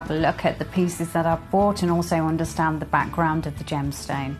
have a look at the pieces that I've bought and also understand the background of the gemstone.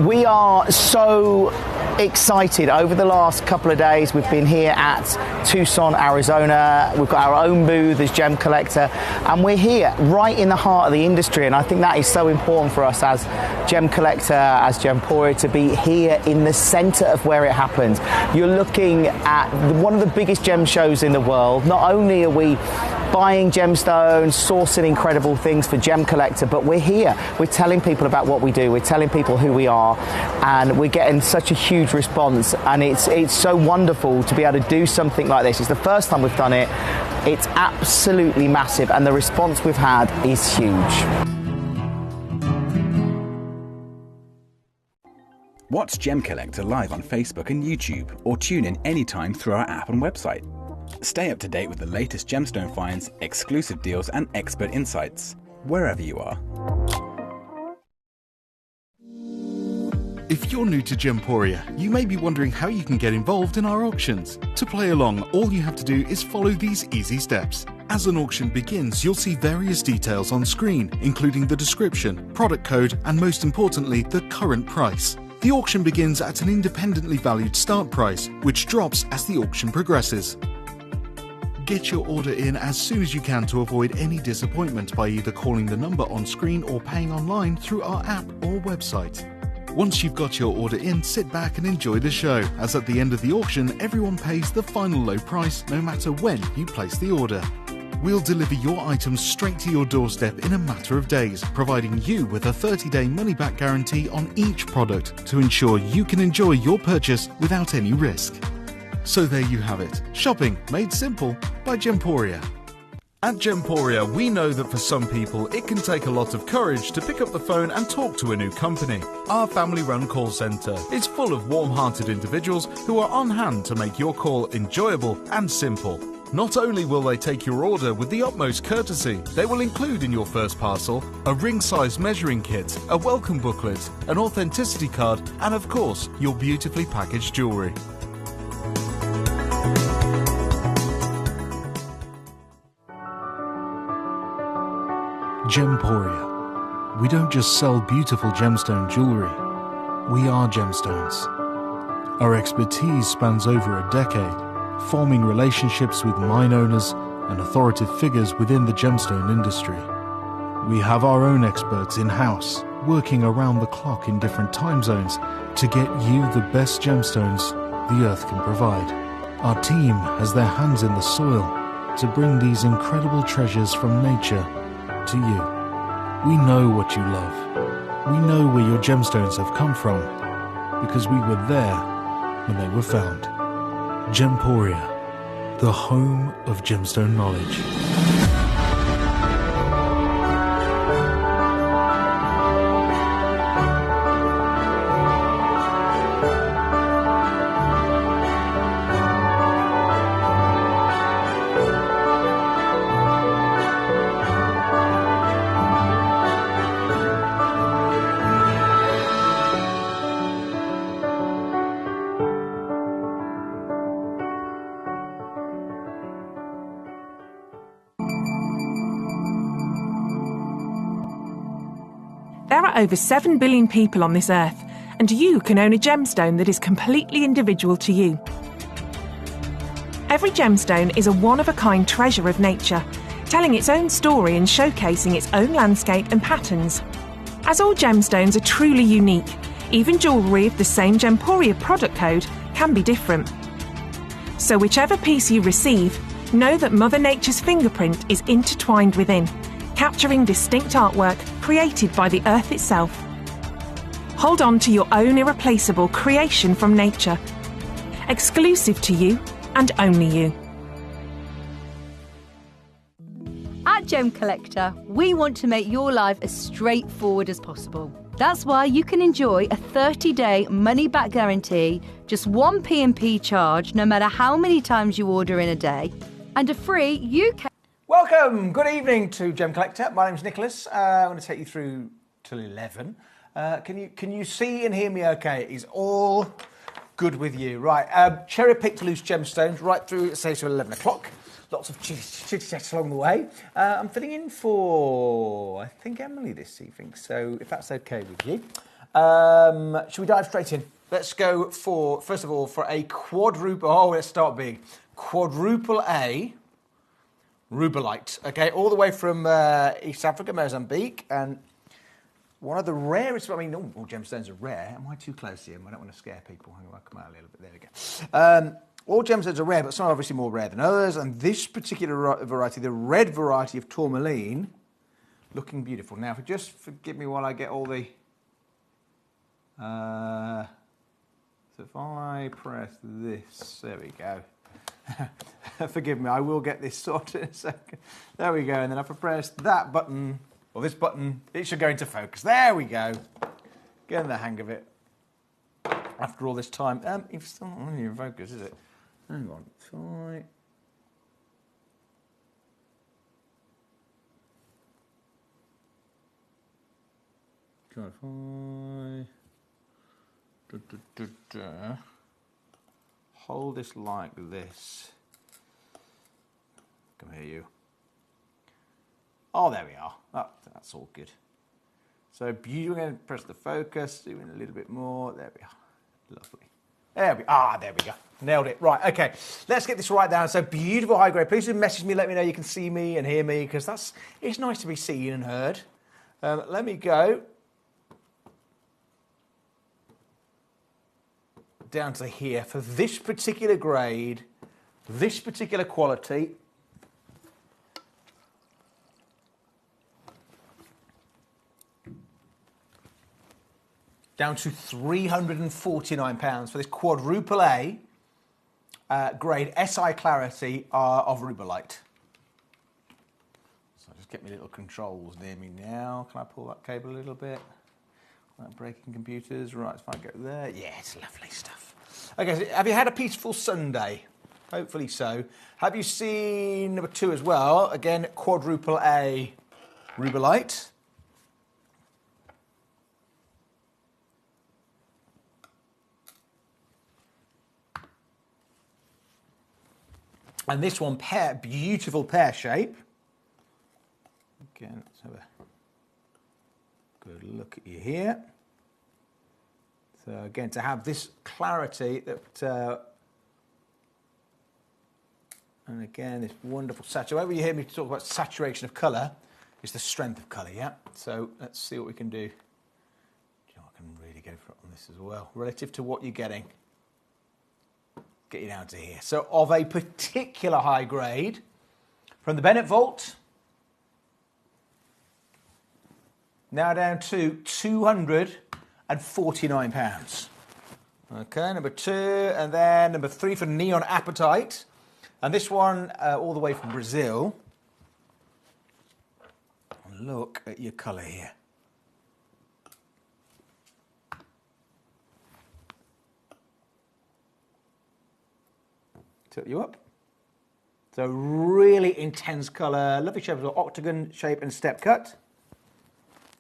We are so excited. Over the last couple of days we've been here at Tucson, Arizona. We've got our own booth as Gemcollector, and we're here right in the heart of the industry, and I think that is so important for us as Gemcollector, as Gemporia, to be here in the center of where it happens. You're looking at one of the biggest gem shows in the world. Not only are we buying gemstones, sourcing incredible things for Gemcollector, but we're here. We're telling people about what we do. We're telling people who we are, and we're getting such a huge response, and it's so wonderful to be able to do something like this. It's the first time we've done it. It's absolutely massive, and the response we've had is huge. Watch Gemcollector live on Facebook and YouTube, or tune in anytime through our app and website. Stay up to date with the latest gemstone finds, exclusive deals and expert insights, wherever you are. If you're new to Gemporia, you may be wondering how you can get involved in our auctions. To play along, all you have to do is follow these easy steps. As an auction begins, you'll see various details on screen, including the description, product code, and most importantly, the current price. The auction begins at an independently valued start price, which drops as the auction progresses. Get your order in as soon as you can to avoid any disappointment by either calling the number on screen or paying online through our app or website. Once you've got your order in, sit back and enjoy the show, as at the end of the auction, everyone pays the final low price no matter when you place the order. We'll deliver your items straight to your doorstep in a matter of days, providing you with a 30-day money-back guarantee on each product to ensure you can enjoy your purchase without any risk. So there you have it, shopping made simple by Gemporia. At Gemporia, we know that for some people it can take a lot of courage to pick up the phone and talk to a new company. Our family-run call centre is full of warm-hearted individuals who are on hand to make your call enjoyable and simple. Not only will they take your order with the utmost courtesy, they will include in your first parcel a ring-size measuring kit, a welcome booklet, an authenticity card, and of course, your beautifully packaged jewellery. Gemporia. We don't just sell beautiful gemstone jewellery, we are gemstones. Our expertise spans over a decade, forming relationships with mine owners and authoritative figures within the gemstone industry. We have our own experts in-house, working around the clock in different time zones to get you the best gemstones the earth can provide. Our team has their hands in the soil to bring these incredible treasures from nature to you. We know what you love. We know where your gemstones have come from, because we were there when they were found. Gemporia, the home of gemstone knowledge. There are over 7 billion people on this earth, and you can own a gemstone that is completely individual to you. Every gemstone is a one-of-a-kind treasure of nature, telling its own story and showcasing its own landscape and patterns. As all gemstones are truly unique, even jewellery of the same Gemporia product code can be different. So whichever piece you receive, know that Mother Nature's fingerprint is intertwined within, capturing distinct artwork created by the earth itself. Hold on to your own irreplaceable creation from nature, exclusive to you and only you. At Gemcollector, we want to make your life as straightforward as possible. That's why you can enjoy a 30-day money-back guarantee, just one P&P charge no matter how many times you order in a day, and a free UK... Welcome, good evening to Gemcollector. My name's Nicholas. I'm going to take you through till 11. Can you see and hear me okay? Is all good with you? Right. Cherry-picked loose gemstones right through, say, to 11 o'clock. Lots of chit-chats along the way. I'm filling in for, I think, Emily this evening, so if that's okay with you. Should we dive straight in? Let's go for, first of all, for a quadruple, let's start big. Quadruple A rubellite, okay, all the way from East Africa, Mozambique, and one of the rarest, I mean, all gemstones are rare. Am I too close here? I don't want to scare people. Hang on, I'll come out a little bit. There we go. All gemstones are rare, but some are obviously more rare than others, and this particular variety, the red variety of tourmaline, looking beautiful. Now, just forgive me while I get all the... So if I press this, there we go. Forgive me, I will get this sorted in a second. There we go, and then if I press that button, or this button, it should go into focus. There we go. Getting the hang of it. After all this time, it's still not really in focus, is it? Hang on, try. Hold this like this. Come here, you. Oh, there we are. Oh, that's all good. So beautiful. We're going to press the focus, doing a little bit more. There we are. Lovely. There we go. Nailed it. Right, okay. Let's get this right down. So beautiful high grade. Please do message me, let me know you can see me and hear me, because it's nice to be seen and heard. Let me go down to here for this particular grade, this particular quality. Down to £349 for this quadruple A grade SI clarity of rubellite. So just get me little controls near me now. Can I pull that cable a little bit? Without breaking computers. Right, if I go there. Yeah, it's lovely stuff. Okay, so have you had a peaceful Sunday? Hopefully so. Have you seen number 2 as well? Again, quadruple A rubellite. And this one, beautiful pear shape. Again, let's have a good look at you here. So again, to have this clarity that, and again, this wonderful saturation. Whenever you hear me talk about saturation of colour, it's the strength of colour, yeah? So let's see what we can do. You know, I can really go for it on this as well, relative to what you're getting. Get you down to here. So of a particular high grade, from the Bennett Vault, now down to £249. Okay, number 2, and then number 3 for Neon Appetite. And this one, all the way from Brazil. Look at your colour here. Tilt you up. So really intense colour, lovely shape as well, octagon shape and step cut.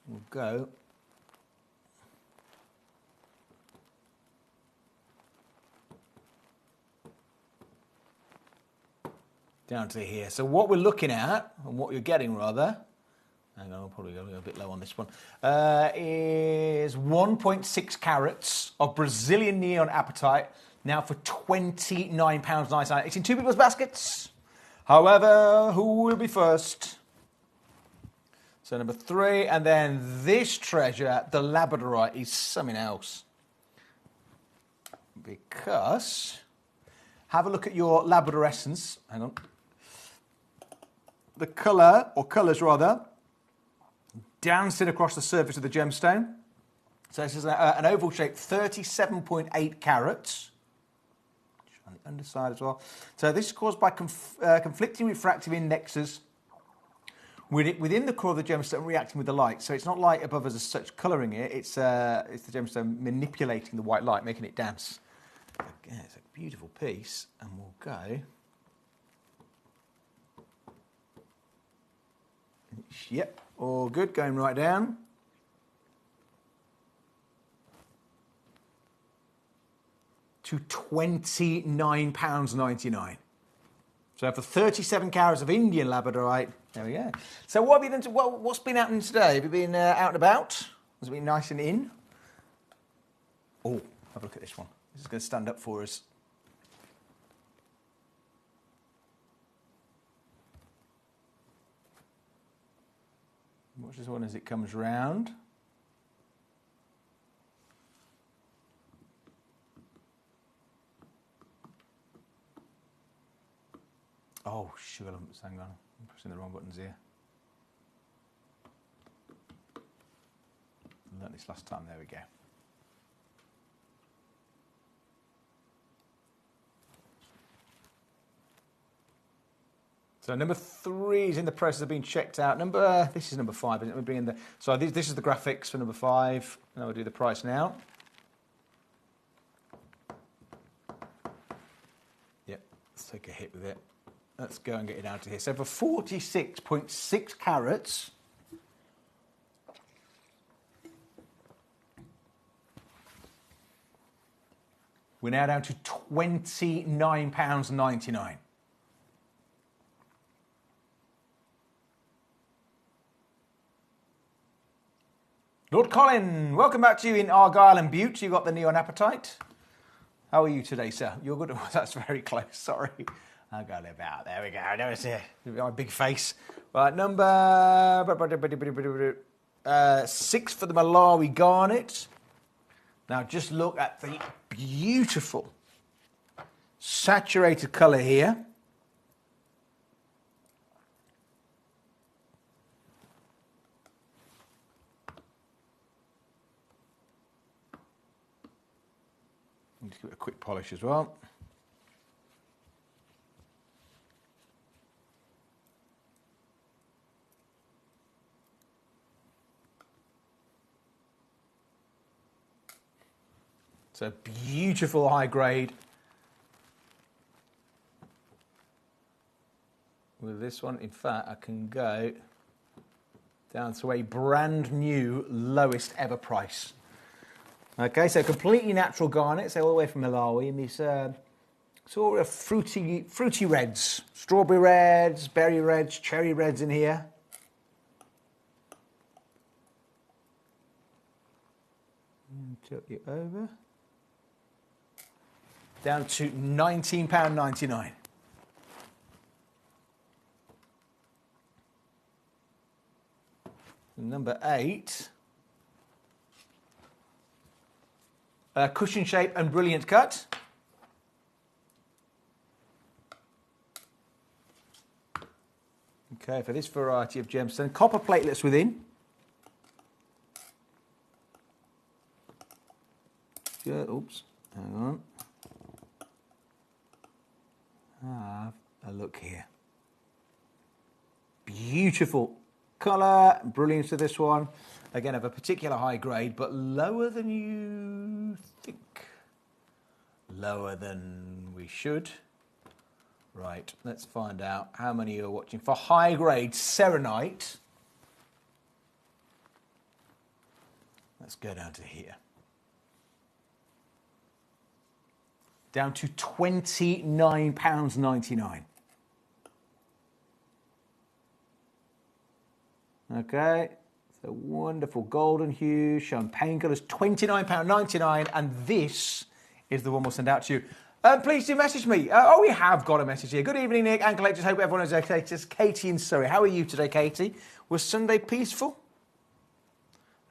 We'll go down to here. So what we're looking at, and what you're getting rather, hang on, I'll probably go a bit low on this one, is 1.6 carats of Brazilian Neon Appetite, now for £29.99. It's in 2 people's baskets. However, who will be first? So number 3, and then this treasure, the labradorite, is something else. Because, have a look at your labradorescence. Hang on. The colour, or colours rather, dancing across the surface of the gemstone. So this is an oval shape, 37.8 carats. On the underside as well. So this is caused by conflicting refractive indexes within the core of the gemstone reacting with the light. So it's not light above us as such colouring it, it's the gemstone manipulating the white light, making it dance. Again, it's a beautiful piece, and we'll go. Yep, all good, going right down. to £29.99. So for 37 carats of Indian labradorite, there we go. So what have you done? What's been happening today? Have you been out and about? Has it been nice and in? Oh, have a look at this one. This is going to stand up for us. Watch this one as it comes round. Oh, sugar lumps, hang on. I'm pressing the wrong buttons here. I learned this last time, there we go. So number 3 is in the process of being checked out. This is number 5, isn't it? We're bringing the. So this is the graphics for number 5. And I'll do the price now. Yep, let's take a hit with it. Let's go and get it out of here. So for 46.6 carats, we're now down to £29.99. Lord Colin, welcome back to you in Argyll and Bute. You got the neon appetite. How are you today, sir? You're good. That's very close. Sorry. I got it about. There we go. There it's here. My big face. Right, number 6 for the Malawi garnet. Now just look at the beautiful saturated colour here. Just give it a quick polish as well. It's a beautiful high grade. With this one, in fact, I can go down to a brand new lowest ever price. Okay, so completely natural garnet, so all the way from Malawi, and these sort of fruity reds, strawberry reds, berry reds, cherry reds in here. Tilt you over. Down to £19.99. Number 8. Cushion shape and brilliant cut. Okay, for this variety of gemstone, copper platelets within. Good. Oops, hang on. Have a look here. Beautiful colour, brilliance to this one. Again, of a particular high grade, but lower than you think. Lower than we should. Right, let's find out how many you're watching. For high grade serenite, let's go down to here. Down to £29.99. Okay. The wonderful golden hue, champagne colours, £29.99, and this is the one we'll send out to you. Please do message me. We have got a message here. Good evening, Nick and collectors. Hope everyone is okay. It's Katie in Surrey. How are you today, Katie? Was Sunday peaceful?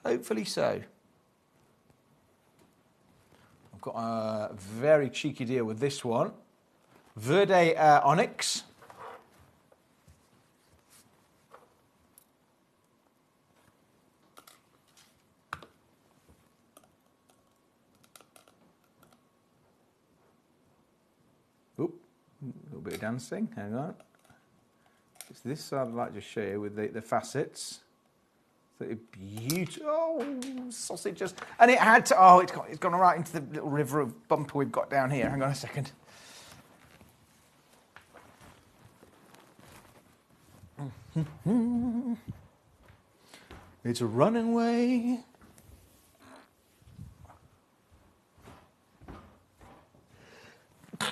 Hopefully so. I've got a very cheeky deal with this one. Verde Onyx. Oop, a little bit of dancing, hang on. It's this side I'd like to show you with the facets. So beautiful, oh, sausages. And it had to, oh, it's gone right into the little river of bumper we've got down here. Hang on a second. It's running away.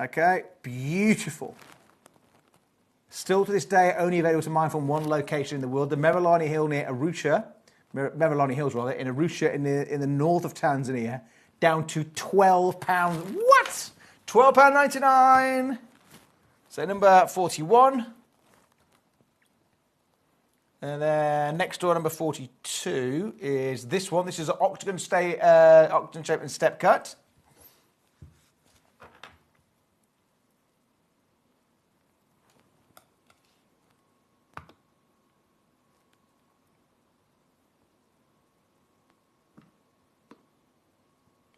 Okay, beautiful. Still to this day, only available to mine from one location in the world, the Merelani Hill near Arusha. Merelani Hills, rather, in Arusha in the north of Tanzania, down to £12. What? £12.99. So number 41. And then next door, number 42, is this one. This is an octagon shape and step cut.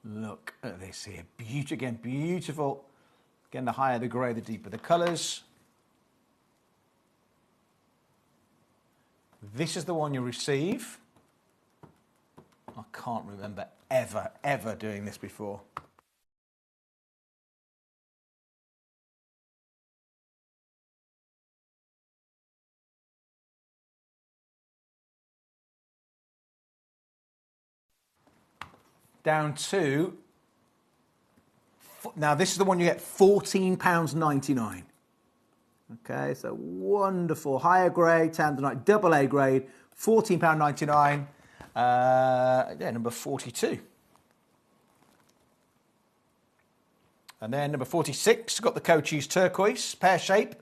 Look at this here. Again, beautiful. Again, the higher the grey, the deeper the colours. This is the one you receive. I can't remember ever doing this before. Down to, now this is the one you get £14.99. Okay, so wonderful, higher grade, tanzanite, double A grade, £14.99. Yeah, number 42. And then number 46, got the Cochise turquoise, pear shape,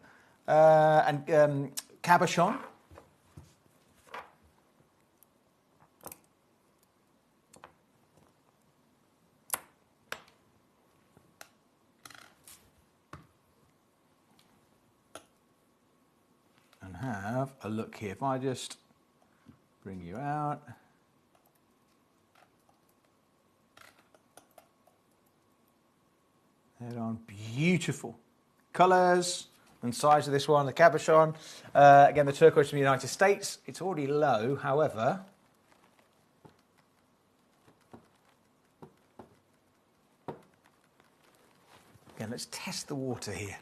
and cabochon. Have a look here. If I just bring you out. Head on, beautiful colours and size of this one, the cabochon. Again, the turquoise from the United States. It's already low, however. Again, let's test the water here.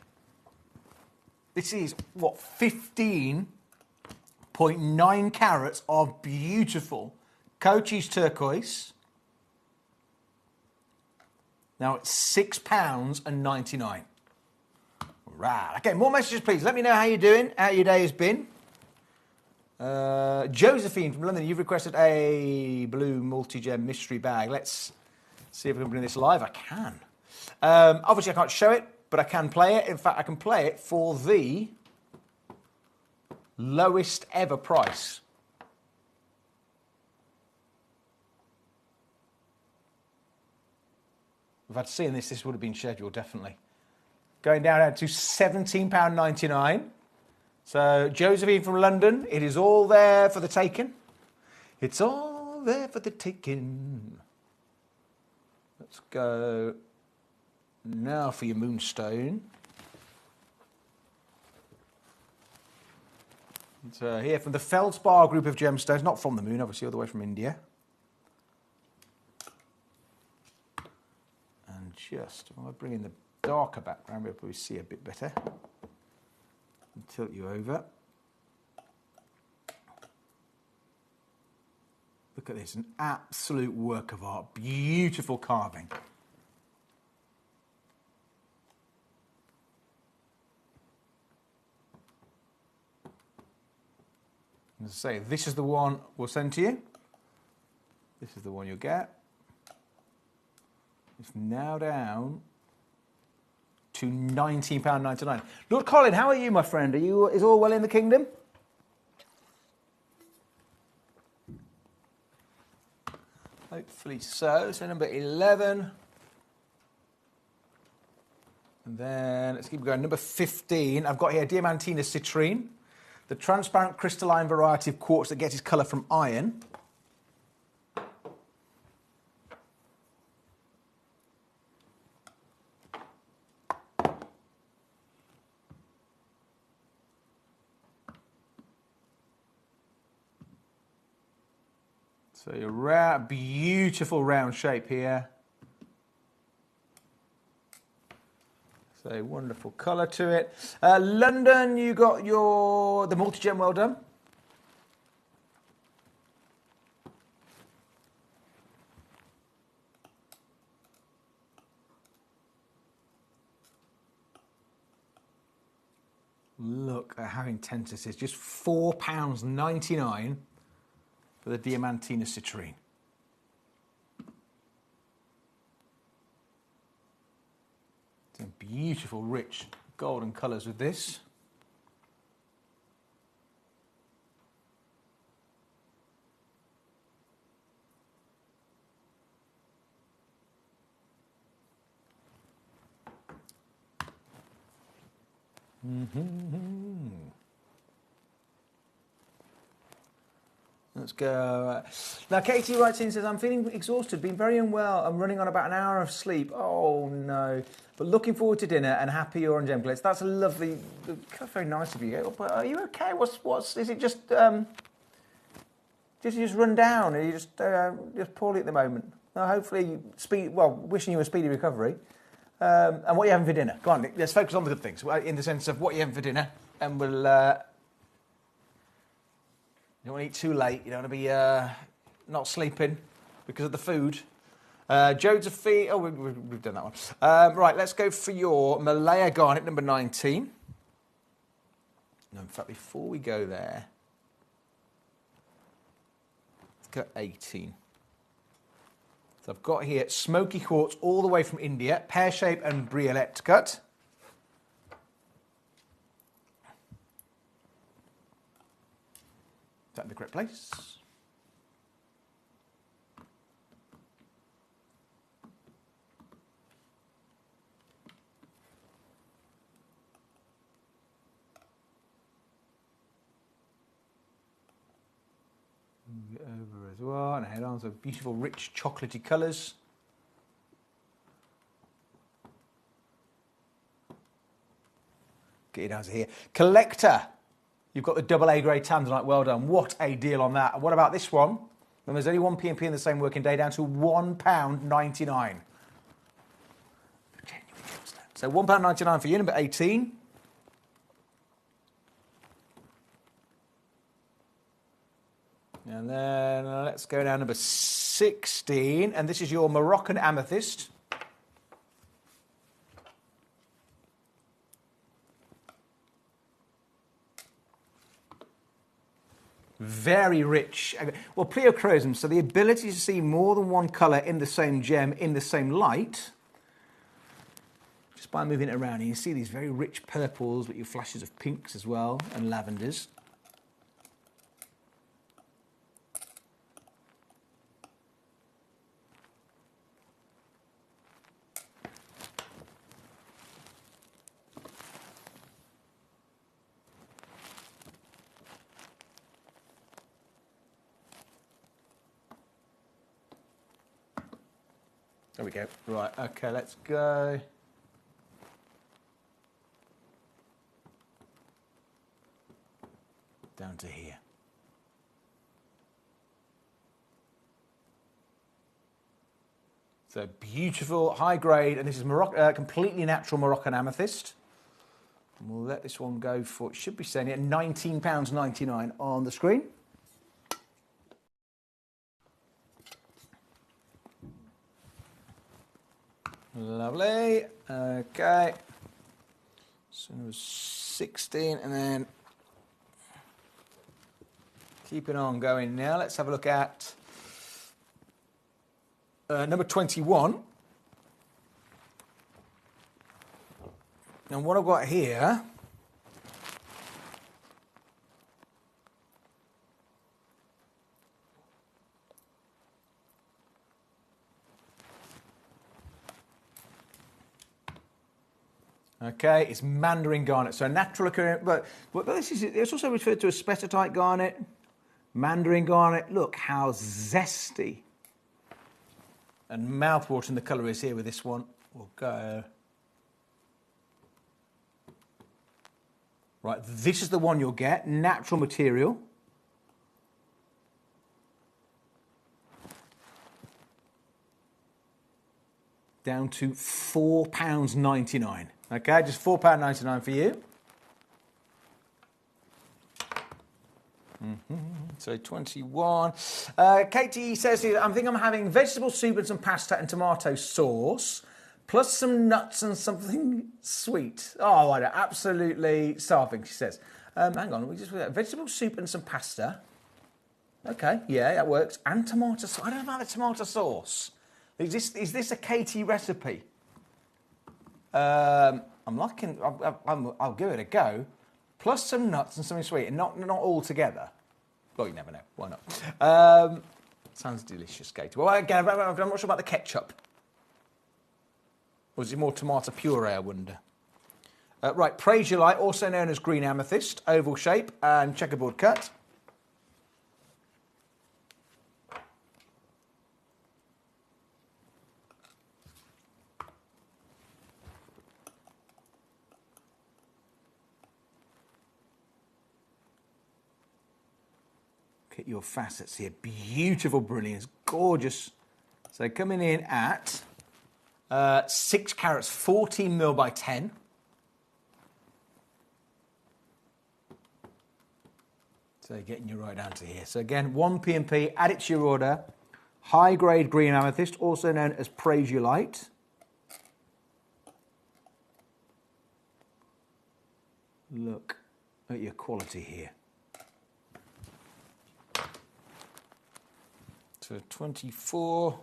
This is, what, 15.9 carats of beautiful Cochise turquoise. Now it's £6.99. Right. Okay, more messages, please. Let me know how you're doing, how your day has been. Josephine from London, you've requested a blue multi-gem mystery bag. Let's see if we can bring this live. I can. Obviously, I can't show it, but I can play it. In fact, I can play it for the lowest ever price. If I'd seen this, this would have been scheduled, definitely. Going down to £17.99. So, Josephine from London, it is all there for the taking. It's all there for the taking. Let's go now for your moonstone. It's here from the Feldspar group of gemstones, not from the moon, obviously, all the way from India. And just, if I bring in the darker background, we'll probably see a bit better. And tilt you over. Look at this, an absolute work of art, beautiful carving. As I say, this is the one we'll send to you. This is the one you'll get. It's now down to £19.99. Lord Colin, how are you, my friend? Is all well in the kingdom? Hopefully so. So number 11. And then let's keep going. Number 15. I've got here Diamantina citrine, the transparent crystalline variety of quartz that gets its colour from iron. So your beautiful round shape here. So wonderful colour to it. London, you got the multi-gem, well done. Look at how intense this is. Just £4.99 for the Diamantina citrine. Some beautiful, rich golden colours with this. Let's go. Now, Katie writes in and says, I'm feeling exhausted, been very unwell. I'm running on about an hour of sleep. Oh, no. But looking forward to dinner and happy you're on Gemcollector. That's a lovely, very nice of you. But are you okay? Is it just run down? Are you just poorly at the moment? Well, hopefully, wishing you a speedy recovery. And what are you having for dinner? Go on, Nick, let's focus on the good things, in the sense of what you're having for dinner, and we'll... you don't want to eat too late, you don't want to be not sleeping because of the food. Josephine... Oh, we've done that one. Right, let's go for your Malaya garnet, number 19. No, in fact, before we go there, let's go 18. So I've got here smoky quartz all the way from India, pear shape and briolette cut. Is that in the correct place? Move it over as well, and head on to beautiful, rich, chocolatey colours. Get it down to here. Collector. You've got the double A grade tanzanite. Well done. What a deal on that. And what about this one? When there's only one P&P in the same working day, down to £1.99. So £1.99 for you, number 18. And then let's go down number 16. And this is your Moroccan amethyst. Very rich. Well, pleochroism, so the ability to see more than one colour in the same gem in the same light. Just by moving it around, you can see these very rich purples with your flashes of pinks as well and lavenders. There we go. Right, okay, let's go. Down to here. So beautiful, high grade, and this is completely natural Moroccan amethyst. And we'll let this one go for, it should be saying it, £19.99 on the screen. Lovely. Okay. So it was 16, and then keeping on going now. Let's have a look at number 21. And what I've got here it's Mandarin garnet. So natural occurring, but it's also referred to as spetotite garnet, Mandarin garnet. Look how zesty and mouth-watering the colour is here with this one. We'll go. Right, this is the one you'll get, natural material. Down to £4.99. Okay, just £4.99 for you. So 21. Katie says here, I think I'm having vegetable soup and some pasta and tomato sauce, plus some nuts and something sweet. Oh, I'm absolutely starving, she says. Hang on, we just vegetable soup and some pasta. Okay, yeah, that works. And tomato sauce. I don't know about the tomato sauce. Is this a Katie recipe? I'm liking. I'll give it a go. Plus some nuts and something sweet, and not all together. Well, you never know. Why not? Sounds delicious, Katie. Well, again, I'm not sure about the ketchup. Or is it more tomato puree, I wonder? Right, Praise Your Light, also known as green amethyst, oval shape and checkerboard cut. Look at your facets here. Beautiful brilliance. Gorgeous. So coming in at 6 carats, 14 mil by 10. So getting you right down to here. So again, 1 P&P, add it to your order. High grade green amethyst, also known as Praise Your Light. Look at your quality here. So 24.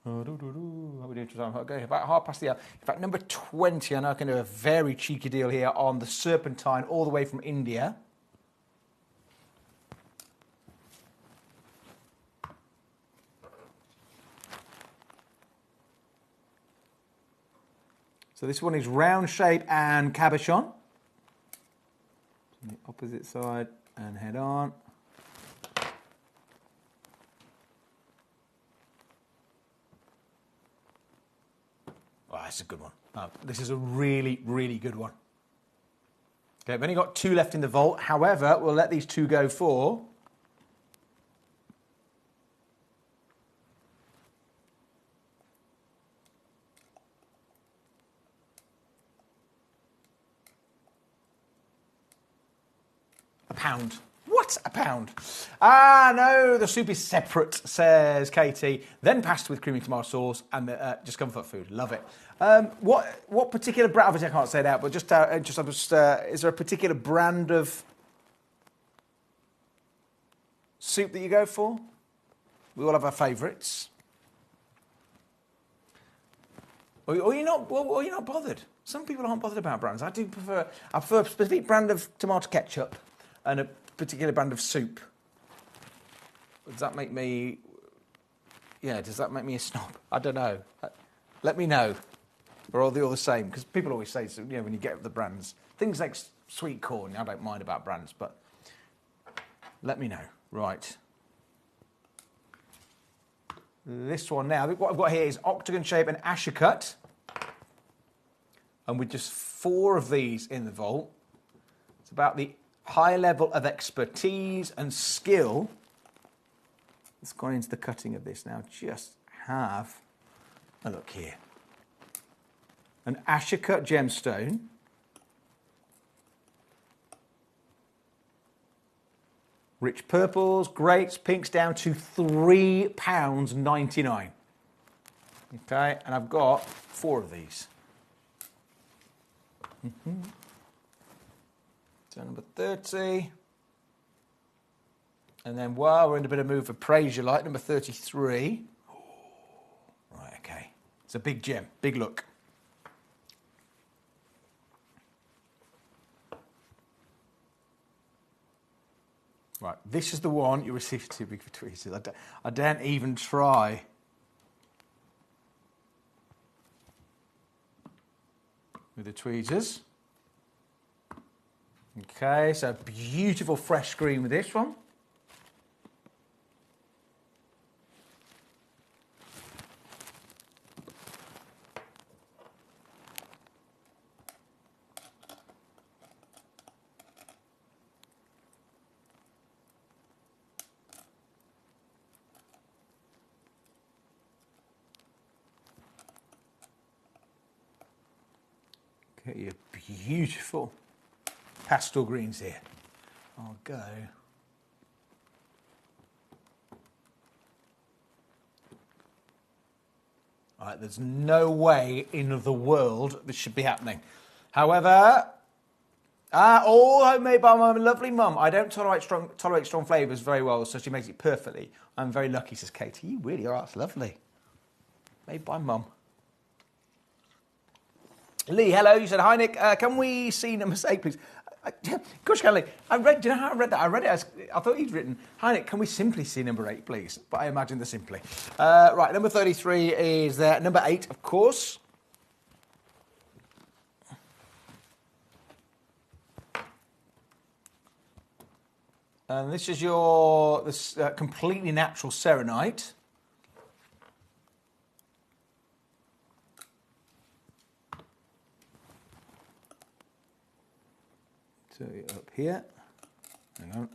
How are we doing time? Okay, about half past the hour. In fact, number 20, I know I can do a very cheeky deal here on the serpentine all the way from India. So this one is round shape and cabochon. The opposite side and head on. Oh, that's a good one. Oh, this is a really, really good one. Okay, I've only got 2 left in the vault. However, we'll let these 2 go for £1. What? £1? Ah, no, the soup is separate, says Katie. Then pasta with creamy tomato sauce and just comfort food. Love it. What particular brand? Obviously, I can't say that, but is there a particular brand of soup that you go for? We all have our favourites. Or you're not bothered. Some people aren't bothered about brands. I prefer a specific brand of tomato ketchup and a particular brand of soup. Does that make me... Yeah, does that make me a snob? I don't know. Let me know. Or are they all the same? Because people always say, you know, when you get the brands, things like sweet corn, I don't mind about brands, but let me know. Right. This one now, what I've got here is octagon shape and asher cut. And with just 4 of these in the vault, it's about the high level of expertise and skill that's gone into the cutting of this. Now just have a look here. An asher cut gemstone. Rich purples, greys, pinks down to £3.99. Okay, and I've got 4 of these. So number 30. And then while we're in a bit of mood for Praise Your Light, number 33. Oh, right, okay. It's a big gem, big look. Right, this is the one you received too big for tweezers. I daren't even try. With the tweezers. Okay, so beautiful fresh green with this one. Get your beautiful pastel greens here. I'll go. All right, There's no way in the world this should be happening. However, all homemade by my lovely mum. I don't tolerate strong flavours very well, so she makes it perfectly. I'm very lucky, says Katie. You really are. That's lovely. Made by mum. Lee, hello. You said, hi, Nick. Can we see number 8, please? Gosh, Kelly, do you know how I read that? I read it as, I thought he'd written, hi, Nick, can we simply see number 8, please? But I imagine the simply. Right, number 33 is there. Number 8, of course. And this is your completely natural serenite. So up here, hang on.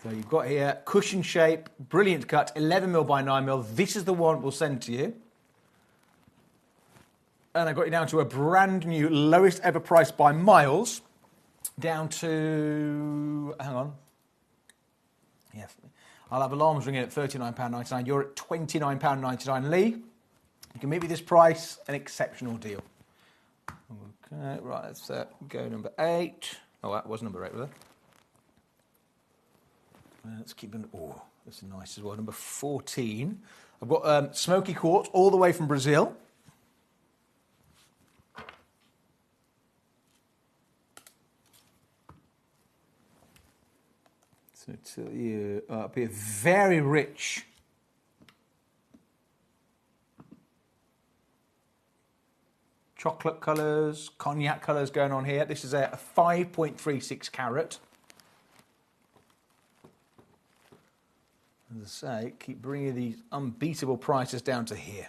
So you've got here, cushion shape, brilliant cut, 11mm by 9mm. This is the one we'll send to you. And I got you down to a brand new, lowest ever price by miles, down to, hang on. Yeah, I'll have alarms ringing at £39.99. You're at £29.99. Lee, you can meet me this price, an exceptional deal. Okay, right, let's go number 8. Oh, that was number 8, was it? Let's keep going. Oh, that's nice as well. Number 14. I've got smoky quartz all the way from Brazil. So tell you up here, very rich. Chocolate colours, cognac colours going on here. This is a 5.36 carat. As I say, keep bringing these unbeatable prices down to here.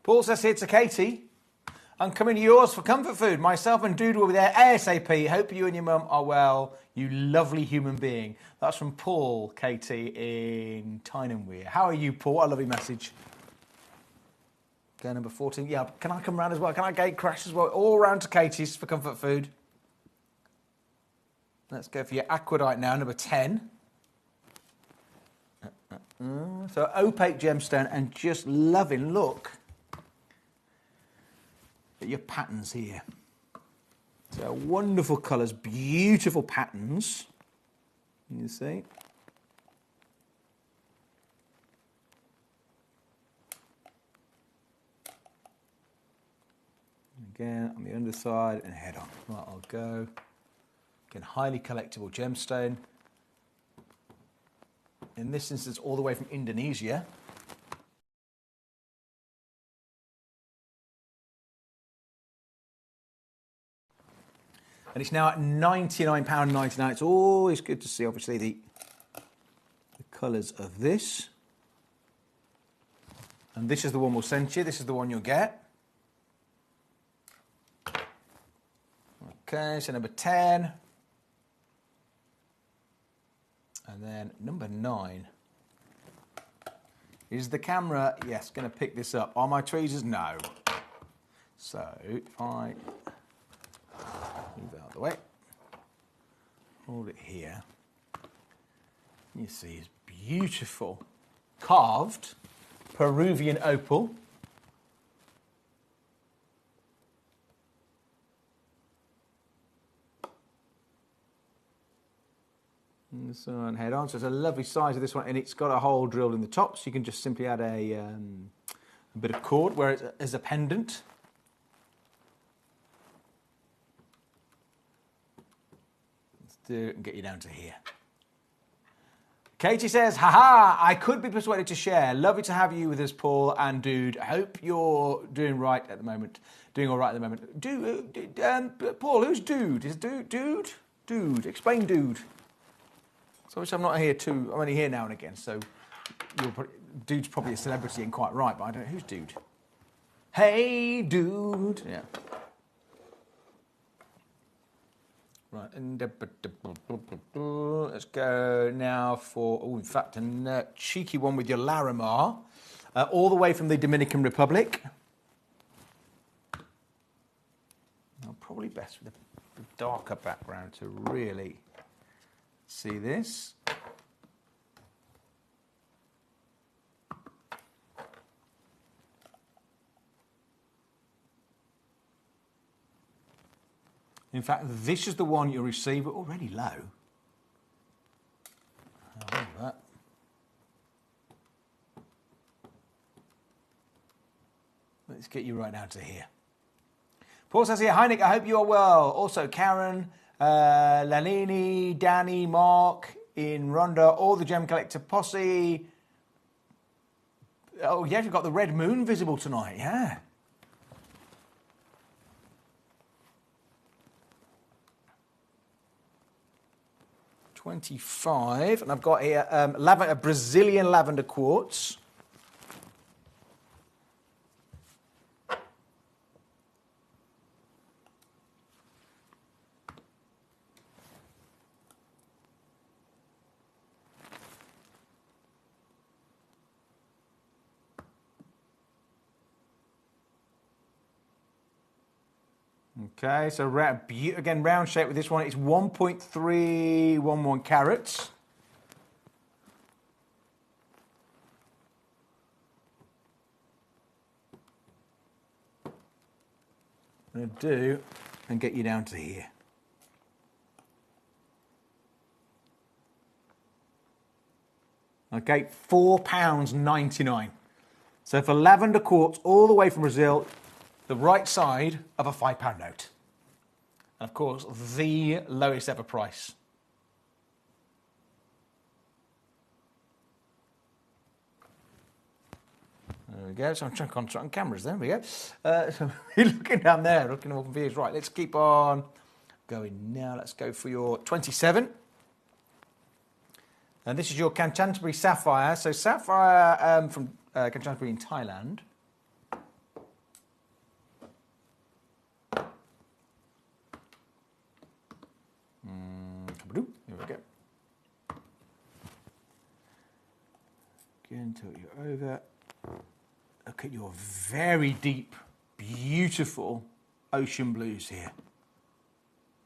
Paul says here to Katie, I'm coming to yours for comfort food. Myself and Dude will be there ASAP. Hope you and your mum are well. You lovely human being. That's from Paul, Katie, in Tynemweir. How are you, Paul? I love your message. Go number 14. Yeah, can I come round as well? Can I gate crash as well? All round to Katie's for comfort food. Let's go for your aquadite now, number 10. So opaque gemstone and just loving, look at your patterns here. So wonderful colours, beautiful patterns. You see? Again, on the underside and head on. Right, I'll go. Again, highly collectible gemstone. In this instance, all the way from Indonesia. And it's now at £99.99. It's always good to see, obviously, the colours of this. And this is the one we'll send you. This is the one you'll get. Okay, so number 10. And then number 9. Is the camera, yes, going to pick this up? Are my tweezers? No. So if I move it out of the way, hold it here, you see it's beautiful carved Peruvian opal. And so on, head on. So it's a lovely size of this one, and it's got a hole drilled in the top, so you can just simply add a bit of cord where it is a pendant. Let's do it and get you down to here. Katie says, haha, I could be persuaded to share. Lovely to have you with us, Paul and Dude. Hope you're doing right at the moment. Doing all right at the moment. Paul, who's Dude? Is Dude? Dude. Explain Dude. So obviously I'm not here I'm only here now and again, so Dude's probably a celebrity and quite right, but I don't know. Who's Dude? Hey, Dude. Yeah. Right, and let's go now for, in fact, a cheeky one with your Larimar, all the way from the Dominican Republic. Probably best with a darker background to really see this. In fact, this is the one you'll receive, but already low. I love that. Let's get you right down to here. Paul says here, hi Nick, I hope you are well. Also Karen, Lalini, Danny, Mark, in Rhonda, all the Gem Collector posse. Oh yeah, you've got the red moon visible tonight, yeah. $25, and I've got here a Brazilian lavender quartz. Okay, so again, round shape with this one. It's 1.311 carats. I'm going to do and get you down to here. Okay, £4.99. So for lavender quartz all the way from Brazil, the right side of a £5 note. And of course, the lowest ever price. There we go. So I'm trying to concentrate on cameras. There we go. So you're looking down there, looking at all the views. Right, let's keep on going now. Let's go for your 27. And this is your Kanchanaburi Sapphire. So Sapphire from Kanchanaburi in Thailand. Here we go. Again, tilt you over. Look at your very deep, beautiful ocean blues here.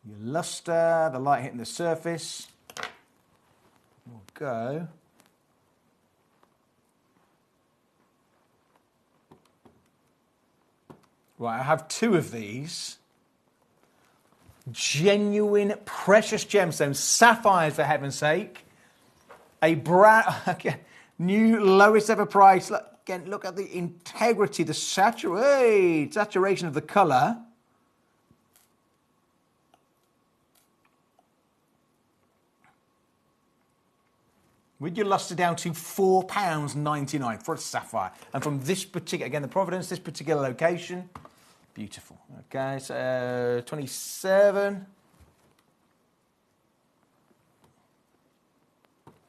Your luster, the light hitting the surface. We'll go. Right, I have two of these. Genuine, precious gemstones, sapphires for heaven's sake. A brand, again, new lowest ever price. Again, look at the integrity, the saturation of the colour. With your luster down to £4.99 for a sapphire. And from this particular, again, the Providence, this particular location, beautiful. Okay, so 27.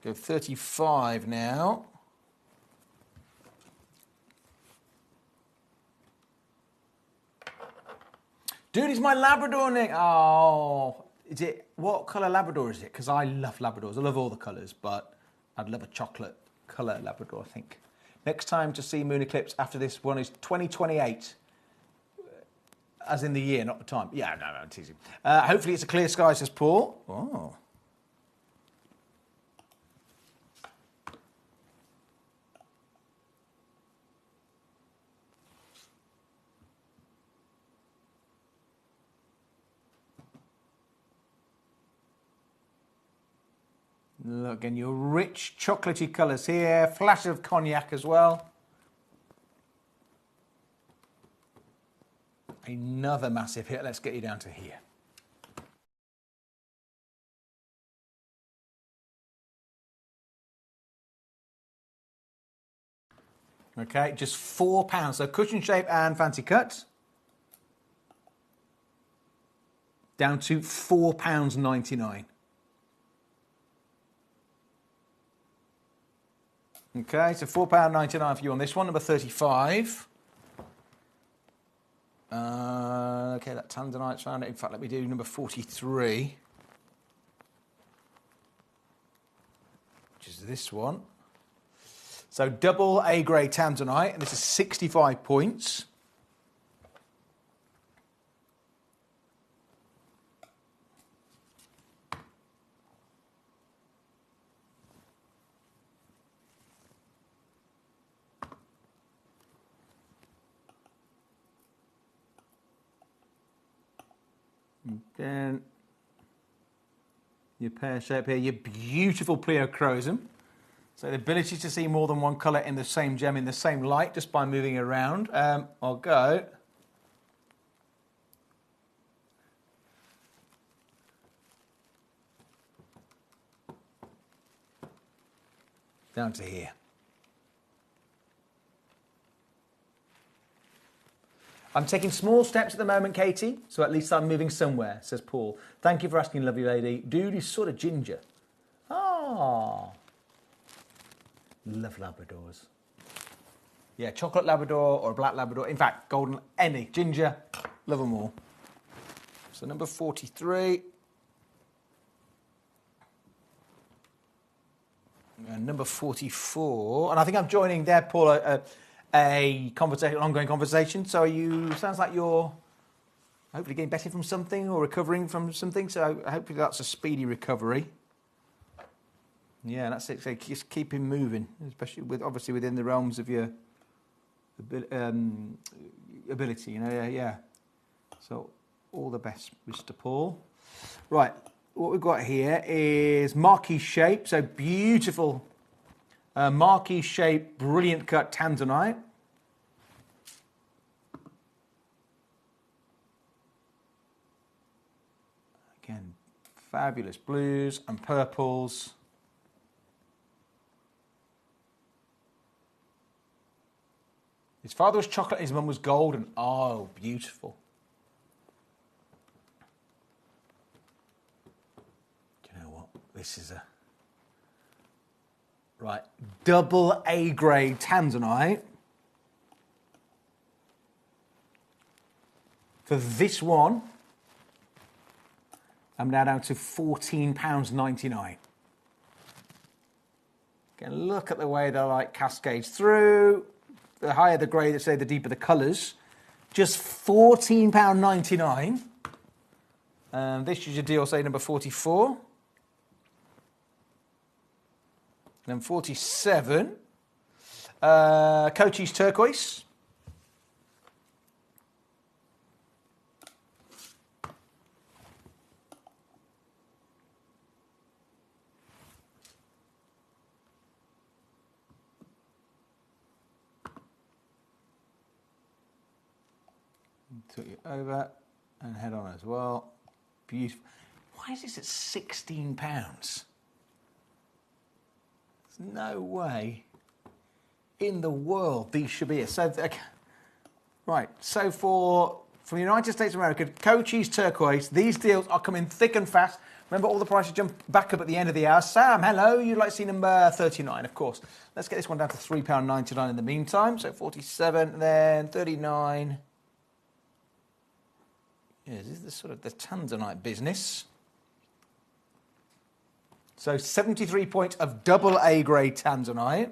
Go 35 now. Dude, it's my Labrador, Nick. Oh, is it, what colour Labrador is it? Because I love Labradors. I love all the colours, but I'd love a chocolate colour Labrador, I think. Next time to see moon eclipse after this one is 2028. As in the year, not the time. Yeah, no, I'm teasing. Hopefully it's a clear sky, says Paul. Oh. Look, and your rich chocolatey colours here. Flash of cognac as well. Another massive hit. Let's get you down to here. Okay, just £4. So cushion shape and fancy cut. Down to £4.99. Okay, so £4.99 for you on this one, number 35. Okay, that tanzanite's found it. In fact, let me do number 43. this one. So double A grade tanzanite, and this is 65 points. Then your pear shape here, your beautiful pleochrosum. So the ability to see more than one colour in the same gem in the same light just by moving around. I'll go. Down to here. I'm taking small steps at the moment, Katie, so at least I'm moving somewhere, says Paul. Thank you for asking, lovely lady. Dude is sort of ginger. Ah. Love Labradors. Yeah, chocolate Labrador or a black Labrador. In fact, golden, any. Ginger, love them all. So number 43. And number 44. And I think I'm joining there, Paul, a conversation, an ongoing conversation. So sounds like you're hopefully getting better from something or recovering from something. So hopefully that's a speedy recovery. Yeah, that's it. So just keep him moving, especially obviously within the realms of your ability. Yeah. So all the best, Mr. Paul. Right, what we've got here is marquee shape. So beautiful marquee shape, brilliant cut tanzanite. Again, fabulous blues and purples. His father was chocolate, his mum was golden. Oh, beautiful. Do you know what? This is right, double A grade tanzanite. For this one, I'm now down to £14.99. Again, look at the way the light cascades through. The higher the grade, say the deeper the colours. Just £14.99. This is your deal, say number 44. And then 47. Cochise turquoise. Took you over and head on as well. Beautiful. Why is this at £16? There's no way in the world these should be. So, right. So from the United States of America, Cochise turquoise. These deals are coming thick and fast. Remember, all the prices jump back up at the end of the hour. Sam, hello. You'd like to see number 39, of course. Let's get this one down to £3.99 in the meantime. So 47, then 39. Yeah, this is the sort of the tanzanite business. So 73 points of double A grade tanzanite.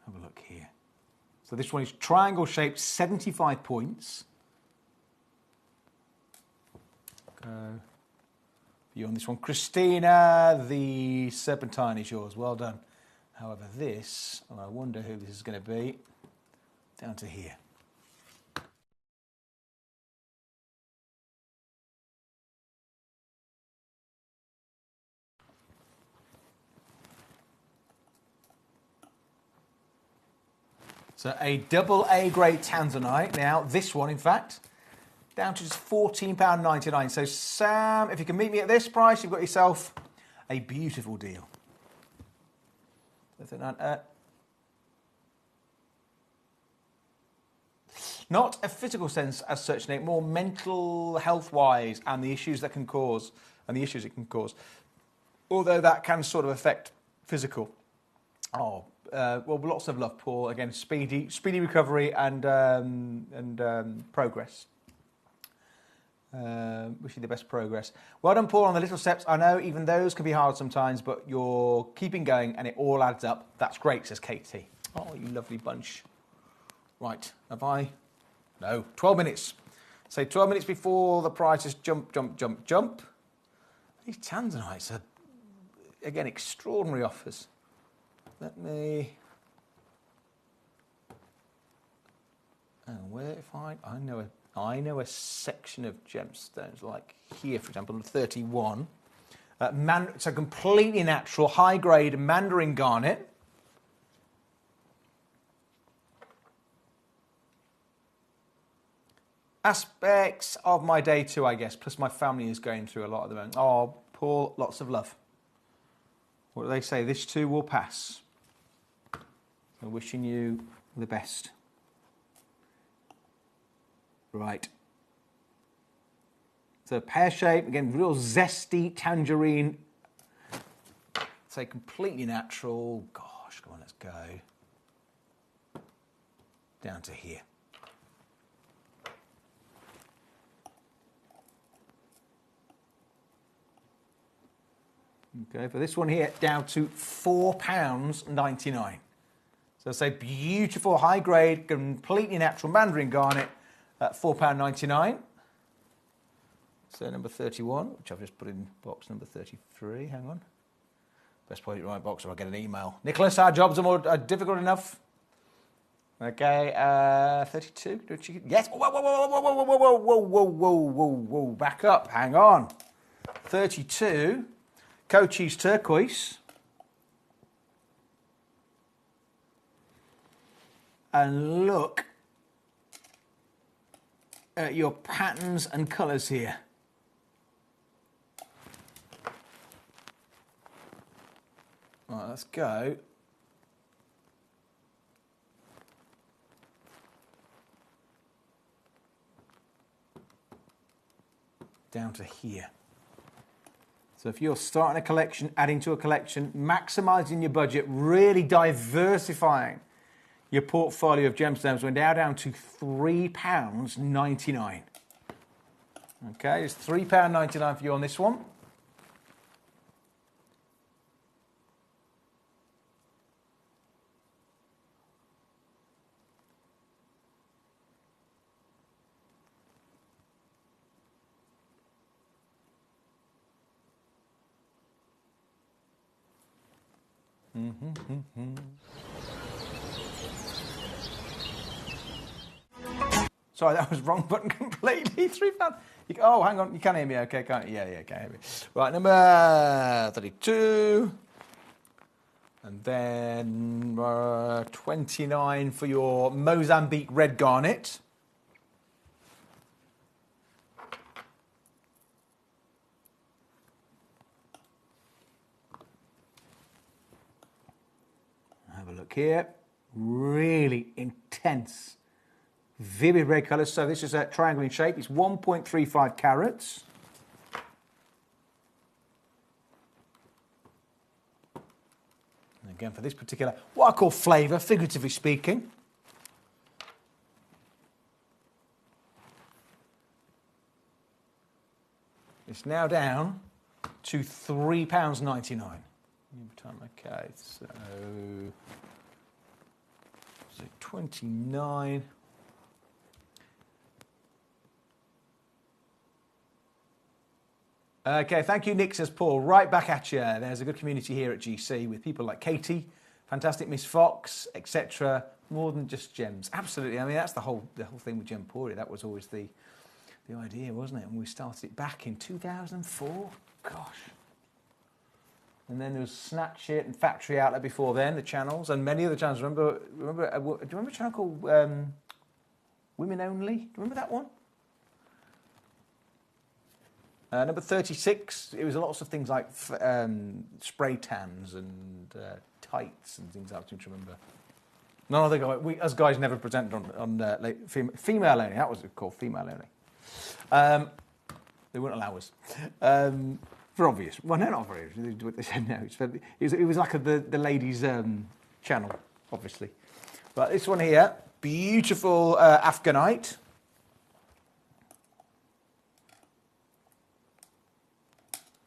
Have a look here. So this one is triangle shaped, 75 points. Go. You on this one, Christina, the serpentine is yours. Well done. However, this, and I wonder who this is going to be, down to here. So a double A grade tanzanite. Now, this one, in fact, down to just £14.99. So, Sam, if you can meet me at this price, you've got yourself a beautiful deal. Not a physical sense as such, Nick, more mental health-wise and the issues that can cause, and the issues it can cause. Although that can sort of affect physical. Oh, well, lots of love, Paul. Again, speedy recovery and progress. Wish you the best progress. Well done, Paul, on the little steps. I know even those can be hard sometimes, but you're keeping going and it all adds up. That's great, says Katie. Oh, you lovely bunch. Right, have I? No, 12 minutes. Say 12 minutes before the prices jump. These Tanzanites are, again, extraordinary offers. Let me... Oh, where if I know a section of gemstones, like here, for example, 31. It's a completely natural, high-grade mandarin garnet. Aspects of my day too, I guess, plus my family is going through a lot at the moment. Oh, Paul, lots of love. What do they say? This too will pass. So wishing you the best. Right. So pear shape, again, real zesty tangerine. Say completely natural. Gosh, come on, let's go. Down to here. Okay, for this one here, down to £4.99. So say beautiful, high grade, completely natural mandarin garnet at £4.99. So number 31, which I've just put in box number 33. Hang on. Best put it in the right box or I'll get an email. Nicholas, our jobs are difficult enough. Okay, 32. Yes. Whoa. Back up. Hang on. 32. Cochise turquoise. And look at your patterns and colours here. Right, let's go. Down to here. So if you're starting a collection, adding to a collection, maximising your budget, really diversifying your portfolio of gemstones, we're now down to £3.99. Okay, it's £3.99 for you on this one. Sorry, that was wrong button completely. £3. Oh, hang on. You can hear me okay, can't you? Yeah, can hear me. Right, number 32. And then 29 for your Mozambique red garnet. Have a look here. Really intense, vivid red colours. So this is a triangle in shape. It's 1.35 carats. And again, for this particular, what I call flavour, figuratively speaking. It's now down to £3.99. Okay, so 29. Okay, thank you, Nick, says Paul. Right back at you. There's a good community here at GC with people like Katie, fantastic Miss Fox, etc. More than just gems. Absolutely. I mean, that's the whole thing with Gemporia. That was always the idea, wasn't it? And we started it back in 2004. Gosh. And then there was Snatch It and Factory Outlet before then, the channels, and many other channels. Do you remember a channel called Women Only? Do you remember that one? Number 36, it was lots of things like spray tans and tights and things like that, to remember. None other guy, we as guys never presented on female only. That was called female only. They wouldn't allow us. For obvious. Well, no, not for obvious. They said no. It was like the ladies' channel, obviously. But this one here, beautiful Afghanite.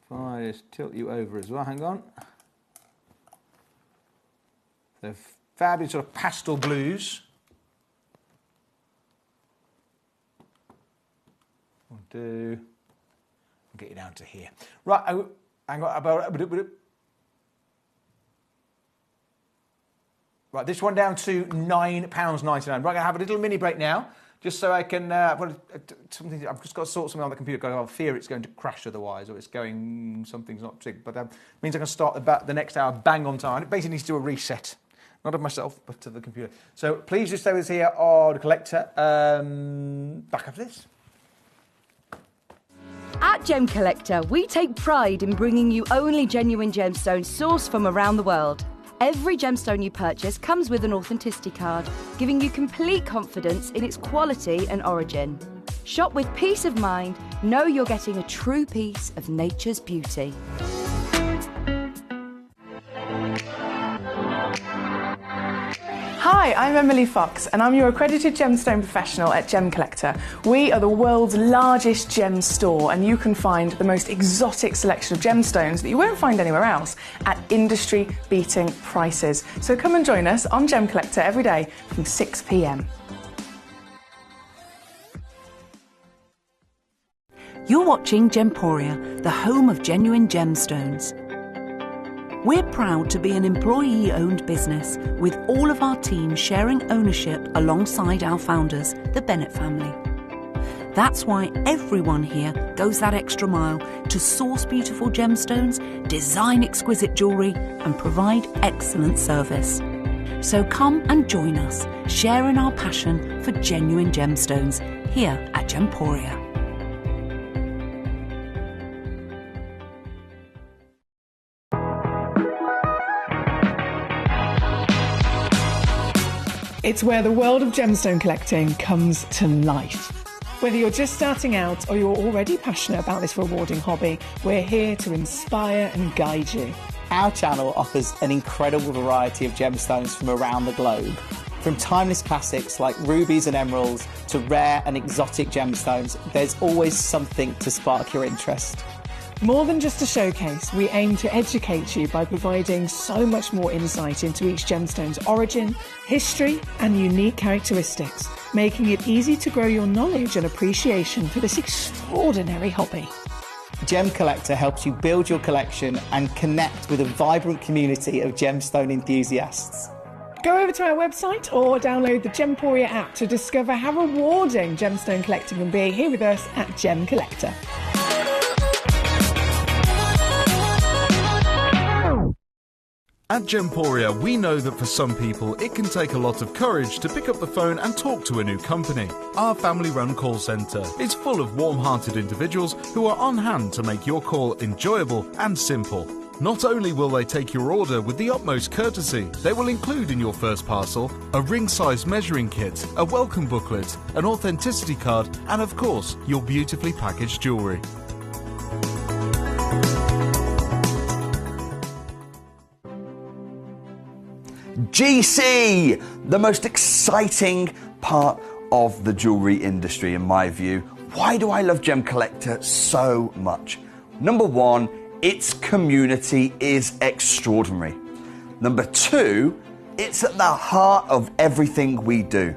If I just tilt you over as well, hang on. The fabulous sort of pastel blues. I'll get you down to here. Right, hang on. Right, this one down to £9.99. Right, I'm going to have a little mini break now, just so I can. I've just got to sort something on the computer because I fear it's going to crash otherwise, or it's going something's not big. But it means I can start the next hour bang on time. It basically needs to do a reset, not of myself, but of the computer. So please just stay with us here on Collector. Back after this. At Gemcollector, we take pride in bringing you only genuine gemstones sourced from around the world. Every gemstone you purchase comes with an authenticity card, giving you complete confidence in its quality and origin. Shop with peace of mind, know you're getting a true piece of nature's beauty. Hi, I'm Emily Fox and I'm your accredited gemstone professional at Gemcollector. We are the world's largest gem store and you can find the most exotic selection of gemstones that you won't find anywhere else at industry-beating prices. So come and join us on Gemcollector every day from 6 p.m. You're watching Gemporia, the home of genuine gemstones. We're proud to be an employee-owned business with all of our team sharing ownership alongside our founders, the Bennett family. That's why everyone here goes that extra mile to source beautiful gemstones, design exquisite jewellery and provide excellent service. So come and join us, sharing our passion for genuine gemstones here at Gemporia. It's where the world of gemstone collecting comes to life. Whether you're just starting out or you're already passionate about this rewarding hobby, we're here to inspire and guide you. Our channel offers an incredible variety of gemstones from around the globe. From timeless classics like rubies and emeralds to rare and exotic gemstones, there's always something to spark your interest. More than just a showcase, we aim to educate you by providing so much more insight into each gemstone's origin, history and unique characteristics, making it easy to grow your knowledge and appreciation for this extraordinary hobby. Gemcollector helps you build your collection and connect with a vibrant community of gemstone enthusiasts. Go over to our website or download the Gemporia app to discover how rewarding gemstone collecting can be here with us at Gemcollector. At Gemporia, we know that for some people it can take a lot of courage to pick up the phone and talk to a new company. Our family-run call centre is full of warm-hearted individuals who are on hand to make your call enjoyable and simple. Not only will they take your order with the utmost courtesy, they will include in your first parcel a ring-size measuring kit, a welcome booklet, an authenticity card and of course your beautifully packaged jewellery. GC, the most exciting part of the jewellery industry in my view. Why do I love Gemcollector so much? Number one, its community is extraordinary. Number two, it's at the heart of everything we do.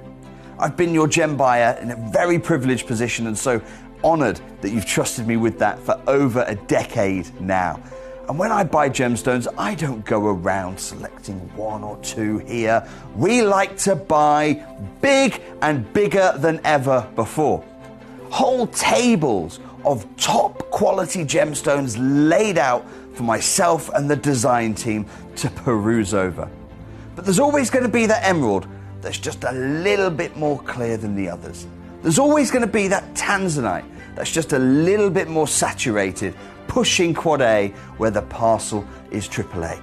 I've been your gem buyer in a very privileged position and so honoured that you've trusted me with that for over a decade now. And when I buy gemstones, I don't go around selecting one or two here. We like to buy big and bigger than ever before. Whole tables of top quality gemstones laid out for myself and the design team to peruse over. But there's always going to be that emerald that's just a little bit more clear than the others. There's always going to be that tanzanite that's just a little bit more saturated, pushing quad A where the parcel is AAA.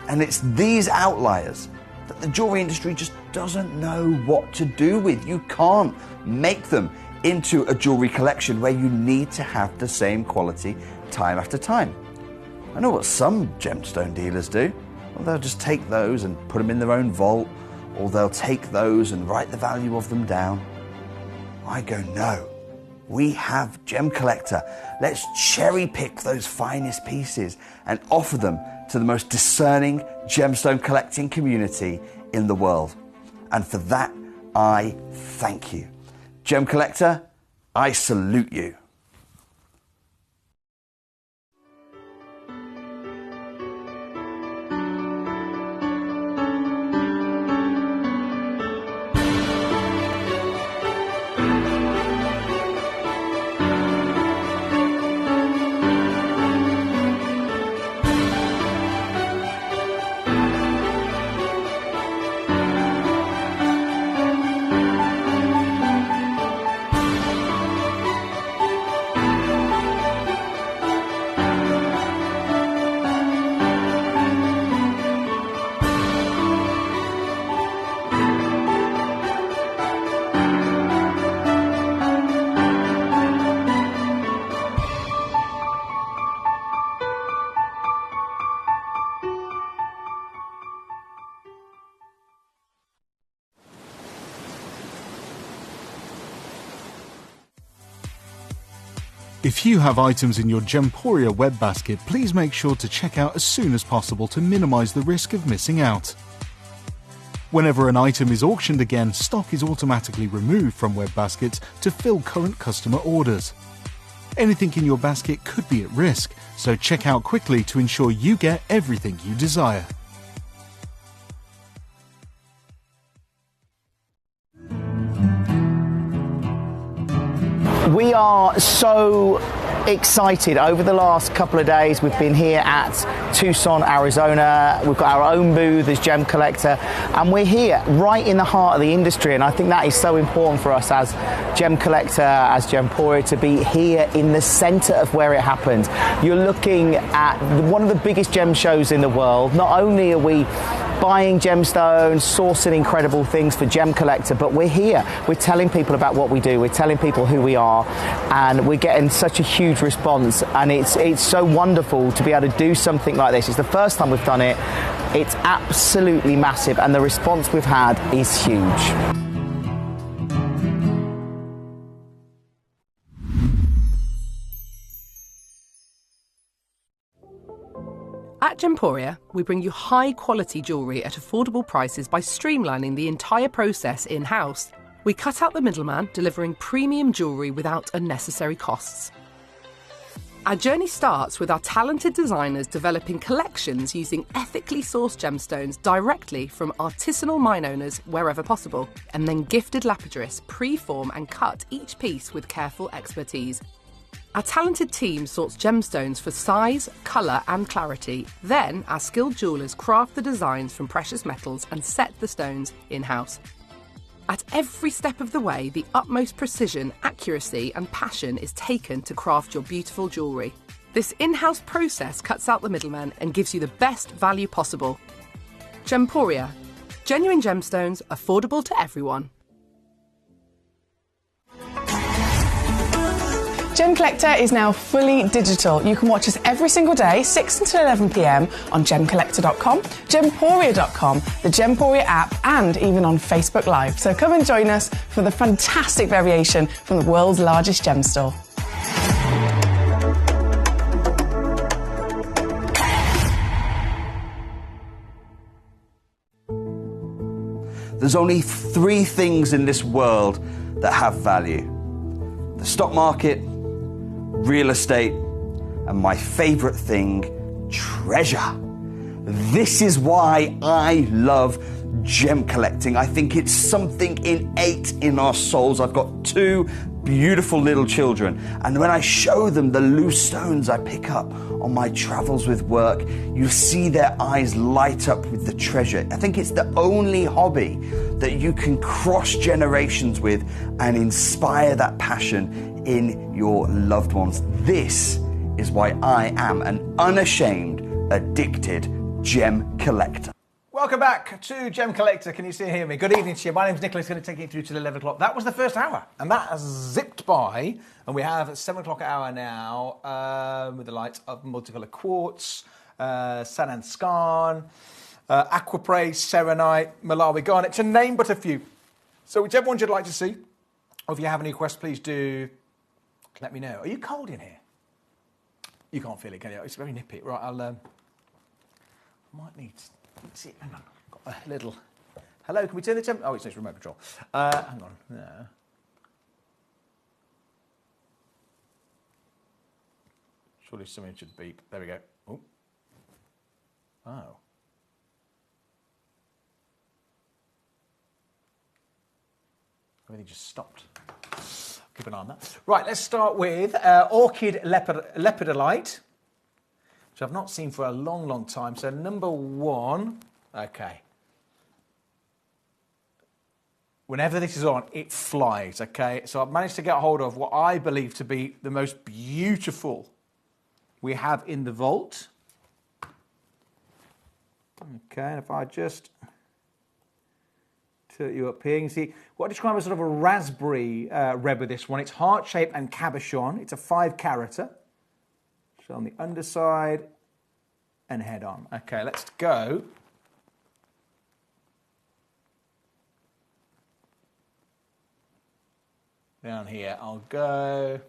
And it's these outliers that the jewellery industry just doesn't know what to do with. You can't make them into a jewellery collection where you need to have the same quality time after time. I know what some gemstone dealers do. Well, they'll just take those and put them in their own vault, or they'll take those and write the value of them down. I go, no. We have Gemcollector. Let's cherry pick those finest pieces and offer them to the most discerning gemstone collecting community in the world. And for that, I thank you. Gemcollector, I salute you. If you have items in your Gemporia web basket, please make sure to check out as soon as possible to minimise the risk of missing out. Whenever an item is auctioned again, stock is automatically removed from web baskets to fill current customer orders. Anything in your basket could be at risk, so check out quickly to ensure you get everything you desire. We are so excited. Over the last couple of days, we've been here at Tucson, Arizona. We've got our own booth as Gemcollector, and we're here right in the heart of the industry. And I think that is so important for us as Gemcollector, as Gemporia, to be here in the center of where it happened. You're looking at one of the biggest gem shows in the world. Not only are we buying gemstones, sourcing incredible things for Gemcollector, but we're here. We're telling people about what we do. We're telling people who we are, and we're getting such a huge response. And it's so wonderful to be able to do something like this. It's the first time we've done it. It's absolutely massive, and the response we've had is huge. At Gemporia, we bring you high-quality jewellery at affordable prices by streamlining the entire process in-house. We cut out the middleman, delivering premium jewellery without unnecessary costs. Our journey starts with our talented designers developing collections using ethically sourced gemstones directly from artisanal mine owners wherever possible, and then gifted lapidarists pre-form and cut each piece with careful expertise. Our talented team sorts gemstones for size, colour and clarity. Then our skilled jewellers craft the designs from precious metals and set the stones in-house. At every step of the way, the utmost precision, accuracy and passion is taken to craft your beautiful jewellery. This in-house process cuts out the middleman and gives you the best value possible. Gemporia. Genuine gemstones, affordable to everyone. Gemcollector is now fully digital. You can watch us every single day, 6 until 11 p.m. on gemcollector.com, gemporia.com, the Gemporia app, and even on Facebook Live. So come and join us for the fantastic variation from the world's largest gem store. There's only 3 things in this world that have value: the stock market, real estate, and my favourite thing, treasure. This is why I love gem collecting. I think it's something innate in our souls. I've got 2 beautiful little children, and when I show them the loose stones I pick up on my travels with work, you see their eyes light up with the treasure. I think it's the only hobby that you can cross generations with and inspire that passion in your loved ones. This is why I am an unashamed, addicted gem collector. Welcome back to Gemcollector. Can you see and hear me? Good evening to you. My name's Nicholas. Going to take you through to 11 o'clock. That was the first hour, and that has zipped by. And we have a 7 o'clock hour now with the lights of multicolour quartz, San and Scan. aquapraise, serenite, Malawi garnet, to name but a few. So whichever ones you'd like to see, or if you have any requests, please do let me know. Are you cold in here? You can't feel it, can you? It's very nippy. Right, I might need to... Let's see, hang on. Got a little... Hello, can we turn the temperature? Oh, it's remote control. Hang on. No. Surely something should beep. There we go. Oh. Everything just stopped. Keep an eye on that. Right, let's start with Orchid Lepidolite, which I've not seen for a long, long time. So number 1, okay. Whenever this is on, it flies, okay? So I've managed to get hold of what I believe to be the most beautiful we have in the vault. Okay, and if I just tilt you up here, you can see what I describe as sort of a raspberry red with this one. It's heart-shaped and cabochon. It's a 5-carater. So on the underside and head on. Okay, let's go. Down here, I'll go.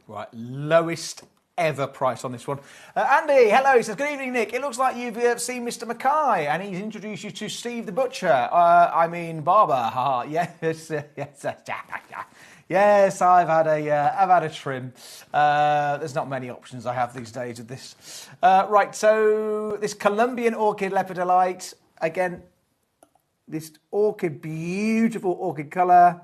Right, lowest ever price on this one. Andy, hello, he says, good evening, Nick. It looks like you've seen Mr. Mackay and he's introduced you to Steve the Butcher. I mean, Barber. Yes, yes, I've had a trim. There's not many options I have these days with this. Right, so this Colombian Orchid Lepidolite, again, this orchid, beautiful orchid colour.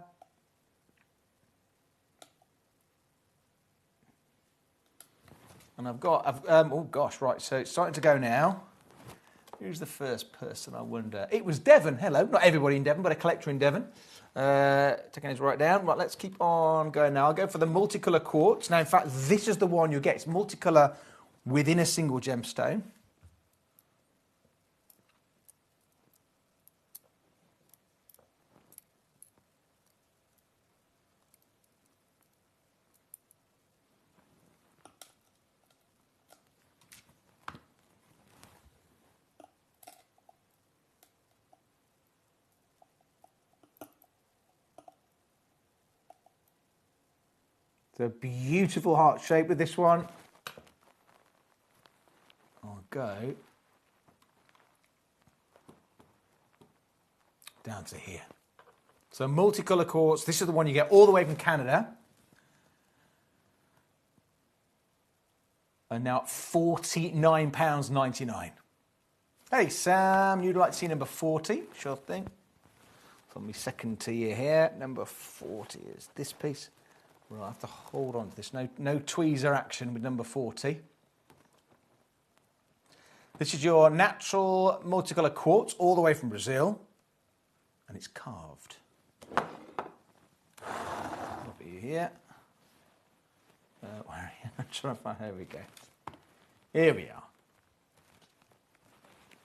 And oh gosh, right, so it's starting to go now. Who's the first person, I wonder? It was Devon, hello. Not everybody in Devon, but a collector in Devon. Taking his right down. Right, let's keep on going now. I'll go for the multicolour quartz. Now, in fact, this is the one you'll get. It's multicolour within a single gemstone. It's a beautiful heart shape with this one. I'll go down to here. So multicolour quartz. This is the one you get all the way from Canada. And now £49.99. Hey, Sam, you'd like to see number 40? Sure thing. From my second to you here. Number 40 is this piece. Well, I have to hold on to this. No tweezer action with number 40. This is your natural multicolour quartz, all the way from Brazil. And it's carved. Over here. Where are you? I'm trying to find... Here we go. Here we are.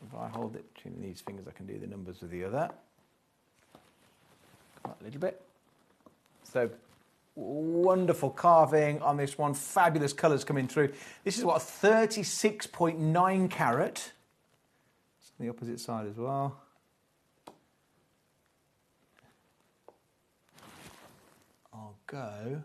If I hold it between these fingers, I can do the numbers with the other. Come up a little bit. So... wonderful carving on this one, fabulous colours coming through. This is what, a 36.9 carat. It's on the opposite side as well. I'll go.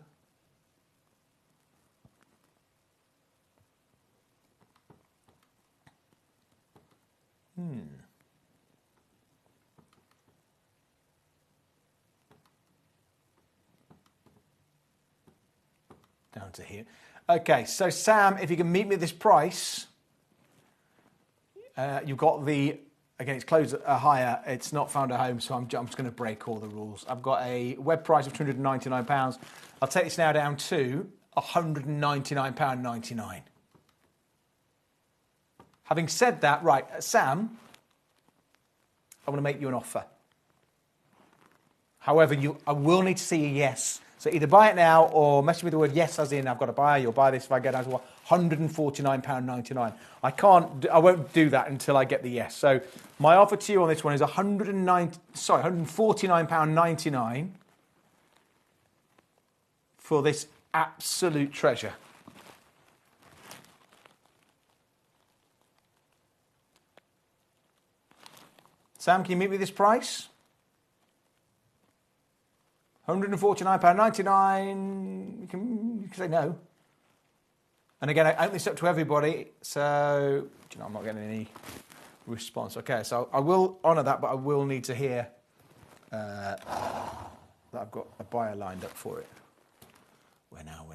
Down to here. Okay, so Sam, if you can meet me at this price, you've got the, again, it's closed higher, it's not found a home, so I'm just going to break all the rules. I've got a web price of £299. I'll take this now down to £199.99. Having said that, right, Sam, I want to make you an offer. However, I will need to see a yes. So either buy it now or message me with the word yes as in I've got to buy, you'll buy this if I get down to £149.99. I won't do that until I get the yes. So my offer to you on this one is £149.99 for this absolute treasure. Sam, can you meet me this price? £149.99. You can say no. And again, I open this up to everybody, so you know, I'm not getting any response. Okay, so I will honour that, but I will need to hear that I've got a buyer lined up for it. We're now.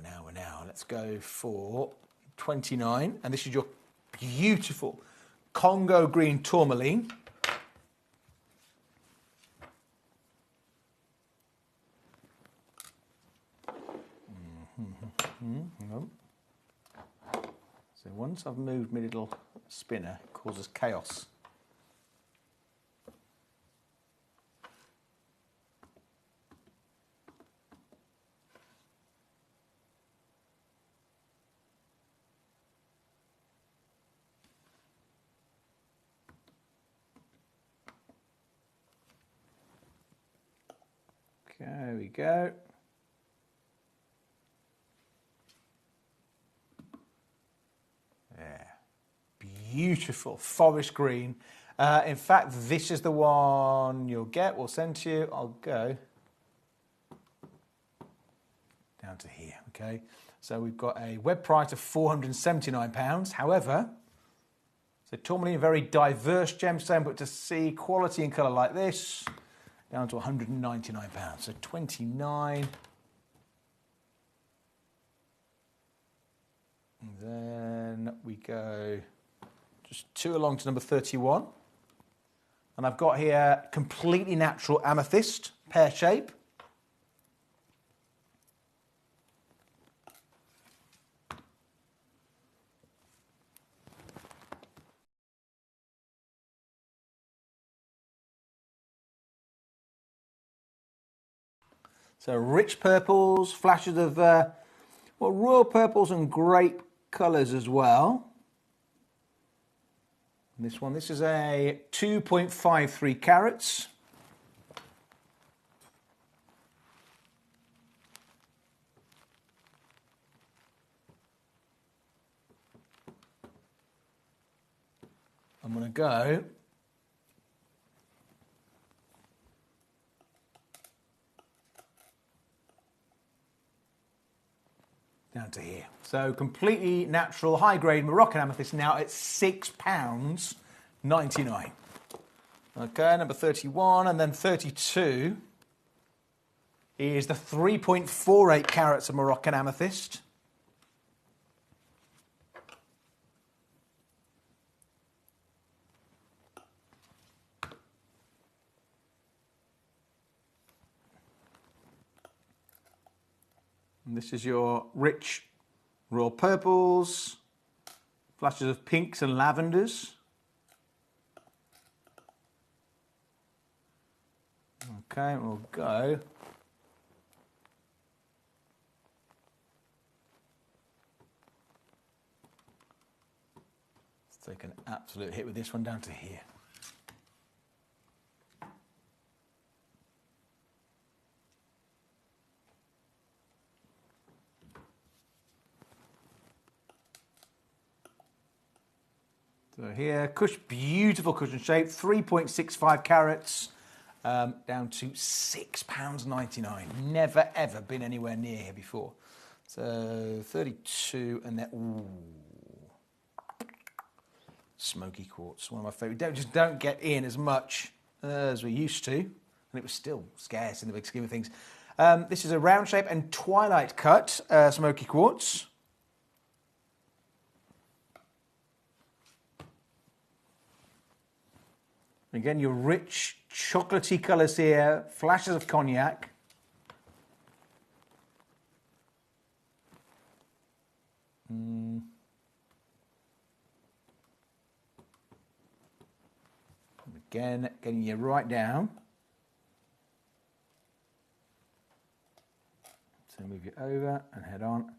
Let's go for 29, and this is your beautiful Congo green tourmaline. So once I've moved my little spinner, it causes chaos. There we go. Yeah, beautiful forest green. In fact, this is the one you'll get. We'll send to you. I'll go down to here. Okay, so we've got a web price of £479. However, so tourmaline, a very diverse gemstone, but to see quality and colour like this, down to £199. So 29. And then we go just 2 along to number 31. And I've got here completely natural amethyst, pear shape. So rich purples, flashes of royal purples and grape colours as well. And this is a 2.53 carats. I'm going to go down to here. So completely natural, high-grade Moroccan amethyst now at £6.99. Okay, number 31, and then 32 is the 3.48 carats of Moroccan amethyst. And this is your rich royal purples, flashes of pinks and lavenders. Okay, we'll go. Let's take an absolute hit with this one down to here. So here, beautiful cushion shape, 3.65 carats, down to £6.99. Never ever been anywhere near here before. So 32, and then smoky quartz, one of my favourite. Don't get in as much as we used to, and it was still scarce in the big scheme of things. This is a round shape and twilight cut smoky quartz. Again, your rich, chocolatey colours here, flashes of cognac. Again, getting you right down. So move you over and head on.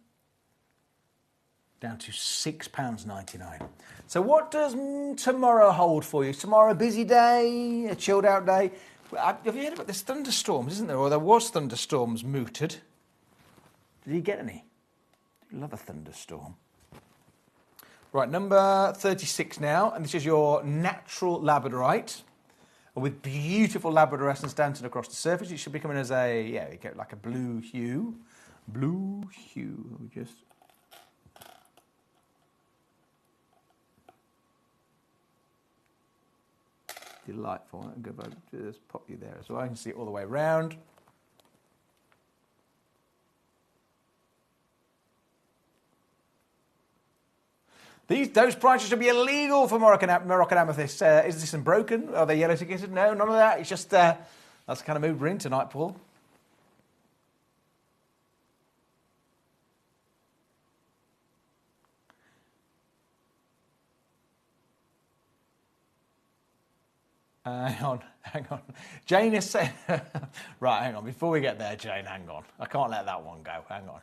Down to £6.99. So what does tomorrow hold for you? Tomorrow a busy day, a chilled out day? Have you heard about this thunderstorms, isn't there? Or there was thunderstorms mooted. Did you get any? Love a thunderstorm. Right, number 36 now, and this is your natural labradorite. With beautiful labradorescence dancing across the surface. It should be coming as a, you get like a blue hue. Blue hue, just... Delightful. I'm going to just pop you there as well. I can see it all the way around. Those prices should be illegal for Moroccan amethyst. Is this broken? Are they yellow ticketed? No, none of that. It's just that's the kind of mood we're in tonight, Paul. Hang on. Jane is saying... Right, hang on. Before we get there, Jane, hang on. I can't let that one go. Hang on.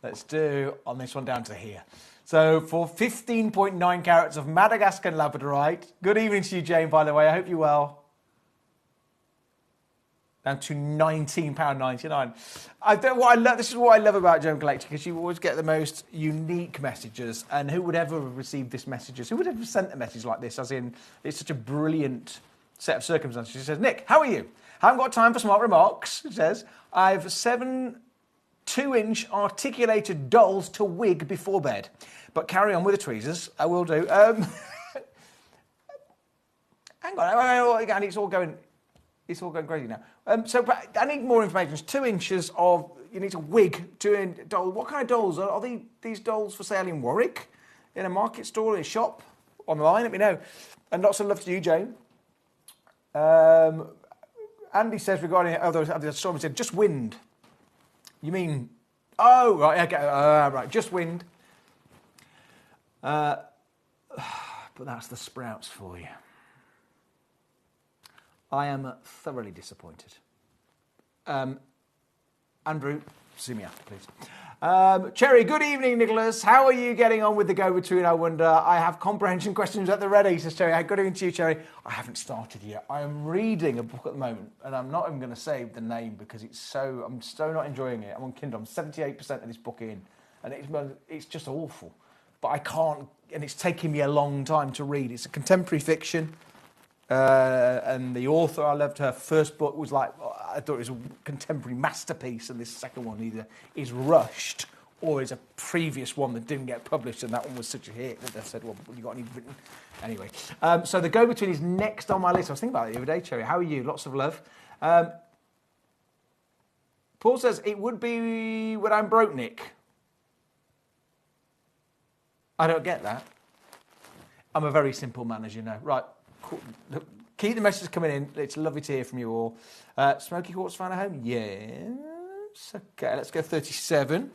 Let's do on this one down to here. So for 15.9 carats of Madagascar labradorite. Good evening to you, Jane, by the way. I hope you're well. Down to £19.99. This is what I love about Gemcollector, because you always get the most unique messages. And who would ever have received this messages? Who would ever have sent a message like this? As in, it's such a brilliant set of circumstances. She says, Nick, how are you? Haven't got time for smart remarks. She says, I've 7 2-inch articulated dolls to wig before bed. But carry on with the tweezers. I will do. Hang on. It's all going crazy now. So I need more information. It's 2 inches of... You need to wig 2 dolls. What kind of dolls? Are these dolls for sale in Warwick? In a market store, in a shop? Online? Let me know. And lots of love to you, Jane. Andy says regarding... I saw him said, just wind. You mean... Oh, right, okay. Right, just wind. But that's the sprouts for you. I am thoroughly disappointed. Andrew, see me after, please. Cherry, good evening, Nicholas. How are you getting on with the go-between, I wonder? I have comprehension questions at the ready, says Cherry. Good evening to you, Cherry. I haven't started yet. I am reading a book at the moment, and I'm not even going to say the name because I'm so not enjoying it. I'm on Kindle. I'm 78% of this book in, and it's just awful. But I can't, and it's taking me a long time to read. It's a contemporary fiction. And the author, I loved her first book, was like, I thought it was a contemporary masterpiece, and this second one either is rushed or is a previous one that didn't get published, and that one was such a hit that they said, well, you got any written? Anyway, so The Go-Between is next on my list. I was thinking about it the other day, Cherry. How are you? Lots of love. Paul says, it would be when I'm broke, Nick. I don't get that. I'm a very simple man, as you know. Right. Keep the messages coming in. It's lovely to hear from you all. Smoky Quartz found a home? Yes. Okay, let's go 37.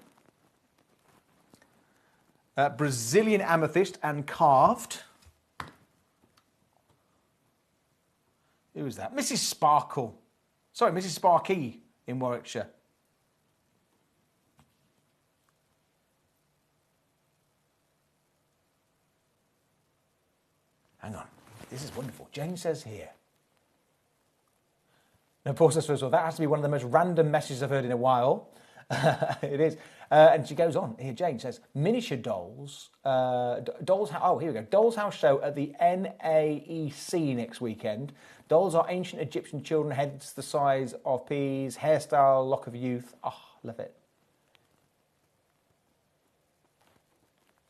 Brazilian amethyst and carved. Who was that? Mrs. Sparkle. Sorry, Mrs. Sparky in Warwickshire. Hang on. This is wonderful. Jane says here. No, Paul says first of all, that has to be one of the most random messages I've heard in a while. It is. And she goes on. Here, Jane says, miniature dolls. Here we go. Dolls House Show at the NAEC next weekend. Dolls are ancient Egyptian children, heads the size of peas, hairstyle, lock of youth. Oh, love it.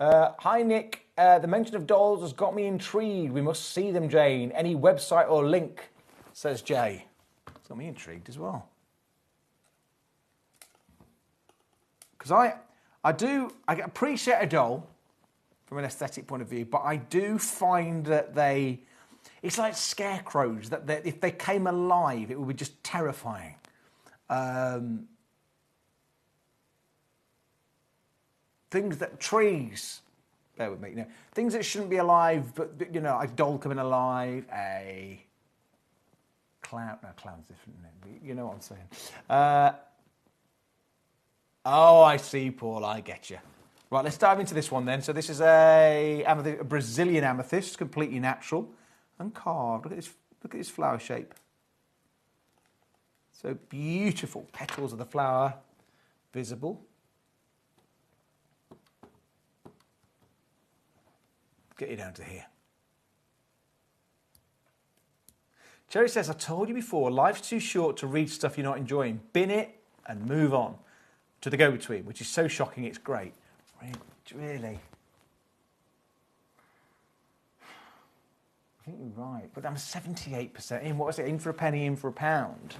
Hi, Nick. The mention of dolls has got me intrigued. We must see them, Jane. Any website or link, says Jay. It's got me intrigued as well. Because I appreciate a doll from an aesthetic point of view, but I do find that it's like scarecrows, that if they came alive, it would be just terrifying. Things that trees, bear with me, things that shouldn't be alive, but a doll coming alive, a clown. No, clown's different. You know what I'm saying? Oh, I see, Paul. I get you. Right, let's dive into this one then. So this is a Brazilian amethyst, completely natural and carved. Look at this flower shape. So beautiful petals of the flower visible. Get you down to here. Jerry says, I told you before, life's too short to read stuff you're not enjoying. Bin it and move on to the go-between, which is so shocking it's great. Really? I think you're right, but I'm 78% in. What was it? In for a penny, in for a pound.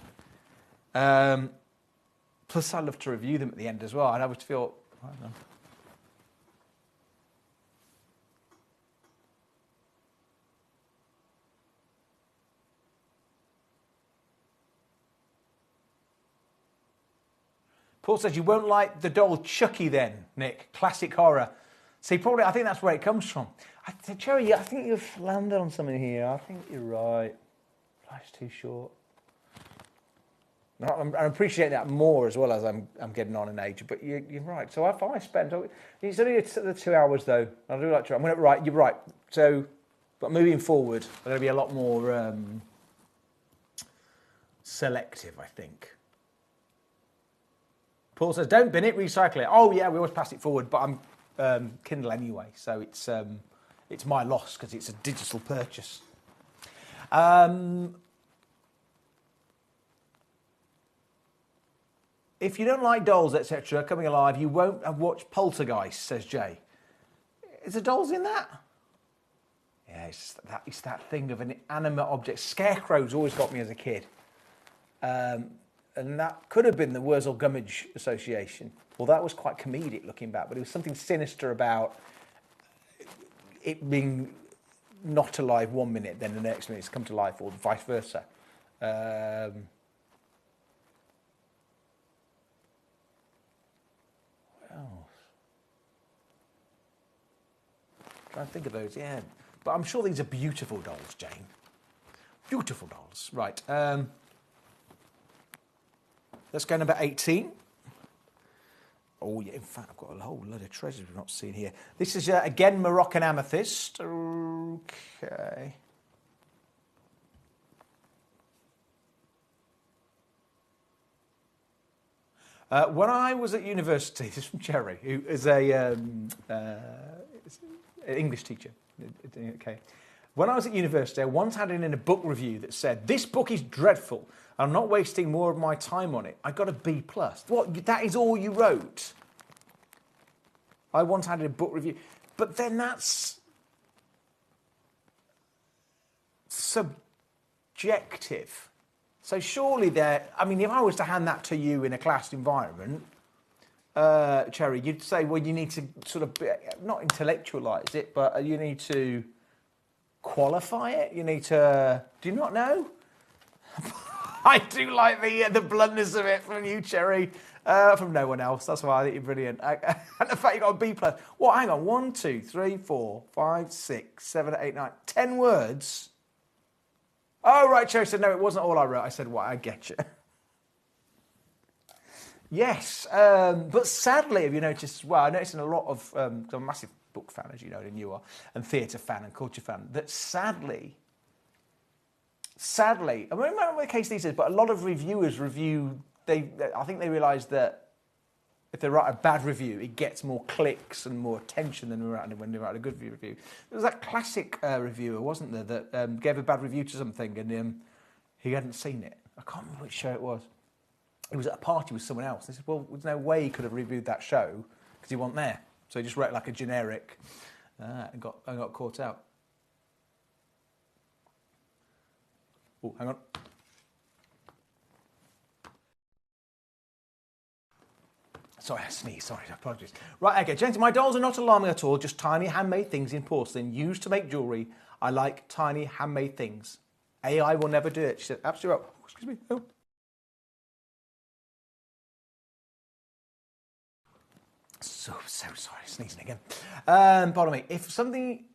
Plus, I love to review them at the end as well, and I would feel, I don't know. Paul says, you won't like the doll Chucky then, Nick. Classic horror. See, probably, I think that's where it comes from. Cherry, I think you've landed on something here. I think you're right. Life's too short. I appreciate that more as well as I'm getting on in age, but you're right. So if I spent, it's only the 2 hours though. I do like to, I'm going to, right, you're right. So, but moving forward, I'm going to be a lot more selective, I think. Paul says, don't bin it, recycle it. Oh yeah, we always pass it forward, but I'm Kindle anyway, so it's my loss because it's a digital purchase. If you don't like dolls, etc., coming alive, you won't have watched Poltergeist, says Jay. Is the dolls in that? Yeah, it's that thing of an inanimate object. Scarecrows always got me as a kid. And that could have been the Wurzel Gummidge Association. Well, that was quite comedic looking back, but it was something sinister about it being not alive 1 minute, then the next minute it's come to life, or vice versa. What else? Trying to think of those, yeah. But I'm sure these are beautiful dolls, Jane. Beautiful dolls. Right. Let's go number 18. Oh, yeah, in fact, I've got a whole load of treasures we've not seen here. This is, again, Moroccan amethyst. Okay. When I was at university, this is from Cherry, who is an English teacher. Okay. When I was at university, I once had it in a book review that said, this book is dreadful. I'm not wasting more of my time on it. I got a B+. What? That is all you wrote? I once had it in a book review. But then that's subjective. So surely there, I mean, if I was to hand that to you in a class environment, Cherry, you'd say, well, you need to sort of, not intellectualise it, but you need to qualify it. You need to, do you not know? I do like the bluntness of it from you, Cherry, from no one else. That's why I think you're brilliant. And the fact you got a B+. What, hang on, 1, 2, 3, 4, 5, 6, 7, 8, 9, 10 words? Oh, right, Cherry said, no, it wasn't all I wrote. I said, well, I get you. Yes, but sadly, have you noticed as well, I noticed in a lot of, I'm a massive book fan, as you know, and you are, and theatre fan and culture fan, that sadly, I mean, it might not be the case these days, but a lot of reviewers I think they realise that if they write a bad review, it gets more clicks and more attention than when they write a good review. There was that classic reviewer, wasn't there, that gave a bad review to something and he hadn't seen it. I can't remember which show it was. He was at a party with someone else. They said, well, there's no way he could have reviewed that show because he wasn't there. So he just wrote like a generic and got caught out. Oh, hang on. Sorry, I sneezed. Sorry, apologies. Right, okay, gents, my dolls are not alarming at all, just tiny handmade things in porcelain used to make jewellery. I like tiny handmade things. AI will never do it. She said, absolutely right. Oh, excuse me. Oh. So sorry, sneezing again. Pardon me. If something...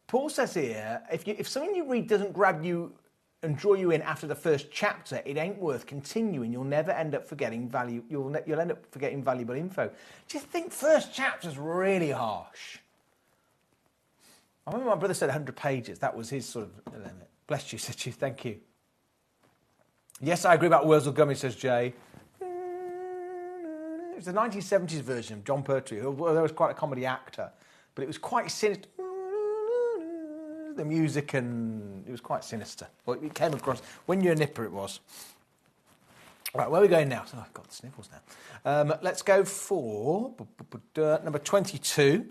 Paul says here, if something you read doesn't grab you and draw you in after the first chapter, it ain't worth continuing. You'll never end up forgetting value. You'll end up forgetting valuable info. Do you think first chapter's really harsh? I remember my brother said 100 pages. That was his sort of limit. Bless you, said you. Thank you. Yes, I agree about Wurzel Gummidge, says Jay. It's the 1970s version of John Pertwee, who was quite a comedy actor. but it was quite sinister. The music, and it was quite sinister. Well, it came across, when you're a nipper it was. Right, where are we going now? Oh, I've got the sniffles now. Let's go for number 22.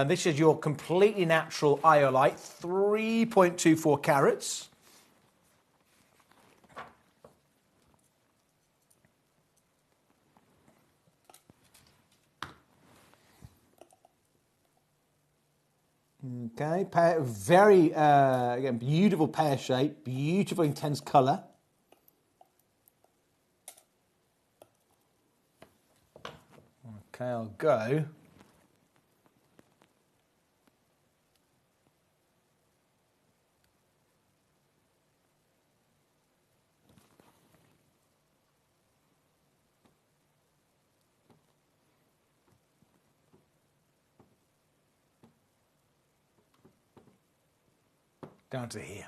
This is your completely natural iolite, 3.24 carats. Okay, very, again, beautiful pear shape, beautiful intense colour. Okay, I'll go. Down to here.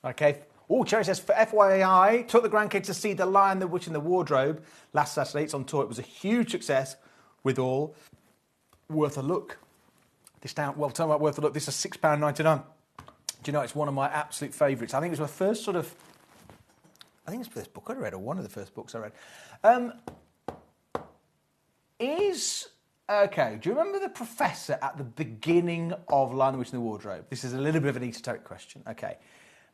Okay. Oh, Cherry says, for FYI, took the grandkids to see The Lion, the Witch and the Wardrobe last Saturday. It's on tour. It was a huge success with all. Worth a look. This down, well, talking about worth a look, this is £6.99. Do you know, it's one of my absolute favourites. I think it was my first sort of, I think it's the first book I read, or one of the first books I read. Okay, do you remember the professor at the beginning of Lion, the Witch and the Wardrobe? This is a little bit of an esoteric question. Okay.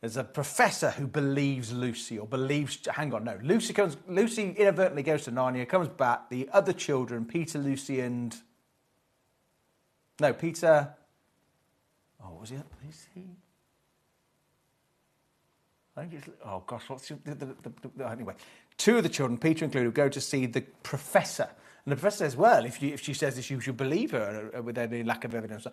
There's a professor who believes Lucy, or believes... Hang on, no. Lucy inadvertently goes to Narnia, comes back. The other children, Peter, Lucy and... No, Peter... Oh, what was he? Lucy? I think it's... Oh, gosh, what's... Anyway, two of the children, Peter included, go to see the professor. And the professor says, well, if she says this, you should believe her with any lack of evidence.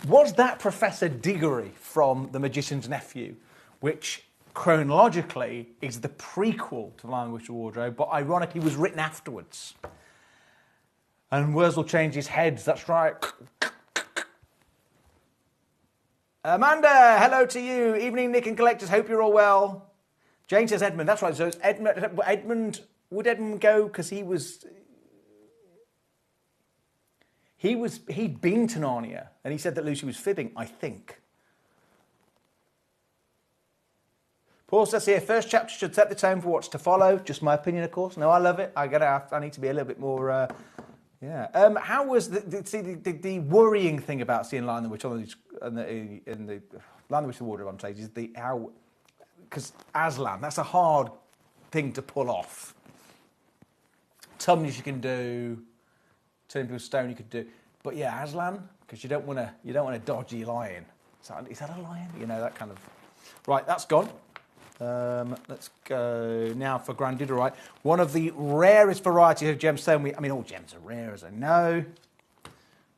Was that Professor Diggory from The Magician's Nephew, which chronologically is the prequel to The Lion, the Witch and the Wardrobe, but ironically was written afterwards? And Wurzel changed his heads, that's right. Amanda, hello to you. Evening, Nick and Collectors, hope you're all well. Jane says Edmund, that's right. So it's Edmund, would Edmund go because he'd been to Narnia, and he said that Lucy was fibbing, I think. Paul says here, first chapter should set the tone for what's to follow. Just my opinion, of course. No, I love it. I need to be a little bit more, yeah. How was the worrying thing about seeing Lion the Witch in the Lion the Witch and the Wardrobe on stage is because Aslan, that's a hard thing to pull off. Tummies you can do. Turn into a stone you could do, but yeah, Aslan, because you don't want a dodgy lion. Is that a lion? You know, that kind of. Right, that's gone. Let's go now for Grandidorite, one of the rarest varieties of gemstone. I mean, all gems are rare, as I know,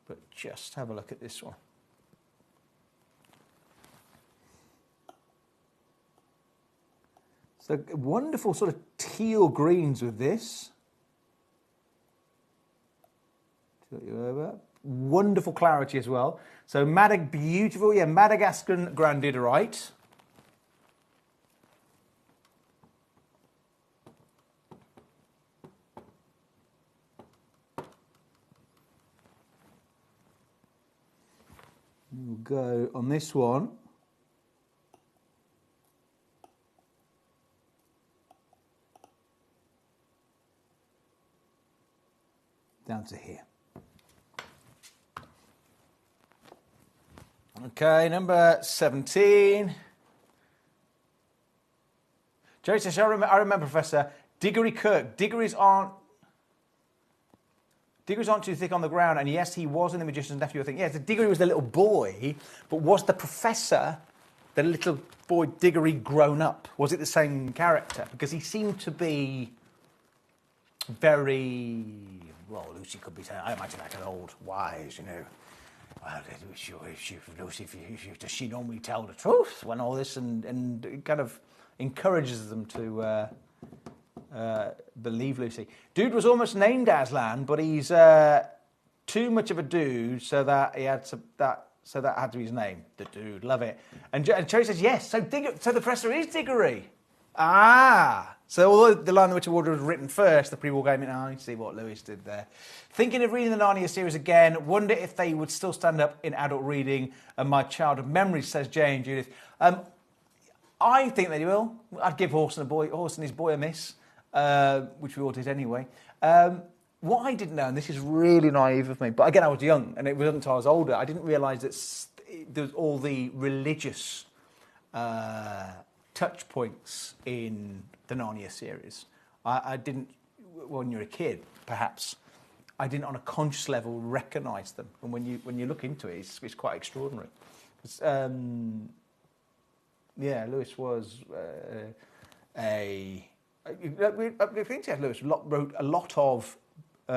but just have a look at this one. So wonderful sort of teal greens with this. Wonderful clarity as well. So beautiful, yeah, Madagascan Grandidorite. We'll go on this one. Down to here. Okay, number 17. Jerry says, I remember, Professor, Diggory Kirk. Diggories aren't too thick on the ground, and yes, he was in The Magician's Nephew, I think. Yes, Diggory was the little boy, but was the professor the little boy Diggory grown up? Was it the same character? Because he seemed to be very... Well, Lucy could be saying, I imagine like an old wise, you know. Well, Lucy, does she normally tell the truth when all this, and it kind of encourages them to believe Lucy. Dude was almost named Aslan, but he's too much of a dude, so that had to be his name. The Dude, love it. And Cherry says yes. So the professor is Diggory. Ah, So although The Lion, the Witch and Wardrobe was written first, the pre-war game, I see what Lewis did there. Thinking of reading the Narnia series again, wonder if they would still stand up in adult reading and my childhood memories, says Jay and Judith. I think they will. I'd give Horse and His Boy a miss, which we all did anyway. What I didn't know, and this is really naive of me, but again, I was young, and it wasn't until I was older, I didn't realise that there was all the religious touch points in the Narnia series. I didn't, when you're a kid, perhaps, I didn't on a conscious level recognise them. And when you look into it, it's quite extraordinary. Lewis was I think Lewis wrote a lot of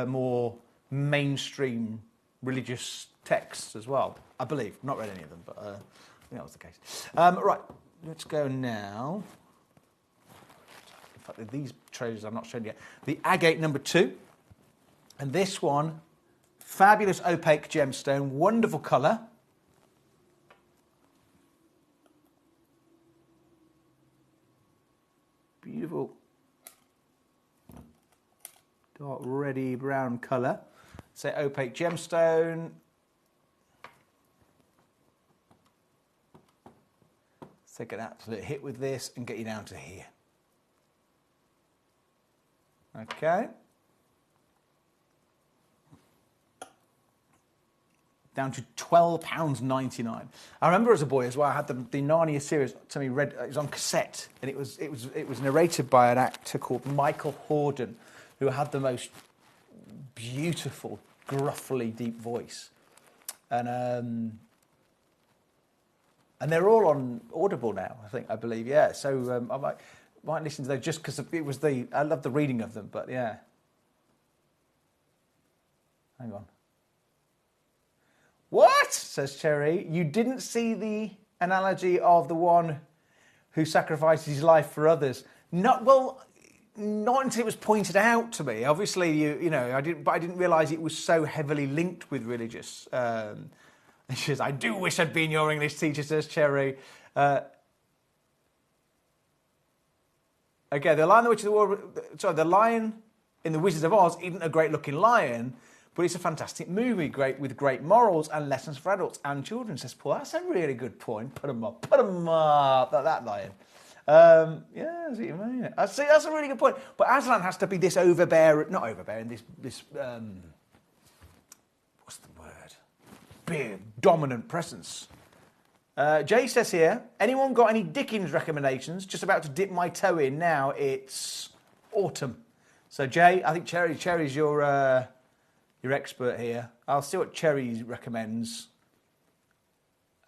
more mainstream religious texts as well, I believe. Not read any of them, but I think that was the case. Right, let's go now. In fact, these treasures I'm not showing yet. The agate number 2. And this one, fabulous opaque gemstone, wonderful colour. Beautiful dark reddy brown colour. Say opaque gemstone. Let's take an absolute hit with this and get you down to here. Okay. Down to £12.99. I remember as a boy as well, I had the Narnia series to me read. It was on cassette, and it was narrated by an actor called Michael Hordern, who had the most beautiful, gruffly deep voice, and they're all on Audible now. I believe, yeah. So I might listen to those just because it was I love the reading of them, but yeah. Hang on. What? Says Cherry. You didn't see the analogy of the one who sacrifices his life for others. Not until it was pointed out to me. Obviously, I didn't realise it was so heavily linked with religious. And she says, "I do wish I'd been your English teacher," says Cherry. Okay, the Lion, the Lion in the Wizard of Oz isn't a great-looking lion. But it's a fantastic movie, with great morals and lessons for adults and children, says Paul. That's a really good point. Put them up. That lion. Yeah, I see what you mean. I see, that's a really good point. But Aslan has to be this not overbearing, this what's the word? Big, dominant presence. Jay says here, anyone got any Dickens recommendations? Just about to dip my toe in now. It's autumn. So Jay, I think Cherry's your expert here. I'll see what Cherry recommends.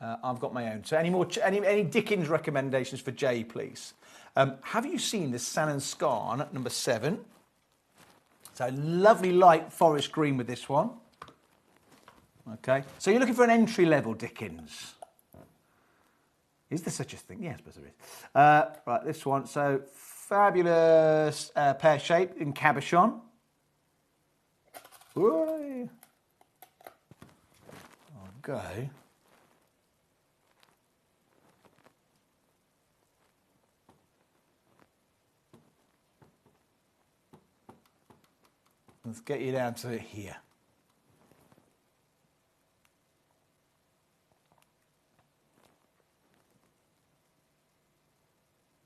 I've got my own. So any Dickens recommendations for Jay, please? Have you seen the San and Scarn, number 7? So lovely light forest green with this one. Okay. So you're looking for an entry-level Dickens. Is there such a thing? Yeah, I suppose there is. Right, this one. So fabulous pear shape in cabochon. Okay. Let's get you down to here.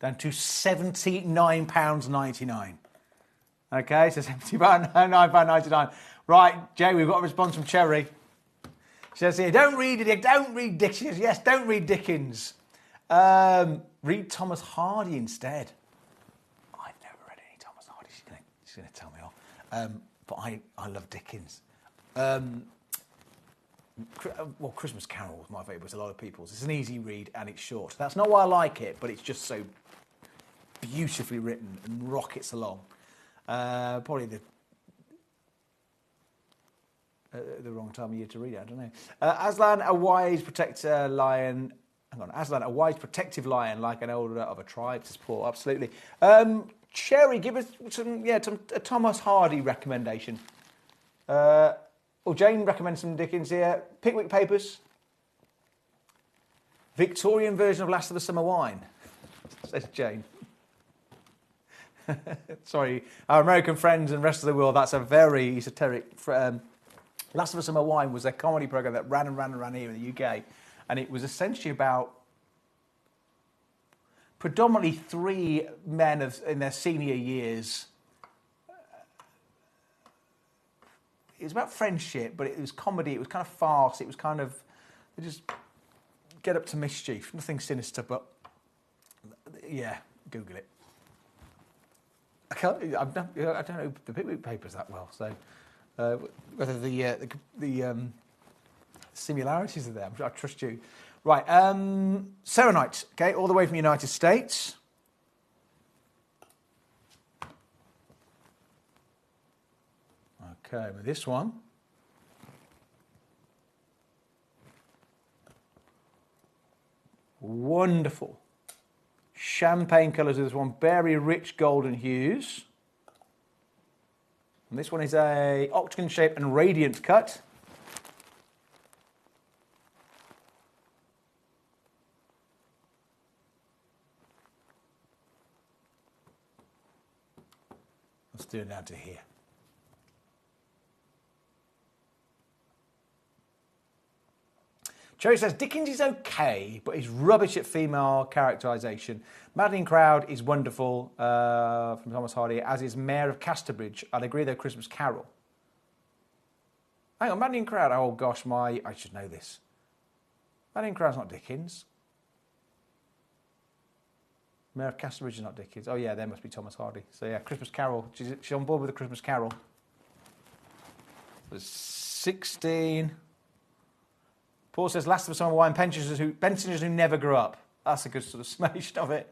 Down to £79.99. Okay, so £79.99. Right, Jay, we've got a response from Cherry. She says here, don't read Dickens. She says, yes, don't read Dickens. Read Thomas Hardy instead. I've never read any Thomas Hardy. She's going to tell me off. But I love Dickens. Christmas Carol was my favourite. It's a lot of people's. It's an easy read and it's short. That's not why I like it, but it's just so beautifully written and rockets along. Probably the wrong time of year to read it, I don't know. Aslan, a wise protector lion. Hang on, Aslan, a wise protective lion, like an elder of a tribe, says Paul. Absolutely. Cherry, give us a Thomas Hardy recommendation. Jane recommends some Dickens here. Pickwick Papers. Victorian version of Last of the Summer Wine, says Jane. Sorry, our American friends and rest of the world, that's a very esoteric... Last of Us Summer Wine was a comedy programme that ran and ran and ran here in the UK. And it was essentially about predominantly three men in their senior years. It was about friendship, but it was comedy, it was kind of farce, it was kind of... They just get up to mischief. Nothing sinister, but... Yeah, Google it. I don't know the Pickwick Papers that well, so whether the similarities are there, I trust you. Right, Serenite, okay, all the way from the United States. Okay, with this one. Wonderful. Champagne colours with this one, very rich golden hues. And this one is a octagon shape and radiant cut. Let's do it down to here. Cherry says, Dickens is okay, but he's rubbish at female characterisation. Madeline Crowd is wonderful, from Thomas Hardy, as is Mayor of Casterbridge. I'd agree, though, Christmas Carol. Hang on, Madeline Crowd. Oh, gosh, I should know this. Madeline Crowd's not Dickens. Mayor of Casterbridge is not Dickens. Oh, yeah, there must be Thomas Hardy. So, yeah, Christmas Carol. She's on board with the Christmas Carol. So 16... Paul says, Last of Us Summer Wine, pensioners who never grew up. That's a good sort of smash of it.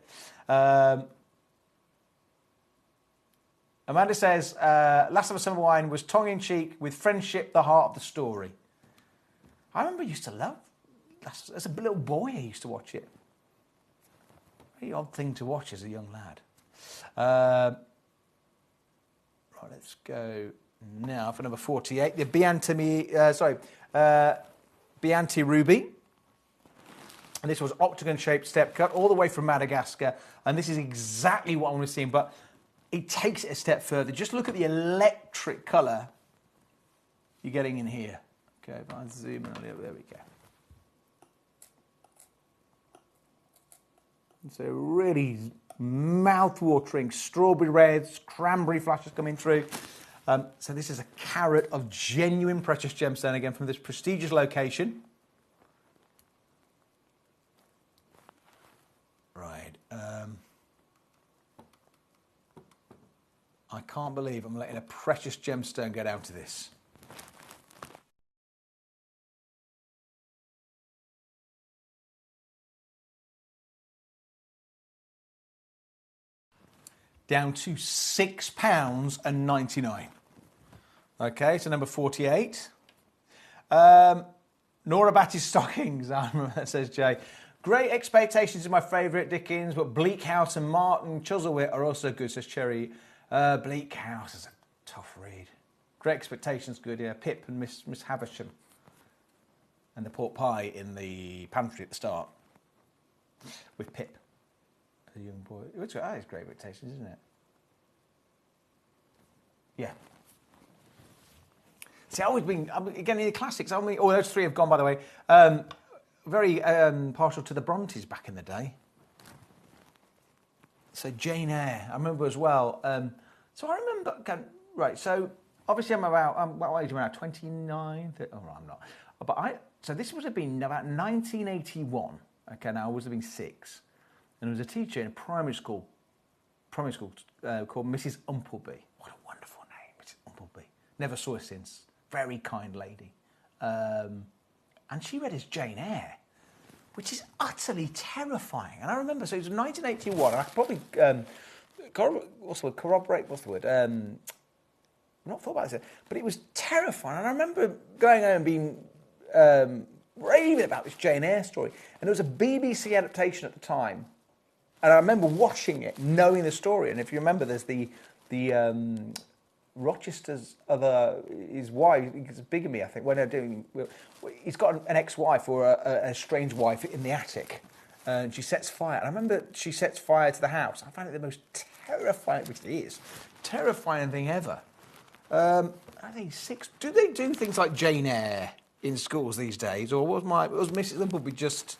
Amanda says, Last of Us Summer Wine was tongue-in-cheek with friendship, the heart of the story. I remember I used to love, as a little boy I used to watch it. Very odd thing to watch as a young lad. Right, let's go now for number 48. The Bianti Ruby. And this was octagon-shaped step cut all the way from Madagascar. And this is exactly what I want to see, but it takes it a step further. Just look at the electric colour you're getting in here. Okay, if I zoom in a little, there we go. So really mouth-watering strawberry reds, cranberry flashes coming through. So this is a carat of genuine precious gemstone, again, from this prestigious location. Right. I can't believe I'm letting a precious gemstone go down to this. Down to £6.99. Okay, so number 48. Nora Batty's stockings, says Jay. Great Expectations is my favourite Dickens, but Bleak House and Martin Chuzzlewit are also good, says Cherry. Bleak House is a tough read. Great Expectations, good, yeah. Pip and Miss Havisham. And the pork pie in the pantry at the start. With Pip. A young boy. That is Great Expectations, isn't it? Yeah. See, I've always been, again, in the classics, those three have gone, by the way. Very partial to the Brontes back in the day. So Jane Eyre, I remember as well. So I remember, right, so obviously I'm what age am I now, 29? Oh, no, I'm not. So this would have been about 1981. Okay, now I would have been 6. And there was a teacher in a primary school called Mrs. Umpleby. What a wonderful name, Mrs. Umpleby. Never saw her since. Very kind lady. And she read as Jane Eyre, which is utterly terrifying. And I remember, so it was 1981, and I could probably, corroborate, what's the word? I've not thought about this, but it was terrifying. And I remember going home and being raving about this Jane Eyre story. And there was a BBC adaptation at the time. And I remember watching it, knowing the story. And if you remember, there's the Rochester's his wife, it's bigamy, I think, when they're doing, he's got an ex-wife or a estranged wife in the attic, and she sets fire. And I remember she sets fire to the house. I found it the most terrifying, which it is, terrifying thing ever. I think 6. Do they do things like Jane Eyre in schools these days, or was Mrs. Lumpleby just?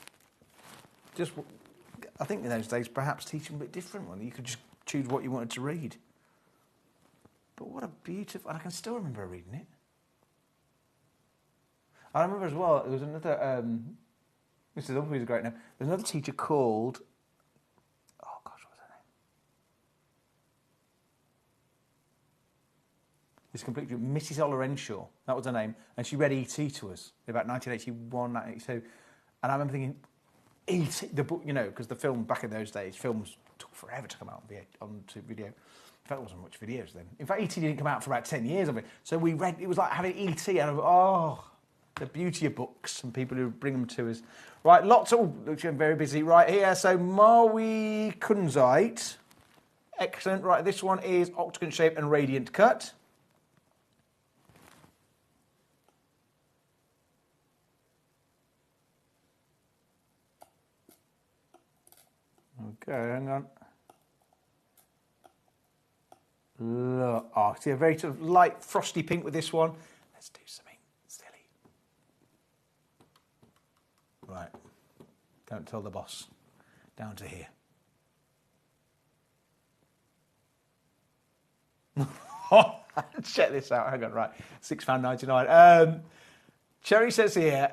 I think in those days, perhaps teaching a bit different one. You could just choose what you wanted to read. But what a beautiful... And I can still remember reading it. I remember as well, there was another... Mrs. Lumpy's a great name. There's another teacher called... Oh, gosh, what was her name? It's completely... Mrs. Ollerenshaw. That was her name. And she read E.T. to us in about 1981, 1982. And I remember thinking... E.T., the book, you know, because the film back in those days, films took forever to come out onto video. In fact, there wasn't much videos then. In fact, E.T. didn't come out for about 10 years of it. So we read, it was like having E.T. and the beauty of books and people who bring them to us. Right, lots of, I'm very busy right here. So Maui Kunzite, excellent. Right, this one is octagon shape and radiant cut. Okay, hang on. Look, see a very sort of light frosty pink with this one. Let's do something silly. Right, don't tell the boss. Down to here. Check this out. Hang on, right. £6.99. Cherry says here.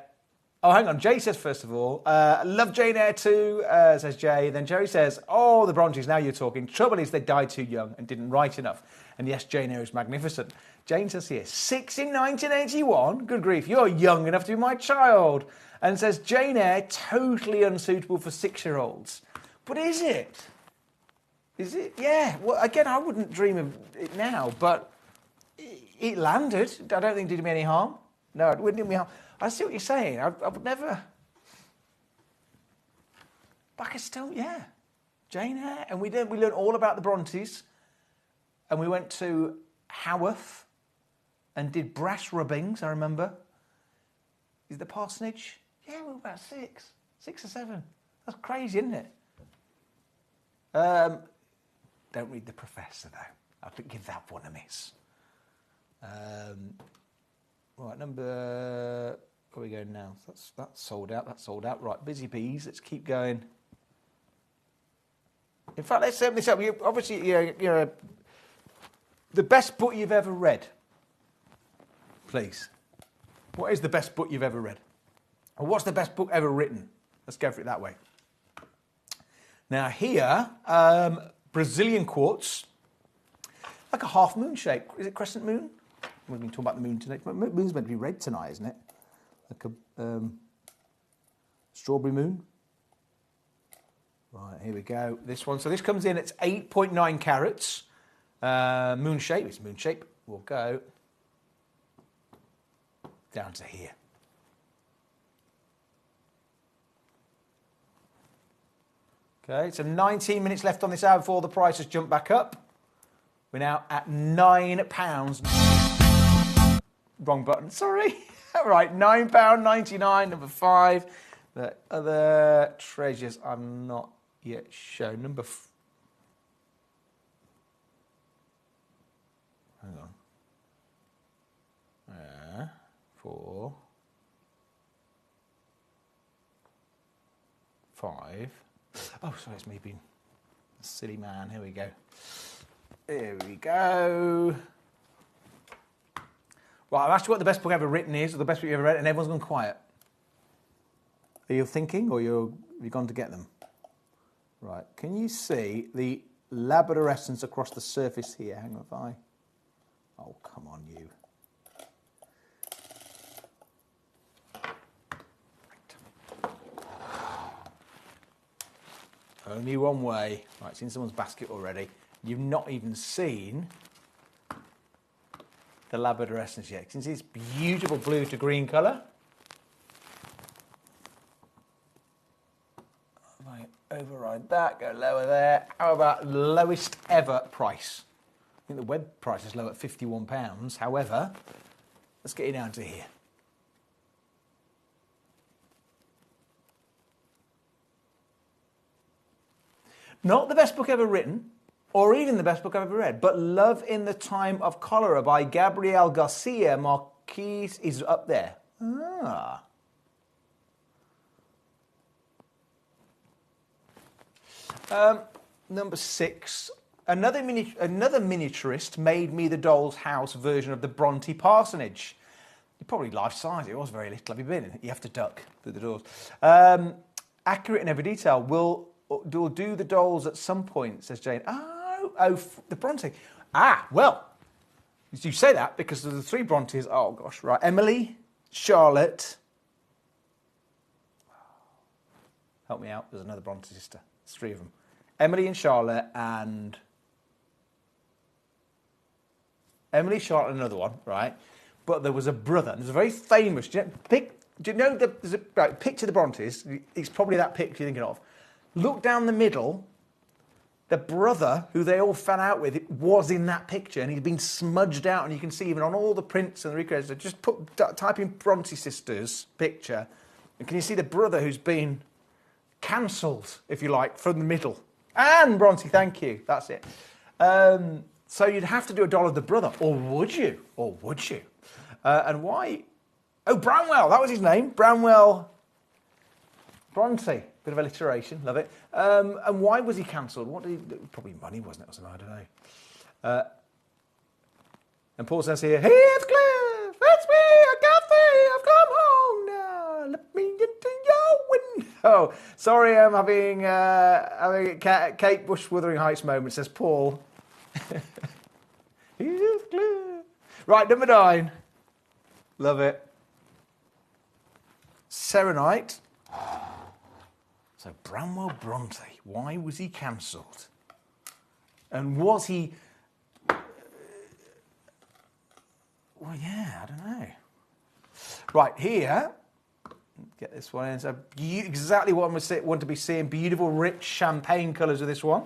Oh, hang on. Jay says, first of all, love Jane Eyre too, says Jay. Then Jerry says, oh, the Brontes, now you're talking. Trouble is they died too young and didn't write enough. And yes, Jane Eyre is magnificent. Jane says here, 6 in 1981? Good grief, you're young enough to be my child. And says, Jane Eyre, totally unsuitable for 6-year-olds. But is it? Is it? Yeah. Well, again, I wouldn't dream of it now, but it landed. I don't think it did me any harm. No, it wouldn't do me harm. I see what you're saying. I would never... But I can still, yeah. Jane Eyre. And we learned all about the Brontes. And we went to Haworth and did brass rubbings, I remember. Is the parsonage? Yeah, we were about 6 or 7. That's crazy, isn't it? Don't read The Professor, though. I think give that one a miss. Right, number... Where are we going now? That's sold out. That's sold out. Right, busy bees. Let's keep going. In fact, let's open this up. Obviously, you're the best book you've ever read. Please. What is the best book you've ever read? Or what's the best book ever written? Let's go for it that way. Now here, Brazilian quartz, like a half moon shape. Is it crescent moon? We've been talking about the moon today. Moon's meant to be red tonight, isn't it? Like a strawberry moon. Right, here we go. This one. So this comes in, it's 8.9 carats. Moon shape. It's moon shape. We'll go down to here. Okay, so 19 minutes left on this hour before the price has jumped back up. We're now at £9. Wrong button, sorry. Right, £9.99, number 5. The other treasures I've not yet shown. Number hang on. 4, 5. Oh, sorry, it's me being a silly man. Here we go. Here we go. Right, I've asked you what the best book ever written is, or the best book you ever read, and everyone's gone quiet. Are you thinking, or have you gone to get them? Right, can you see the labradorescence across the surface here? Hang on, if I... Oh, come on, you. Only one way. Right, it's in someone's basket already. You've not even seen the labradorescence yet. You can see this beautiful blue to green colour. If I override that, go lower there. How about lowest ever price? I think the web price is low at £51. However, let's get it down to here. Not the best book ever written, or even the best book I've ever read. But Love in the Time of Cholera by Gabriel Garcia Marquez is up there. Ah. Number 6. Another miniaturist made me the doll's house version of the Bronte parsonage. Probably life-size. It was very little. Have you been? You have to duck through the doors. Accurate in every detail. We'll do the dolls at some point, says Jane. Oh, the Bronte. Well, you say that because of the 3 Brontes. Oh, gosh, right. Emily, Charlotte. Help me out. There's another Bronte sister. There's 3 of them. Emily and Charlotte and... Emily, Charlotte, and another one, right? But there was a brother. There's a very famous... Do you know picture the Brontes? It's probably that picture you're thinking of. Look down the middle. The brother, who they all fell out with, was in that picture, and he's been smudged out, and you can see even on all the prints and the recreations. So just type in Bronte sisters picture, and can you see the brother who's been cancelled, if you like, from the middle? And Bronte, thank you. That's it. So you'd have to do a doll of the brother, or would you? And why? Oh, Branwell, that was his name. Branwell Bronte. Bit of alliteration, love it. And why was he cancelled? Probably money, wasn't it, or something, I don't know. And Paul says here, Heathcliff, it's me, Cathy, I've come home now. Let me into your window. Sorry, I'm having a Kate Bush Wuthering Heights moment, says Paul. Heathcliff. Right, number 9. Love it. Serenite. So Branwell Bronte, why was he cancelled? And was he... Well, yeah, I don't know. Right, here, get this one in. So exactly what I want to be seeing. Beautiful, rich champagne colours of this one.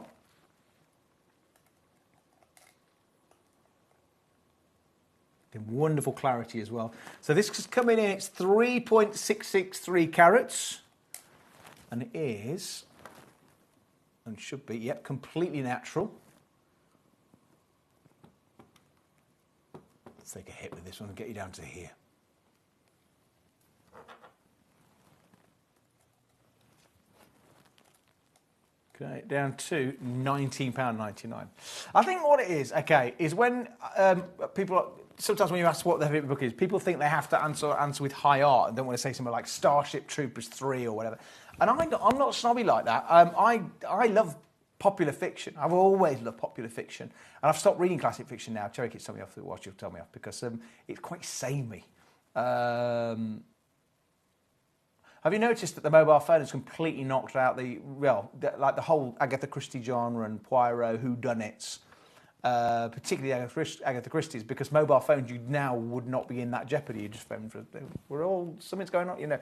Wonderful clarity as well. So this is coming in, it's 3.663 carats. And it is, and should be, yep, completely natural. Let's take a hit with this one and get you down to here. Okay, down to £19.99. I think what it is, okay, is when people... Sometimes when you ask what their favourite book is, people think they have to answer with high art and don't want to say something like Starship Troopers 3 or whatever. And I'm not snobby like that. I love popular fiction. I've always loved popular fiction. And I've stopped reading classic fiction now. Cherry keeps telling me off, what she'll tell me off, because it's quite samey. Have you noticed that the mobile phone has completely knocked out the whole Agatha Christie genre and Poirot whodunits? Particularly Agatha Christie's, because mobile phones, you now would not be in that jeopardy. You just phone for... something's going on, you know.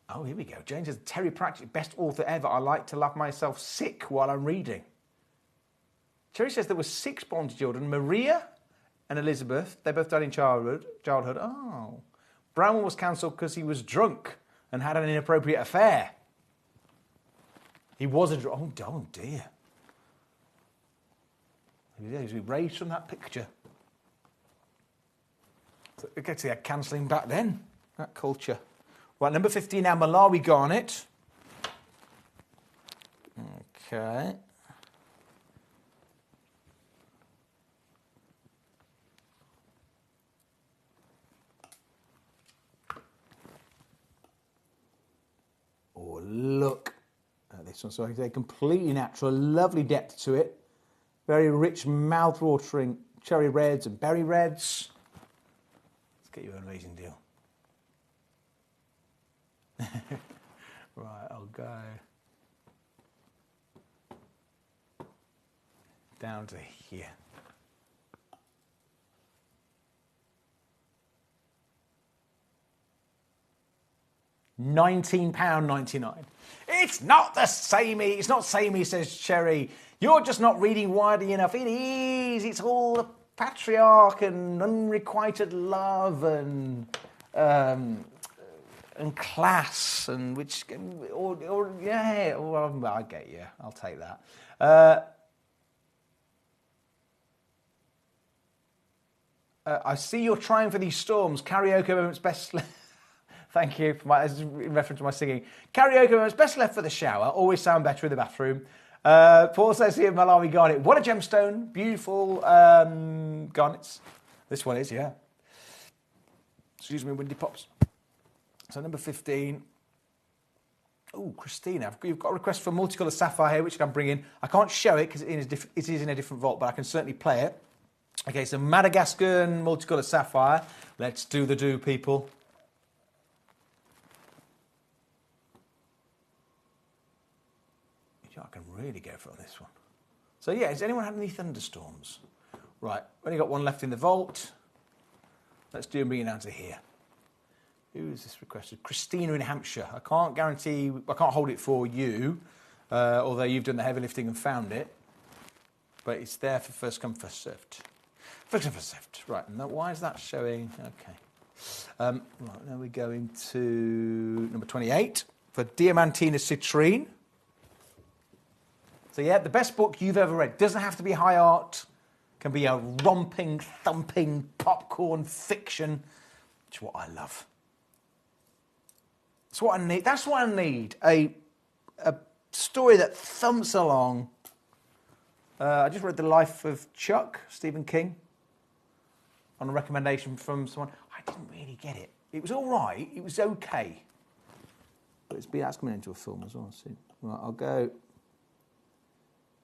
Oh, here we go. Jane says, Terry Pratchett, best author ever. I like to laugh myself sick while I'm reading. Cherry says there were 6 Bronte children. Maria and Elizabeth, they both died in childhood. Oh. Branwell was cancelled because he was drunk and had an inappropriate affair. He was a drunk. Oh, dear. He was erased from that picture. So we get to that cancelling back then, that culture. Right, number 15 now, Malawi Garnet. Okay. Oh, look at this one. So they're completely natural, lovely depth to it. Very rich, mouth-watering cherry reds and berry reds. Let's get you an amazing deal. Right, I'll go down to here. £19.99. It's not the samey. It's not samey, says Cherry. You're just not reading widely enough. It is. It's all the patriarch and unrequited love and class and I get you. I'll take that. I see you're trying for these storms. Karaoke moments best left. Thank you for this is in reference to my singing. Karaoke moments best left for the shower. Always sound better in the bathroom. Paul says here, Malawi garnet. What a gemstone. Beautiful garnets. This one is, yeah. Excuse me, windy pops. So number 15. Oh, Christina, you've got a request for multicolour sapphire here, which I can bring in. I can't show it because it is in a different vault, but I can certainly play it. Okay, so Madagascan multicolour sapphire. Let's do the do, people. I can really go for this one. So yeah, has anyone had any thunderstorms? Right, only got one left in the vault. Let's do and bring it down to here. Who is this requested? Christina in Hampshire. I can't hold it for you, although you've done the heavy lifting and found it. But it's there for first come, first served. First come, first served. Right, and why is that showing? Okay. Right, now we're going to number 28 for Diamantina Citrine. So yeah, the best book you've ever read. Doesn't have to be high art. Can be a romping, thumping, popcorn fiction. Which is what I love. That's what I need. That's what I need. A story that thumps along. I just read The Life of Chuck, Stephen King, on a recommendation from someone. I didn't really get it. It was all right. It was okay. But that's coming into a film as well soon. Right, I'll go.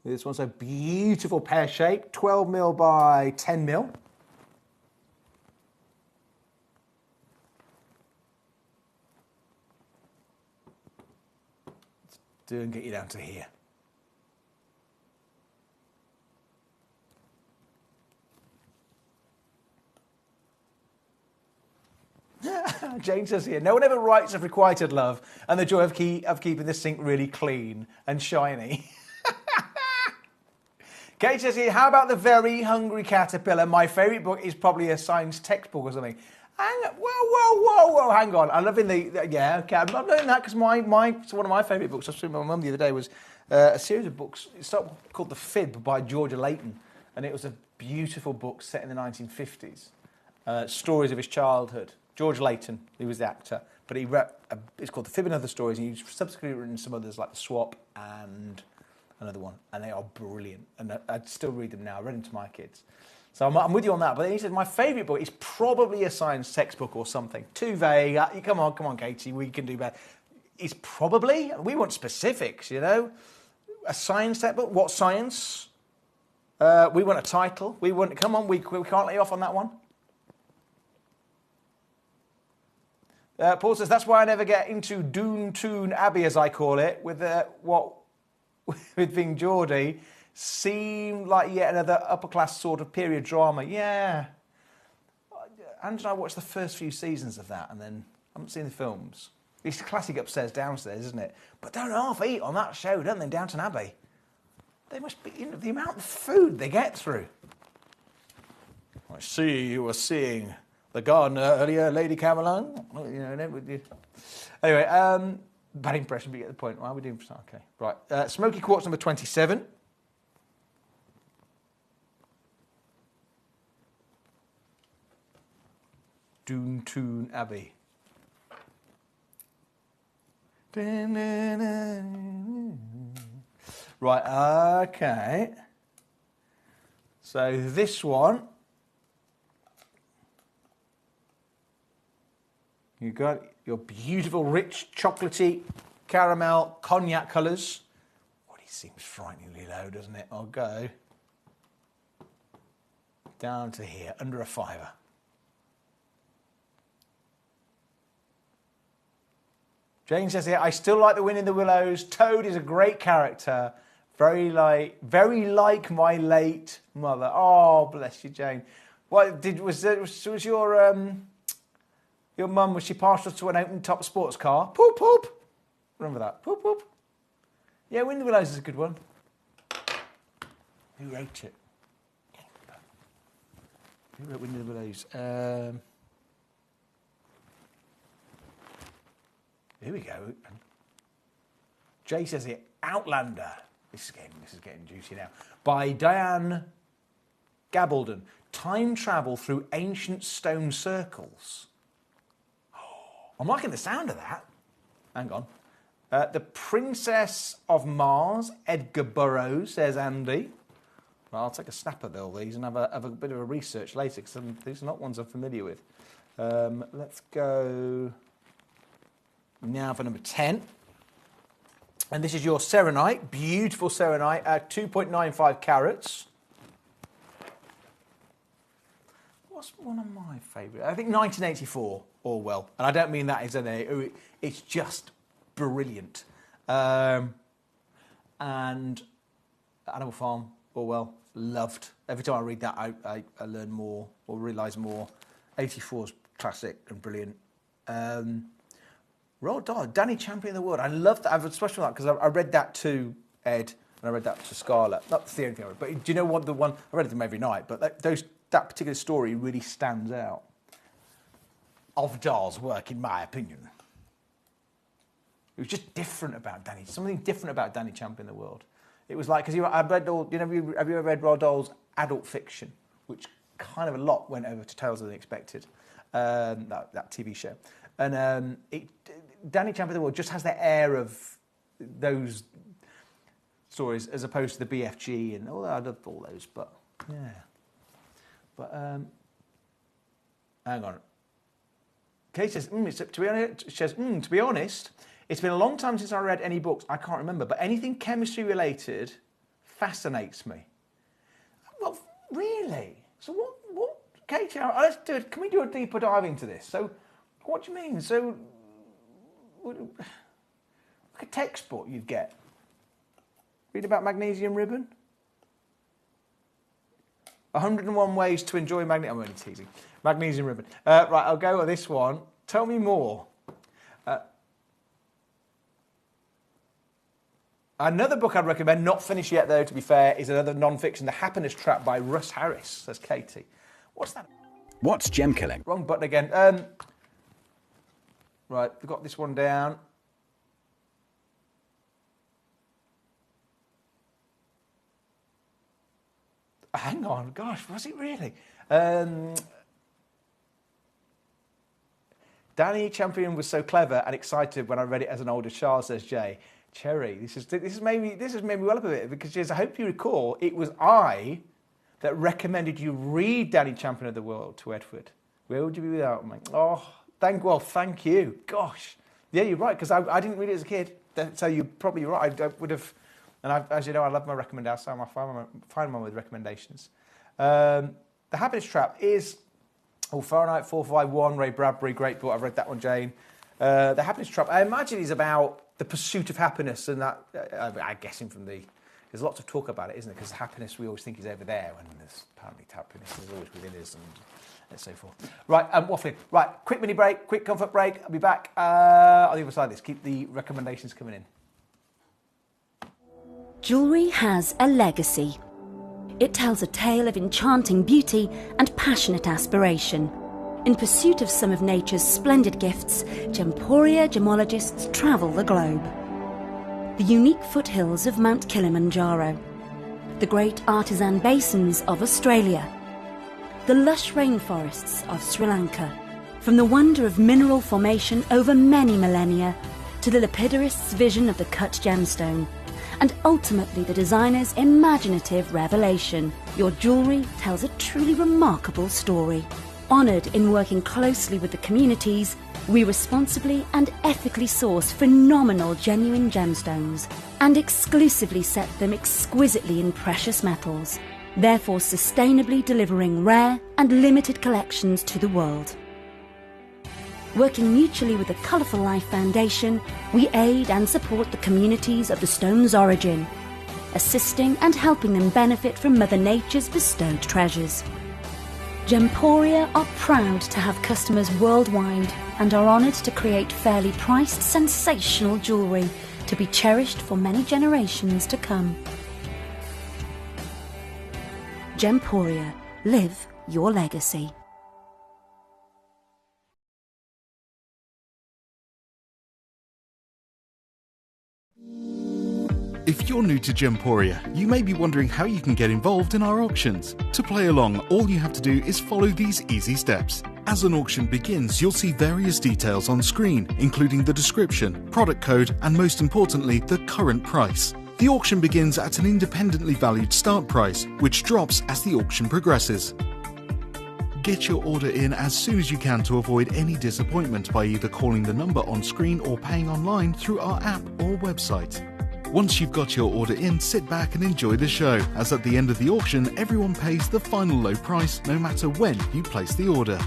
This one's a beautiful pear shape, 12mm by 10mm. Let's do and get you down to here. Jane says here, no one ever writes of requited love and the joy of keeping the sink really clean and shiny. Kate says here, how about The Very Hungry Caterpillar? My favourite book is probably a science textbook or something. Whoa, hang on. I'm loving yeah, okay, I'm not doing that because one of my favourite books, I was with my mum the other day, was a series of books. It's called The Fib by Georgia Layton, and it was a beautiful book set in the 1950s. Stories of his childhood. George Layton, he was the actor, but he wrote, it's called The Fib and Other Stories, and he's subsequently written some others like The Swap and another one, and they are brilliant, and I'd still read them now. I read them to my kids. So I'm with you on that, but then he said, my favourite book is probably a science textbook or something. Too vague. Come on, Katie, we can do better. It's probably, we want specifics, you know. A science textbook, what science? We want a title. We can't lay off on that one. Paul says, that's why I never get into Doontoon Abbey, as I call it, with being Geordie, seemed like yet another upper-class sort of period drama. Yeah. Andrew and I watched the first few seasons of that, and then I haven't seen the films. It's classic upstairs, downstairs, isn't it? But don't half eat on that show, don't they, Downton Abbey? They must be, the amount of food they get through. I see you were seeing The Gardener earlier, Lady Cameron. Anyway, bad impression, but you get the point. Why are we doing? Okay, right. Smoky Quartz number 27. Doontoon Abbey. Right, okay. So this one, you got your beautiful, rich, chocolatey, caramel, cognac colours. Well, it seems frighteningly low, doesn't it? I'll go down to here, under a £5. Jane says here, I still like The Wind in the Willows. Toad is a great character. Very like my late mother. Oh, bless you, Jane. What was your mum, was she partial to an open-top sports car? Poop, poop. Remember that? Poop, poop. Yeah, Wind in the Willows is a good one. Who wrote it? Who wrote Wind in the Willows? Here we go. Jay says here, Outlander. This is getting juicy now. By Diane Gabaldon. Time travel through ancient stone circles. I'm liking the sound of that. Hang on. The Princess of Mars, Edgar Burrows, says Andy. Well, I'll take a snap at all these and have a bit of a research later, because these are not ones I'm familiar with. Let's go now for number 10. And this is your Serenite, beautiful Serenite, 2.95 carats. What's one of my favourite? I think 1984, Orwell. And I don't mean that as it's just brilliant. And Animal Farm, Orwell, loved. Every time I read that, I learn more or realise more. 84's classic and brilliant. Roald Dahl, Danny Champion of the World. I love that. I have a special that because I read that to Ed and I read that to Scarlett. That's the only thing I read. But do you know what the one? I read them every night, but that particular story really stands out. Of Dahl's work, in my opinion. It was just different about Danny. Something different about Danny Champion of the World. It was like, because I read all, have you ever read Roald Dahl's adult fiction, which kind of a lot went over to Tales of the Unexpected, that TV show. And Danny Champion of the World just has the air of those stories as opposed to the BFG and all that. I loved all those, but yeah. But hang on. Kate says, to be honest, it's been a long time since I read any books. I can't remember, but anything chemistry related fascinates me. Well, really? So what? Kate, let's do it. Can we do a deeper dive into this? So, what do you mean? So, like a textbook you'd get. Read about magnesium ribbon. 101 ways to enjoy magnesium. I'm only teasing. Magnesium ribbon. Right, I'll go with this one. Tell me more. Another book I'd recommend, not finished yet though, to be fair, is another non-fiction, The Happiness Trap by Russ Harris, says Katie. What's that? What's Gemcollector? Wrong button again. Right, we've got this one down. Hang on, gosh, was it really? Danny Champion was so clever and excited when I read it as an older child, says Jay. Cherry, this has made me well up a bit, because as I hope you recall, it was I that recommended you read Danny Champion of the World to Edward. Where would you be without me? Oh, thank you. Gosh, yeah, you're right, because I didn't read it as a kid, so you're probably right. I would have, and as you know, I love my recommendations. So I'm fine with recommendations. The Happiness Trap is Fahrenheit 451, Ray Bradbury, great book. I've read that one, Jane. The Happiness Trap, I imagine, is about the pursuit of happiness, and that, I'm guessing from there's lots of talk about it, isn't there? Because happiness we always think is over there, when there's apparently happiness is always within us, and so forth. Right, waffling. Right, quick mini break, quick comfort break. I'll be back on the other side of this. Keep the recommendations coming in. Jewellery has a legacy. It tells a tale of enchanting beauty and passionate aspiration. In pursuit of some of nature's splendid gifts, Gemporia gemologists travel the globe. The unique foothills of Mount Kilimanjaro, the great artisan basins of Australia, the lush rainforests of Sri Lanka, from the wonder of mineral formation over many millennia to the lapidarists' vision of the cut gemstone, and ultimately the designer's imaginative revelation, your jewellery tells a truly remarkable story. Honoured in working closely with the communities, we responsibly and ethically source phenomenal genuine gemstones and exclusively set them exquisitely in precious metals, therefore sustainably delivering rare and limited collections to the world. Working mutually with the Colourful Life Foundation, we aid and support the communities of the stone's origin, assisting and helping them benefit from Mother Nature's bestowed treasures. Gemporia are proud to have customers worldwide and are honoured to create fairly priced, sensational jewellery to be cherished for many generations to come. Gemporia, live your legacy. If you're new to Gemporia, you may be wondering how you can get involved in our auctions. To play along, all you have to do is follow these easy steps. As an auction begins, you'll see various details on screen, including the description, product code, and most importantly, the current price. The auction begins at an independently valued start price, which drops as the auction progresses. Get your order in as soon as you can to avoid any disappointment by either calling the number on screen or paying online through our app or website. Once you've got your order in, sit back and enjoy the show, as at the end of the auction, everyone pays the final low price no matter when you place the order.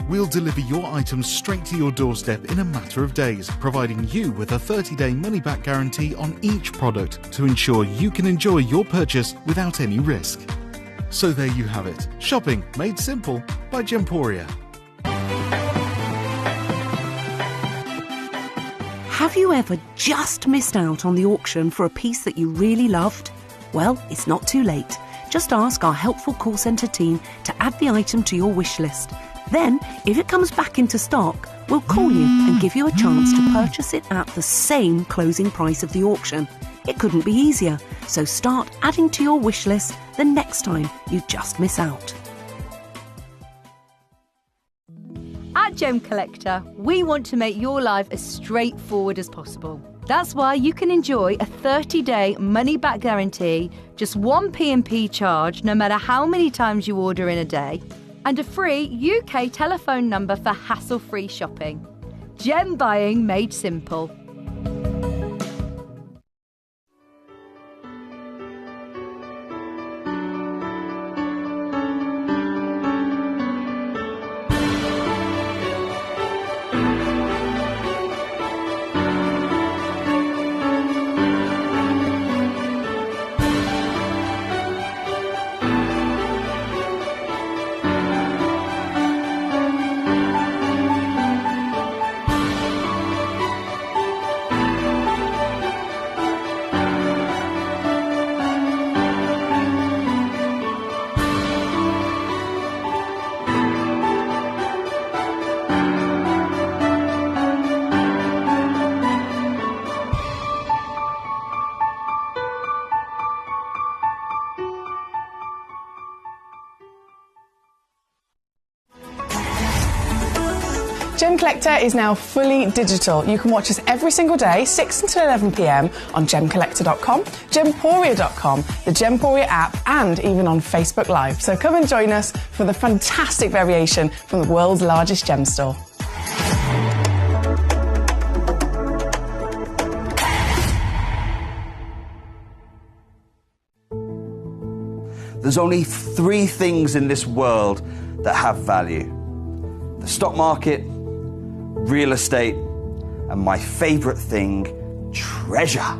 We'll deliver your items straight to your doorstep in a matter of days, providing you with a 30-day money-back guarantee on each product to ensure you can enjoy your purchase without any risk. So there you have it, shopping made simple by Gemporia. Have you ever just missed out on the auction for a piece that you really loved? Well, it's not too late. Just ask our helpful call centre team to add the item to your wish list. Then, if it comes back into stock, we'll call you and give you a chance to purchase it at the same closing price of the auction. It couldn't be easier, so start adding to your wish list the next time you just miss out. At Gemcollector, we want to make your life as straightforward as possible. That's why you can enjoy a 30-day money-back guarantee, just one P&P charge no matter how many times you order in a day, and a free UK telephone number for hassle-free shopping. Gem buying made simple. Gemcollector is now fully digital. You can watch us every single day, 6 until 11 p.m. on gemcollector.com, gemporia.com, the Gemporia app, and even on Facebook Live. So come and join us for the fantastic variation from the world's largest gem store. There's only 3 things in this world that have value: the stock market, real estate, and my favorite thing, treasure.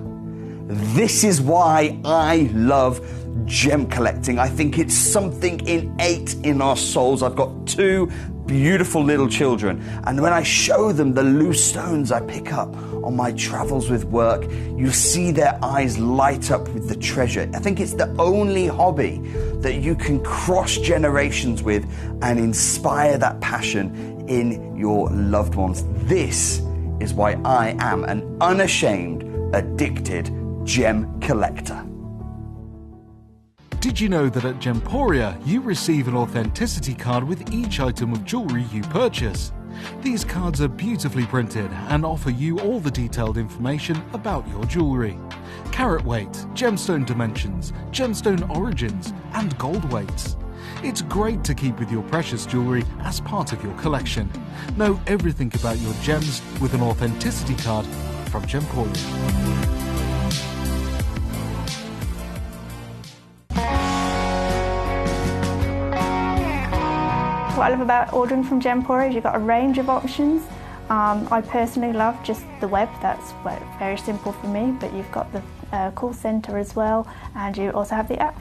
This is why I love gem collecting. I think it's something innate in our souls. I've got 2 beautiful little children, and when I show them the loose stones I pick up on my travels with work, you see their eyes light up with the treasure. I think it's the only hobby that you can cross generations with and inspire that passion in your loved ones. This is why I am an unashamed, addicted gem collector. Did you know that at Gemporia you receive an authenticity card with each item of jewellery you purchase? These cards are beautifully printed and offer you all the detailed information about your jewellery. Carat weight, gemstone dimensions, gemstone origins, and gold weights. It's great to keep with your precious jewellery as part of your collection. Know everything about your gems with an authenticity card from Gemporia. What I love about ordering from Gemporia is you've got a range of options. I personally love just the web, that's very simple for me, but you've got the call centre as well, and you also have the app.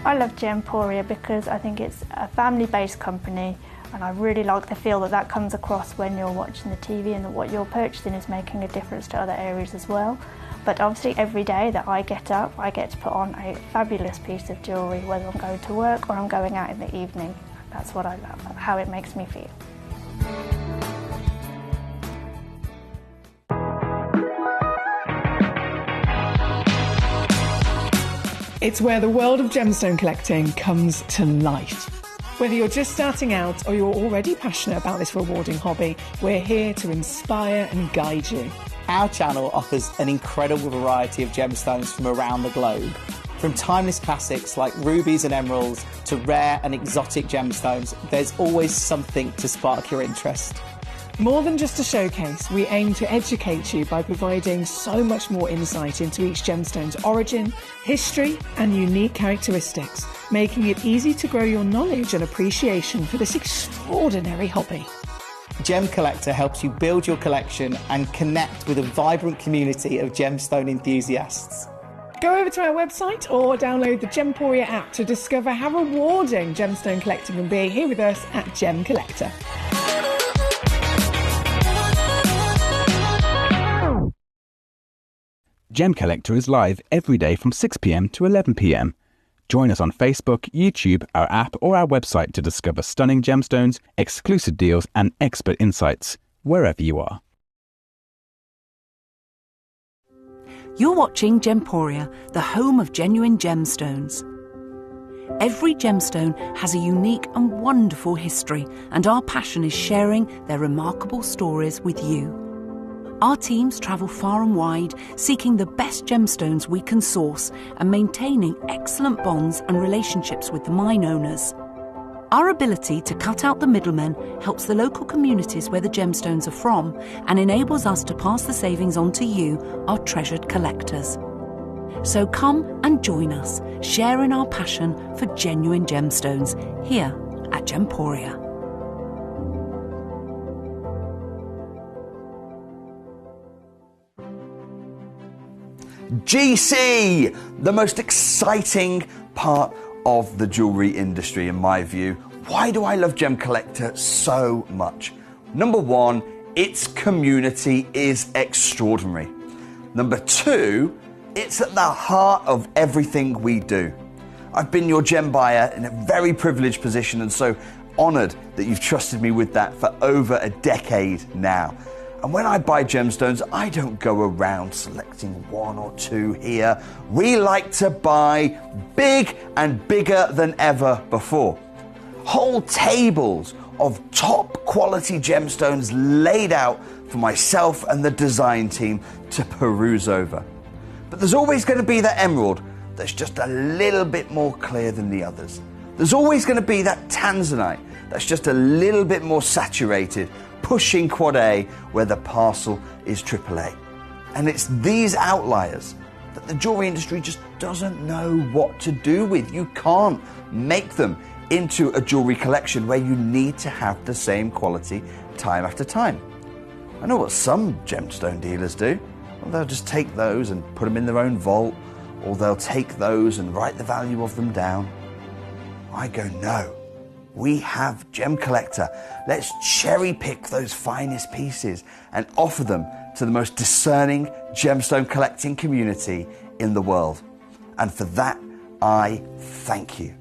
I love Gemporia because I think it's a family-based company, and I really like the feel that comes across when you're watching the TV, and that what you're purchasing is making a difference to other areas as well. But obviously every day that I get up, I get to put on a fabulous piece of jewellery, whether I'm going to work or I'm going out in the evening. That's what I love, how it makes me feel. It's where the world of gemstone collecting comes to life. Whether you're just starting out or you're already passionate about this rewarding hobby, we're here to inspire and guide you. Our channel offers an incredible variety of gemstones from around the globe. From timeless classics like rubies and emeralds to rare and exotic gemstones, there's always something to spark your interest. More than just a showcase, we aim to educate you by providing so much more insight into each gemstone's origin, history, and unique characteristics, making it easy to grow your knowledge and appreciation for this extraordinary hobby. Gemcollector helps you build your collection and connect with a vibrant community of gemstone enthusiasts. Go over to our website or download the Gemporia app to discover how rewarding gemstone collecting can be here with us at Gemcollector. Gemcollector is live every day from 6 p.m. to 11 p.m. Join us on Facebook, YouTube, our app or our website to discover stunning gemstones, exclusive deals and expert insights, wherever you are. You're watching Gemporia, the home of genuine gemstones. Every gemstone has a unique and wonderful history, and our passion is sharing their remarkable stories with you. Our teams travel far and wide, seeking the best gemstones we can source and maintaining excellent bonds and relationships with the mine owners. Our ability to cut out the middlemen helps the local communities where the gemstones are from and enables us to pass the savings on to you, our treasured collectors. So come and join us, sharing our passion for genuine gemstones here at Gemporia. GC, the most exciting part of the jewellery industry in my view. Why do I love Gemcollector so much? Number one, its community is extraordinary. Number two, it's at the heart of everything we do. I've been your gem buyer in a very privileged position and so honoured that you've trusted me with that for over a decade now. And when I buy gemstones, I don't go around selecting one or two here. We like to buy big and bigger than ever before. Whole tables of top quality gemstones laid out for myself and the design team to peruse over. But there's always going to be that emerald that's just a little bit more clear than the others. There's always going to be that tanzanite that's just a little bit more saturated, pushing quad A where the parcel is AAA. And it's these outliers that the jewellery industry just doesn't know what to do with. You can't make them into a jewellery collection where you need to have the same quality time after time. I know what some gemstone dealers do. Well, they'll just take those and put them in their own vault, or they'll take those and write the value of them down. I go, no. We have Gemcollector. Let's cherry pick those finest pieces and offer them to the most discerning gemstone collecting community in the world. And for that, I thank you.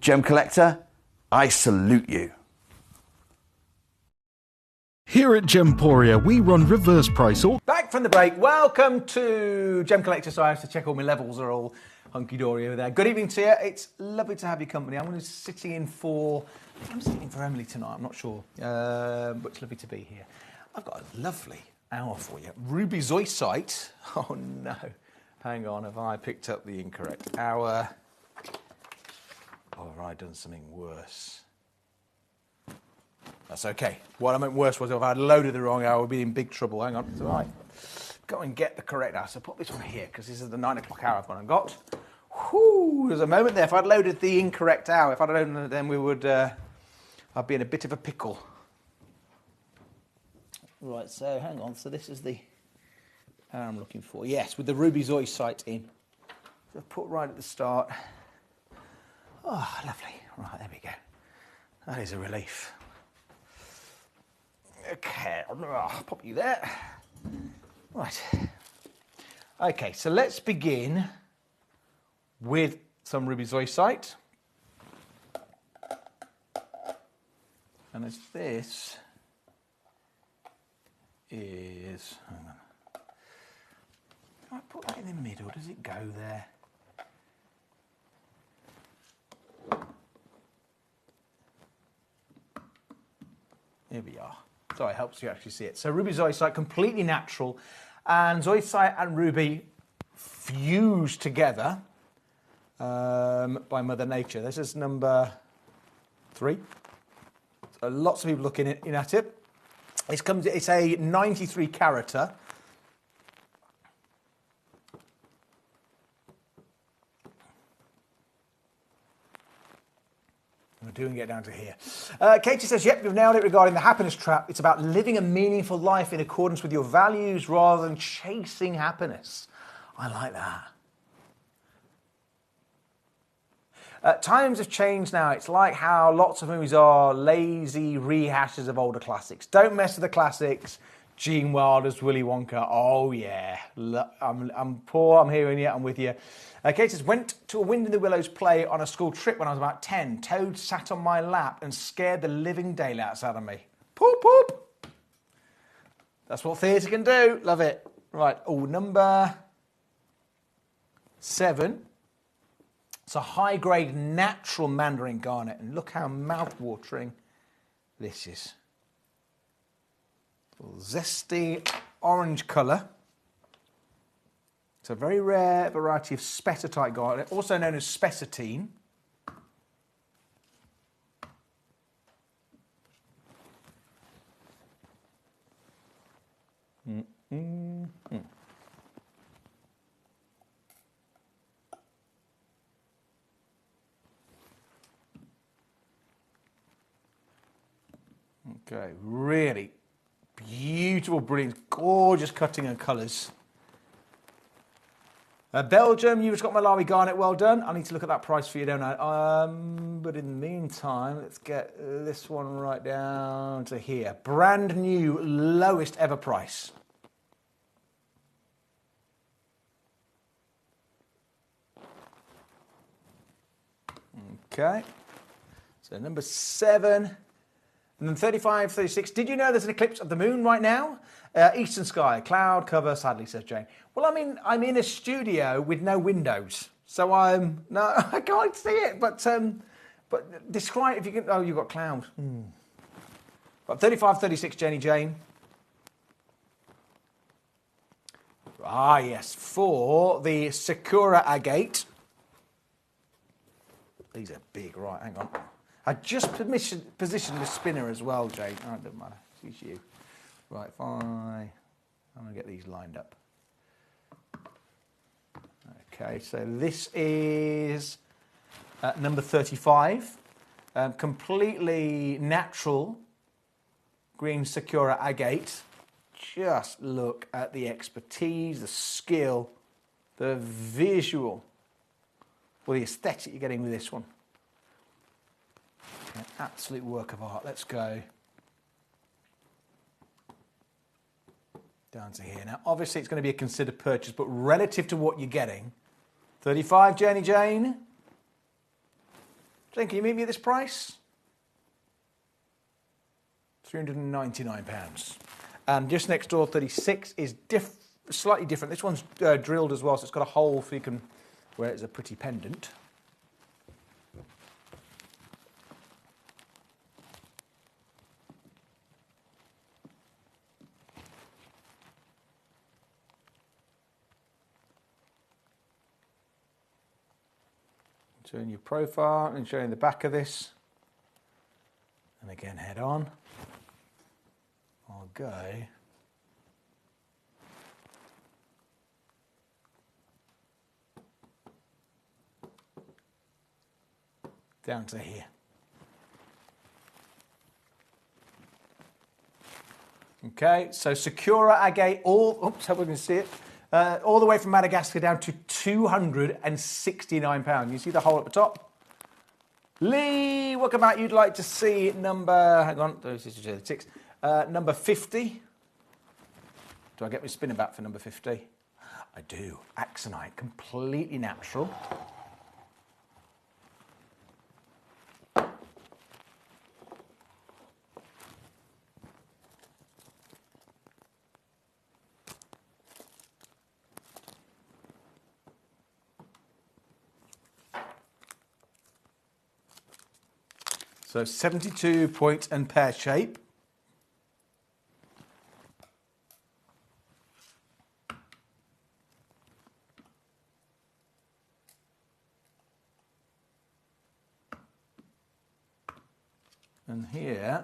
Gemcollector, I salute you. Here at Gemporia, we run reverse price auctions. Back from the break. Welcome to Gemcollector. So I have to check all my levels are all hunky-dory over there. Good evening to you. It's lovely to have your company. I'm going to sitting in for Emily tonight. I'm not sure, but it's lovely to be here. I've got a lovely hour for you. Ruby Zoisite. Oh no, hang on. Have I picked up the incorrect hour? Or have I done something worse? That's okay. What I meant worse was if I had loaded the wrong hour, I'd be in big trouble. Hang on. It's all right. Go and get the correct hour. So put this one here, because this is the 9 o'clock hour I've gone and got. Whew, there's a moment there. If I'd loaded the incorrect hour, if I'd loaded it, then we would, I'd be in a bit of a pickle. Right, so hang on. So this is the hour I'm looking for. Yes, with the Ruby Zoisite in. So put right at the start. Oh, lovely. Right, there we go. That is a relief. Okay, I'll pop you there. Right. Okay, so let's begin with some Ruby Zoisite. And as this is, hang on. If I put that in the middle, does it go there? Here we are. So it helps you actually see it. So ruby zoisite, completely natural, and zoisite and ruby fused together by Mother Nature. This is number 3. So lots of people looking in at it. It's a 93 carater. We're doing it down to here. Katie says, yep, you've nailed it regarding the happiness trap. It's about living a meaningful life in accordance with your values rather than chasing happiness. I like that. Times have changed now. It's like how lots of movies are lazy rehashes of older classics. Don't mess with the classics. Gene Wilder's Willy Wonka. Oh, yeah. I'm poor. I'm hearing you. I'm with you. Kate says, went to a Wind in the Willows play on a school trip when I was about 10. Toad sat on my lap and scared the living daylights out of me. Poop, poop. That's what theatre can do. Love it. Right. Oh, number 7. It's a high-grade natural mandarin garnet. And look how mouth-watering this is. A little zesty orange colour. It's a very rare variety of spessartite garnet, also known as spessartine. Okay, really beautiful, brilliant, gorgeous cutting and colours. Belgium, you've just got Malawi garnet, well done. I need to look at that price for you, don't I? But in the meantime, let's get this one right down to here. Brand new, lowest ever price. Okay, so number 7. And then 35, 36. Did you know there's an eclipse of the moon right now? Eastern sky, cloud cover, sadly, says Jane. Well, I'm in a studio with no windows. So no, I can't see it, but describe if you can. Oh, you've got cloud. But 35, 36, Jenny Jane. Ah, yes, for the Sakura agate. These are big, right, hang on. I just positioned the spinner as well, Jane. Oh, it doesn't matter. It's you. Right, fine. I'm going to get these lined up. Okay, so this is number 35. Completely natural green Sakura agate. Just look at the expertise, the skill, the visual, or the aesthetic you're getting with this one. An absolute work of art. Let's go down to here. Now, obviously, it's going to be a considered purchase, but relative to what you're getting, 35, Jenny Jane. Jane, can you meet me at this price? £399. And just next door, 36 is slightly different. This one's drilled as well, so it's got a hole so you can wear it as a pretty pendant. Showing your profile and showing the back of this. And again, head on. I'll go down to here. Okay, so Sakura agate, oops, hope we can see it. All the way from Madagascar down to £269. You see the hole at the top? Lee, what about you'd like to see number, hang on, 6, number 50. Do I get my spinner back for number 50? I do. Axonite, completely natural. So 72 point and pear shape. And here,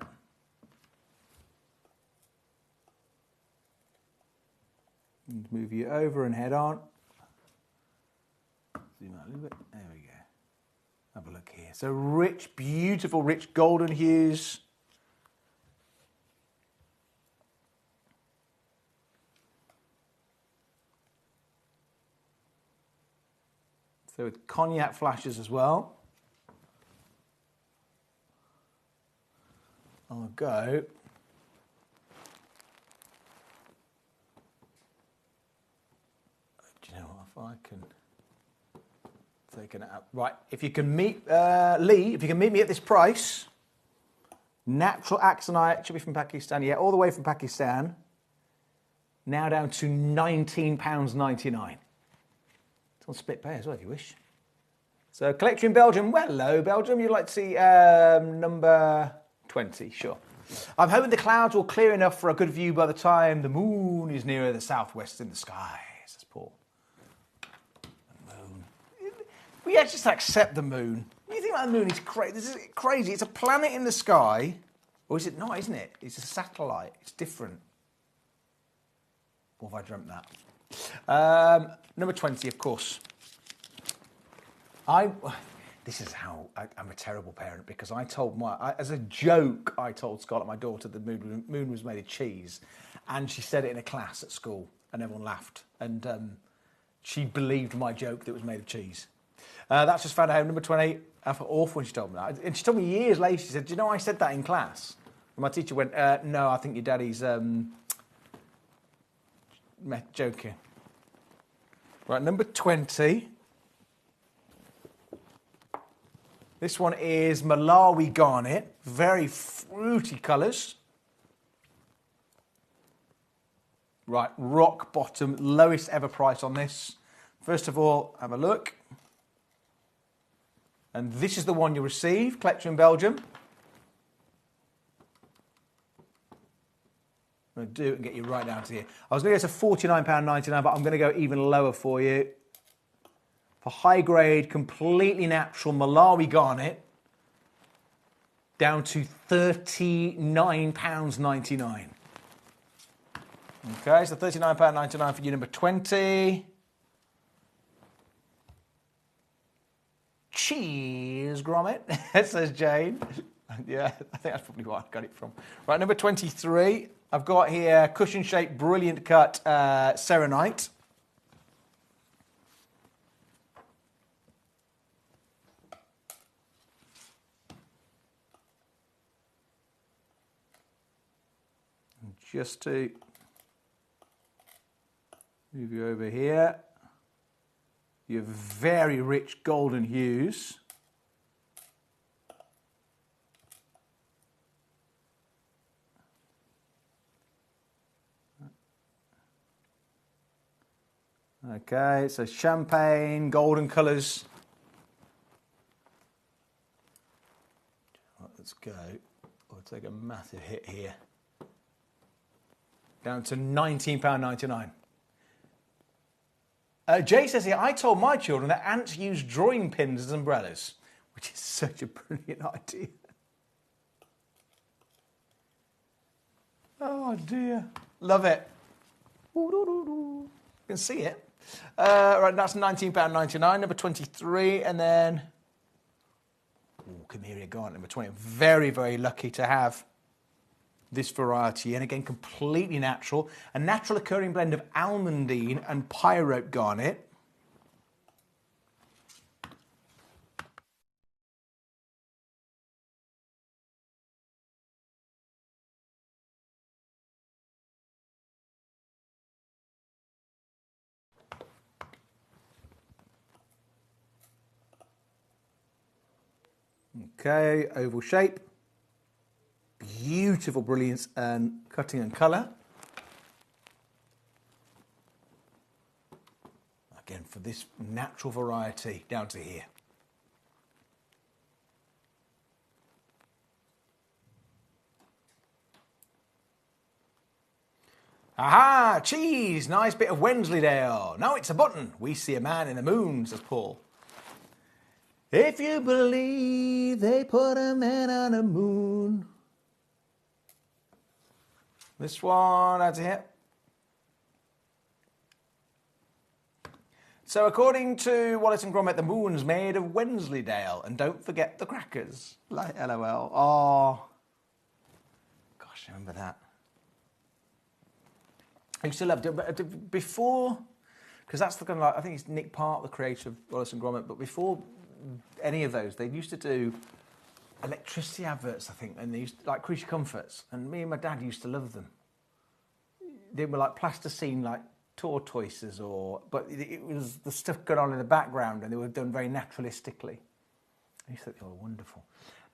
and move you over and head on. Zoom out a little bit. There we go. Have a look here. So rich, beautiful, rich golden hues. So with cognac flashes as well. I'll go. Do you know what? If I can take it out. Right, if you can meet, Lee, if you can meet me at this price, natural axonite, should be from Pakistan, yeah, all the way from Pakistan, now down to £19.99. It's on split pay as well, if you wish. So, collector in Belgium. Well, hello, Belgium. You'd like to see number 20, sure. I'm hoping the clouds will clear enough for a good view by the time the moon is nearer the southwest in the sky, says Paul. The moon. We just accept the moon. You think that the moon is crazy? This is crazy. It's a planet in the sky. Or is it not, isn't it? It's a satellite. It's different. Or have I dreamt that? Number 20, of course. This is how I'm a terrible parent, because I told as a joke, I told Scarlett, my daughter, the moon was made of cheese, and she said it in a class at school, and everyone laughed, and she believed my joke that it was made of cheese. That's just found out. Number 20. I felt awful when she told me that, and she told me years later. She said, "Do you know I said that in class?" And my teacher went, "No, I think your daddy's joking." Right, number 20. This one is Malawi Garnet. Very fruity colours. Right, rock bottom, lowest ever price on this. First of all, have a look. And this is the one you receive, collector in Belgium. I'm going to do it and get you right down to here. I was going to go to £49.99, but I'm going to go even lower for you. For high grade, completely natural Malawi Garnet, down to £39.99. Okay, so £39.99 for you, number 20. Cheese grommet, says Jane. Yeah, I think that's probably where I got it from. Right, number 23. I've got here cushion-shaped, brilliant cut Serenite. And just to move you over here, you have very rich golden hues. Okay, so champagne, golden colours. Right, let's go. We'll take a massive hit here. Down to £19.99. Jay says here, I told my children that ants use drawing pins as umbrellas, which is such a brilliant idea. Oh dear. Love it. You can see it. Right, that's £19.99, number 23, and then Camellia Garnet, number 20. I'm very, very lucky to have this variety, and again, completely natural. A natural occurring blend of almandine and pyrope garnet. Okay, oval shape. Beautiful brilliance and cutting and colour. Again, for this natural variety, down to here. Aha! Cheese! Nice bit of Wensleydale. Now it's a button. We see a man in the moon, says Paul. If you believe they put a man on the moon. This one, that's it. So according to Wallace and Gromit, the moon's made of Wensleydale. And don't forget the crackers. Like LOL. Oh. Gosh, I remember that. I used to love it. Before, because that's the kind of like, I think it's Nick Park, the creator of Wallace and Gromit, but before any of those, they used to do electricity adverts, I think, and they used to, like Creature Comforts, and me and my dad used to love them. They were like plasticine, like tortoises, but it was the stuff going on in the background, and they were done very naturalistically. I used to think they were wonderful.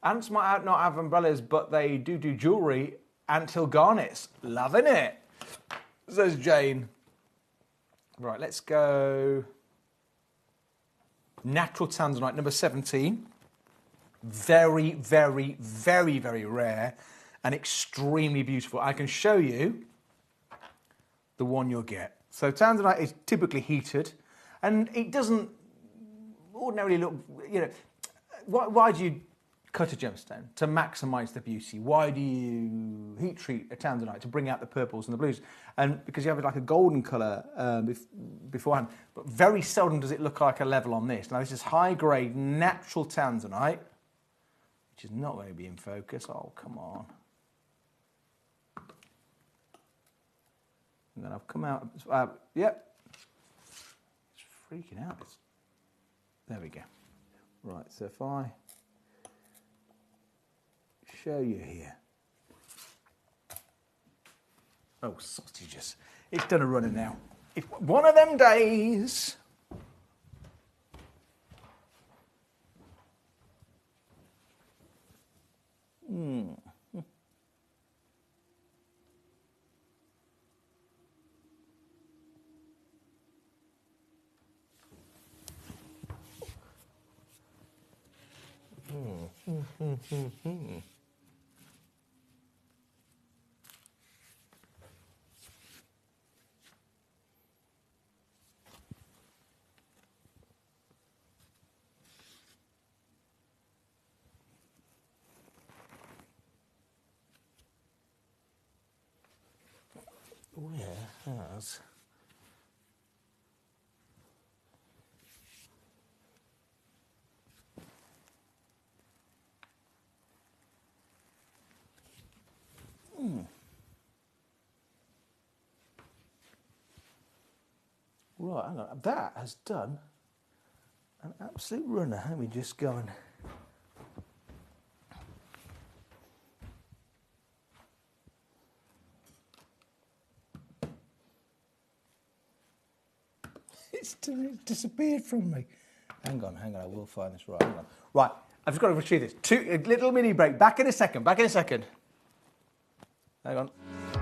Ants might not have umbrellas, but they do jewellery. Ant Hill garnets, loving it, says Jane. Right, let's go. Natural tanzanite, number 17. Very, very, very, very rare and extremely beautiful. I can show you the one you'll get. So tanzanite is typically heated, and it doesn't ordinarily look, you know, why do you cut a gemstone? To maximise the beauty. Why do you heat treat a tanzanite? To bring out the purples and the blues. And because you have like a golden colour beforehand. But very seldom does it look like a level on this. Now this is high grade natural tanzanite, which is not going to be in focus. Oh, come on. And then I've come out, yep. It's freaking out. There we go. Right, so if I show you here. Oh, sausages. It's done a runner now. It's one of them days. Where has Right, hang on. That has done an absolute runner. Let me just go and it's disappeared from me. Hang on, I will find this right. Hang on. Right, I've just got to retrieve this. A little mini break. Back in a second. Hang on.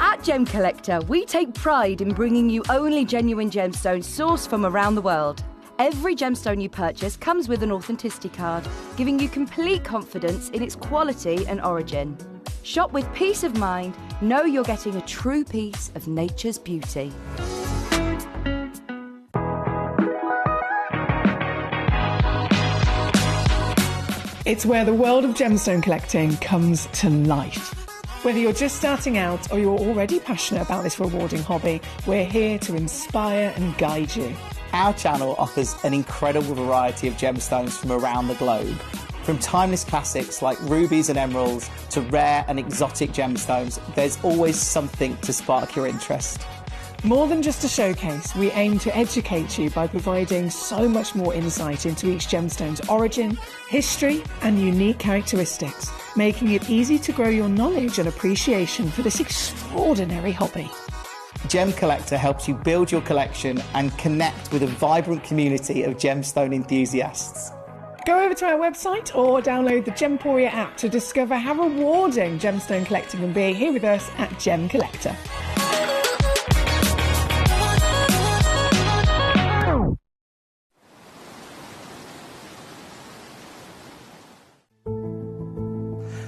At Gemcollector, we take pride in bringing you only genuine gemstones sourced from around the world. Every gemstone you purchase comes with an authenticity card, giving you complete confidence in its quality and origin. Shop with peace of mind, know you're getting a true piece of nature's beauty. It's where the world of gemstone collecting comes to life. Whether you're just starting out or you're already passionate about this rewarding hobby, we're here to inspire and guide you. Our channel offers an incredible variety of gemstones from around the globe. From timeless classics like rubies and emeralds to rare and exotic gemstones, there's always something to spark your interest. More than just a showcase, we aim to educate you by providing so much more insight into each gemstone's origin, history, and unique characteristics, making it easy to grow your knowledge and appreciation for this extraordinary hobby. Gemcollector helps you build your collection and connect with a vibrant community of gemstone enthusiasts. Go over to our website or download the Gemporia app to discover how rewarding gemstone collecting can be here with us at Gemcollector.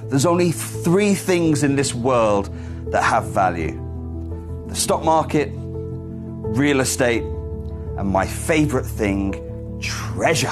There's only 3 things in this world that have value. The stock market, real estate, and my favourite thing, treasure.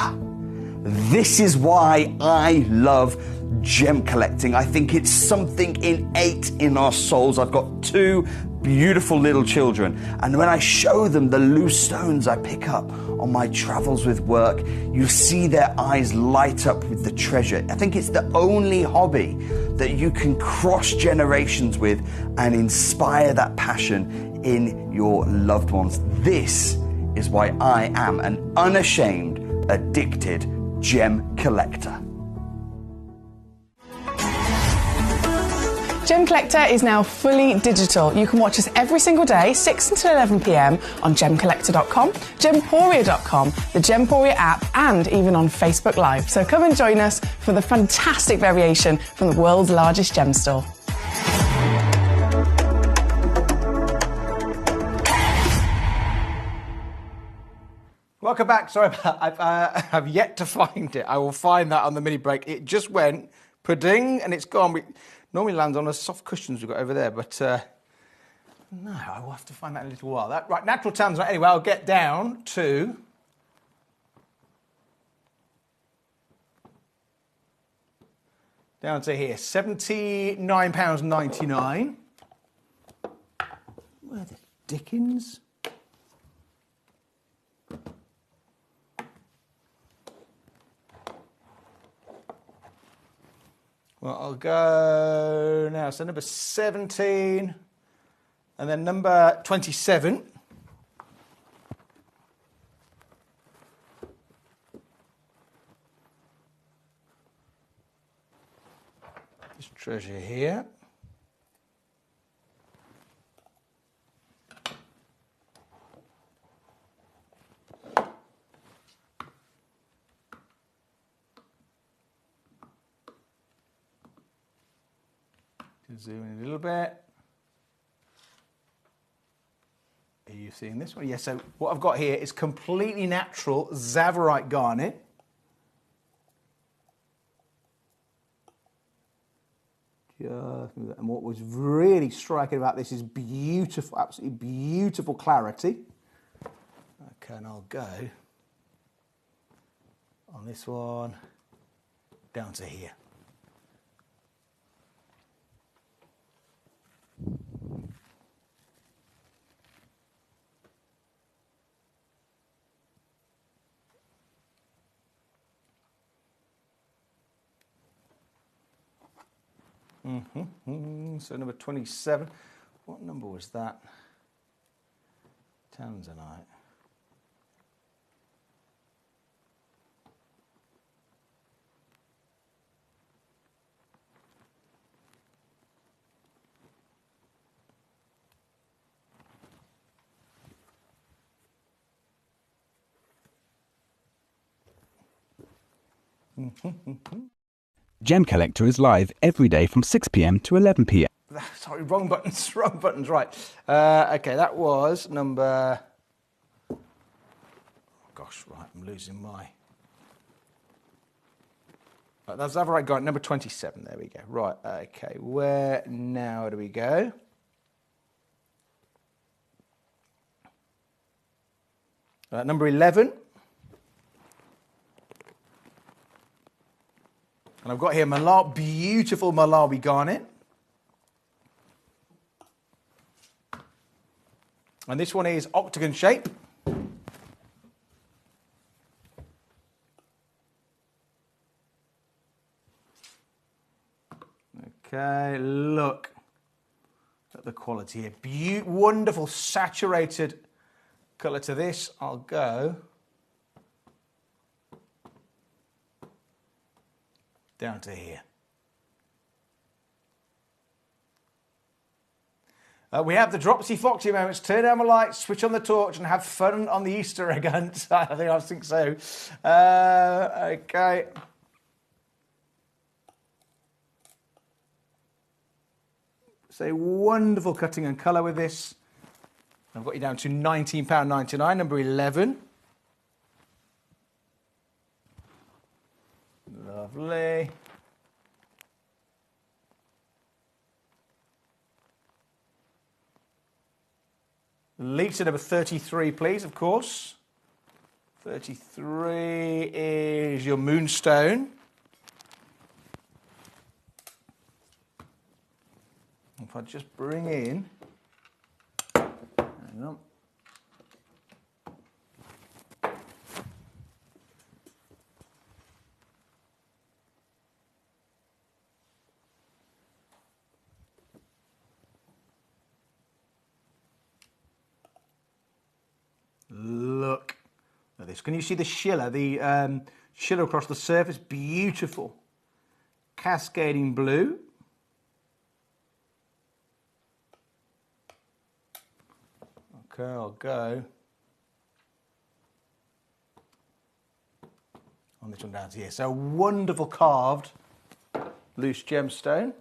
This is why I love gem collecting. I think it's something innate in our souls. I've got two beautiful little children, and when I show them the loose stones I pick up on my travels with work, you see their eyes light up with the treasure. I think it's the only hobby that you can cross generations with and inspire that passion in your loved ones. This is why I am an unashamed, addicted gem collector. Gemcollector is now fully digital. You can watch us every single day, 6 until 11 p.m. on gemcollector.com, gemporia.com, the Gemporia app, and even on Facebook Live. So come and join us for the fantastic variation from the world's largest gem store. Welcome back. Sorry about I've yet to find it. I will find that on the mini break. It just went pudding and it's gone. We normally lands on the soft cushions we've got over there, but no, I will have to find that in a little while. Right, natural tanzanite. Anyway, I'll get down to here, £79.99. Where the dickens? Well, I'll go now. So number 17, and then number 27. This treasure here. Zoom in a little bit. Are you seeing this one? Yes, so what I've got here is completely natural Tsavorite garnet. And what was really striking about this is beautiful, absolutely beautiful clarity. Okay, and I'll go on this one down to here. So number 27. What number was that? Tanzanite. Gemcollector is live every day from 6 p.m. to 11 p.m. Sorry, wrong buttons, right. Okay, that was number... Oh, gosh, right, I'm losing my... Right, that's Tsavorite garnet, number 27, there we go. Right, okay, where now do we go? Number 11. And I've got here beautiful Malawi garnet. And this one is octagon shape. Okay, look at the quality here. Wonderful saturated colour to this. I'll go down to here. We have the Dropsy Foxy moments. Turn down the lights, switch on the torch, and have fun on the Easter egg hunt. I think so. Okay. So wonderful cutting and colour with this. I've got you down to £19.99, number 11. Lovely. Litre number 33, please, of course. 33 is your moonstone. If I just bring in, hang on. Look at this. Can you see the schiller? The schiller across the surface, beautiful. Cascading blue. Okay, I'll go on this one down to here. So wonderful carved loose gemstone.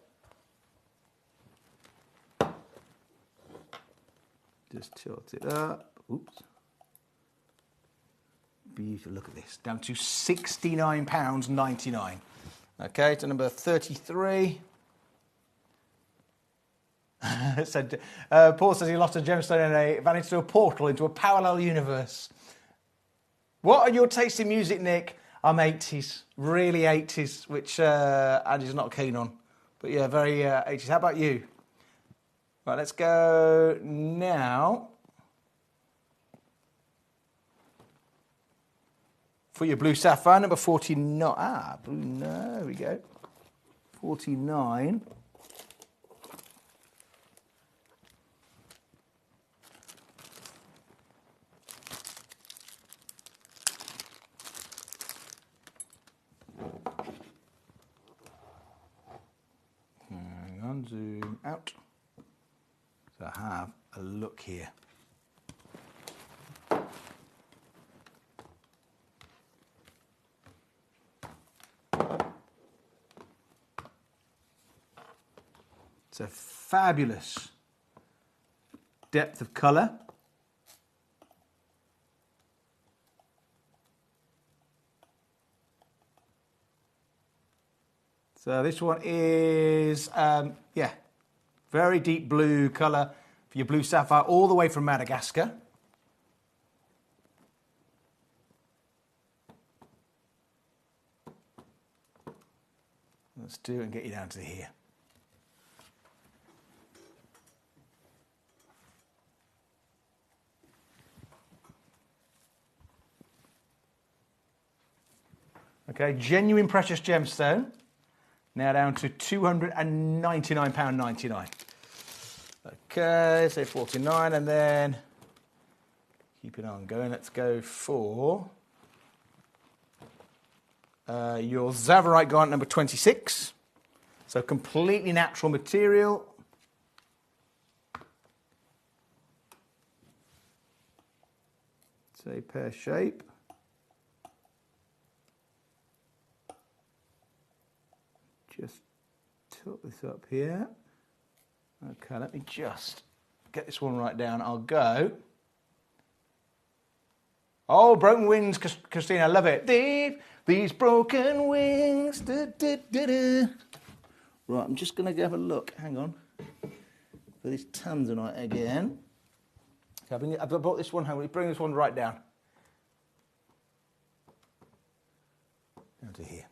Just tilt it up. Oops. Beautiful. Look at this. Down to £69.99. Okay, to number 33. So, Paul says he lost a gemstone and vanished into a portal into a parallel universe. What are your tastes in music, Nick? I'm 80s, really 80s, which Andy's not keen on. But yeah, very 80s. How about you? Right, let's go now for your blue sapphire, number 49. Blue, there we go. 49. Hang on, zoom out. So have a look here. It's a fabulous depth of colour. So this one is, yeah, very deep blue colour for your blue sapphire, all the way from Madagascar. Let's do it and get you down to here. Okay, genuine precious gemstone. Now down to £299.99. Okay, say 49, and then keep it on going. Let's go for your Zavarite garnet number 26. So completely natural material. Say pear shape. Just tilt this up here. Okay, let me just get this one right down. I'll go. Oh, broken wings, Christina, I love it. These broken wings. Da, da, da, da. Right, I'm just going to have a look. Hang on. For this tanzanite again. Okay, I've brought this one home. Bring this one right down. Down to here.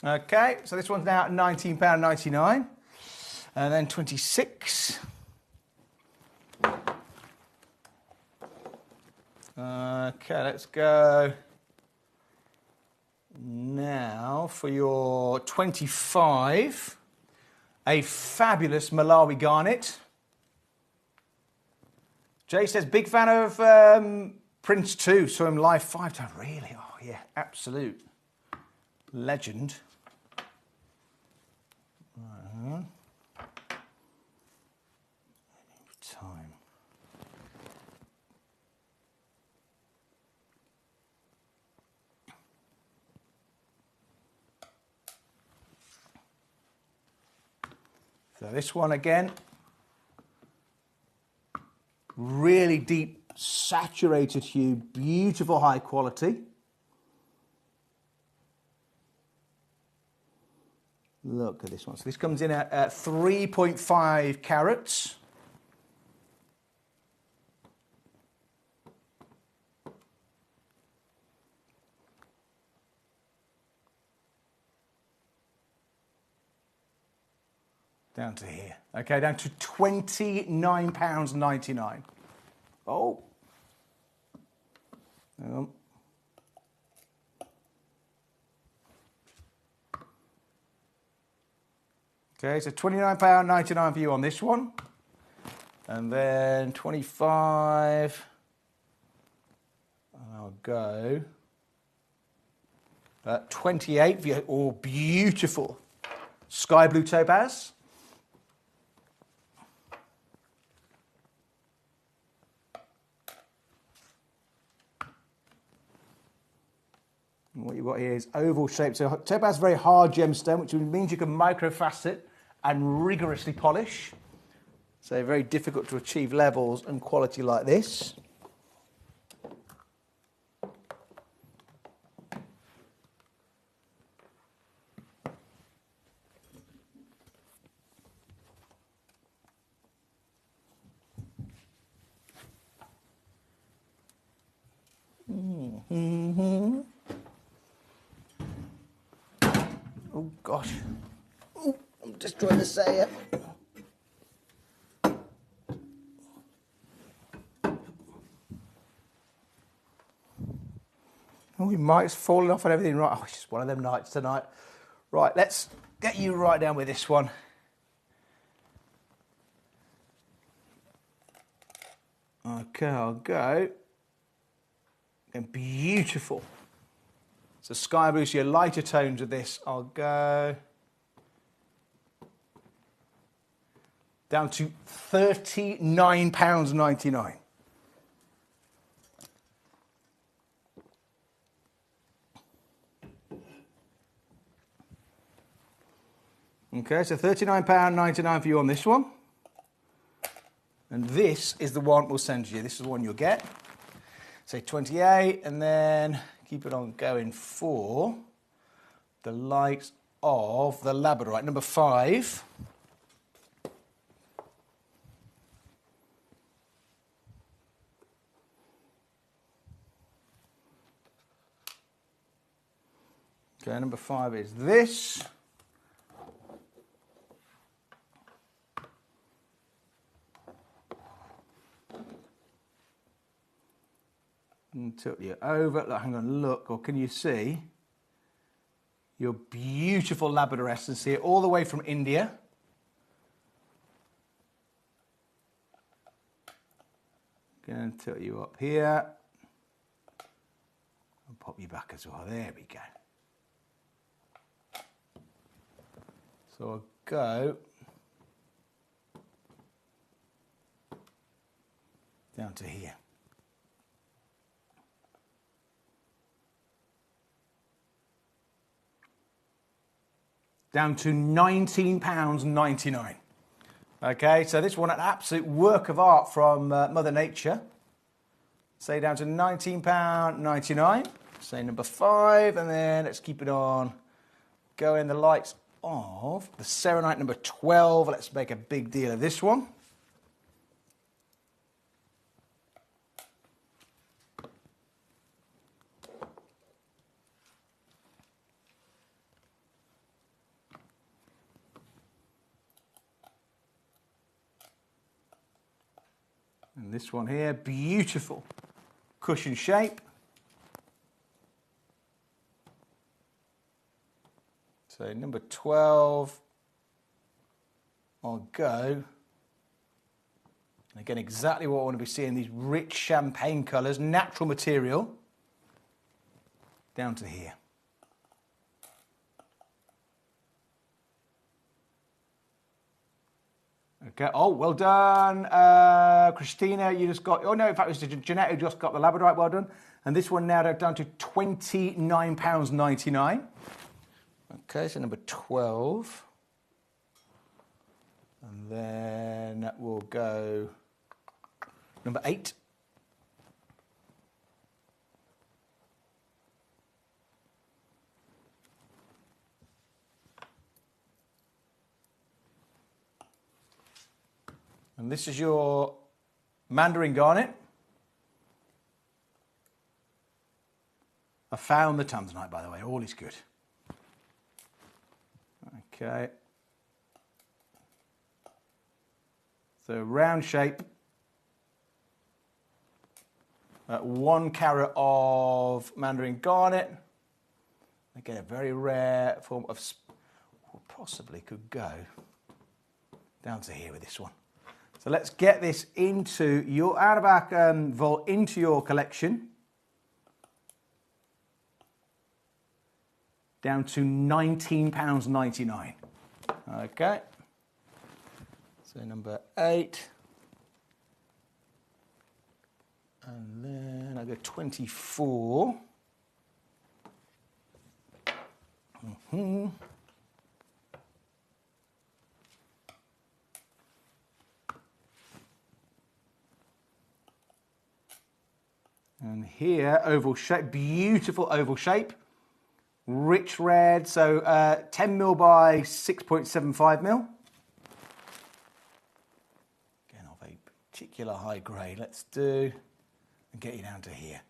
Okay, so this one's now at £19.99. And then 26. Okay, let's go now for your 25. A fabulous Malawi garnet. Jay says, big fan of Prince 2, saw him live 5 times. Really? Oh, yeah, absolute legend. Time. So this one again, really deep, saturated hue, beautiful high quality. Look at this one. So this comes in at 3.5 carats. Down to here. Okay, down to £29.99. Oh. Hang on. Okay, so £29.99 for you on this one. And then 25. And I'll go at 28 for you. Oh, beautiful. Sky blue topaz. And what you've got here is oval shape. So topaz is a very hard gemstone, which means you can microfacet and rigorously polish. So very difficult to achieve levels and quality like this. Mm-hmm. Oh gosh. Oh, I'm just trying to say it. Oh, your mic's falling off and everything. Right, oh, it's just one of them nights tonight. Right, let's get you right down with this one. Okay, I'll go. And beautiful. So sky blue, so your lighter tones of this, I'll go down to £39.99. Okay, so £39.99 for you on this one. And this is the one we'll send you. This is the one you'll get. Say 28, and then keep it on going for the likes of the labradorite, number 5. Okay, number 5 is this. And tilt you over. Look, hang on, look, or can you see your beautiful labradorite? And see it all the way from India. Going to tilt you up here. I'll pop you back as well. There we go. So I'll go down to here. Down to £19.99. Okay, so this one, an absolute work of art from Mother Nature. Say down to £19.99. Say number 5, and then let's keep it on. Go in the lights of the Serenite number 12. Let's make a big deal of this one. And this one here, beautiful cushion shape. So number 12, I'll go. And again, exactly what I want to be seeing, these rich champagne colours, natural material, down to here. Okay, oh, well done, Christina, you just got, oh no, in fact it was Jeanette who just got the labradorite, well done. And this one now down to £29.99. Okay, so number 12. And then we'll go number 8. And this is your Mandarin garnet. I found the tanzanite, by the way, all is good. Okay. So round shape. 1 carat of Mandarin garnet. Again, a very rare form of, possibly could go down to here with this one. So let's get this into your, out of our vault, into your collection. Down to £19.99. Okay. So number 8. And then I go 24. Mm-hmm. And here, oval shape, beautiful oval shape. Rich red, so 10 mil by 6.75 mil. Again, of a particular high grade. Let's do, and get you down to here.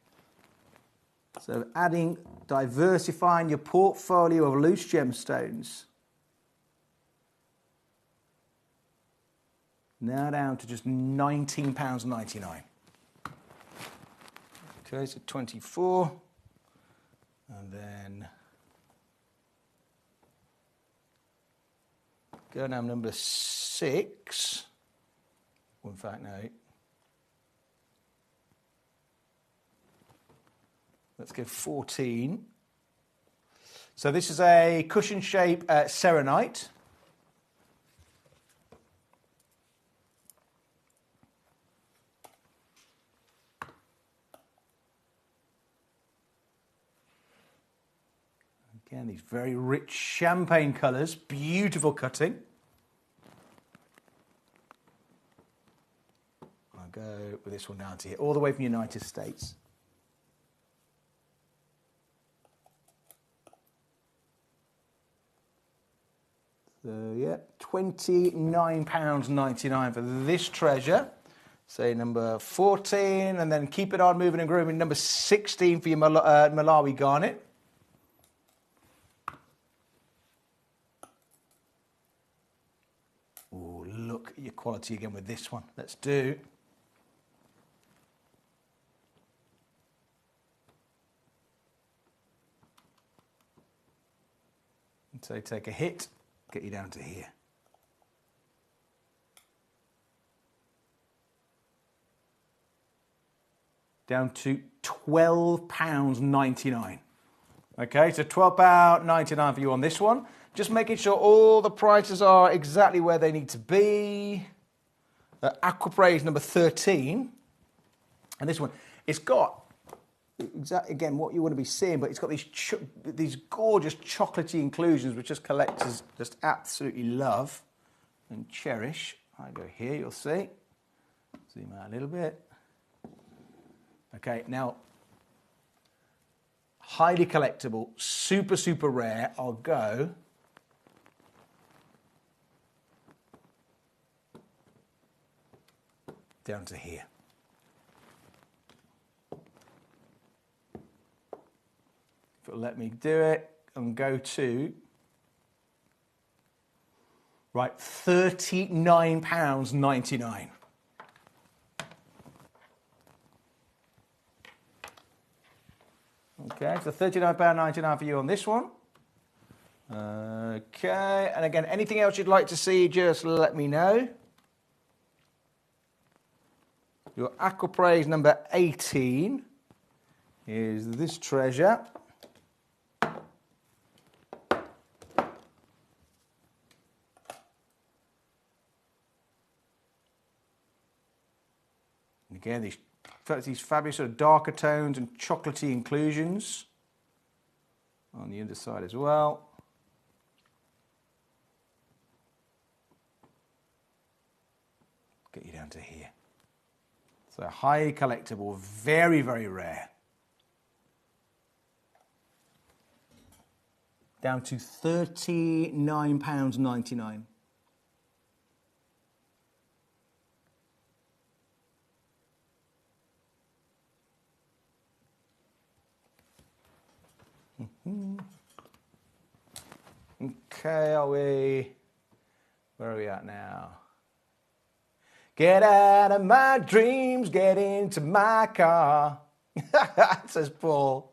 So adding, diversifying your portfolio of loose gemstones. Now down to just £19.99. Okay, so 24. And then go down number 6. Well, in fact, no. Let's go 14. So this is a cushion shape serenite. Again, these very rich champagne colours, beautiful cutting. I'll go with this one down to here, all the way from the United States. So, yeah, £29.99 for this treasure. Say number 14, and then keep it on moving and grooving. Number 16 for your Malawi garnet. Oh, look at your quality again with this one. Let's do. So take a hit, get you down to here. Down to £12.99. Okay, so £12.99 for you on this one. Just making sure all the prices are exactly where they need to be. Aquapraise number 13. And this one, it's got, again, what you want to be seeing, but it's got these gorgeous chocolatey inclusions, which just collectors just absolutely love and cherish. I go here, you'll see. Zoom out a little bit. Okay, now, highly collectible, super, super rare. I'll go down to here. If it'll let me do it, and go to, right, £39.99. Okay, so £39.99 for you on this one. Okay, and again, anything else you'd like to see, just let me know. Your Aquapraise number 18 is this treasure. And again, these fabulous sort of darker tones and chocolatey inclusions on the underside as well. Get you down to here. So highly collectible, very, very rare. Down to £39.99. Okay, where are we at now? Get out of my dreams, get into my car. Says Paul.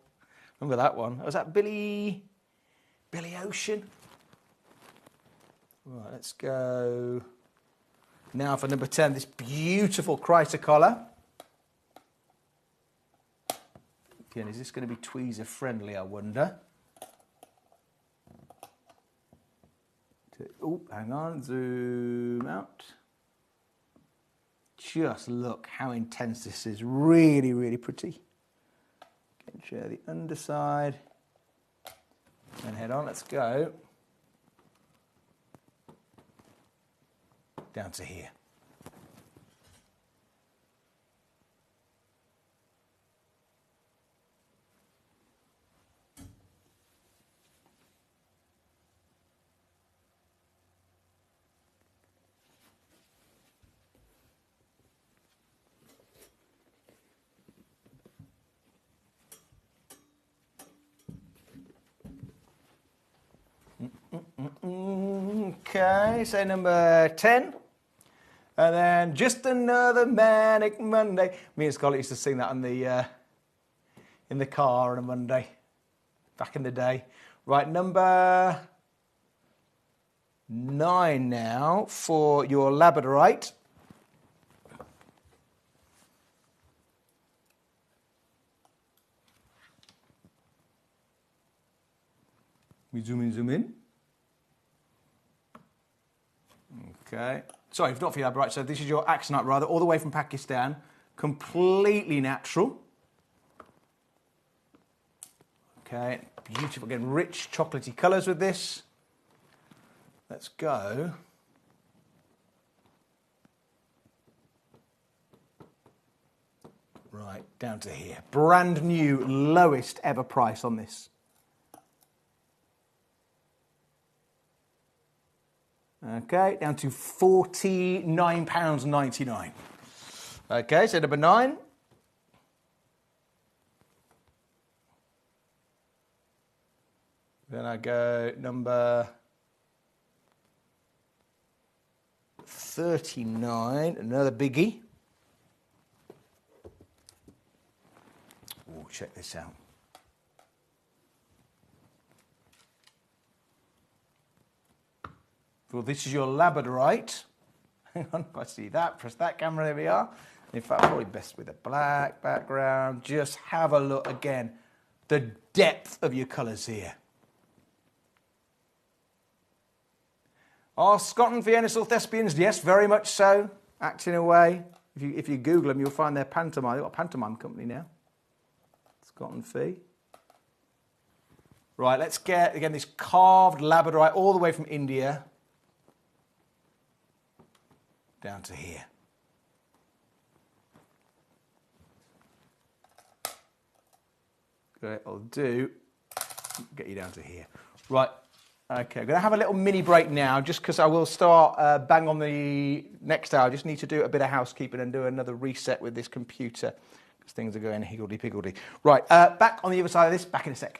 Remember that one? Was that Billy Ocean? Right, let's go now for number 10, this beautiful Chrysocolor. Again, is this going to be tweezer friendly, I wonder? Oh, hang on, zoom out. Just look how intense this is. Really, really pretty. Can share the underside. And head on, let's go. Down to here. Okay, so number 10. And then Just Another Manic Monday. Me and Scarlett used to sing that on the in the car on a Monday, back in the day. Right, number 9 now for your labradorite. We zoom in. Okay. Sorry, not for your labradorite. So this is your axonite, rather, all the way from Pakistan. Completely natural. Okay, beautiful. Again, rich chocolatey colours with this. Let's go. Right, down to here. Brand new, lowest ever price on this. Okay, down to £49.99. Okay, so number 9. Then I go number 39, another biggie. Oh, check this out. Well, this is your labradorite. Hang on, if I see that, press that camera, there we are. In fact, probably best with a black background. Just have a look again. The depth of your colours here. Are Scotland Vienna still thespians? Yes, very much so. Acting away. If you Google them, you'll find their pantomime. They've got a pantomime company now. Scotland Fee. Right, let's get, again, this carved labradorite all the way from India. Down to here. Okay, I'll get you down to here. Right, okay, I'm going to have a little mini break now, just because I will start bang on the next hour. I just need to do a bit of housekeeping and do another reset with this computer, because things are going higgledy-piggledy. Right, back on the other side of this, back in a sec.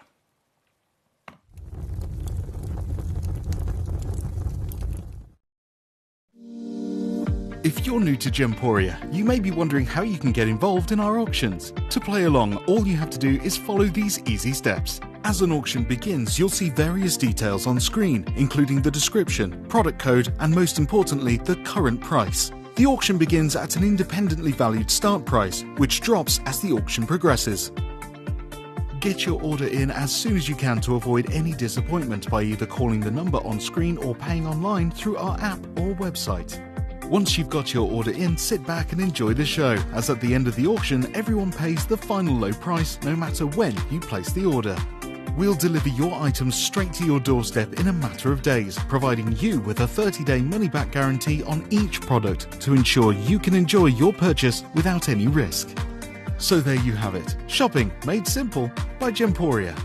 If you're new to Gemporia, you may be wondering how you can get involved in our auctions. To play along, all you have to do is follow these easy steps. As an auction begins, you'll see various details on screen, including the description, product code, and most importantly, the current price. The auction begins at an independently valued start price, which drops as the auction progresses. Get your order in as soon as you can to avoid any disappointment by either calling the number on screen or paying online through our app or website. Once you've got your order in, sit back and enjoy the show, as at the end of the auction, everyone pays the final low price no matter when you place the order. We'll deliver your items straight to your doorstep in a matter of days, providing you with a 30-day money-back guarantee on each product to ensure you can enjoy your purchase without any risk. So there you have it. Shopping made simple by Gemporia.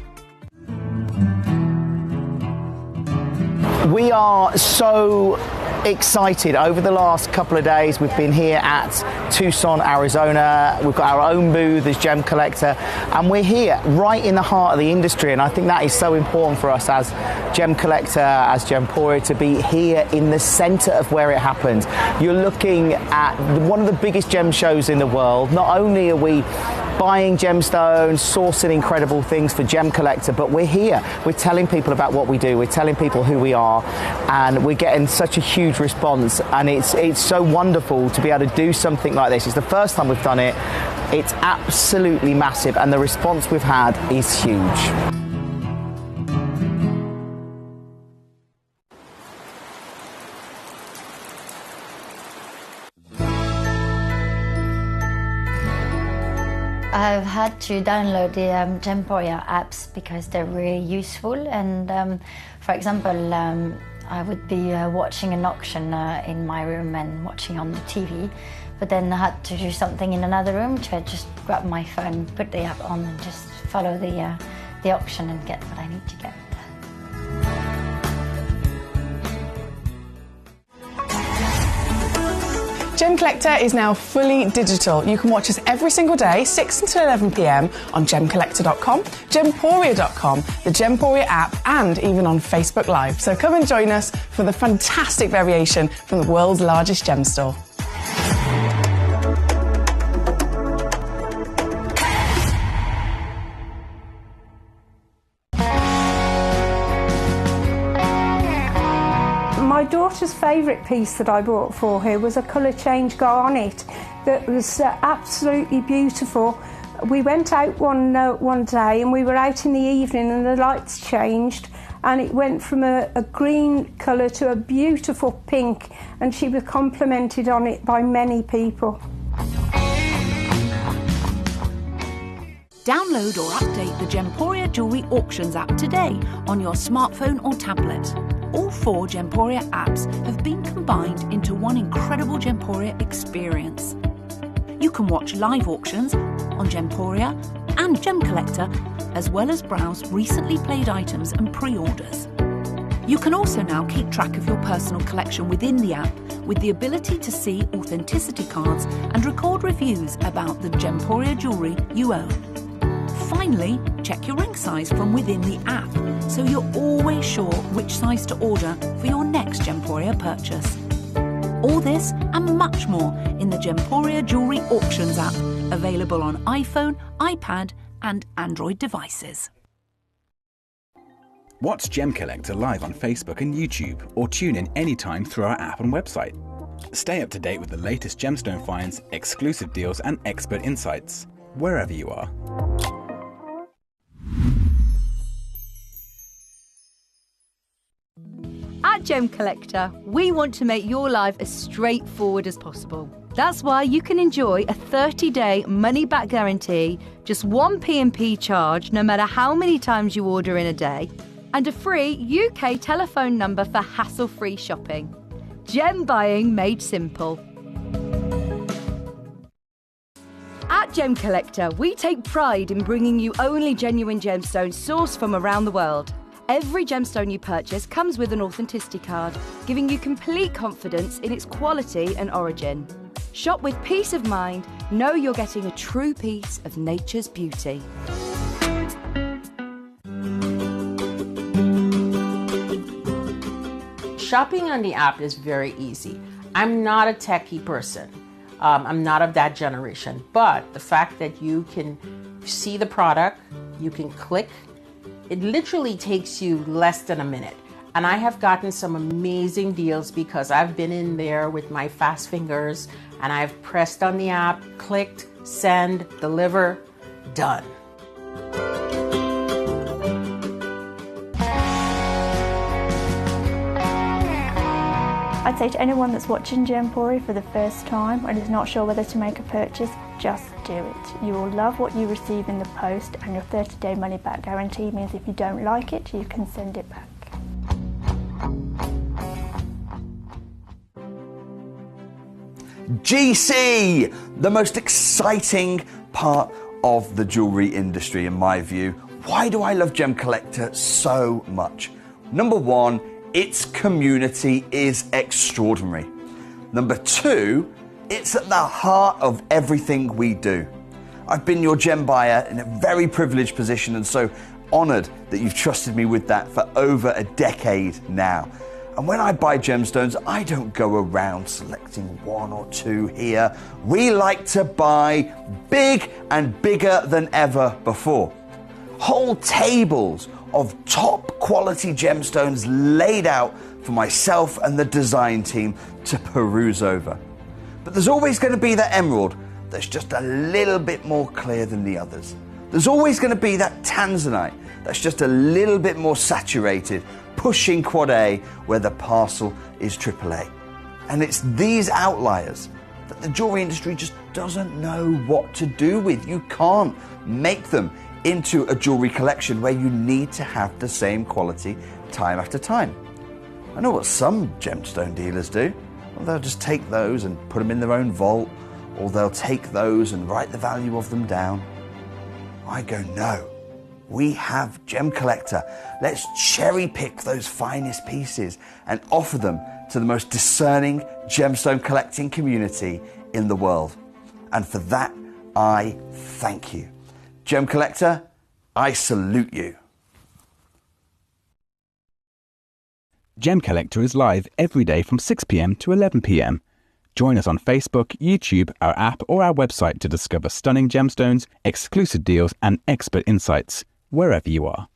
We are so excited. Over the last couple of days, we've been here at Tucson, Arizona. We've got our own booth as Gemcollector, and we're here right in the heart of the industry. And I think that is so important for us as Gemcollector, as Gemporia, to be here in the center of where it happens. You're looking at one of the biggest gem shows in the world. Not only are we buying gemstones, sourcing incredible things for Gemcollector, but we're here. We're telling people about what we do. We're telling people who we are, and we're getting such a huge response. And it's so wonderful to be able to do something like this. It's the first time we've done it. It's absolutely massive, and the response we've had is huge. I've had to download the Gemporia apps because they're really useful, and for example, I would be watching an auction in my room and watching on the TV, but then I had to do something in another room, so I just grab my phone, put the app on and just follow the auction and get what I need to get. Gemcollector is now fully digital. You can watch us every single day, 6 until 11 p.m. on gemcollector.com, gemporia.com, the Gemporia app, and even on Facebook Live. So come and join us for the fantastic variation from the world's largest gem store. My daughter's favourite piece that I bought for her was a colour change garnet that was absolutely beautiful. We went out one day and we were out in the evening and the lights changed and it went from a green colour to a beautiful pink, and she was complimented on it by many people. Download or update the Gemporia Jewellery Auctions app today on your smartphone or tablet. All 4 Gemporia apps have been combined into one incredible Gemporia experience. You can watch live auctions on Gemporia and Gemcollector, as well as browse recently played items and pre-orders. You can also now keep track of your personal collection within the app with the ability to see authenticity cards and record reviews about the Gemporia jewellery you own. Finally, check your ring size from within the app, so you're always sure which size to order for your next Gemporia purchase. All this and much more in the Gemporia Jewellery Auctions app, available on iPhone, iPad and Android devices. Watch Gemcollector live on Facebook and YouTube, or tune in anytime through our app and website. Stay up to date with the latest gemstone finds, exclusive deals and expert insights, wherever you are. At Gemcollector, we want to make your life as straightforward as possible. That's why you can enjoy a 30-day money-back guarantee, just one P&P charge no matter how many times you order in a day, and a free UK telephone number for hassle-free shopping. Gem buying made simple. At Gemcollector, we take pride in bringing you only genuine gemstones sourced from around the world. Every gemstone you purchase comes with an authenticity card, giving you complete confidence in its quality and origin. Shop with peace of mind, know you're getting a true piece of nature's beauty. Shopping on the app is very easy. I'm not a techie person. I'm not of that generation. But the fact that you can see the product, you can click, it literally takes you less than a minute. And I have gotten some amazing deals because I've been in there with my fast fingers and I've pressed on the app, clicked, send, deliver, done. I'd say to anyone that's watching Gemporia for the first time and is not sure whether to make a purchase, just do it. You will love what you receive in the post, and your 30-day money-back guarantee means if you don't like it, you can send it back. GC, the most exciting part of the jewellery industry in my view. Why do I love Gemcollector so much? Number one, its community is extraordinary. Number two, it's at the heart of everything we do. I've been your gem buyer in a very privileged position and so honoured that you've trusted me with that for over a decade now. And when I buy gemstones, I don't go around selecting one or two here. We like to buy big and bigger than ever before. Whole tables of top quality gemstones laid out for myself and the design team to peruse over. But there's always going to be that emerald that's just a little bit more clear than the others. There's always going to be that tanzanite that's just a little bit more saturated, pushing quad A where the parcel is AAA. And it's these outliers that the jewelry industry just doesn't know what to do with. You can't make them into a jewelry collection where you need to have the same quality time after time. I know what some gemstone dealers do. Well, they'll just take those and put them in their own vault, or they'll take those and write the value of them down. I go, no. We have Gemcollector. Let's cherry pick those finest pieces and offer them to the most discerning gemstone collecting community in the world. And for that, I thank you. Gemcollector, I salute you. Gemcollector is live every day from 6 p.m. to 11 p.m. Join us on Facebook, YouTube, our app or our website to discover stunning gemstones, exclusive deals and expert insights, wherever you are.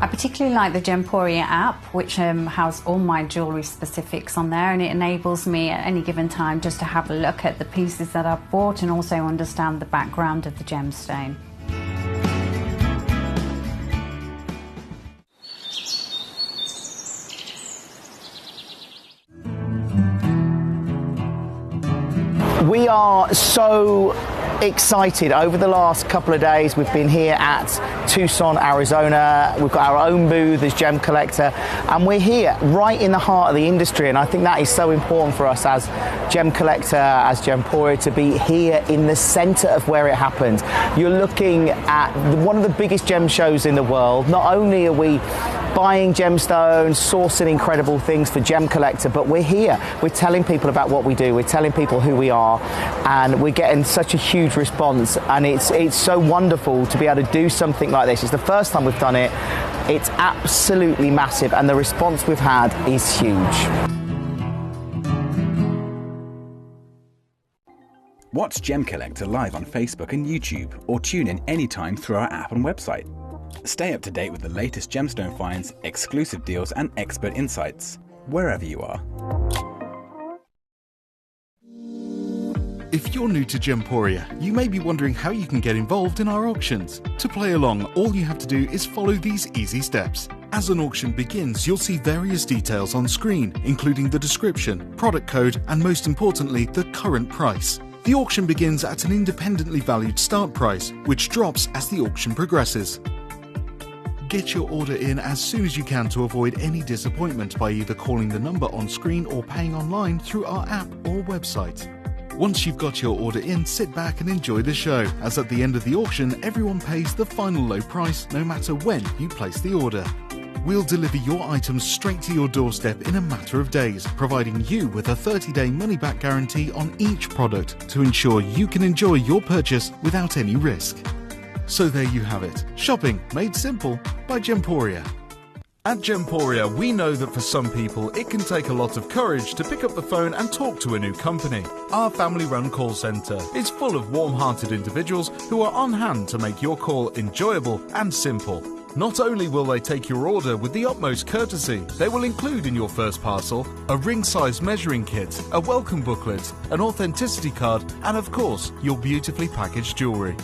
I particularly like the Gemporia app, which has all my jewellery specifics on there, and it enables me at any given time just to have a look at the pieces that I've bought and also understand the background of the gemstone. We are so excited. Over the last couple of days we've been here at Tucson, Arizona. We've got our own booth as Gemcollector, and we're here right in the heart of the industry, and I think that is so important for us as Gemcollector, as Gemporia, to be here in the center of where it happens. You're looking at one of the biggest gem shows in the world. Not only are we buying gemstones, sourcing incredible things for Gemcollector, but we're here. We're telling people about what we do. We're telling people who we are, and we're getting such a huge response, and it's so wonderful to be able to do something like this. It's the first time we've done it. It's absolutely massive, and the response we've had is huge. Watch Gemcollector live on Facebook and YouTube, or tune in anytime through our app and website. Stay up to date with the latest gemstone finds, exclusive deals and expert insights, wherever you are. If you're new to Gemporia, you may be wondering how you can get involved in our auctions. To play along, all you have to do is follow these easy steps. As an auction begins, you'll see various details on screen, including the description, product code, and most importantly, the current price. The auction begins at an independently valued start price, which drops as the auction progresses. Get your order in as soon as you can to avoid any disappointment by either calling the number on screen or paying online through our app or website. Once you've got your order in, sit back and enjoy the show, as at the end of the auction, everyone pays the final low price no matter when you place the order. We'll deliver your items straight to your doorstep in a matter of days, providing you with a 30-day money-back guarantee on each product to ensure you can enjoy your purchase without any risk. So there you have it. Shopping made simple. by Gemporia. At Gemporia, we know that for some people, it can take a lot of courage to pick up the phone and talk to a new company. Our family-run call centre is full of warm-hearted individuals who are on hand to make your call enjoyable and simple. Not only will they take your order with the utmost courtesy, they will include in your first parcel a ring-size measuring kit, a welcome booklet, an authenticity card, and of course, your beautifully packaged jewellery.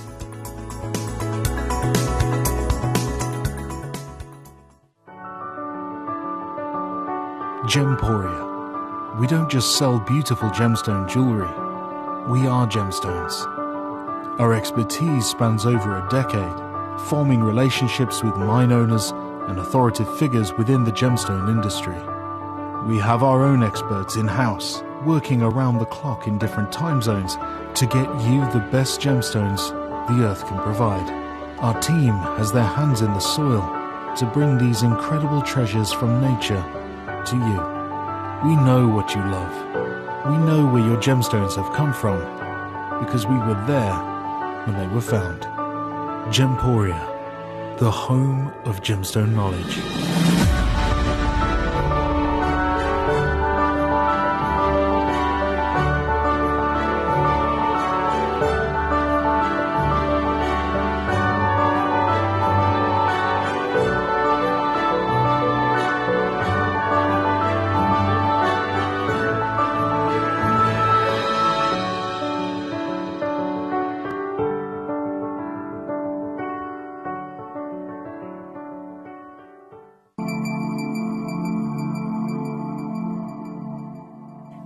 Gemporia. We don't just sell beautiful gemstone jewellery, we are gemstones. Our expertise spans over a decade, forming relationships with mine owners and authoritative figures within the gemstone industry. We have our own experts in-house, working around the clock in different time zones to get you the best gemstones the earth can provide. Our team has their hands in the soil to bring these incredible treasures from nature to you. We know what you love. We know where your gemstones have come from because we were there when they were found. Gemporia, the home of gemstone knowledge.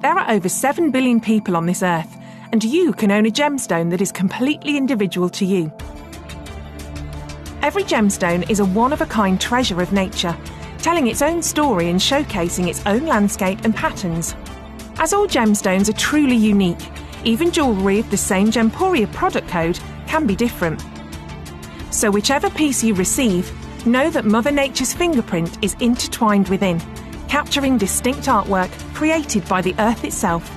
There are over 7 billion people on this earth, and you can own a gemstone that is completely individual to you. Every gemstone is a one-of-a-kind treasure of nature, telling its own story and showcasing its own landscape and patterns. As all gemstones are truly unique, even jewellery of the same Gemporia product code can be different. So whichever piece you receive, know that Mother Nature's fingerprint is intertwined within, capturing distinct artwork created by the earth itself.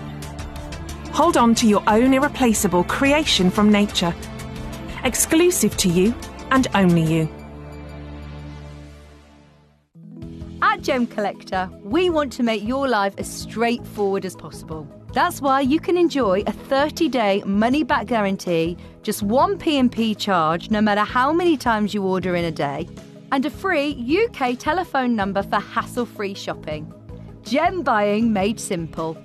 Hold on to your own irreplaceable creation from nature, exclusive to you and only you. At Gemcollector, we want to make your life as straightforward as possible. That's why you can enjoy a 30-day money-back guarantee, just one P&P charge no matter how many times you order in a day, and a free UK telephone number for hassle-free shopping. Gem buying made simple.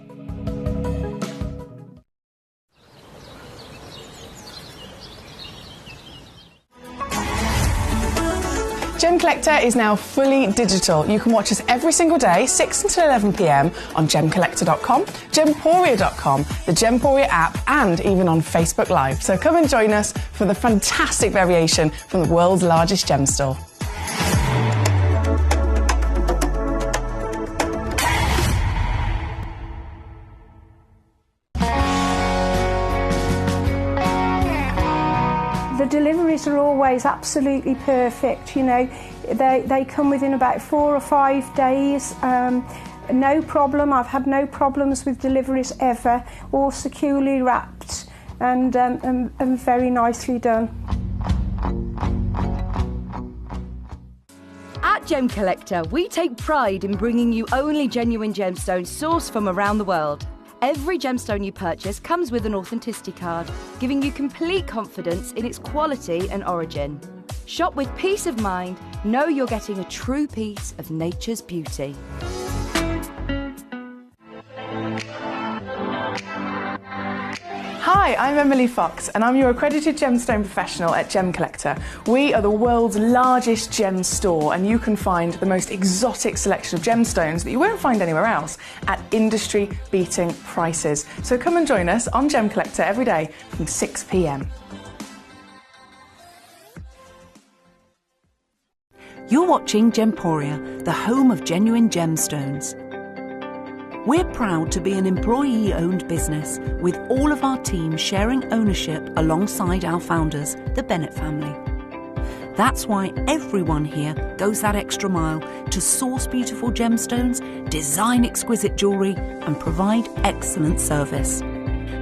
Gemcollector is now fully digital. You can watch us every single day, 6 until 11 p.m. on gemcollector.com, gemporia.com, the Gemporia app, and even on Facebook Live. So come and join us for the fantastic variation from the world's largest gem store. The deliveries are always absolutely perfect, you know. They come within about 4 or 5 days. No problem. I've had no problems with deliveries ever. All securely wrapped and very nicely done. At Gemcollector, we take pride in bringing you only genuine gemstones sourced from around the world. Every gemstone you purchase comes with an authenticity card, giving you complete confidence in its quality and origin. Shop with peace of mind, know you're getting a true piece of nature's beauty. Hi, I'm Emily Fox and I'm your accredited gemstone professional at Gemcollector. We are the world's largest gem store and you can find the most exotic selection of gemstones that you won't find anywhere else at industry-beating prices. So come and join us on Gemcollector every day from 6 p.m. You're watching Gemporia, the home of genuine gemstones. We're proud to be an employee-owned business with all of our team sharing ownership alongside our founders, the Bennett family. That's why everyone here goes that extra mile to source beautiful gemstones, design exquisite jewellery and provide excellent service.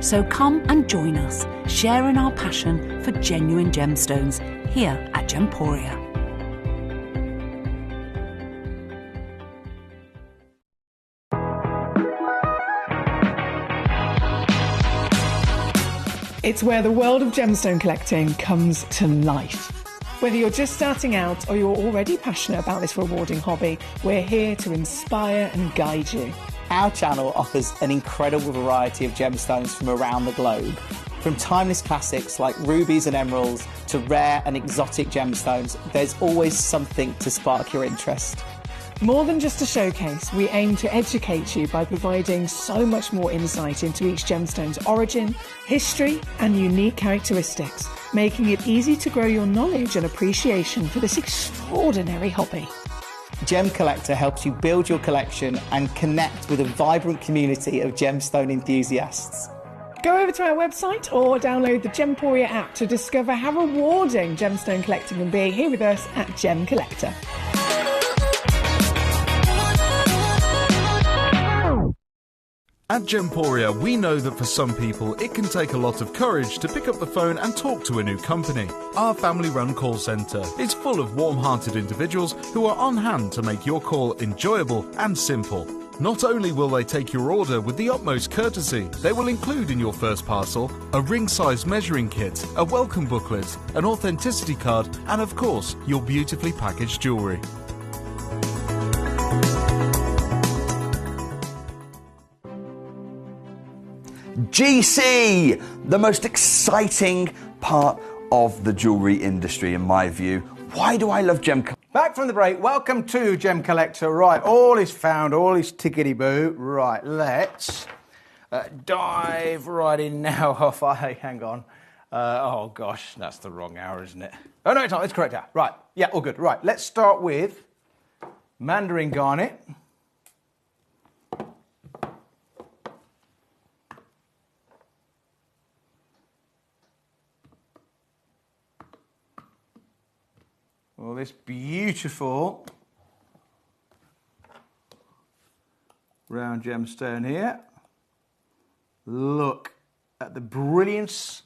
So come and join us, sharing our passion for genuine gemstones here at Gemporia. It's where the world of gemstone collecting comes to life. Whether you're just starting out or you're already passionate about this rewarding hobby, we're here to inspire and guide you. Our channel offers an incredible variety of gemstones from around the globe. From timeless classics like rubies and emeralds to rare and exotic gemstones, there's always something to spark your interest. More than just a showcase, we aim to educate you by providing so much more insight into each gemstone's origin, history, and unique characteristics, making it easy to grow your knowledge and appreciation for this extraordinary hobby. Gemcollector helps you build your collection and connect with a vibrant community of gemstone enthusiasts. Go over to our website or download the Gemporia app to discover how rewarding gemstone collecting can be here with us at Gemcollector. At Gemporia, we know that for some people, it can take a lot of courage to pick up the phone and talk to a new company. Our family-run call centre is full of warm-hearted individuals who are on hand to make your call enjoyable and simple. Not only will they take your order with the utmost courtesy, they will include in your first parcel a ring-size measuring kit, a welcome booklet, an authenticity card, and of course, your beautifully packaged jewellery. GC, the most exciting part of the jewellery industry in my view. Why do I love Gemcollector? Back from the break, welcome to Gemcollector. Right, all is found, all is tickety-boo. Right, let's dive right in now. Hang on. Oh gosh, that's the wrong hour, isn't it? Oh no, it's not, it's the correct hour. Right, yeah, all good. Right, let's start with Mandarin Garnet. Well, this beautiful round gemstone here. Look at the brilliance,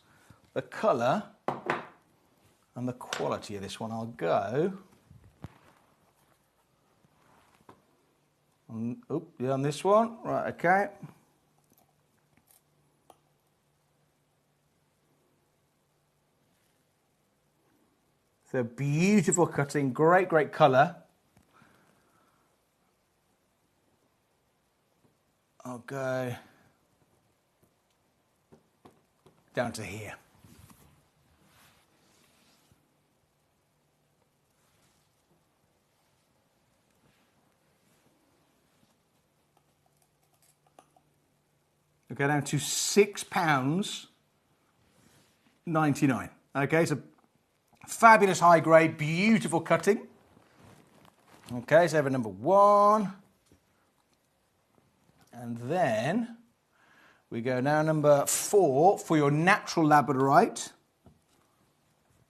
the colour, and the quality of this one. I'll go on this one. Right, okay. So beautiful cutting, great colour. I'll go down to here. We'll go down to £6.99. Okay, so fabulous high grade, beautiful cutting. Okay, so over number one. And then we go now number 4 for your natural labradorite.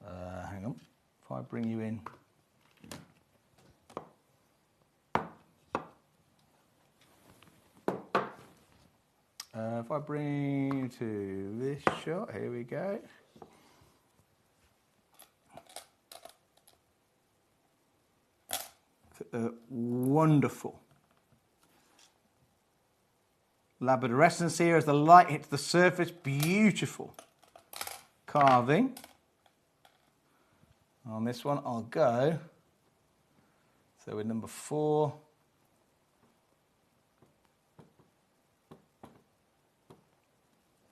Hang on, if I bring you in. If I bring you to this shot, here we go. Wonderful labradorescence here as the light hits the surface. Beautiful carving. On this one I'll go, so with number 4,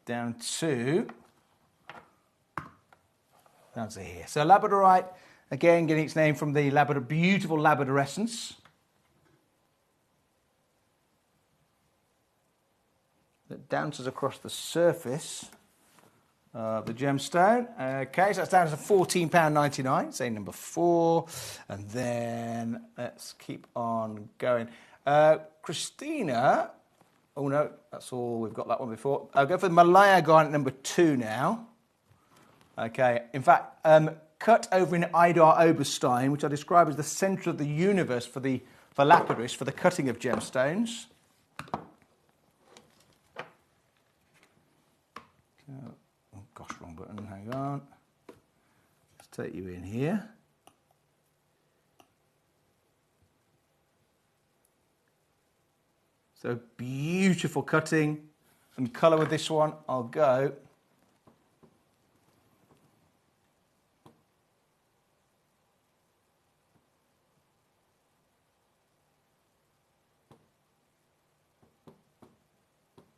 down to here. So labradorite, again, getting its name from the beautiful labradorescence. That dances across the surface of the gemstone. Okay, so that's down to £14.99, say number 4. And then let's keep on going. Christina, oh no, that's all, we've got that one before. I'll go for the Malaya garnet number 2 now. Okay, in fact, cut over in Idar Oberstein, which I describe as the centre of the universe for lapidaries, for the cutting of gemstones. Oh gosh, wrong button, hang on. Let's take you in here. So beautiful cutting and colour with this one. I'll go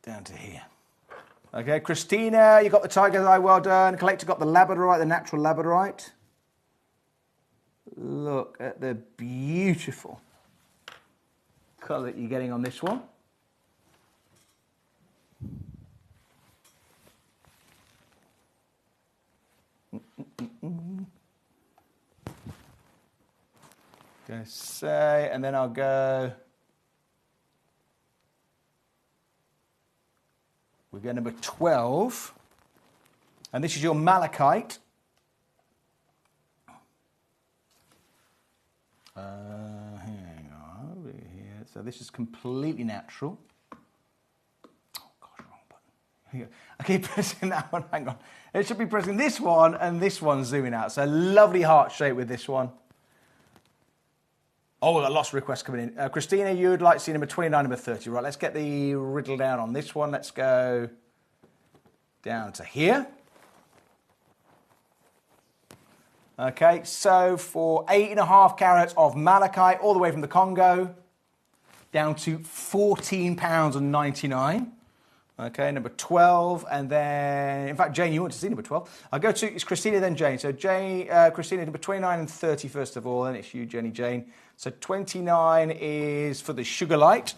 down to here. Okay, Christina, you got the tiger's eye, well done. Collector got the labradorite, the natural labradorite. Look at the beautiful colour that you're getting on this one. Gonna say, and then I'll go. We go number 12, and this is your malachite. Hang on, over here. So this is completely natural. Oh gosh, wrong button. Here. I keep pressing that one. Hang on. It should be pressing this one and this one zooming out. So lovely heart shape with this one. Oh, we've got lots of requests coming in. Christina, you would like to see number 29, number 30. Right, let's get the riddle down on this one. Let's go down to here. Okay, so for 8.5 carats of malachite, all the way from the Congo, down to £14.99. Okay, number 12, and then, in fact, Jane, you want to see number 12. I'll go to, it's Christina, then Jane. So Christina, number 29 and 30, first of all, then it's you, Jenny, Jane. So 29 is for the Sugar Light.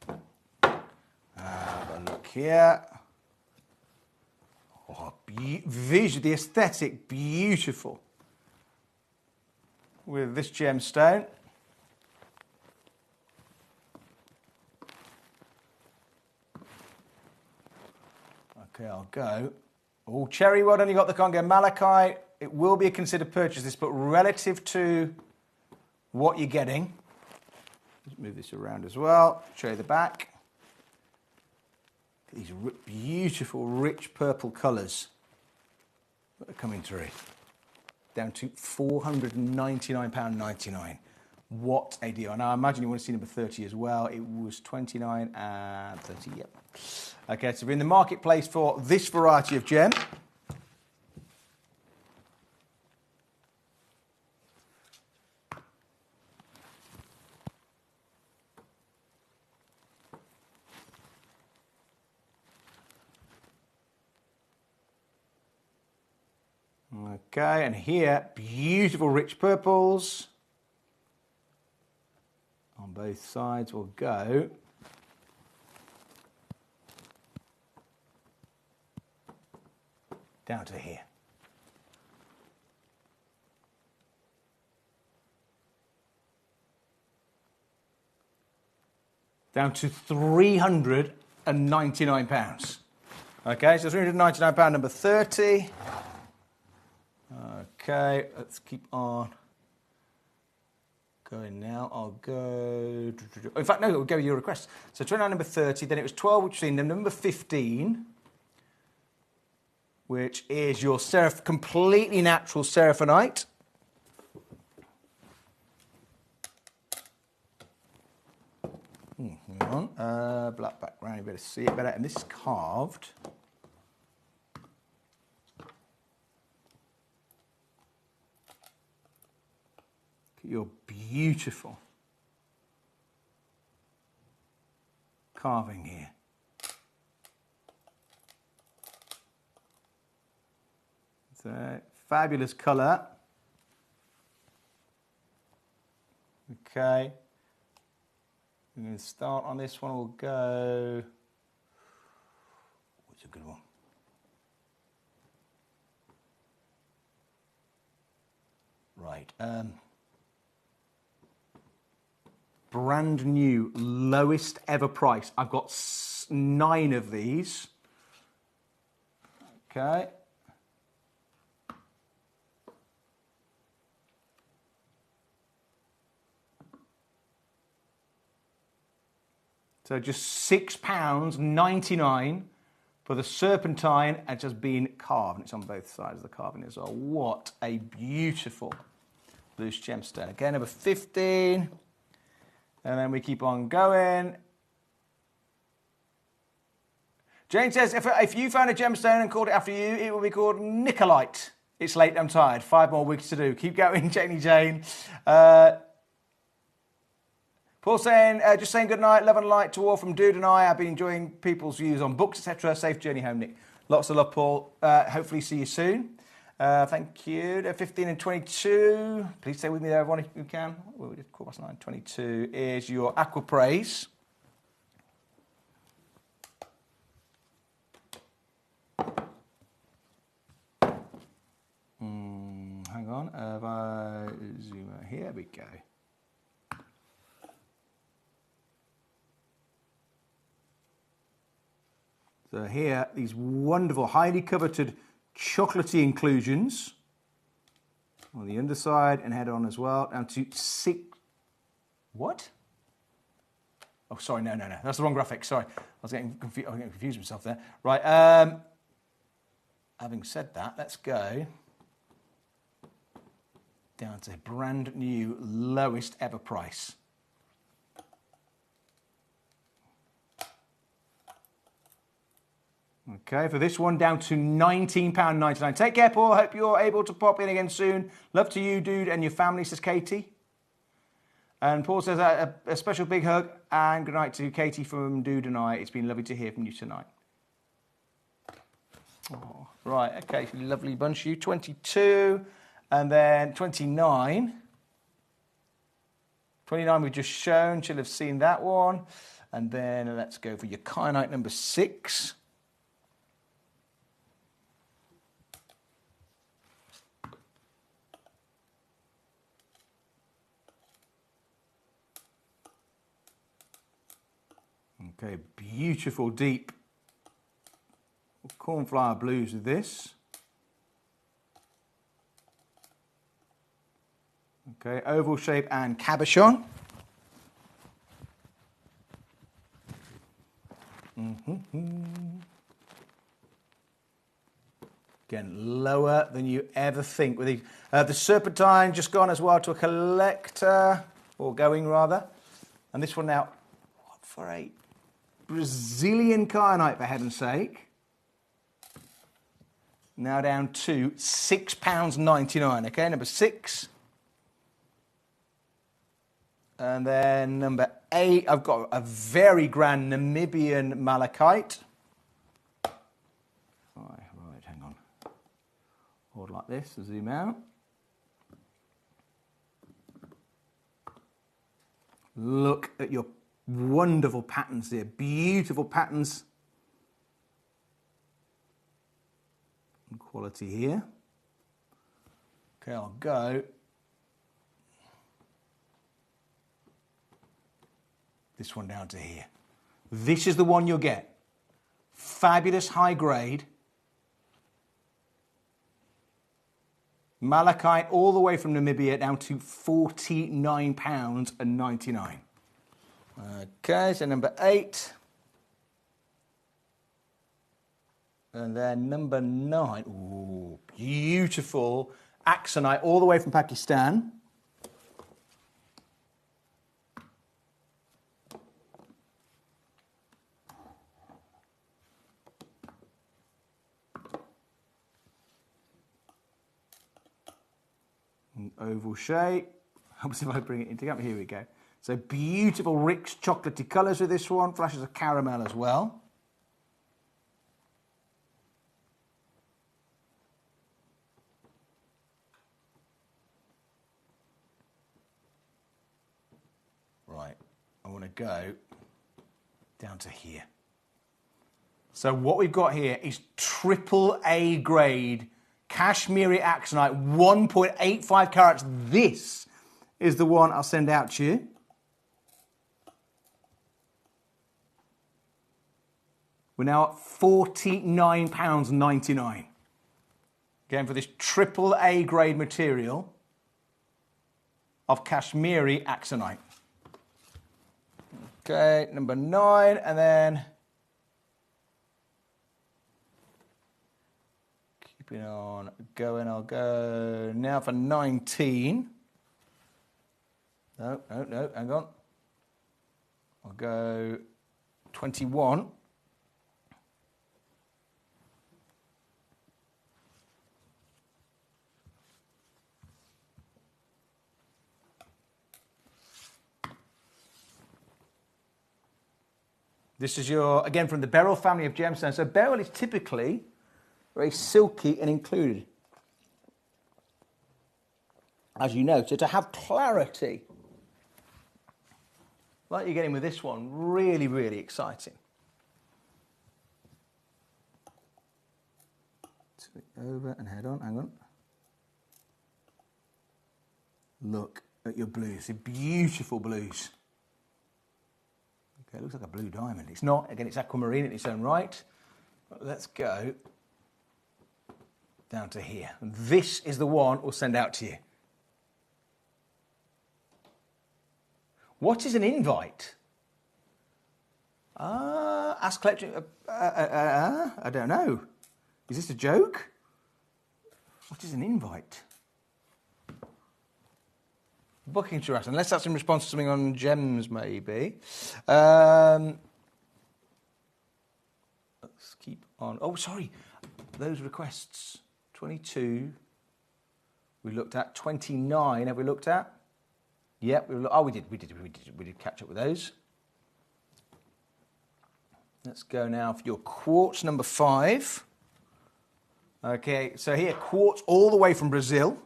Have a look here. Oh, visually, the aesthetic, beautiful. With this gemstone. Okay, I'll go. Oh, Cherry, well done, you got the Congo malachite. It will be a considered purchase, this, but relative to what you're getting. Let's move this around as well. Show you the back. These beautiful, rich purple colours that are coming through. Down to £499.99. What a deal. Now, I imagine you want to see number 30 as well. It was 29 and 30, yep. Okay, so we're in the marketplace for this variety of gem. Okay, and here, beautiful rich purples. On both sides will go. Down to here. Down to £399. Okay, so £399, number 30. Okay, let's keep on going now. I'll go. In fact, no, we'll go with your request. So 29, number 30, then it was 12, which is number 15, which is your completely natural seraphinite. Hang on. Black background, you better see it better. And this is carved. Your beautiful carving here. It's a fabulous colour. Okay. We're going to start on this one. We'll go. What's a good one? Right. Brand new, lowest ever price. I've got 9 of these. Okay. So just £6.99 for the serpentine and just being carved. It's on both sides of the carving as well. What a beautiful loose gemstone. Again, number 15. And then we keep on going. Jane says, if you found a gemstone and called it after you, it will be called Nicolite. It's late, I'm tired. 5 more weeks to do. Keep going, Janie Jane. Paul saying, just saying good night, love and light to all from Dude and I. I've been enjoying people's views on books, etc. Safe journey home, Nick. Lots of love, Paul. Hopefully see you soon. Thank you. 15 and 22. Please stay with me there, everyone, if you can. Well, we did 9:15. 22 is your Aqua Praise. Hang on. If I zoom out, here we go. So here, these wonderful, highly coveted chocolatey inclusions on the underside and head on as well, down to 6. What? Oh, sorry, no. That's the wrong graphic. Sorry, I was getting confused myself there. Right. Having said that, let's go down to brand new, lowest ever price. Okay, for this one, down to £19.99. Take care, Paul. Hope you're able to pop in again soon. Love to you, Dude, and your family, says Katie. And Paul says a special big hug and good night to Katie from Dude and I. It's been lovely to hear from you tonight. Oh, right, okay, lovely bunch. You 22, and then 29. 29 we've just shown. She'll have seen that one. And then let's go for your kyanite number 6. Okay, beautiful deep cornflower blues with this. Okay, oval shape and cabochon. Again, lower than you ever think with these. The serpentine just gone as well to a collector, or going rather. And this one now, what for a Brazilian kyanite, for heaven's sake. Now down to £6.99. Okay, number 6. And then number 8, I've got a very grand Namibian malachite. Right, hang on. Hold like this to zoom out. Look at your wonderful patterns there, beautiful patterns and quality here. Okay, I'll go this one down to here. This is the one you'll get. Fabulous high grade. Malachite all the way from Namibia down to £49.99. Okay, so number 8. And then number 9. Ooh, beautiful axonite all the way from Pakistan. An oval shape. Helps if I bring it in together. Here we go. So beautiful, rich, chocolatey colours with this one. Flashes of caramel as well. Right, I want to go down to here. So what we've got here is AAA grade Kashmiri Axonite, 1.85 carats. This is the one I'll send out to you. We're now at £49.99. Again, for this AAA grade material of Kashmiri Axonite. Okay, number 9, and then keeping on going, I'll go now for 19. No, hang on. I'll go 21. This is your, again, from the beryl family of gemstones. So beryl is typically very silky and included, as you know. So to have clarity, like you're getting with this one, really, really exciting. Over and head on, hang on. Look at your blues, the beautiful blues. Okay, it looks like a blue diamond. It's not, again, it's aquamarine in its own right. But let's go down to here. And this is the one we'll send out to you. What is an invite? Ask collector. I don't know. Is this a joke? What is an invite? Booking to us, unless that's in response to something on gems, maybe. Let's keep on. Oh, sorry. Those requests. 22. We looked at 29. Have we looked at? Yep. We did catch up with those. Let's go now for your quartz number 5. Okay, so here, quartz all the way from Brazil.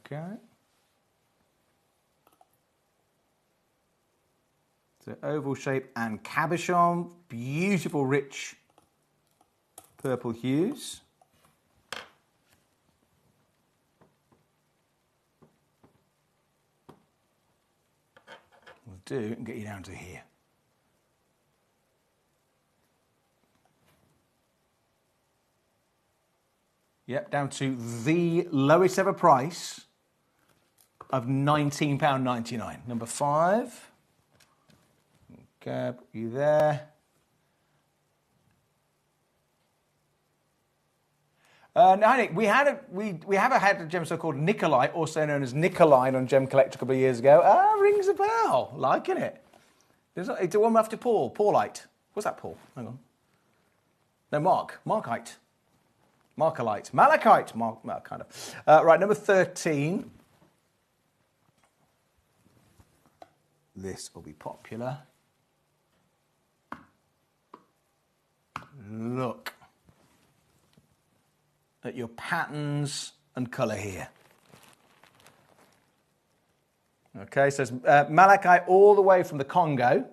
Okay. So oval shape and cabochon, beautiful rich purple hues. We'll do and get you down to here. Yep, down to the lowest ever price of £19.99. Number 5. Okay, put you there. Nick, we have had a gemstone called Nikolite, also known as Nicoline, on Gemcollector a couple of years ago. Rings a bell. Liking it. It's the one after Paul. Paulite. What's that, Paul? Hang on. No, Markite. Markalite. Malachite. Kind of. Right, number 13. This will be popular. Look at your patterns and colour here. Okay, so it's malachite all the way from the Congo.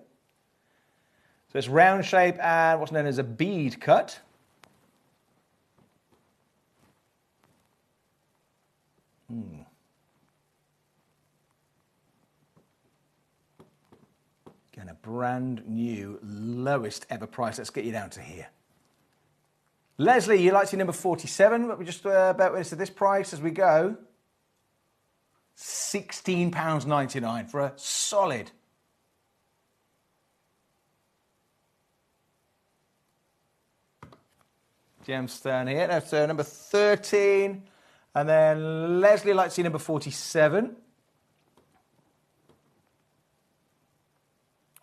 So it's round shape and what's known as a bead cut. Again, a brand new, lowest ever price. Let's get you down to here. Leslie, you'd like to see number 47, but we just about with this price as we go. £16.99 for a solid. Gemstone here. That's number 13. And then Leslie would like to see number 47.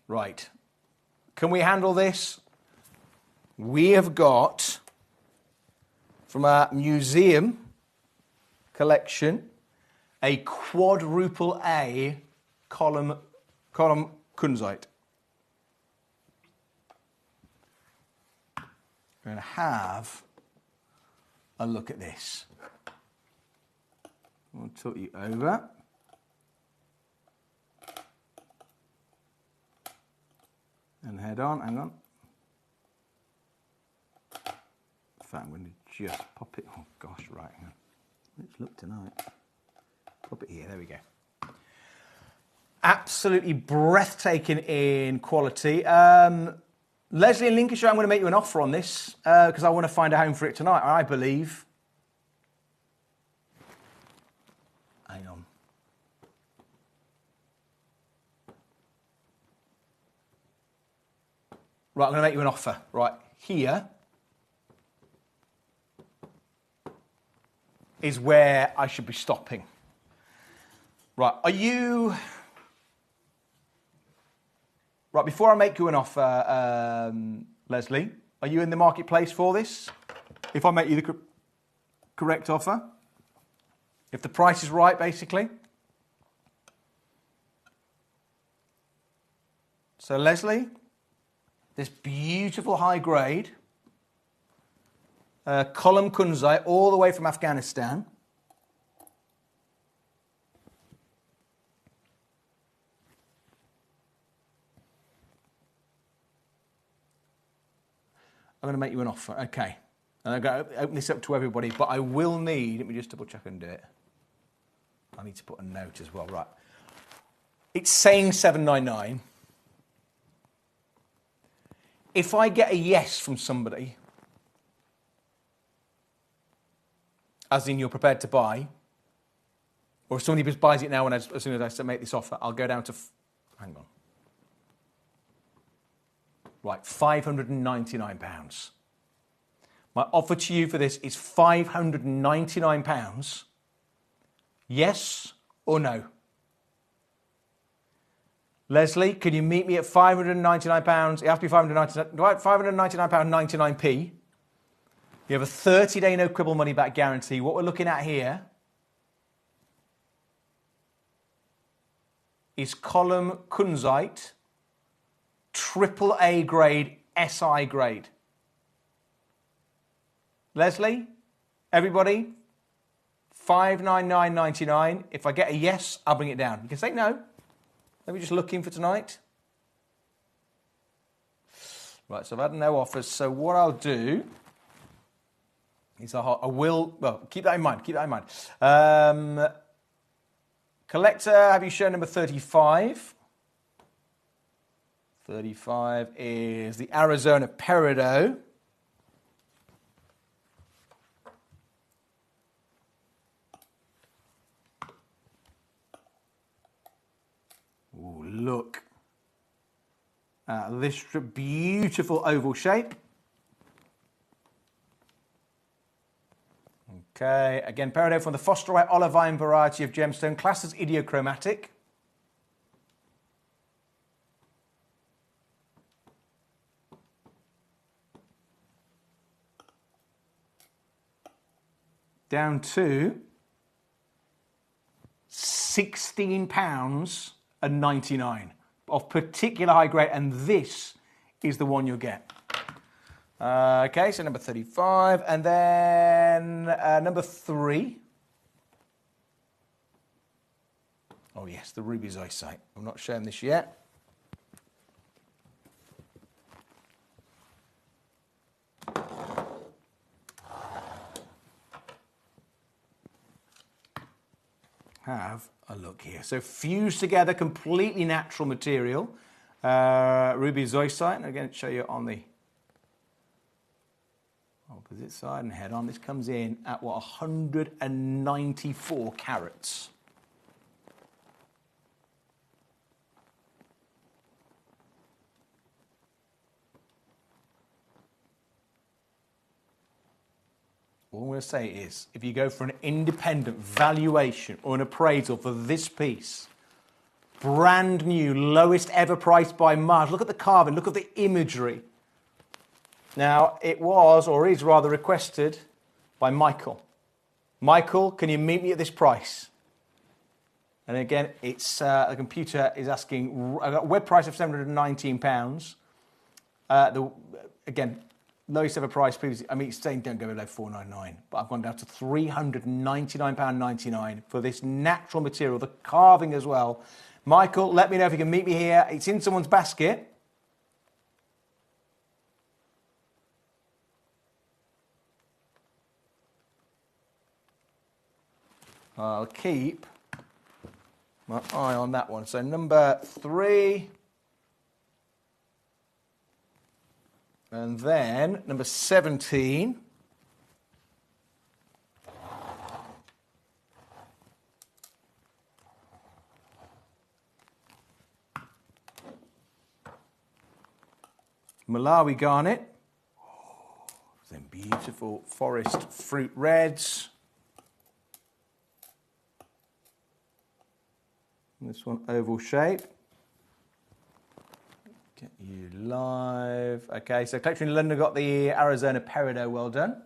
Right. Can we handle this? We have got, from our museum collection, a quadruple A column kunzite. We're going to have a look at this. I'll tilt you over. And head on, hang on. In fact, I'm going to just pop it. Oh gosh, right, hang on. Let's look tonight. Pop it here, there we go. Absolutely breathtaking in quality. Leslie in Lincolnshire, I'm going to make you an offer on this because I want to find a home for it tonight, I believe. Hang on. Right, I'm going to make you an offer. Right, here is where I should be stopping. Right, are you... Right, before I make you an offer, Leslie, are you in the marketplace for this? If I make you the correct offer? If the price is right, basically? So Leslie, this beautiful high grade column kunzite all the way from Afghanistan. I'm going to make you an offer, okay. And I'm going to open this up to everybody, but I will need, let me just double check and do it. I need to put a note as well, right. It's saying $799. If I get a yes from somebody, as in you're prepared to buy, or if somebody just buys it now and as soon as I make this offer, I'll go down to, hang on. Right, £599. My offer to you for this is £599. Yes or no? Leslie, can you meet me at £599? It has to be £599.99p. You have a 30-day no quibble money back guarantee. What we're looking at here is column kunzite, AAA grade, SI grade. Leslie, everybody, $599.99. If I get a yes, I'll bring it down. You can say no. Let me just look in for tonight. Right, so I've had no offers. So what I'll do is I will, well, keep that in mind, Collector, have you shown number 35? 35 is the Arizona Peridot. Ooh, look at this beautiful oval shape. Okay, again, Peridot from the Foster White Olivine variety of gemstone, classed as idiochromatic. Down to £16.99 of particular high grade, and this is the one you'll get. Okay, so number 35, and then number 3. Oh yes, the ruby zoisite. I'm not showing this yet. Have a look here. So fused together, completely natural material. Ruby zoisite, and again, show you on the opposite side and head on. This comes in at what, 194 carats. All I'm going to say is, if you go for an independent valuation or an appraisal for this piece, brand new, lowest ever price by Mars. Look at the carving, look at the imagery. Now, it was, or is rather, requested by Michael. Michael, can you meet me at this price? And again, it's the computer is asking, I got a web price of £719. Again, lowest ever price previously. I mean, it's saying don't go below $499, but I've gone down to £399.99 for this natural material, the carving as well. Michael, let me know if you can meet me here. It's in someone's basket. I'll keep my eye on that one. So number 3. And then number 17. Malawi garnet. Then beautiful forest fruit reds. This one oval shape. Get you live. Okay, so Collector in London got the Arizona Peridot. Well done.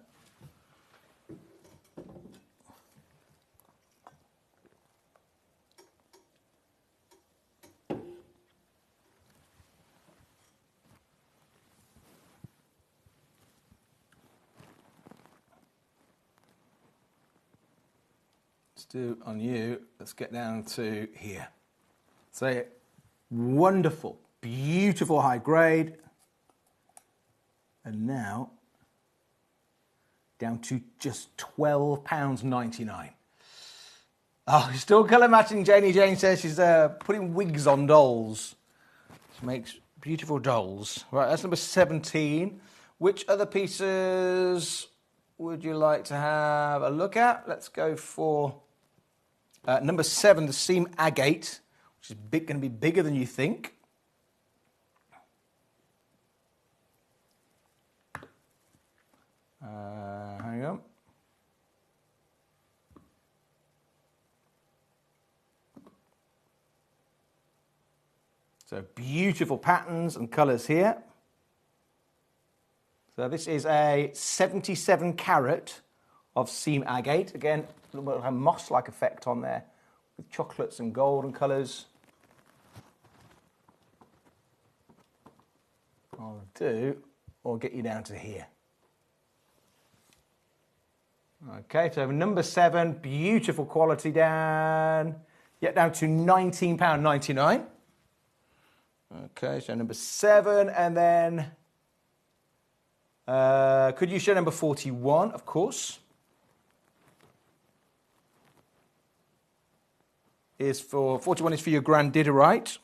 let's do on you. Let's get down to here. So wonderful, beautiful high grade. And now down to just £12.99. Oh, still colour matching. Jane says she's putting wigs on dolls. She makes beautiful dolls. Right, that's number 17. Which other pieces would you like to have a look at? Let's go for number 7, the seam agate, which is going to be bigger than you think. Hang on. So beautiful patterns and colours here. So this is a 77 carat of seam agate. Again, a little bit of a moss-like effect on there with chocolates and golden colours. I'll do, or get you down to here. Okay, so number 7, beautiful quality down. Get down to £19.99. Okay, so number 7, and then could you show number 41, of course? Is for 41 is for your grandidierite.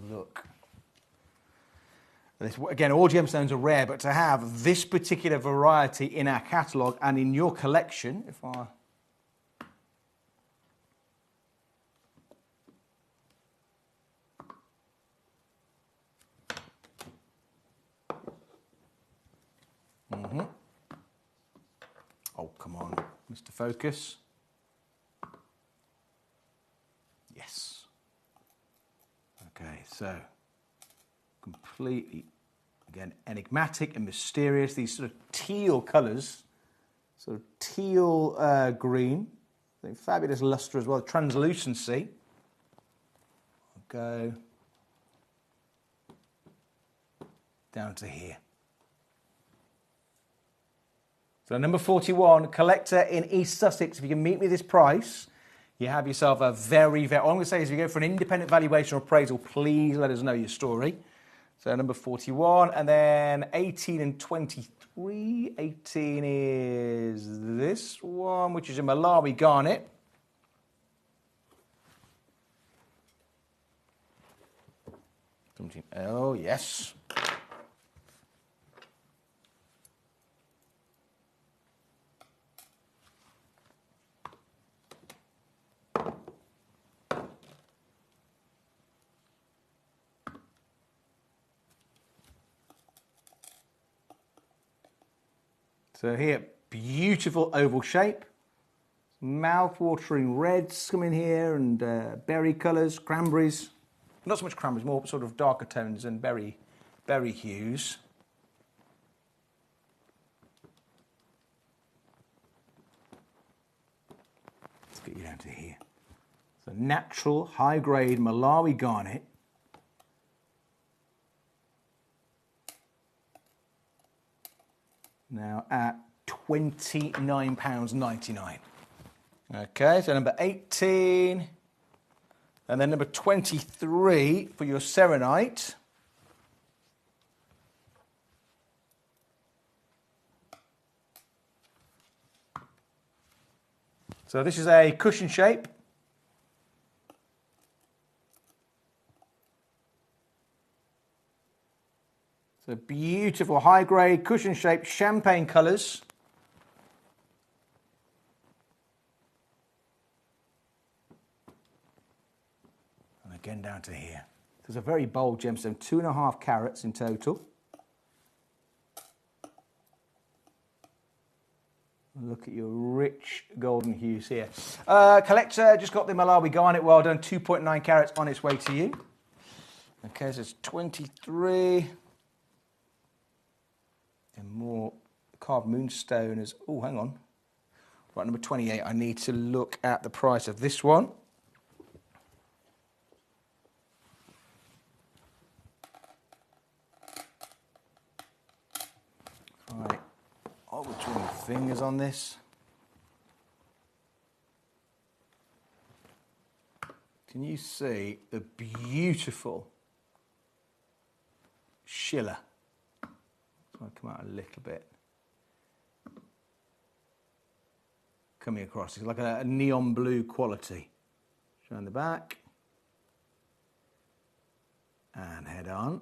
Look. This, again, all gemstones are rare, but to have this particular variety in our catalogue and in your collection, if I... Oh, come on, Mr. Focus. Yes. Okay, so completely, again, enigmatic and mysterious. These sort of teal colours, sort of teal green. Fabulous lustre as well, translucency. I'll go down to here. So number 41, collector in East Sussex. If you can meet me this price, you have yourself a very, all I'm going to say is if you go for an independent valuation or appraisal, please let us know your story. So number 41, and then 18 and 23. 18 is this one, which is a Malawi garnet. Oh, yes. So here, beautiful oval shape, mouth-watering reds come in here, and berry colours, cranberries. Not so much cranberries, more sort of darker tones and berry hues. Let's get you down to here. So natural, high-grade Malawi garnet. Now at £29.99. Okay, so number 18, and then number 23 for your serenite. So this is a cushion shape. So beautiful high-grade cushion-shaped champagne colours. And again down to here. There's a very bold gemstone, 2.5 carats in total. Look at your rich golden hues here. Collector, just got the Malawi garnet, well done, 2.9 carats on its way to you. Okay, so it's 23. And more carved moonstone as... Oh, hang on. Right, number 28. I need to look at the price of this one. fingers on this. Can you see the beautiful shiller? It's going to come out a little bit. Coming across, it's like a neon blue quality. Showing the back. And head on.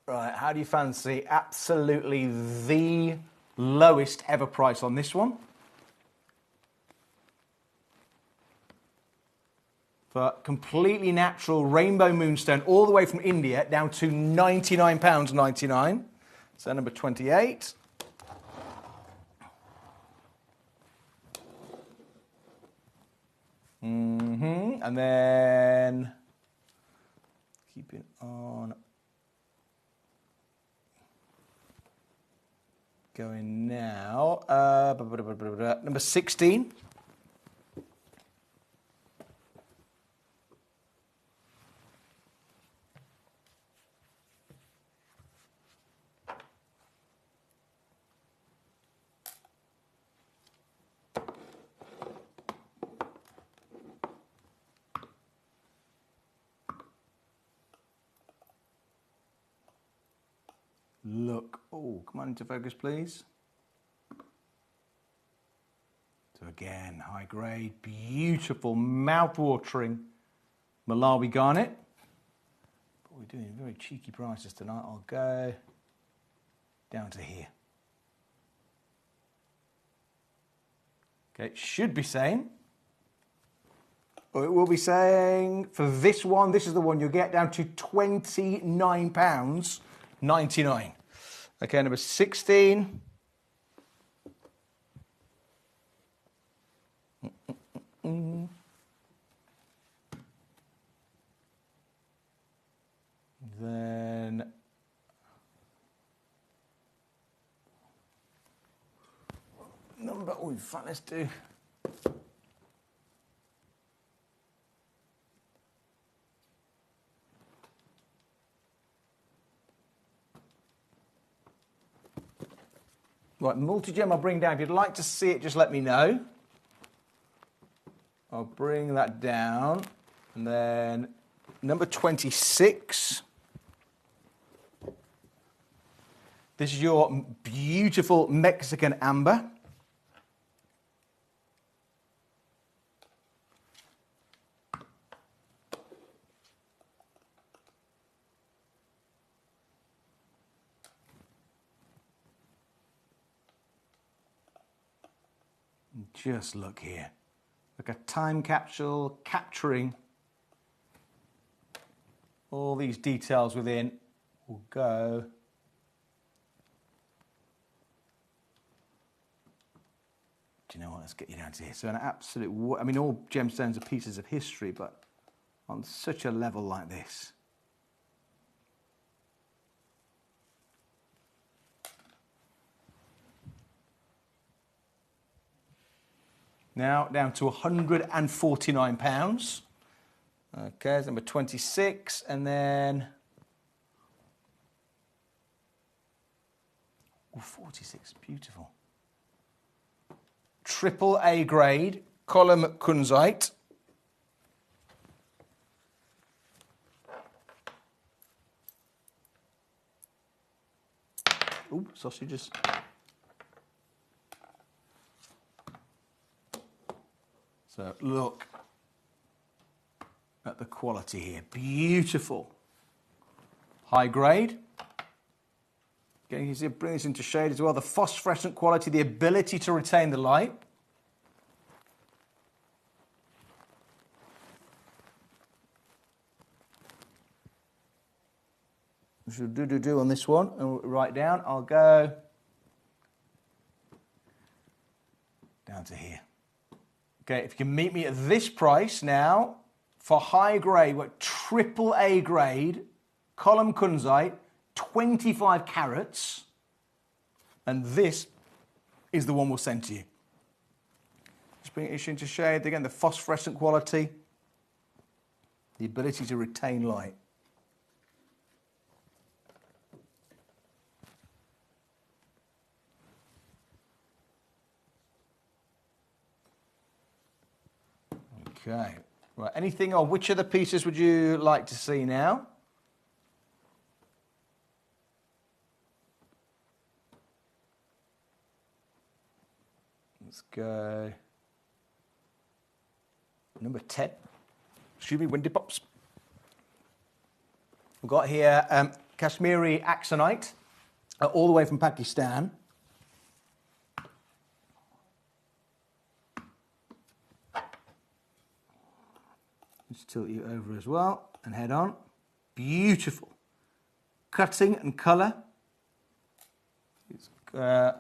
Right, how do you fancy absolutely the lowest ever price on this one? For completely natural rainbow moonstone all the way from India down to £99.99. So number 28. And then keep it on. Going now. Number 16. Look, oh, come on into focus, please. So again, high grade, beautiful, mouth-watering Malawi garnet. But we're doing very cheeky prices tonight. I'll go down to here. Okay, it should be saying, or it will be saying, for this one, this is the one you'll get down to £29.99. Okay, number 16. Then number, oh, in fact, let's do right, multi-gem I'll bring down. If you'd like to see it, just let me know. I'll bring that down. And then number 26. This is your beautiful Mexican amber. Just look here. Like a time capsule capturing all these details within. We'll go. Do you know what? Let's get you down to here. So an absolute, I mean, all gemstones are pieces of history, but on such a level like this. Now down to £149. Okay, that's number 26, and then 46, beautiful. Triple A grade, column kunzite. Ooh, sausages. So look at the quality here. Beautiful. High grade. Again, you see it brings into shade as well. The phosphorescent quality, the ability to retain the light. We should do on this one and write down. I'll go down to here. Okay, if you can meet me at this price now, for high grade, what triple A grade, column kunzite, 25 carats, and this is the one we'll send to you. Just bring it into shade. Again, the phosphorescent quality, the ability to retain light. Okay. Right. Anything on which of the pieces would you like to see now? Let's go. Number 10. Shooby Windy Pops. We've got here Kashmiri Axonite, all the way from Pakistan. Just tilt you over as well and head on. Beautiful. Cutting and colour. It's, again,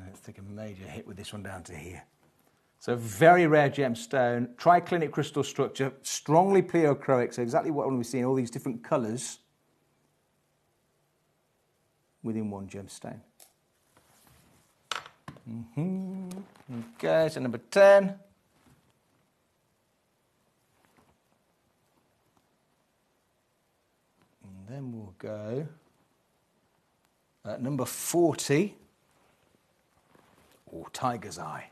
let's take a major hit with this one down to here. So very rare gemstone, triclinic crystal structure, strongly pleochroic, so exactly what we've seen, all these different colours within one gemstone. Okay, so number 10. And then we'll go at number 40. Oh, Tiger's Eye.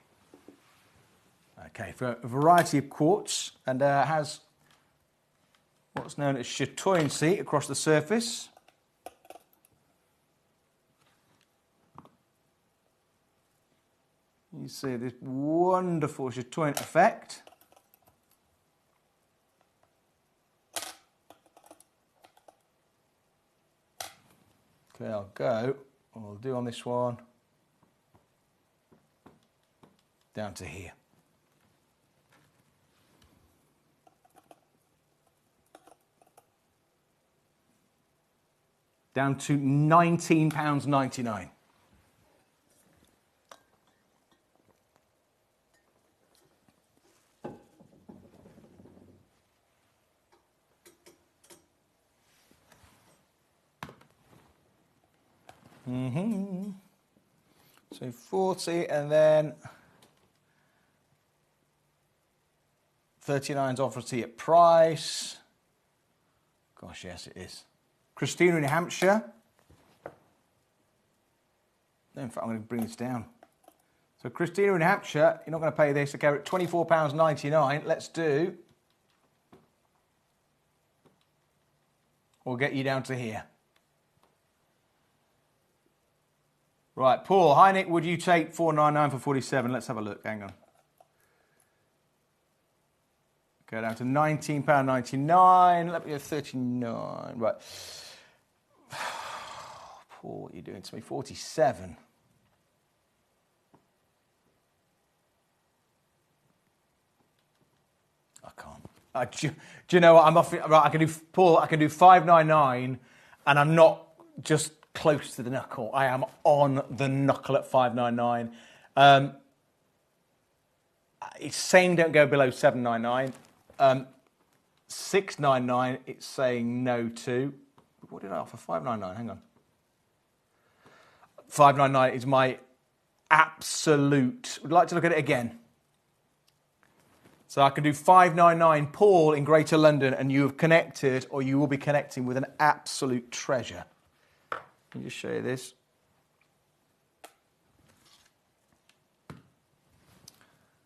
Okay, for a variety of quartz, and has what's known as chatoyancy across the surface. You see this wonderful chatoyant effect. Okay, I'll go. I'll do on this one down to here. Down to £19.99. So 40 and then 39's obviously at price. Gosh, yes, it is. Christina in Hampshire. In fact, I'm going to bring this down. So Christina in Hampshire, you're not going to pay this. Okay, we're at £24.99. Let's do. We'll get you down to here. Right, Paul, hi Nick, would you take $4.99 for 47? Let's have a look, hang on. Go down to £19.99. Let me go 39. Right. Paul, what are you doing to me? 47. I can't. Do you know what? I'm off. Right, I can do, Paul, I can do $5.99, and I'm not just close to the knuckle. I am on the knuckle at $5.99. It's saying don't go below $7.99. $6.99, it's saying no to. What did I offer? $5.99. Hang on. $5.99 is my absolute. Would you like to look at it again? So I can do $5.99, Paul, in Greater London, and you have connected, or you will be connecting with an absolute treasure. Let me just show you this.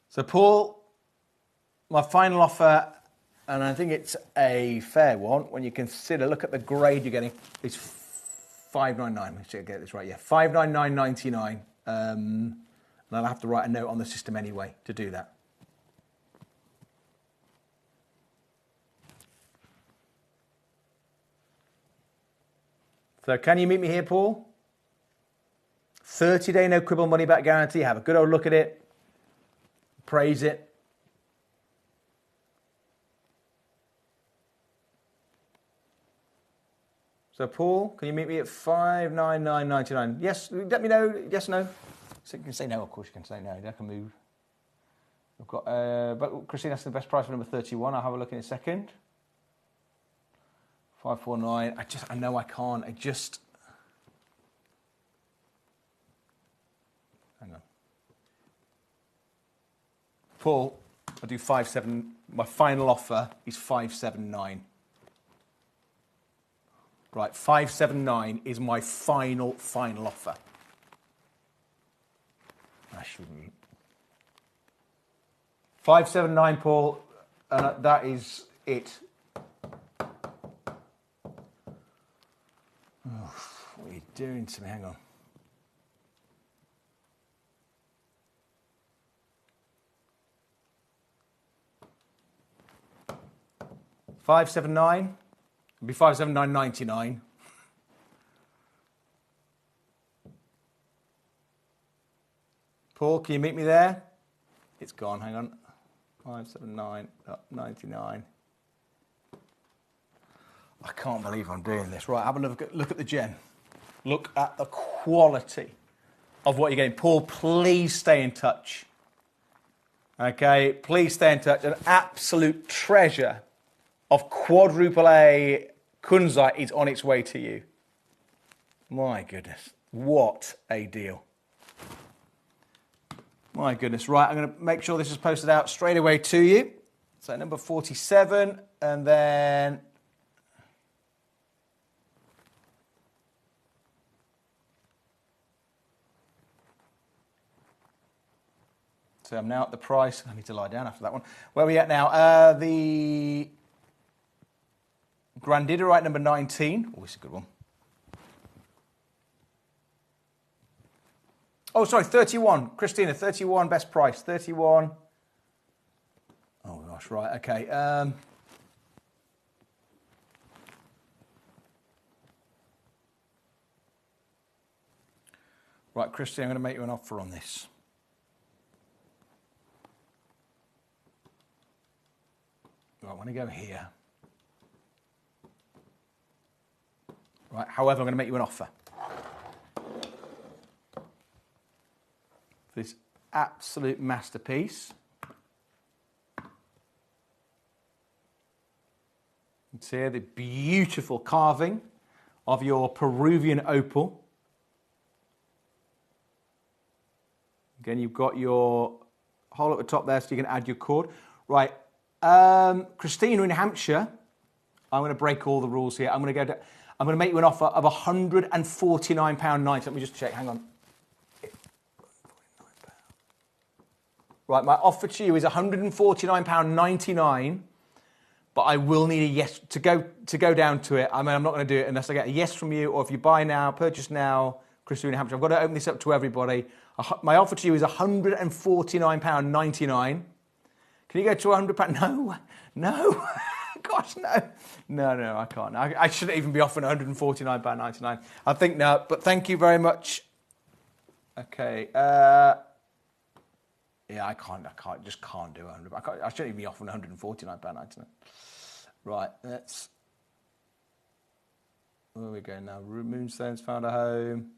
So, Paul, my final offer, and I think it's a fair one when you consider, look at the grade you're getting, is $5.99. Let's get this right, yeah. $5.99.99. And I'll have to write a note on the system anyway to do that. So can you meet me here, Paul? 30-day no quibble money back guarantee. Have a good old look at it. Praise it. So Paul, can you meet me at $5.99.99? Yes, let me know. Yes, no. So you can say no, of course you can say no. I can move. I've got, but Christine, that's the best price for number 31. I'll have a look in a second. 549. I know I can't. Hang on. Paul, I'll do 5.7. My final offer is 5.79. Right, 5.79 is my final offer. shouldn't. 579, Paul, and that is it. Oh, what are you doing to me? Hang on. $579. It'll be $579.99. Paul, can you meet me there? It's gone. Hang on. 579.99. I can't believe I'm doing this. Right, have a look at the gem. Look at the quality of what you're getting. Paul, please stay in touch. Okay, please stay in touch. An absolute treasure of quadruple A kunzite is on its way to you. My goodness, what a deal. My goodness. Right, I'm going to make sure this is posted out straight away to you. So number 47, and then... So I'm now at the price. I need to lie down after that one. Where are we at now? The Grandidorite number 19. Oh, this is a good one. Oh, sorry, 31. Christina, 31, best price. 31. Oh, gosh, right, okay. Right, Christina, I'm going to make you an offer on this. Right, I want to go here. Right, however, I'm going to make you an offer. This absolute masterpiece. You can see here the beautiful carving of your Peruvian opal. Again, you've got your hole at the top there so you can add your cord. Right, Christina in Hampshire, I'm going to break all the rules here. I'm going to make you an offer of £149.90. Let me just check, hang on. Right, my offer to you is £149.99, but I will need a yes to go down to it. I mean, I'm not going to do it unless I get a yes from you, or if you buy now, purchase now, Christina Hampshire. I've got to open this up to everybody. My offer to you is £149.99. Can you go to £100? No. Gosh, no. No, I can't. I shouldn't even be offering £149.99. I think no, but thank you very much. Okay. Yeah, I just can't do 100. I shouldn't even be offering £149.99. Right, let's... Where are we going now? Moonstone's found a home.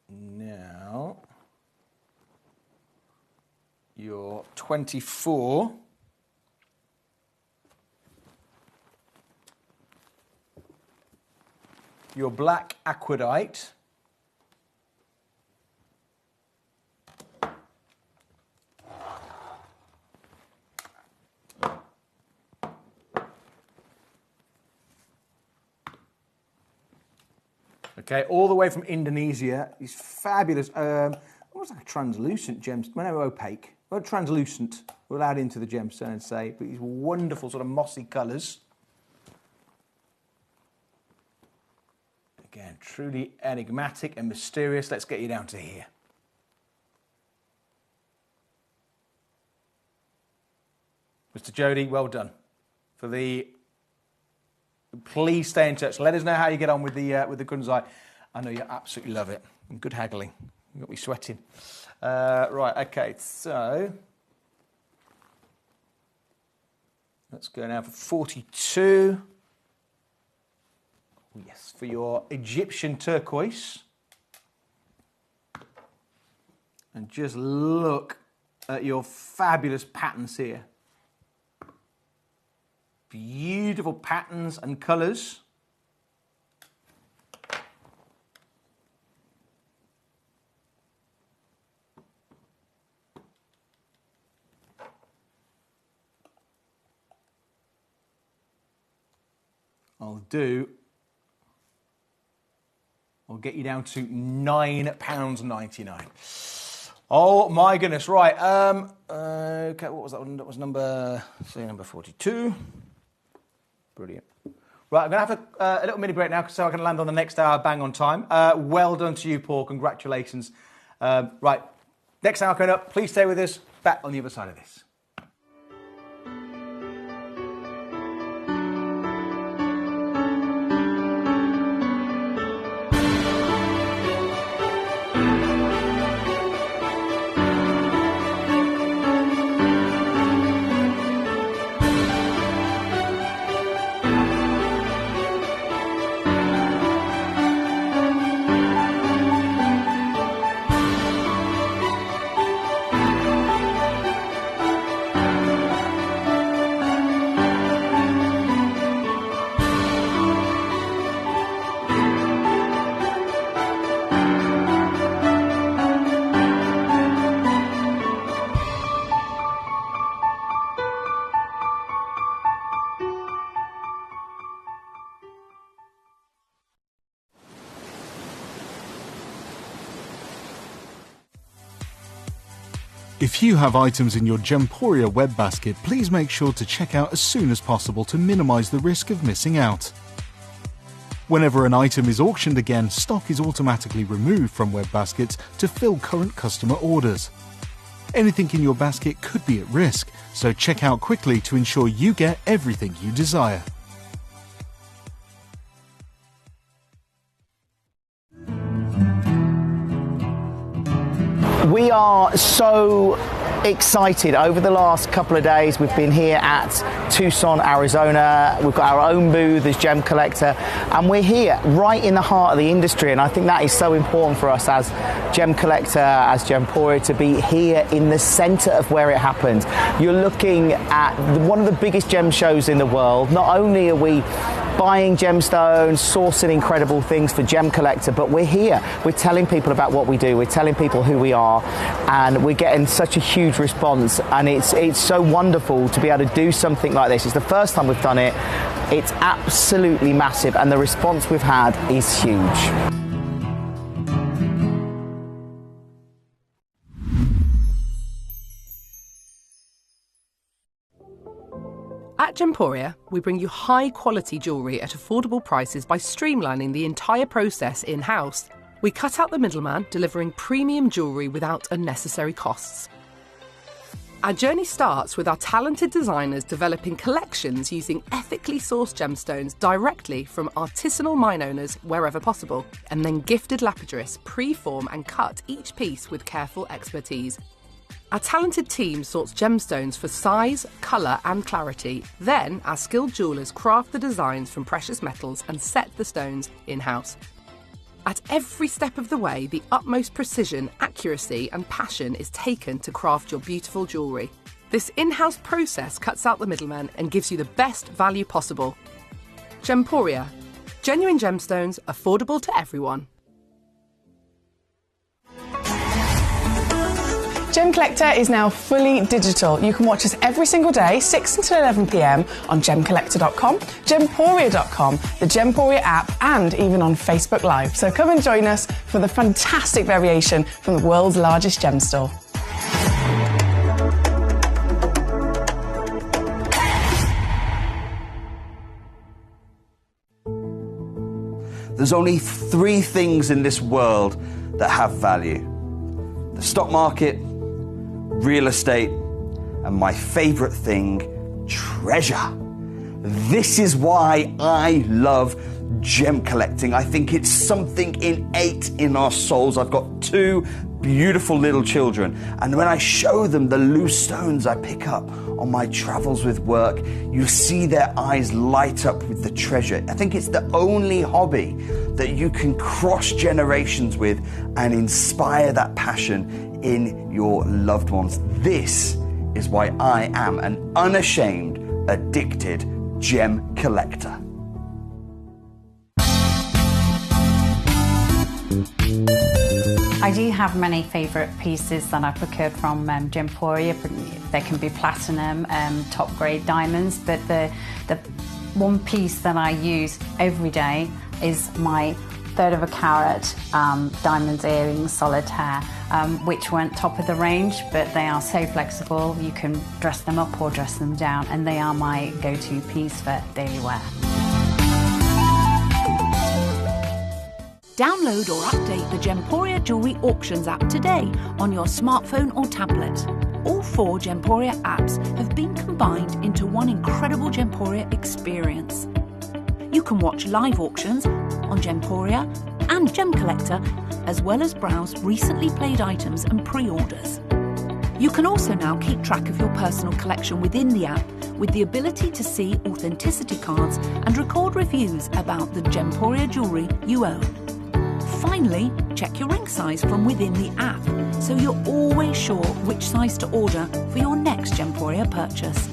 Now, you're 24. Your black aquadite. Okay, all the way from Indonesia. These fabulous, almost like a translucent gems. Well, no, opaque. Well, translucent. We'll add into the gemstone and say, but these wonderful sort of mossy colours. Again, truly enigmatic and mysterious. Let's get you down to here. Mr. Jody, well done. Please stay in touch. Let us know how you get on with the kunzite. I know you absolutely love it. Good haggling. You got me sweating. Right, okay, so let's go now for 42. Oh, yes, for your Egyptian turquoise. And just look at your fabulous patterns here. Beautiful patterns and colours. I'll do We'll get you down to £9.99. Oh my goodness! Right. Okay. What was that one? That was number 42. Brilliant. Right. I'm going to have a little mini break now, so I can land on the next hour bang on time. Well done to you, Paul. Congratulations. Right. Next hour coming up. Please stay with us. Back on the other side of this. If you have items in your Gemporia web basket, please make sure to check out as soon as possible to minimise the risk of missing out. Whenever an item is auctioned again, stock is automatically removed from web baskets to fill current customer orders. Anything in your basket could be at risk, so check out quickly to ensure you get everything you desire. We are so excited. Over the last couple of days, we've been here at Tucson, Arizona. We've got our own booth as Gemcollector, and we're here right in the heart of the industry. And I think that is so important for us as Gemcollector, as Gemporia, to be here in the center of where it happened. You're looking at one of the biggest gem shows in the world. Not only are we buying gemstones, sourcing incredible things for Gemcollector, but we're here. We're telling people about what we do. We're telling people who we are, and we're getting such a huge response. And it's so wonderful to be able to do something like this. It's the first time we've done it. It's absolutely massive, and the response we've had is huge. At Gemporia, we bring you high-quality jewellery at affordable prices by streamlining the entire process in-house. We cut out the middleman, delivering premium jewellery without unnecessary costs. Our journey starts with our talented designers developing collections using ethically sourced gemstones directly from artisanal mine owners wherever possible, and then gifted lapidarists pre-form and cut each piece with careful expertise. Our talented team sorts gemstones for size, colour and clarity. Then our skilled jewellers craft the designs from precious metals and set the stones in-house. At every step of the way, the utmost precision, accuracy and passion is taken to craft your beautiful jewellery. This in-house process cuts out the middleman and gives you the best value possible. Gemporia. Genuine gemstones, affordable to everyone. Gemcollector is now fully digital. You can watch us every single day, 6 until 11 p.m. on gemcollector.com, gemporia.com, the Gemporia app, and even on Facebook Live. So come and join us for the fantastic variation from the world's largest gem store. There's only 3 things in this world that have value: the stock market, real estate, and my favourite thing, treasure. This is why I love gem collecting. I think it's something innate in our souls. I've got 2 beautiful little children, and when I show them the loose stones I pick up on my travels with work, you see their eyes light up with the treasure. I think it's the only hobby that you can cross generations with and inspire that passion in your loved ones. This is why I am an unashamed, addicted gem collector. I do have many favourite pieces that I procured from Gemporia. They can be platinum, top grade diamonds, but the one piece that I use every day is my 1/3 of a carat diamonds, earrings, solitaire, which weren't top of the range, but they are so flexible. You can dress them up or dress them down, and they are my go-to piece for daily wear. Download or update the Gemporia Jewellery Auctions app today on your smartphone or tablet. All 4 Gemporia apps have been combined into one incredible Gemporia experience. You can watch live auctions on Gemporia and Gemcollector, as well as browse recently played items and pre-orders. You can also now keep track of your personal collection within the app with the ability to see authenticity cards and record reviews about the Gemporia jewellery you own. Finally, check your ring size from within the app, so you're always sure which size to order for your next Gemporia purchase.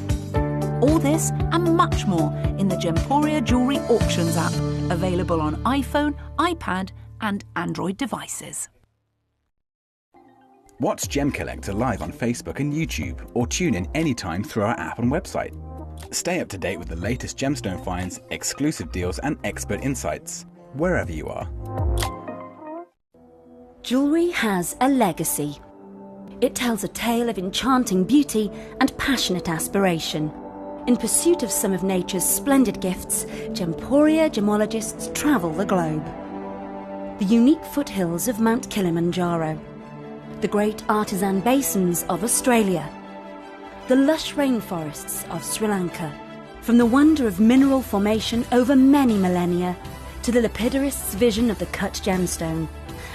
All this and much more in the Gemporia Jewellery Auctions app, available on iPhone, iPad and Android devices. Watch Gemcollector live on Facebook and YouTube, or tune in anytime through our app and website. Stay up to date with the latest gemstone finds, exclusive deals and expert insights, wherever you are. Jewellery has a legacy. It tells a tale of enchanting beauty and passionate aspiration. In pursuit of some of nature's splendid gifts, Gemporia gemologists travel the globe. The unique foothills of Mount Kilimanjaro, the great artisan basins of Australia, the lush rainforests of Sri Lanka, from the wonder of mineral formation over many millennia to the lapidarists' vision of the cut gemstone,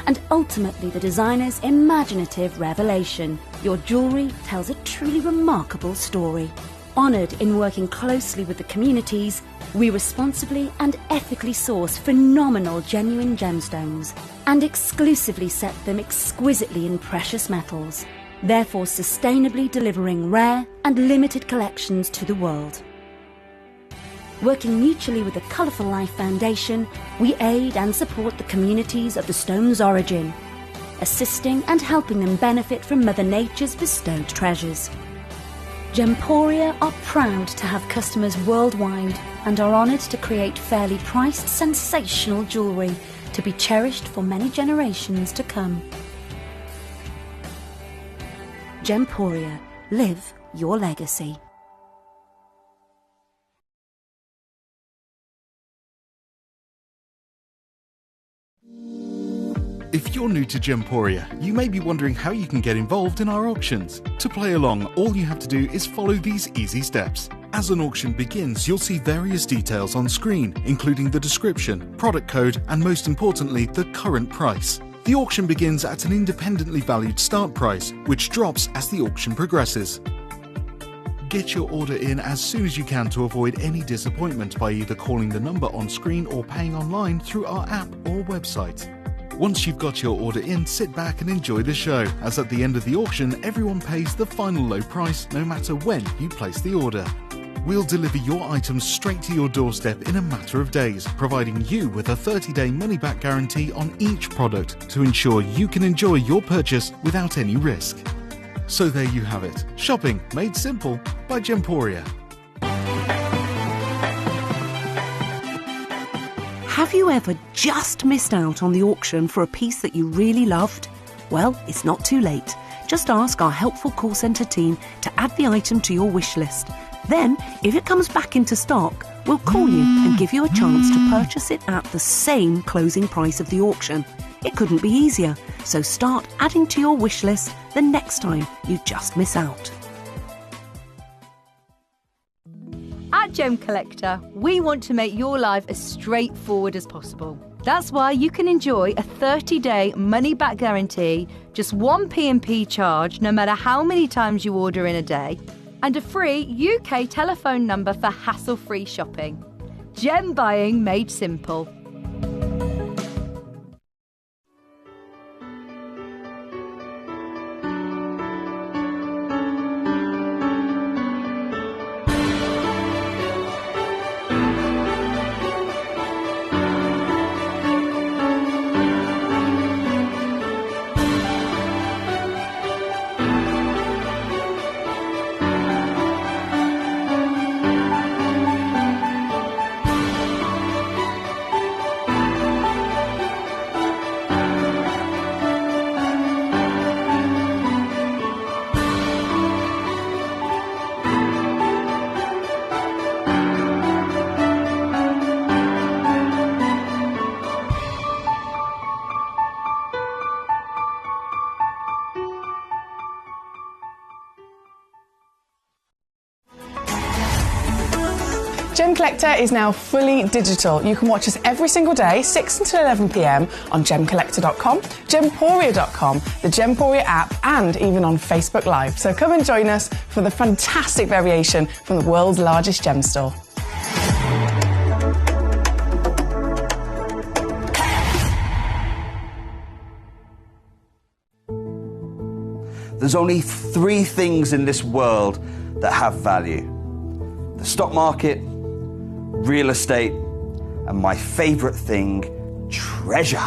and ultimately the designer's imaginative revelation, your jewellery tells a truly remarkable story. Honoured in working closely with the communities, we responsibly and ethically source phenomenal genuine gemstones and exclusively set them exquisitely in precious metals, therefore sustainably delivering rare and limited collections to the world. Working mutually with the Colourful Life Foundation, we aid and support the communities of the stone's origin, assisting and helping them benefit from Mother Nature's bestowed treasures. Gemporia are proud to have customers worldwide and are honoured to create fairly priced, sensational jewellery to be cherished for many generations to come. Gemporia, live your legacy. If you're new to Gemporia, you may be wondering how you can get involved in our auctions. To play along, all you have to do is follow these easy steps. As an auction begins, you'll see various details on screen, including the description, product code, and most importantly, the current price. The auction begins at an independently valued start price, which drops as the auction progresses. Get your order in as soon as you can to avoid any disappointment by either calling the number on screen or paying online through our app or website. Once you've got your order in, sit back and enjoy the show, as at the end of the auction, everyone pays the final low price no matter when you place the order. We'll deliver your items straight to your doorstep in a matter of days, providing you with a 30-day money-back guarantee on each product to ensure you can enjoy your purchase without any risk. So there you have it. Shopping made simple by Gemporia. Have you ever just missed out on the auction for a piece that you really loved? Well, it's not too late. Just ask our helpful call centre team to add the item to your wish list. Then, if it comes back into stock, we'll call you and give you a chance to purchase it at the same closing price of the auction. It couldn't be easier, so start adding to your wish list the next time you just miss out. At Gemcollector, we want to make your life as straightforward as possible. That's why you can enjoy a 30-day money-back guarantee, just one P&P charge no matter how many times you order in a day, and a free UK telephone number for hassle-free shopping. Gem buying made simple. Collector is now fully digital. You can watch us every single day, 6 until 11 p.m. on gemcollector.com, gemporia.com, the Gemporia app, and even on Facebook Live. So come and join us for the fantastic variation from the world's largest gem store. There's only 3 things in this world that have value: the stock market, real estate, and my favorite thing, treasure.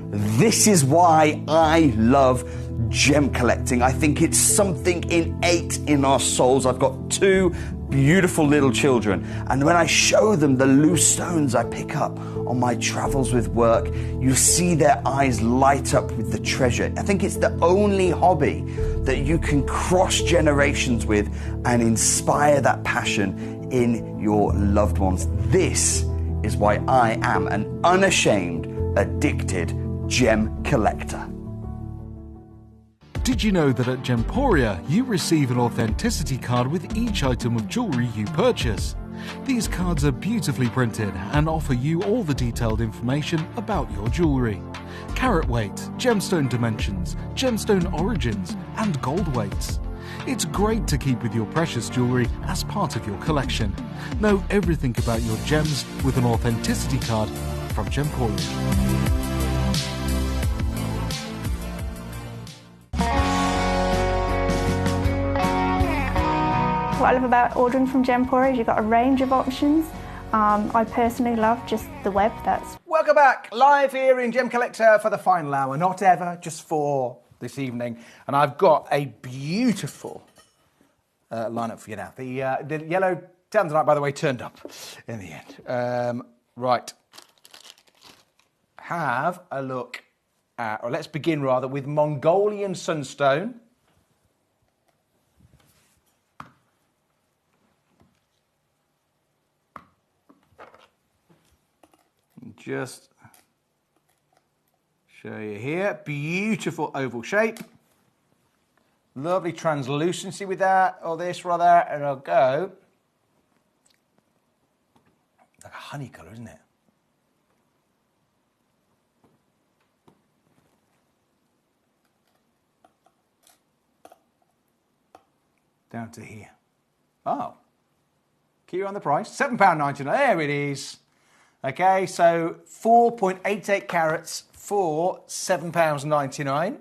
This is why I love gem collecting. I think it's something innate in our souls. I've got 2 beautiful little children, and when I show them the loose stones I pick up on my travels with work, you see their eyes light up with the treasure. I think it's the only hobby that you can cross generations with and inspire that passion in your loved ones. This is why I am an unashamed, addicted gem collector. Did you know that at Gemporia you receive an authenticity card with each item of jewellery you purchase? These cards are beautifully printed and offer you all the detailed information about your jewellery. Carat weight, gemstone dimensions, gemstone origins, and gold weights. It's great to keep with your precious jewellery as part of your collection. Know everything about your gems with an authenticity card from Gemporia. 'What I love about ordering from Gemporia is you've got a range of options. I personally love just the web. Welcome back, live here in Gem Collector for the final hour, not ever, just for this evening. And I've got a beautiful lineup for you now. The yellow tanzanite, by the way, turned up in the end. Right. Have a look at, or let's begin rather with Mongolian Sunstone. Just show you here. Beautiful oval shape. Lovely translucency with that, or this rather, and I'll go like a honey colour, isn't it? Down to here. Oh, keep on the price. £7.99. There it is. Okay, so 4.88 carats for £7.99.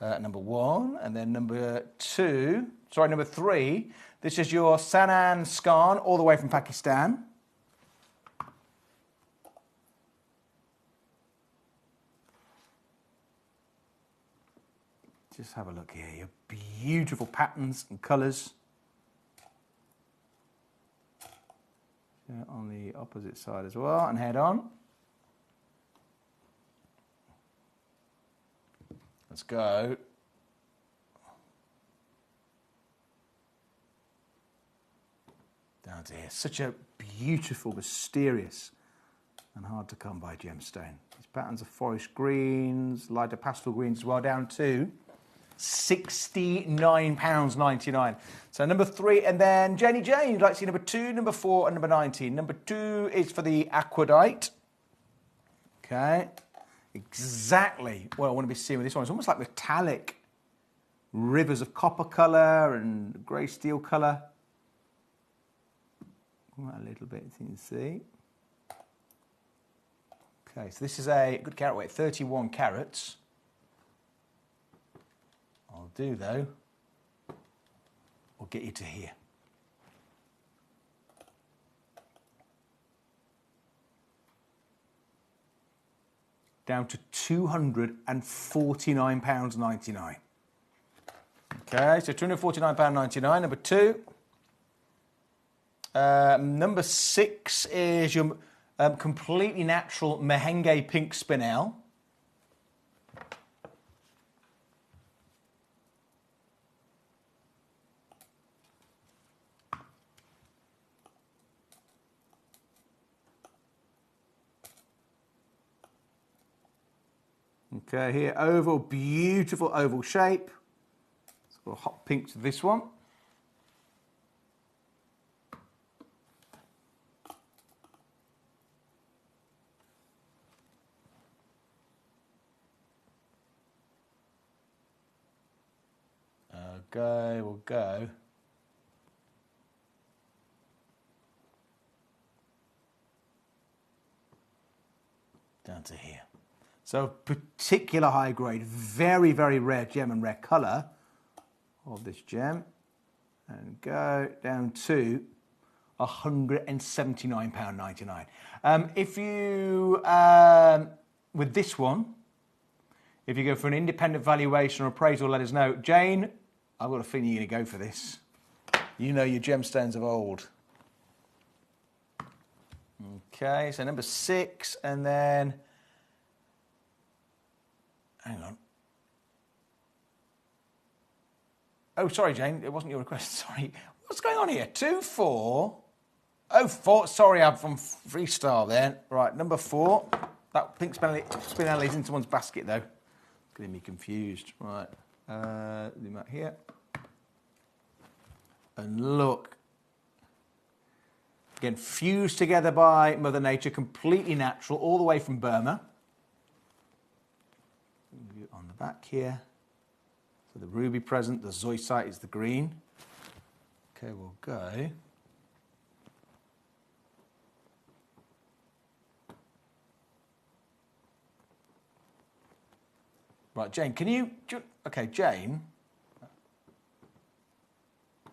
Number 1, and then number 3. This is your Sanan Scan, all the way from Pakistan. Just have a look here. Your beautiful patterns and colours. On the opposite side as well, and head on. Let's go. Down to here. Such a beautiful, mysterious, and hard to come by gemstone. These patterns are forest greens, lighter pastel greens as well, down to £69.99. So number 3, and then Jenny Jane, you'd like to see number 2, number 4, and number 19. Number 2 is for the aquadite. Okay, exactly what I want to be seeing with this one. It's almost like metallic rivers of copper colour and grey steel colour. A little bit, you can see. Okay, so this is a good carat weight, 31 carats. I'll do though, we'll get you to here. Down to £249.99. Okay, so £249.99, number 2. Number 6 is your completely natural Mehenge pink spinel. Okay, here, oval, beautiful oval shape. It's got a hot pink to this one. we'll go. Down to here. So particular high grade, very, very rare gem and rare colour of this gem. And go down to £179.99. If you, with this one, if you go for an independent valuation or appraisal, let us know. Jane, I've got a feeling you're going to go for this. You know your gemstones of old. Okay, so number 6, and then, hang on. Oh, sorry, Jane, it wasn't your request, sorry. What's going on here? 2, 4. Oh, 4, sorry, I'm from freestyle then. Right, number 4. That pink spinelli's in someone's basket, though. Getting me confused. Right, do that here. And look. Again, fused together by Mother Nature, completely natural, all the way from Burma. On the back here. So the ruby present, the zoisite is the green. Okay, we'll go. Right, Jane, can you... Okay, Jane.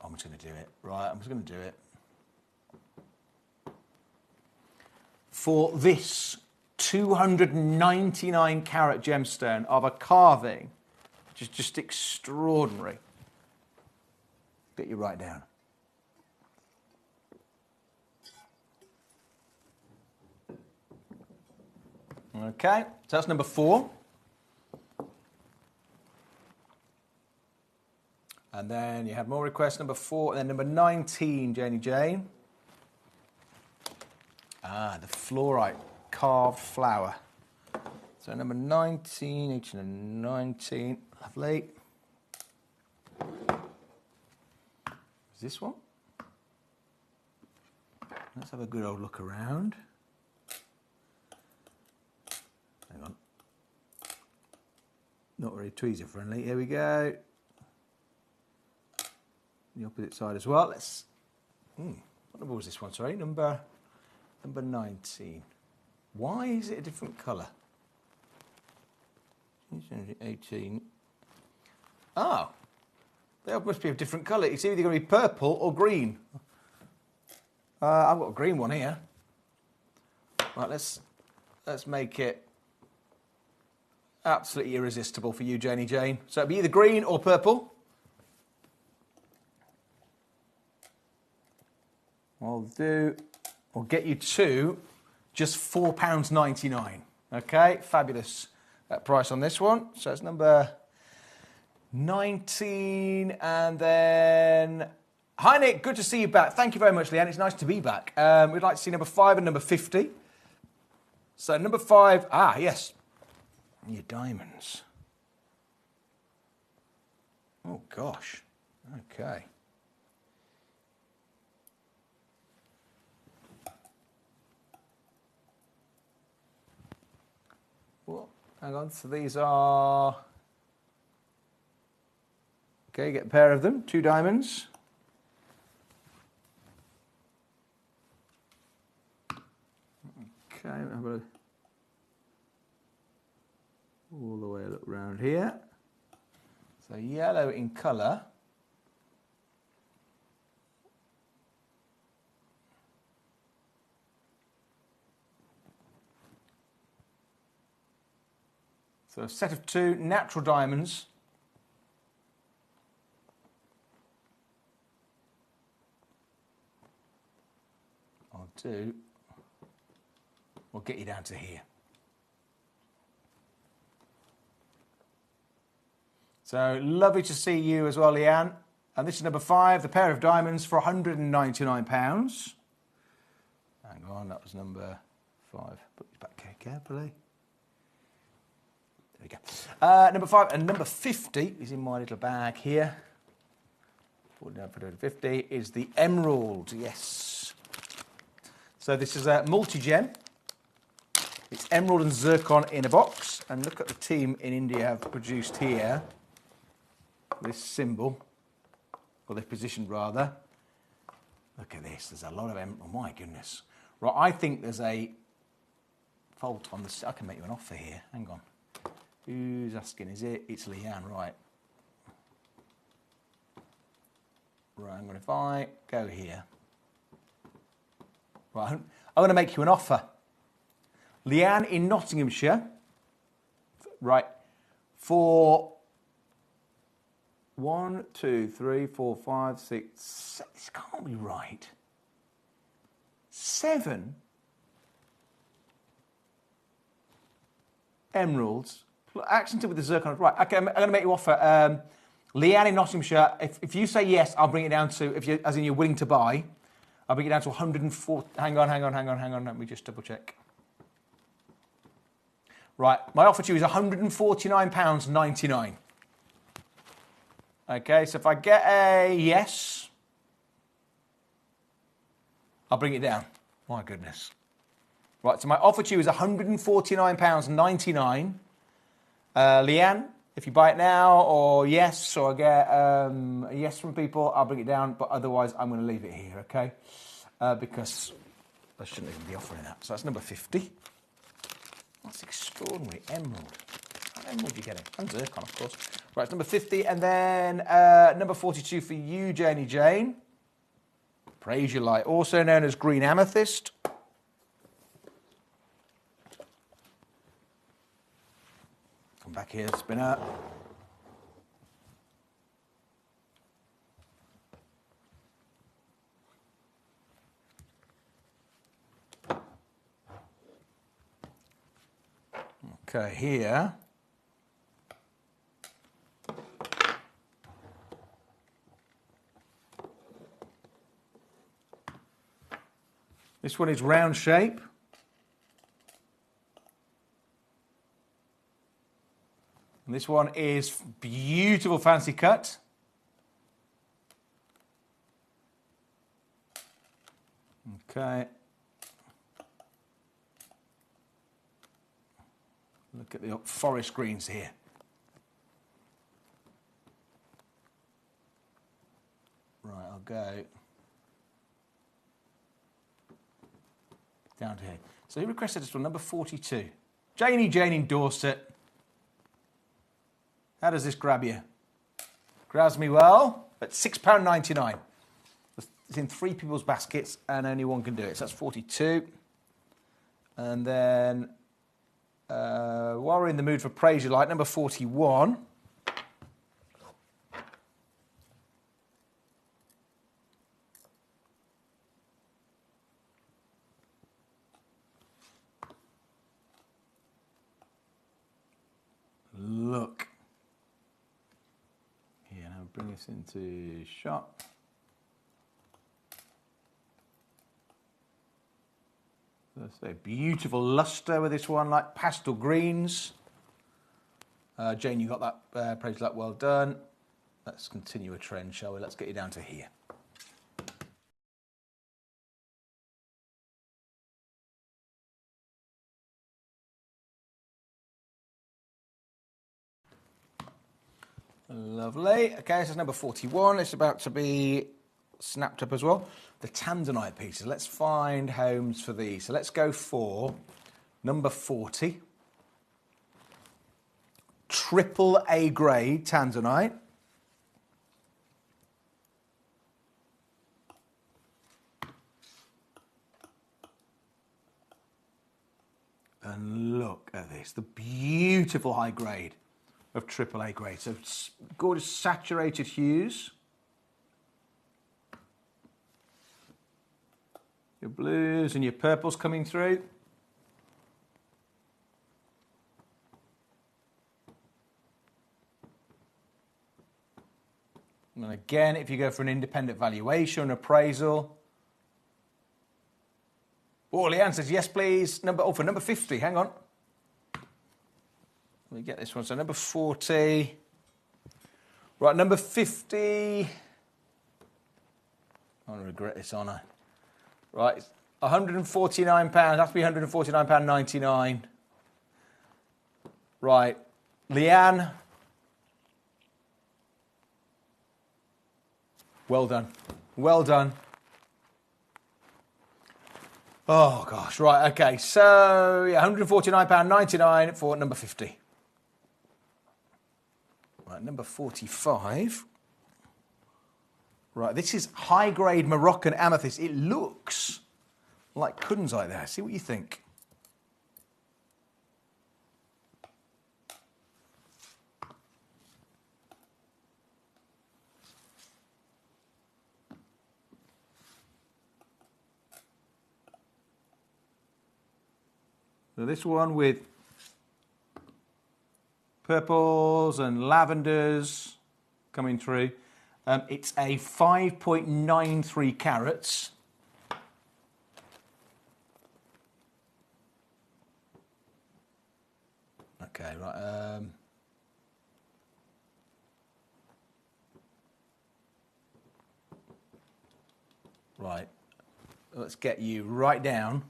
I'm just going to do it. Right, I'm just going to do it. For this 299 carat gemstone of a carving, which is just extraordinary. Get you right down. Okay, so that's number 4. And then you have more requests, number 4, and then number 19, Jane. Ah, the fluorite carved flower. So number 19, 18 and 19, lovely. Is this one? Let's have a good old look around. Hang on. Not very tweezer friendly. Here we go. The opposite side as well. Let's. What number was this one? Sorry, number 19. Why is it a different colour? 18. Oh, they must be of different colour. It's either going to be purple or green. I've got a green one here. Right, let's make it absolutely irresistible for you, Jane. So it'll be either green or purple. We'll get you to just £4.99. Okay, fabulous price on this one. So it's number 19, and then hi Nick, good to see you back. Thank you very much, Leanne. It's nice to be back. We'd like to see number 5 and number 50. So number 5, yes, your diamonds. Oh gosh, okay. Well, hang on, so these are... Okay, get a pair of them, 2 diamonds. Okay, have a... all the way look round here. So yellow in colour. So a set of 2 natural diamonds. We'll get you down to here. So lovely to see you as well, Leanne. And this is number 5, the pair of diamonds for £199. Hang on, that was number 5. Put these back carefully. There we go. Number 5 and number 50 is in my little bag here. 50 is the emerald, yes. So this is a multi-gem. It's emerald and zircon in a box. And look at the team in India have produced here this symbol. or they're positioned rather. Look at this, there's a lot of them. Oh my goodness. Right, I think there's a fault on the... I can make you an offer here. Hang on. Who's asking? Is it? It's Leanne, right. Right, I'm going to, if I go here. Right, I'm going to make you an offer. Leanne in Nottinghamshire, right, for 1, 2, 3, 4, 5, 6, this can't be right. 7 emeralds, accented with the zircon. Right, okay, I'm going to make you offer. Leanne in Nottinghamshire, if you say yes, I'll bring it down to, if you, as in you're willing to buy, I'll bring it down to 104. Hang on. Let me just double check. Right, my offer to you is £149.99. Okay, so if I get a yes, I'll bring it down. My goodness. Right, so my offer to you is £149.99. Leanne, if you buy it now, or yes, or I get a yes from people, I'll bring it down, but otherwise I'm going to leave it here, okay? Because I shouldn't even be offering that. So that's number 50. That's extraordinary. Emerald. What emerald are you getting? And zircon, of course. Right, it's number 50. And then number 42 for you, Janie Jane. Praise Your Light, also known as green amethyst. Come back here, spinner. Okay, here. This one is round shape. And this one is beautiful fancy cut. Okay. Look at the forest greens here. Right, I'll go down to here. So he requested this one, number 42. Janie Jane in Dorset. How does this grab you? Grabs me well at £6.99. It's in 3 people's baskets and only one can do it. So that's 42. And then... while we're in the mood for Praise Your Light, number 41. Look. Here, now bring this into shot. That's a beautiful luster with this one, like pastel greens. Jane, you got that, praise that, well done. Let's continue a trend, shall we? Let's get you down to here. Lovely. Okay, this is number 41. It's about to be snapped up as well. The tanzanite pieces. Let's find homes for these. So let's go for number 40. Triple A grade tanzanite. And look at this, the beautiful high grade of triple A grade. So gorgeous saturated hues. Your blues and your purples coming through. And again, if you go for an independent valuation, appraisal. Oh, Leanne says, yes, please. For number 50, hang on. Let me get this one. So number 40. Right, number 50. I'm going to regret this, aren't I? Right, £149. Has to be £149.99. Right, Leanne. Well done. Well done. Oh, gosh. Right, okay. So, yeah, £149.99 for number 50. Right, number 45. Right, this is high-grade Moroccan amethyst. It looks like kunzite there. See what you think. So this one with purples and lavenders coming through. It's a 5.93 carats. Okay, right. Right. Let's get you right down.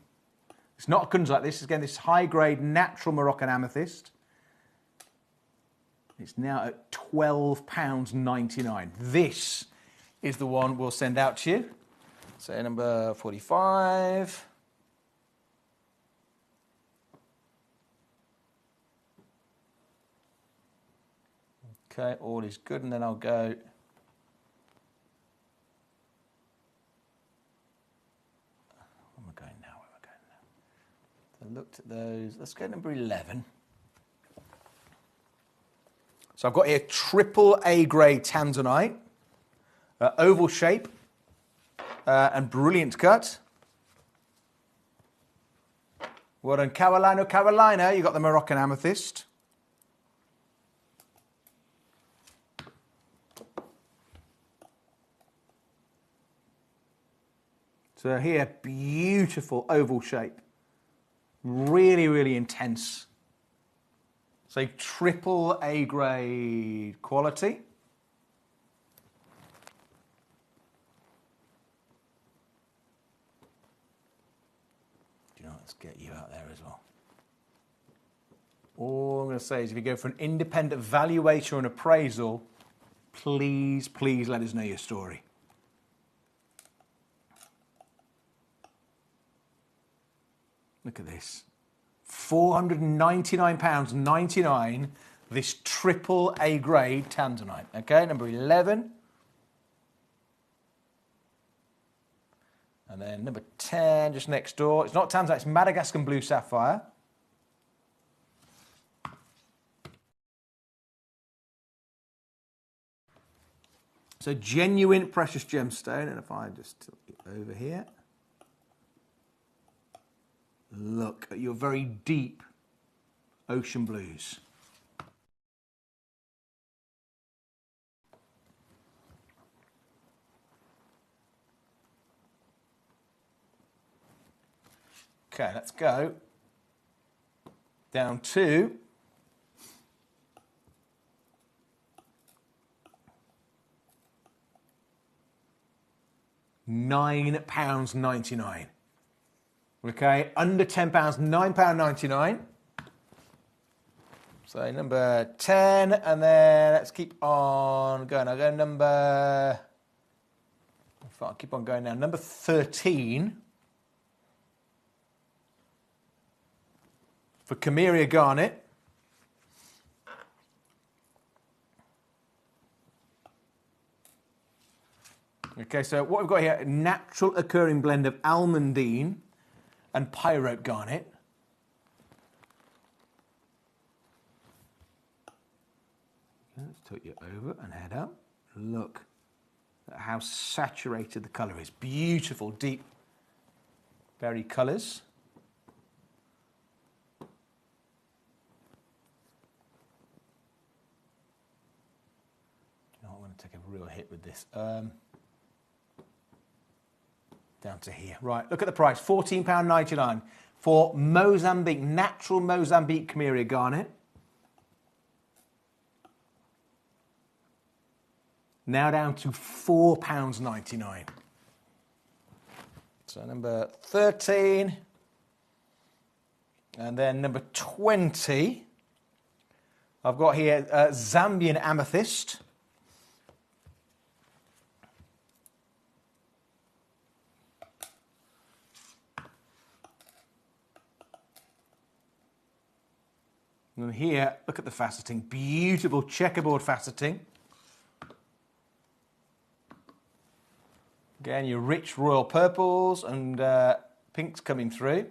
It's not a kunzite. This is, again, this high-grade natural Moroccan amethyst. It's now at £12.99. This is the one we'll send out to you. So number 45. Okay, all is good, and then I'll go. Where am I going now? So I looked at those. Let's go number 11. So I've got here triple A grade tanzanite, oval shape, and brilliant cut. Well done, Carolina, Carolina. You got the Moroccan amethyst. So here, beautiful oval shape. Really, really intense. So triple A grade quality. You know, let's get you out there as well. All I'm going to say is if you go for an independent valuation or an appraisal, please, please let us know your story. Look at this. £499.99, this triple A grade tanzanite. Okay, number 11. And then number 10, just next door. It's not tanzanite, it's Madagascar blue sapphire. So genuine precious gemstone. And if I just tilt it over here. Look at your very deep ocean blues. Okay, let's go down to £9.99. Okay, under £10, £9.99. So number 10, and then let's keep on going. I'll go number, I'll keep on going now. Number 13 for Cameria Garnet. Okay, so what we've got here, a natural occurring blend of almandine and pyrote garnet. Let's take you over and head up. Look at how saturated the colour is. Beautiful, deep berry colours. You know, I'm going to take a real hit with this. Down to here. Right, look at the price, £14.99 for Mozambique, natural Mozambique Cameria Garnet. Now down to £4.99. So number 13. And then number 20. I've got here Zambian Amethyst. And here, look at the faceting. Beautiful checkerboard faceting. Again, your rich royal purples and pinks coming through.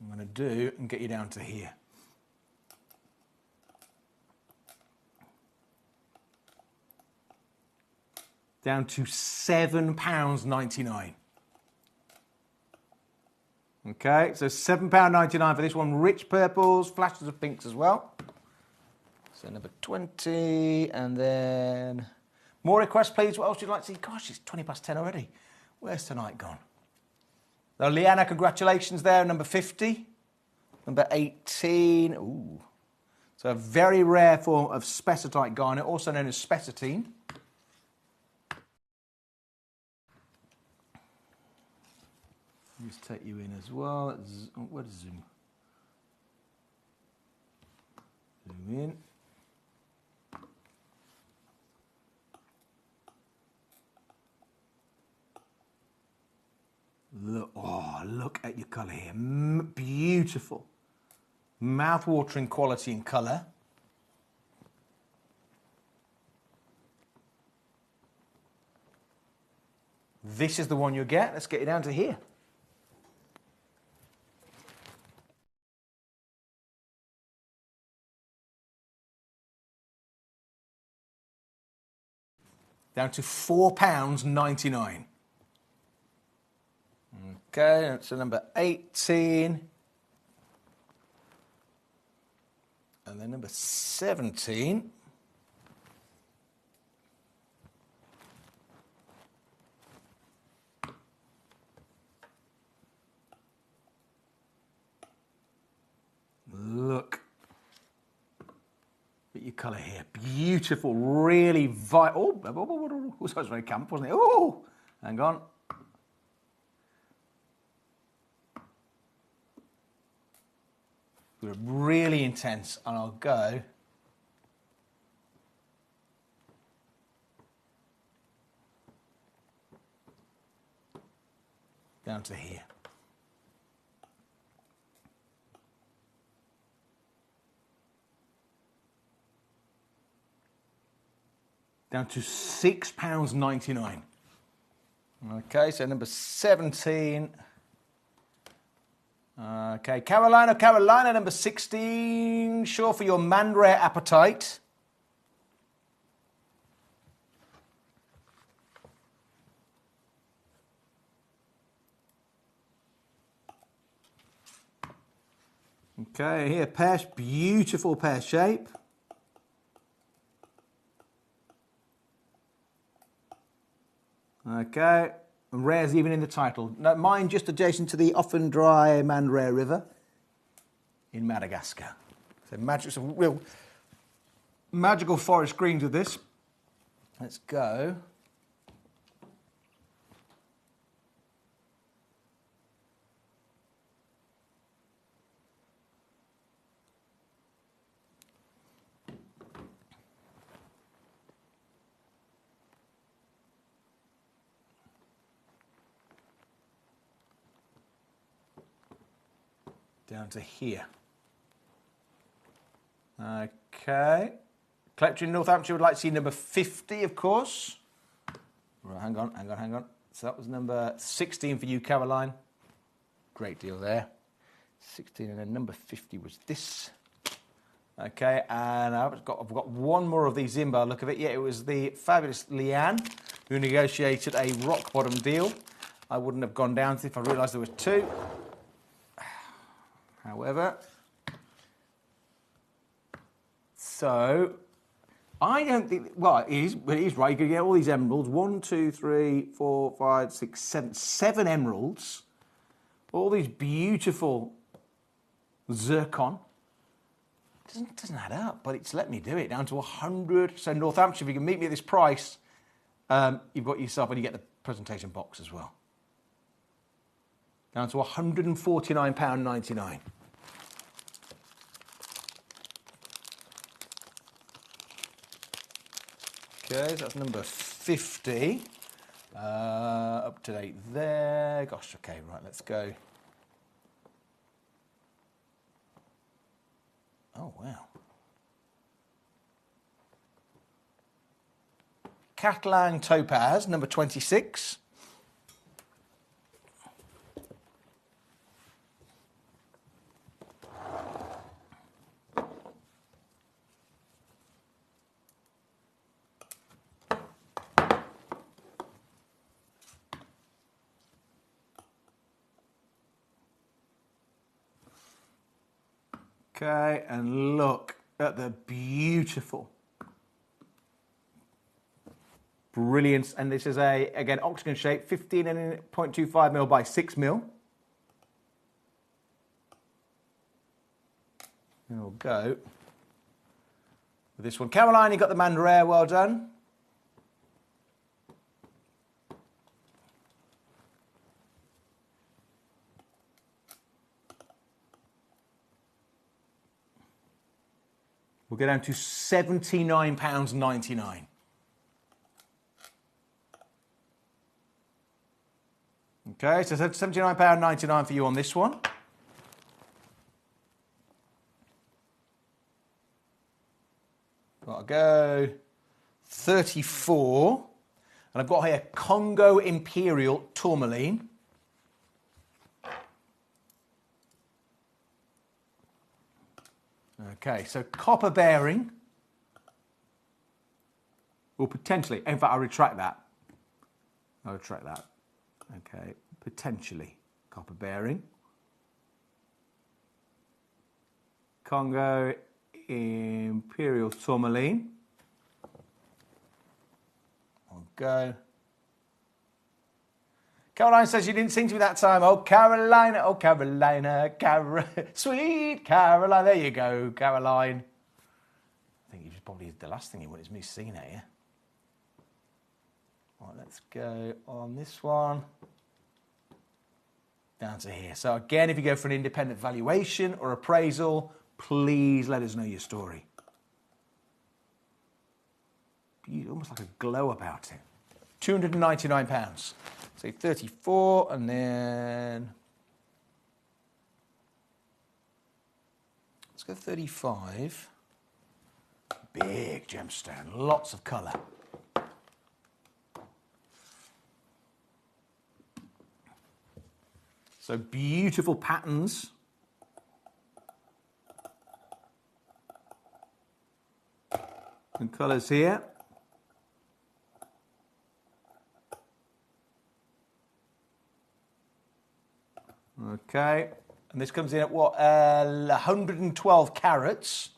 I'm going to do and get you down to here. Down to £7.99. Okay, so £7.99 for this one. Rich purples, flashes of pinks as well. So number 20, and then more requests, please. What else would you like to see? Gosh, it's 20 past 10 already. Where's tonight gone? Now, Leanna, congratulations there. Number 50. Number 18. Ooh. So a very rare form of spessartite garnet, also known as spessartine. Just take you in as well. Where's zoom? Zoom in. Look, oh, look at your colour here. Beautiful. Mouth-watering quality and colour. This is the one you'll get. Let's get you down to here. Down to £4.99. Okay, that's number 18. And then number 17. Look at your colour here. Beautiful, really vital. Oh, that was very camp, wasn't it? Oh, hang on. Really intense, and I'll go down to here. Down to £6.99. Okay, so number 17. Okay, Carolina, number 16. Sure for your man rare appetite. Okay, here, beautiful pear shape. Okay. And rare's even in the title. Now, mine just adjacent to the often dry Mandrare River in Madagascar. So some real magical forest greens with this. Let's go. Down to here. Okay. Collector in Northamptonshire would like to see number 50, of course. Right, hang on. So that was number 16 for you, Caroline. Great deal there. 16, and then number 50 was this. Okay, and I've got one more of these in by the look of it. Yeah, it was the fabulous Leanne who negotiated a rock bottom deal. I wouldn't have gone down to if I realised there was two. However, so I don't think, well, it is right. You can get all these emeralds. 1, 2, 3, 4, 5, 6, 7, 7 emeralds. All these beautiful zircon. Doesn't add up, but it's let me do it down to 100. So Northamptonshire, if you can meet me at this price, you've got yourself, and you get the presentation box as well. Down to £149.99. Okay, so that's number 50. Up to date there. Gosh, okay, right, let's go. Oh, wow. Catalan Topaz, number 26. Okay, and look at the beautiful, brilliance. And this is a, again, octagon shape, 15.25 mil by 6 mil. And we'll go with this one. Caroline, you got the Mandarin, well done. We'll go down to £79.99. Okay, so £79.99 for you on this one. Got to go 34. And I've got here Congo Imperial Tourmaline. Okay, so copper bearing. Or potentially, in fact, I'll retract that. Okay, potentially copper bearing. Congo Imperial Tourmaline. I'll go. Caroline says you didn't sing to me that time. Oh, Carolina, sweet Caroline. There you go, Caroline. I think it's probably the last thing you want is me singing at you. All right, let's go on this one. Down to here. So again, if you go for an independent valuation or appraisal, please let us know your story. Almost like a glow about it. £299. Say 34, and then let's go 35. Big gemstone, lots of colour. So beautiful patterns. And colours here. Okay, and this comes in at what, 112 carats.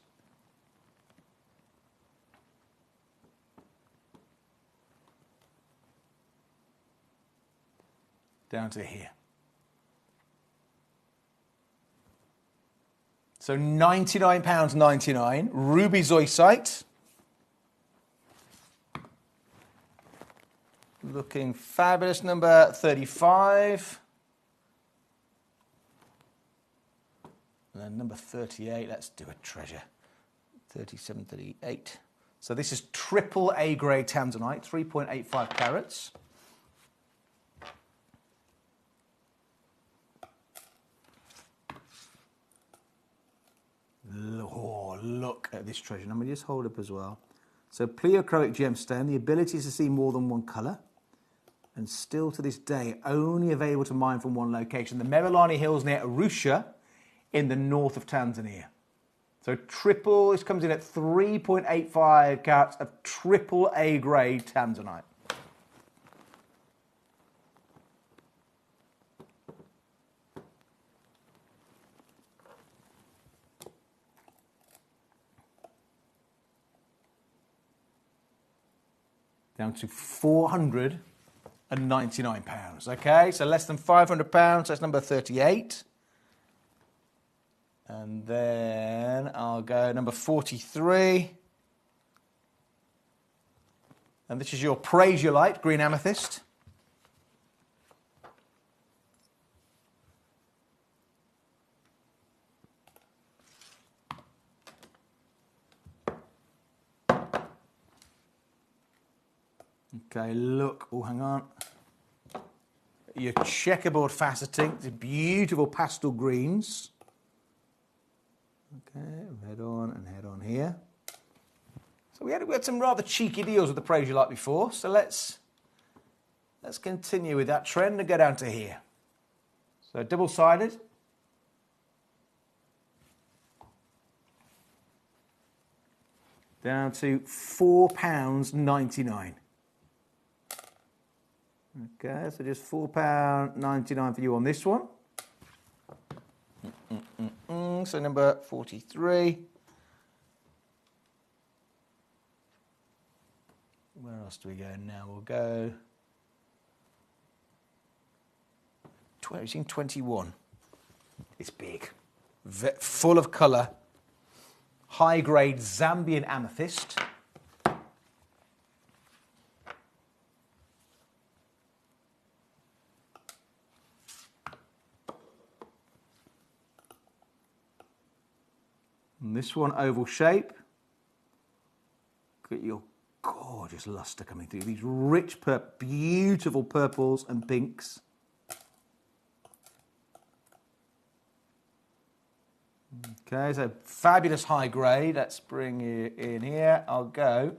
Down to here. So £99.99, ruby zoisite. Looking fabulous, number 35. And then number 38, let's do a treasure. 37, 38. So this is triple A grade tanzanite, 3.85 carats. Oh, look at this treasure. Let me just hold up as well. So pleochroic gemstone, the ability to see more than one colour. And still to this day, only available to mine from one location. The Merelani Hills near Arusha, in the north of Tanzania. So triple, this comes in at 3.85 carats of triple A grade tanzanite. Down to £499. Okay, so less than £500, that's number 38. And then I'll go number 43. And this is your Prasiolite, green amethyst. Okay, look. Oh, hang on. your checkerboard faceting, the beautiful pastel greens. Okay, head on and head on here. So we had some rather cheeky deals with the Praise You Like before, so let's continue with that trend and go down to here. So double-sided. Down to £4.99. Okay, so just £4.99 for you on this one. So number 43. Where else do we go now? We'll go... We've seen 21. It's big. Full of colour. High-grade Zambian amethyst. And this one, oval shape. Got your gorgeous lustre coming through. These rich, beautiful purples and pinks. Okay, so fabulous high grade. Let's bring you in here. I'll go.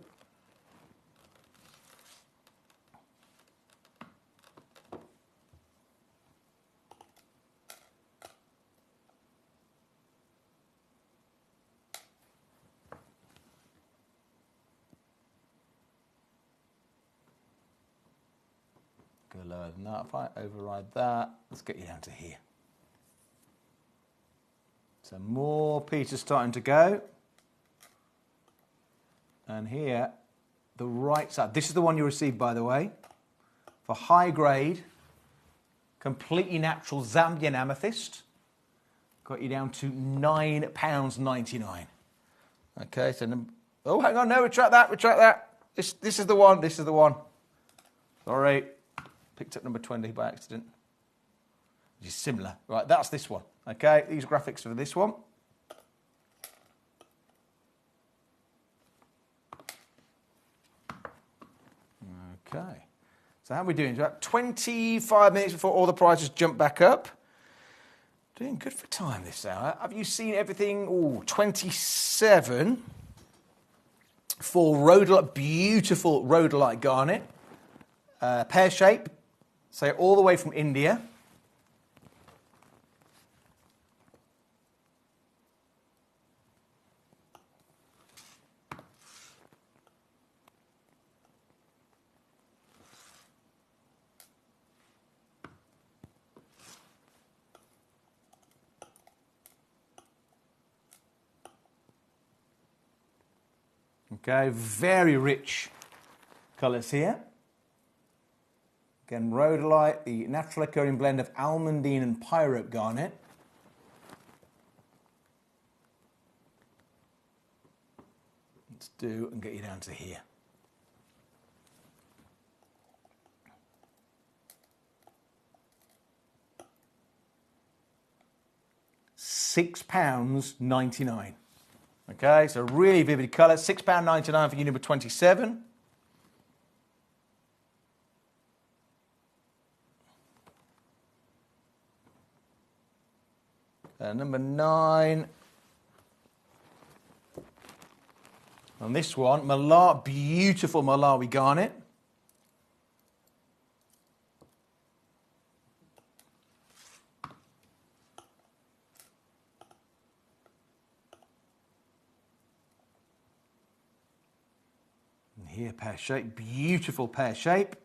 Go lower than that. If I override that, let's get you down to here. So more pieces starting to go. And here, the right side. This is the one you received, by the way. For high grade, completely natural Zambian amethyst. Got you down to £9.99. Okay, so... Oh, hang on, no, retract that. This is the one. Sorry. Picked up number 20 by accident. Which is similar. Right, that's this one. Okay, these graphics for this one. Okay. So how are we doing? It's about 25 minutes before all the prices jump back up. Doing good for time this hour. Have you seen everything? Ooh, 27 for rhodolite, beautiful rhodolite garnet. Pear shape. So all the way from India. Okay, very rich colours here. Again, rhodolite, the natural occurring blend of almandine and pyrope garnet. Let's do and get you down to here. £6.99. Okay, so really vivid colour. £6.99 for unit number 27. Number 9. On this one, beautiful Malawi garnet. And here, pear shape, beautiful pear shape.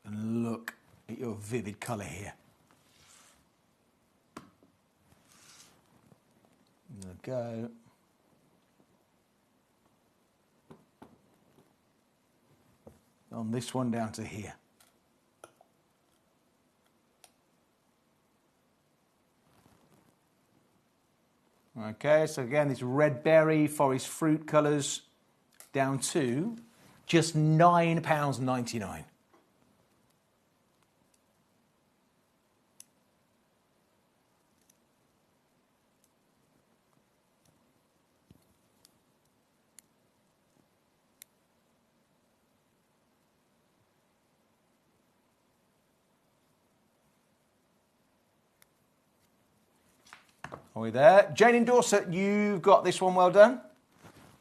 And look at your vivid colour here. There we go. On this one down to here. Okay, so again, these red berry, forest fruit colours down to just £9.99. Are we there? Jane in Dorset, you've got this one, well done.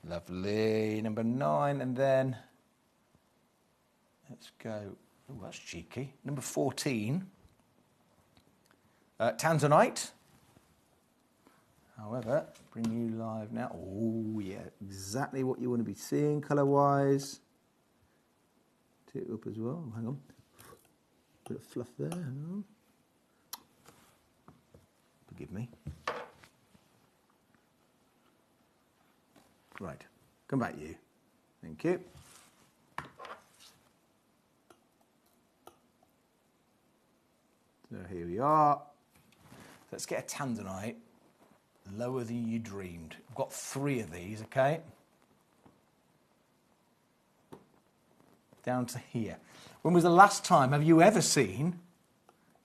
Lovely. Number 9, and then let's go. Oh, that's cheeky. Number 14. Tanzanite. However, bring you live now. Oh, yeah, exactly what you want to be seeing colour-wise. Tee it up as well. Hang on. Bit of fluff there. Hang on. Forgive me. Right. Come back, you. Thank you. So here we are. Let's get a Tanzanite lower than you dreamed. I've got 3 of these, okay? Down to here. When was the last time have you ever seen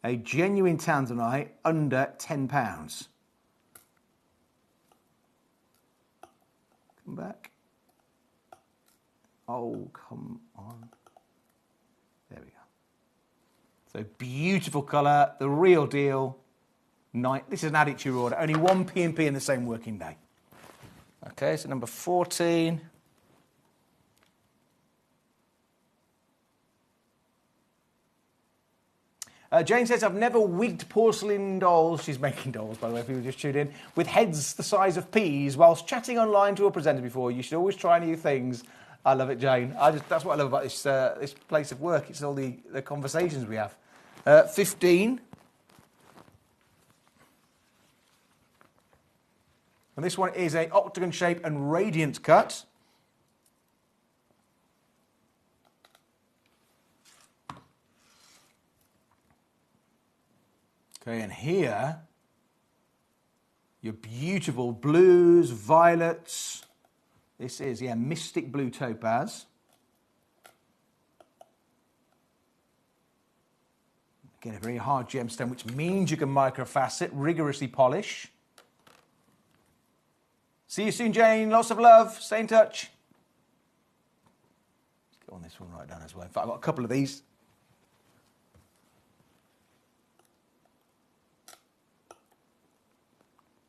a genuine Tanzanite under £10? Come back. Oh, come on. There we go. So beautiful colour, the real deal. This is an added to your order. Only 1 P&P in the same working day. Okay, so number 14. Jane says, I've never wigged porcelain dolls, she's making dolls, by the way, if people just tuned in, with heads the size of peas whilst chatting online to a presenter before. You should always try new things. I love it, Jane. That's what I love about this place of work. It's all the conversations we have. 15. And this one is a octagon shape and radiant cut. Okay, and here, your beautiful blues, violets. This is, Mystic Blue Topaz. Again, a very hard gemstone, which means you can microfacet, rigorously polish. See you soon, Jane. Lots of love. Stay in touch. Let's get on this one right down as well. In fact, I've got a couple of these.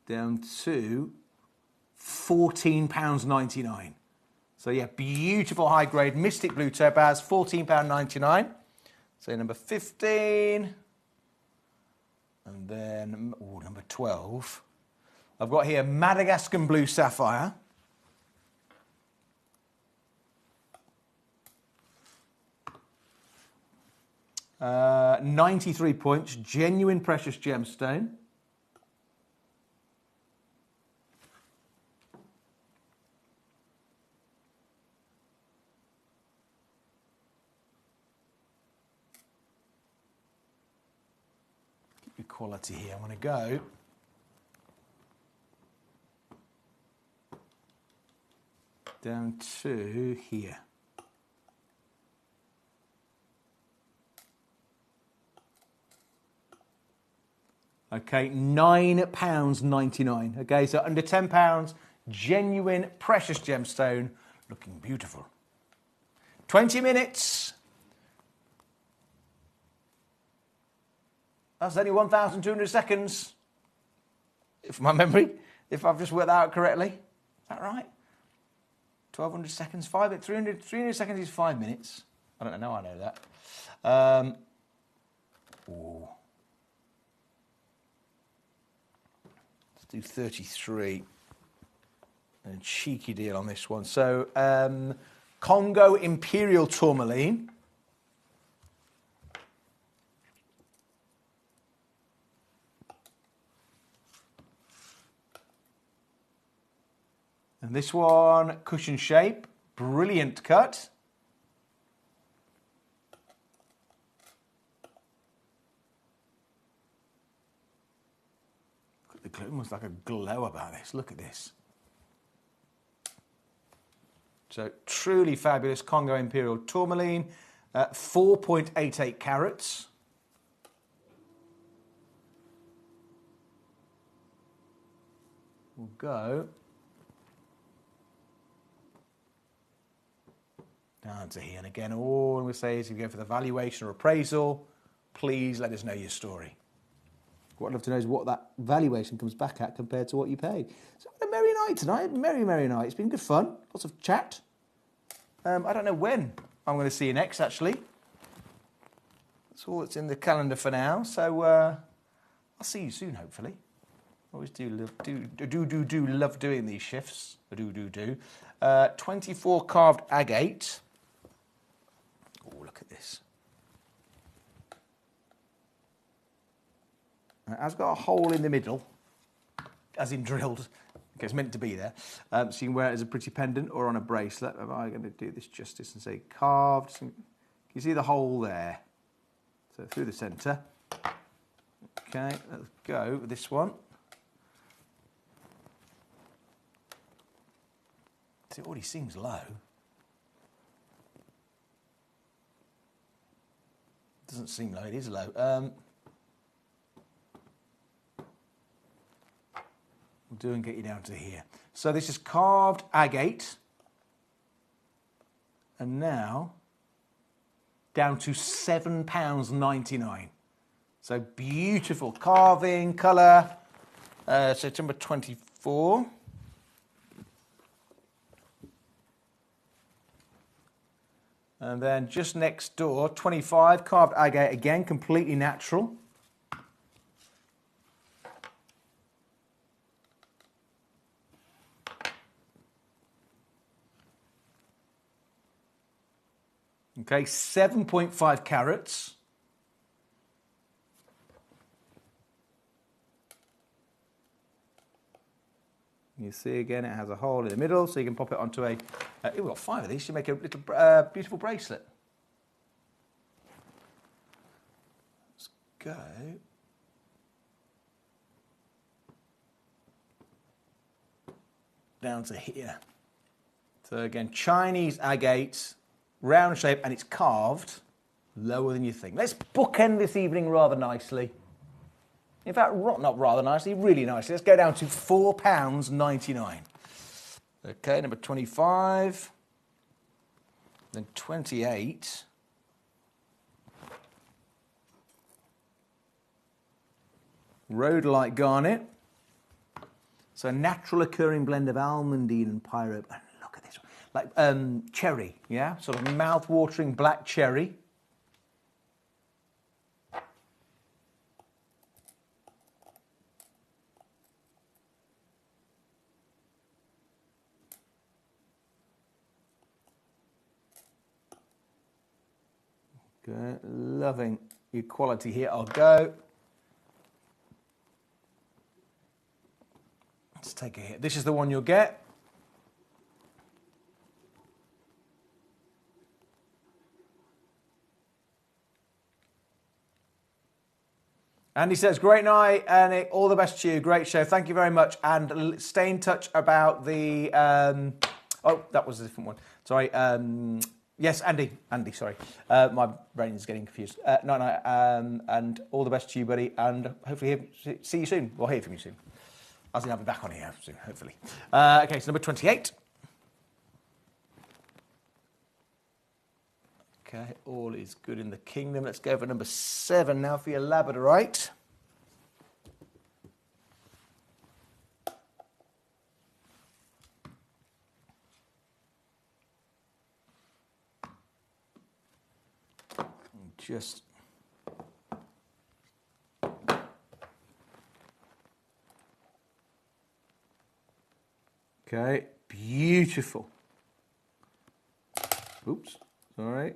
Down to £14.99. So yeah, beautiful high grade Mystic Blue Topaz, £14.99. So number 15. And then, number 12. I've got here Madagascan Blue Sapphire. Uh, 93 points, genuine precious gemstone. Keep your quality here. I want to go. Down to here. Okay, £9.99. Okay, so under £10, genuine precious gemstone, looking beautiful. 20 minutes. That's only 1,200 seconds. If my memory, if I've just worked that out correctly. Is that right? 1,200 seconds, 300 seconds is 5 minutes. I don't know, I know that. Let's do 33. A cheeky deal on this one. So, Congo Imperial Tourmaline. And this one, cushion shape, brilliant cut. Look at the almost like a glow about this. Look at this. So truly fabulous Congo Imperial Tourmaline, 4.88 carats. We'll go down to here. And again, all we say is if you go for the valuation or appraisal, please let us know your story. What I'd love to know is what that valuation comes back at compared to what you paid. So a merry night tonight, merry night. It's been good fun, lots of chat. I don't know when I'm going to see you next, actually. That's all that's in the calendar for now. So I'll see you soon, hopefully. Always do love doing these shifts. I do. 24 carved agate. Oh, look at this. It has got a hole in the middle, as in drilled. Okay, it's meant to be there. So you can wear it as a pretty pendant or on a bracelet. Am I going to do this justice and say carved? Can you see the hole there? So through the centre. Okay, let's go with this one. It already seems low. Doesn't seem low, it is low. We'll do and get you down to here. So this is carved agate. And now down to £7.99. So beautiful carving, colour. September 24. And then just next door, 25, carved agate again, completely natural. Okay, 7.5 carats. You see again, it has a hole in the middle, so you can pop it onto a... we've got 5 of these to make a little beautiful bracelet. Let's go. Down to here. So again, Chinese agate, round shape, and it's carved lower than you think. Let's bookend this evening rather nicely. In fact, not rather nicely, really nicely. Let's go down to £4.99. Okay, number 25. Then 28. Rhodolite garnet. So a natural occurring blend of almandine and pyrope. And look at this one. Like cherry, yeah? Sort of mouth-watering black cherry. Good, loving your quality here. I'll go. Let's take a hit. This is the one you'll get. Andy says, great night, and all the best to you. Great show. Thank you very much. And stay in touch about the... oh, that was a different one. Sorry. Yes, Andy, sorry. My brain is getting confused. And all the best to you, buddy, and hopefully see you soon, or hear from you soon. I'll be back on here soon, hopefully. Okay, so number 28. Okay, all is good in the kingdom. Let's go for number 7 now for your labradorite. Just okay, beautiful. Oops, sorry.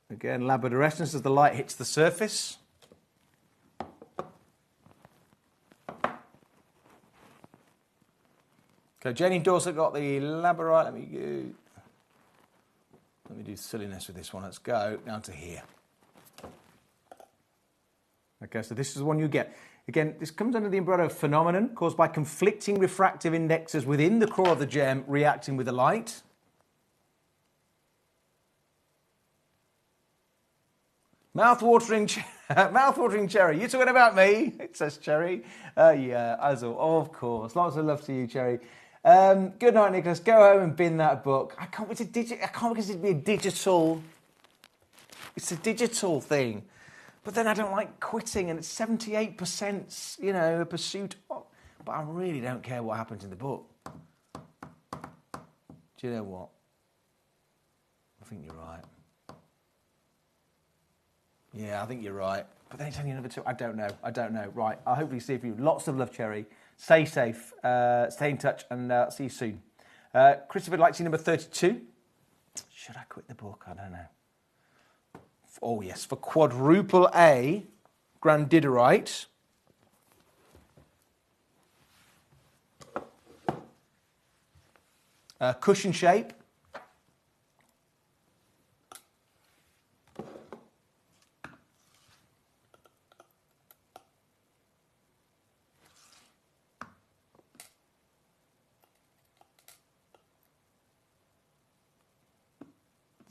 Again, labradorescence as the light hits the surface. Okay, Jenny Dorset got the labradorite. Let me do silliness with this one. Let's go down to here. Okay, so this is the one you get. Again, this comes under the umbrella of phenomenon caused by conflicting refractive indexes within the core of the gem reacting with the light. Mouth-watering Cherry. You talking about me? It says Cherry. Yeah, of course. Lots of love to you, Cherry. Good night, Nicholas. Go home and bin that book. I can't wait to be a digital. It's a digital thing. But then I don't like quitting, and it's 78%, you know, a pursuit of, but I really don't care what happens in the book. Do you know what? I think you're right. Yeah, I think you're right. But then it's only another 2. I don't know. Right, I'll hopefully see you. Lots of love, Cherry. Stay safe, stay in touch, and see you soon. Christopher would like to see number 32. Should I quit the book? I don't know. Oh, yes, for quadruple A, Grandidorite. Cushion shape.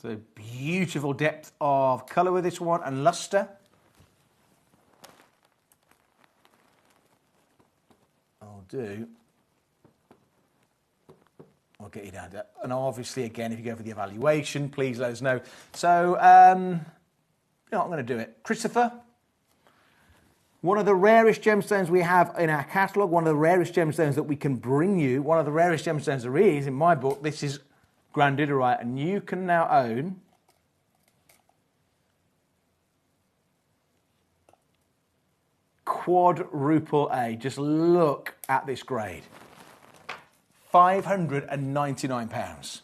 So beautiful depth of colour with this one and lustre. I'll do. I'll get you down to, and obviously again, if you go for the evaluation, please let us know. So, you know, I'm going to do it. Christopher, one of the rarest gemstones we have in our catalogue, one of the rarest gemstones that we can bring you, one of the rarest gemstones there is in my book. This is Grandidorite, and you can now own quadruple A. Just look at this grade. £599.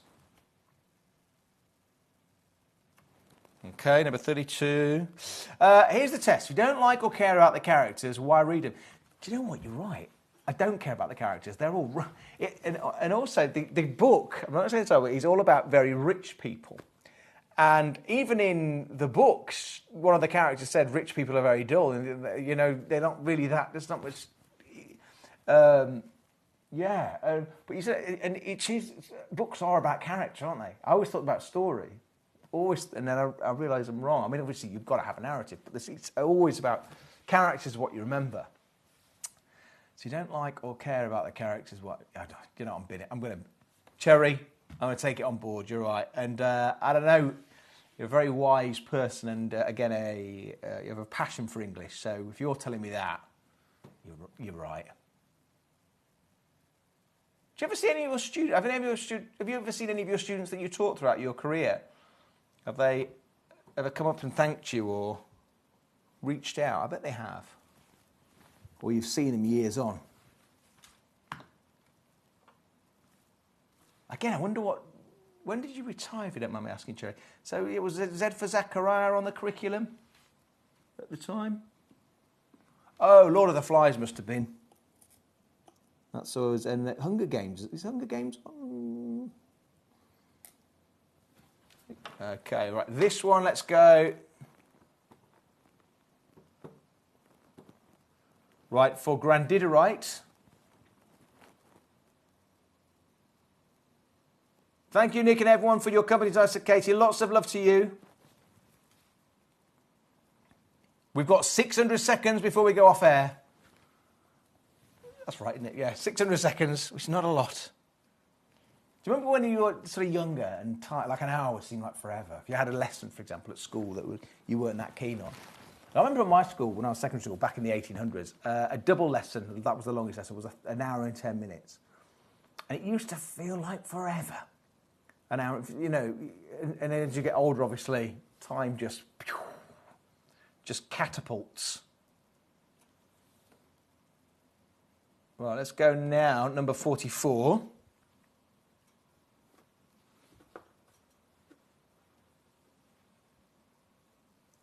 Okay, number 32. Here's the test. If you don't like or care about the characters, why read them? Do you know what? You're right. I don't care about the characters. They're all... And also, the book, I'm not saying it's over, is all about very rich people. And even in the books, one of the characters said rich people are very dull. And, you know, they're not really that... There's not much... yeah. But you said... And books are about character, aren't they? I always thought about story. Always, and then I realised I'm wrong. I mean, obviously, you've got to have a narrative. But it's always about... Characters, what you remember. So you don't like or care about the characters, what? You know, I'm going to... Cherry, I'm going to take it on board, you're right. And I don't know, you're a very wise person and, again, you have a passion for English. So if you're telling me that, you're right. Do you ever see any of your students... Have you ever seen any of your students that you taught throughout your career? Have they ever come up and thanked you or reached out? I bet they have. Or you've seen them years on. Again, I wonder what... When did you retire, if you don't mind me asking, Cherry? So it was Z for Zachariah on the curriculum at the time? Oh, Lord of the Flies must have been. That's always... And Hunger Games. Is Hunger Games on? Okay, right. This one, let's go... Right, for Grandidorite. Thank you, Nick and everyone, for your company tonight, Sir Katie. Lots of love to you. We've got 600 seconds before we go off air. That's right, isn't it? Yeah, 600 seconds, which is not a lot. Do you remember when you were sort of younger and tired, like an hour would seem like forever? If you had a lesson, for example, at school that you weren't that keen on. I remember at my school, when I was secondary school, back in the 1800s, a double lesson, that was the longest lesson, was an hour and 10 minutes. And it used to feel like forever. An hour, you know, and then as you get older, obviously, time just catapults. Right, let's go now, number 44.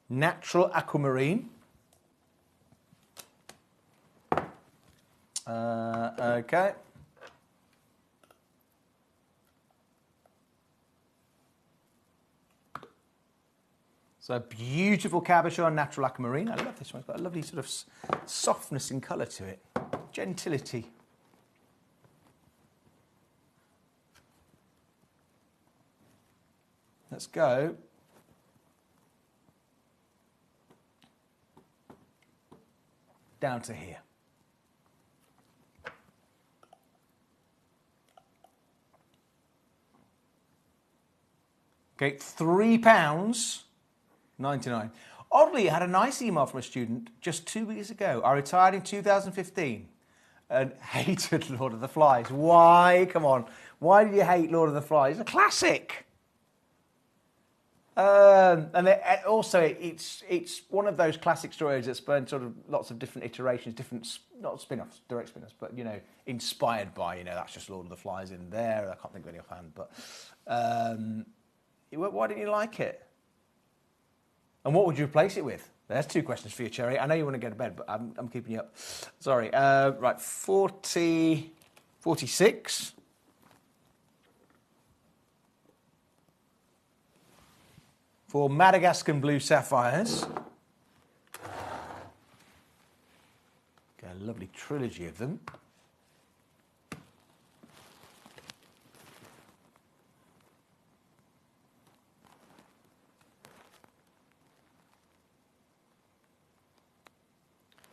Natural aquamarine. Okay. So beautiful cabochon, natural aquamarine. I love this one. It's got a lovely sort of softness in colour to it. Gentility. Let's go. Down to here. Okay, £3.99. Oddly, I had a nice email from a student just 2 weeks ago. I retired in 2015 and hated Lord of the Flies. Why? Come on. Why did you hate Lord of the Flies? It's a classic. It's one of those classic stories that's been sort of lots of different iterations, not spin-offs, direct spin-offs, but, inspired by, that's just Lord of the Flies in there. I can't think of any offhand, but why didn't you like it? And what would you replace it with? There's 2 questions for you, Cherry. I know you want to go to bed, but I'm keeping you up. Sorry. Right, 46. For Madagascan Blue Sapphires. Got a lovely trilogy of them.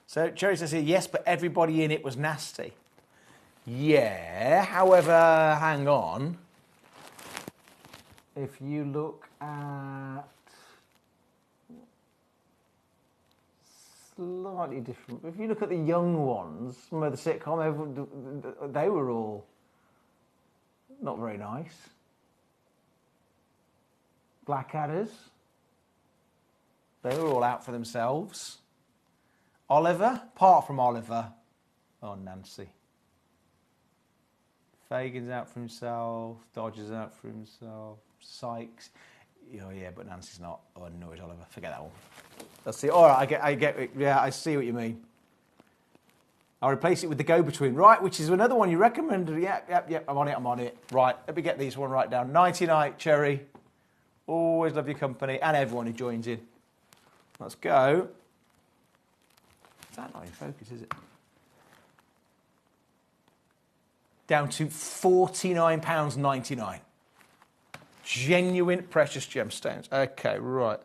So Cherry says here, yes, but everybody in it was nasty. Yeah, however, hang on. If you look at slightly different, if you look at the young ones, remember the sitcom, they were all not very nice. Blackadders, they were all out for themselves. Oliver, apart from Oliver, oh, Nancy. Fagan's out for himself, Dodger's out for himself, Sykes. Oh yeah, but Nancy's not. Oh, no, it's Oliver. Forget that one. Let's see. All right, I get it. Yeah, I see what you mean. I'll replace it with the go-between, right? Which is another one you recommended. Yep. I'm on it. Right, let me get these one right down. Nighty night, Cherry. Always love your company and everyone who joins in. Let's go. Is that not in focus, is it? Down to £49.99. Genuine precious gemstones. Okay, right.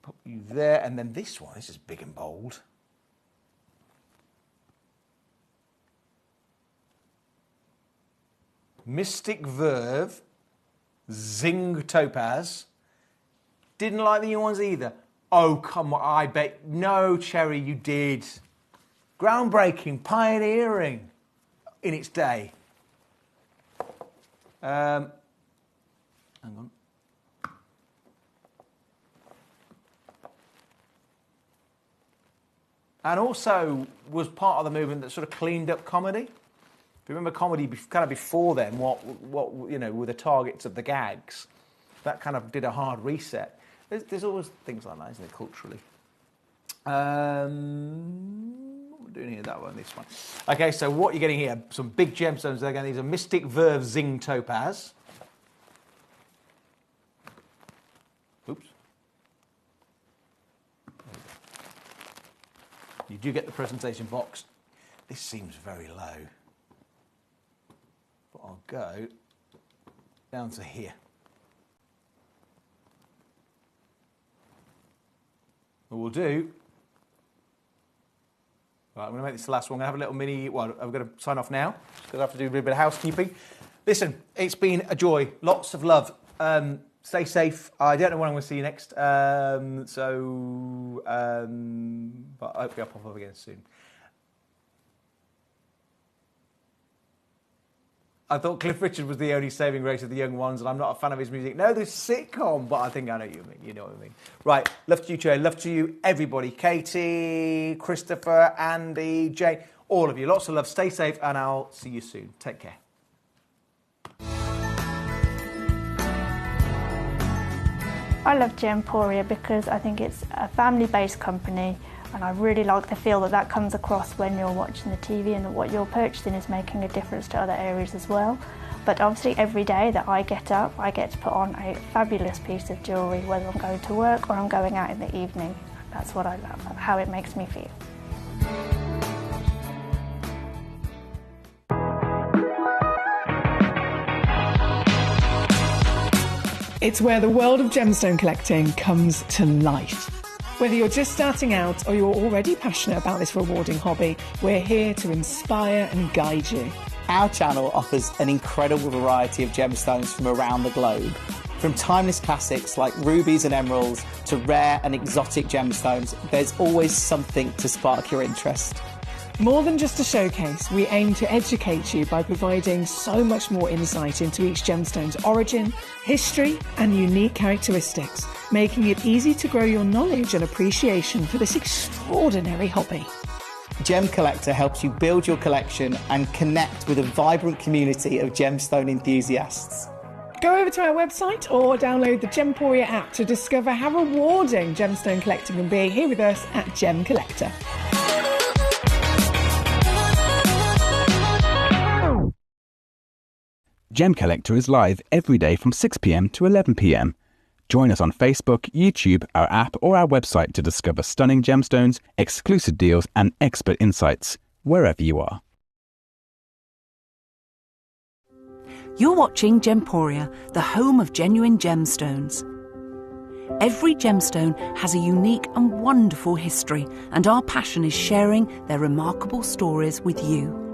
Put you there. And then this one, this is big and bold. Mystic Verve, Zing Topaz. Didn't like the new ones either. Oh, come on, I bet. No, Cherry, you did. Groundbreaking, pioneering in its day. Hang on. And also was part of the movement that sort of cleaned up comedy. If you remember comedy kind of before then, what were the targets of the gags, that kind of did a hard reset. There's always things like that, isn't it, culturally? What we're doing here, that one, this one. Okay, so what you're getting here, some big gemstones. Again, these are Mystic Verve Zing Topaz. Oops. You do get the presentation box. This seems very low. But I'll go down to here. What we'll do... Right, I'm going to make this the last one. I'm going to have a little mini... Well, I'm going to sign off now, because I have to do a bit of housekeeping. Listen, it's been a joy. Lots of love. Stay safe. I don't know when I'm going to see you next. But hopefully I'll pop up again soon. I thought Cliff Richard was the only saving grace of the young ones, and I'm not a fan of his music. No, the sitcom, but I think I know what you mean. You know what I mean. Right, love to you, Jay. Love to you, everybody. Katie, Christopher, Andy, Jay, all of you. Lots of love. Stay safe, and I'll see you soon. Take care. I love Gemporia because I think it's a family-based company, and I really like the feel that comes across when you're watching the TV, and that what you're purchasing is making a difference to other areas as well. But obviously every day that I get up, I get to put on a fabulous piece of jewellery, whether I'm going to work or I'm going out in the evening. That's what I love, how it makes me feel. It's where the world of gemstone collecting comes to life. Whether you're just starting out or you're already passionate about this rewarding hobby, we're here to inspire and guide you. Our channel offers an incredible variety of gemstones from around the globe. From timeless classics like rubies and emeralds to rare and exotic gemstones, there's always something to spark your interest. More than just a showcase, we aim to educate you by providing so much more insight into each gemstone's origin, history, and unique characteristics, making it easy to grow your knowledge and appreciation for this extraordinary hobby. Gemcollector helps you build your collection and connect with a vibrant community of gemstone enthusiasts. Go over to our website or download the Gemporia app to discover how rewarding gemstone collecting can be here with us at Gemcollector. Gemcollector is live every day from 6 p.m. to 11 p.m. Join us on Facebook, YouTube, our app or our website to discover stunning gemstones, exclusive deals and expert insights, wherever you are. You're watching Gemporia, the home of genuine gemstones. Every gemstone has a unique and wonderful history, and our passion is sharing their remarkable stories with you.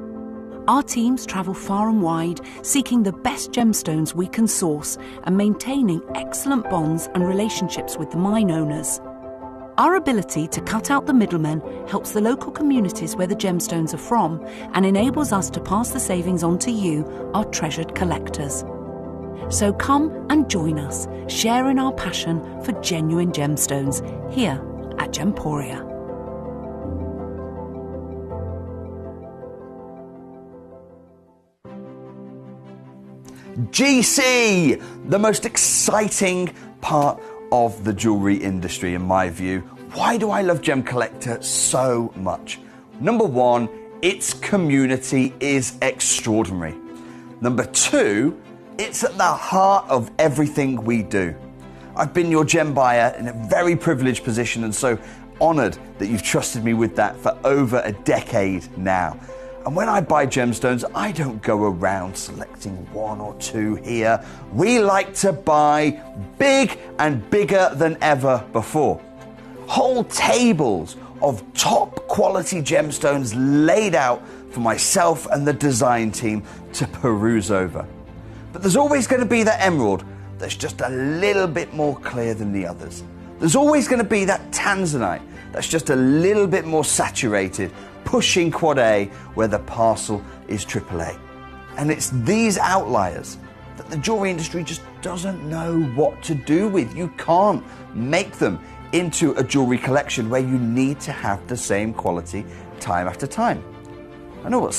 Our teams travel far and wide, seeking the best gemstones we can source and maintaining excellent bonds and relationships with the mine owners. Our ability to cut out the middlemen helps the local communities where the gemstones are from and enables us to pass the savings on to you, our treasured collectors. So come and join us, sharing our passion for genuine gemstones here at Gemporia. GC, the most exciting part of the jewellery industry in my view. Why do I love Gemcollector so much? Number one, its community is extraordinary. Number two, it's at the heart of everything we do. I've been your gem buyer in a very privileged position and so honoured that you've trusted me with that for over a decade now. And when I buy gemstones, I don't go around selecting one or two here. We like to buy big and bigger than ever before. Whole tables of top quality gemstones laid out for myself and the design team to peruse over. But there's always going to be that emerald that's just a little bit more clear than the others. There's always going to be that tanzanite that's just a little bit more saturated, pushing quad A where the parcel is AAA. And it's these outliers that the jewelry industry just doesn't know what to do with. You can't make them into a jewelry collection where you need to have the same quality time after time. I know what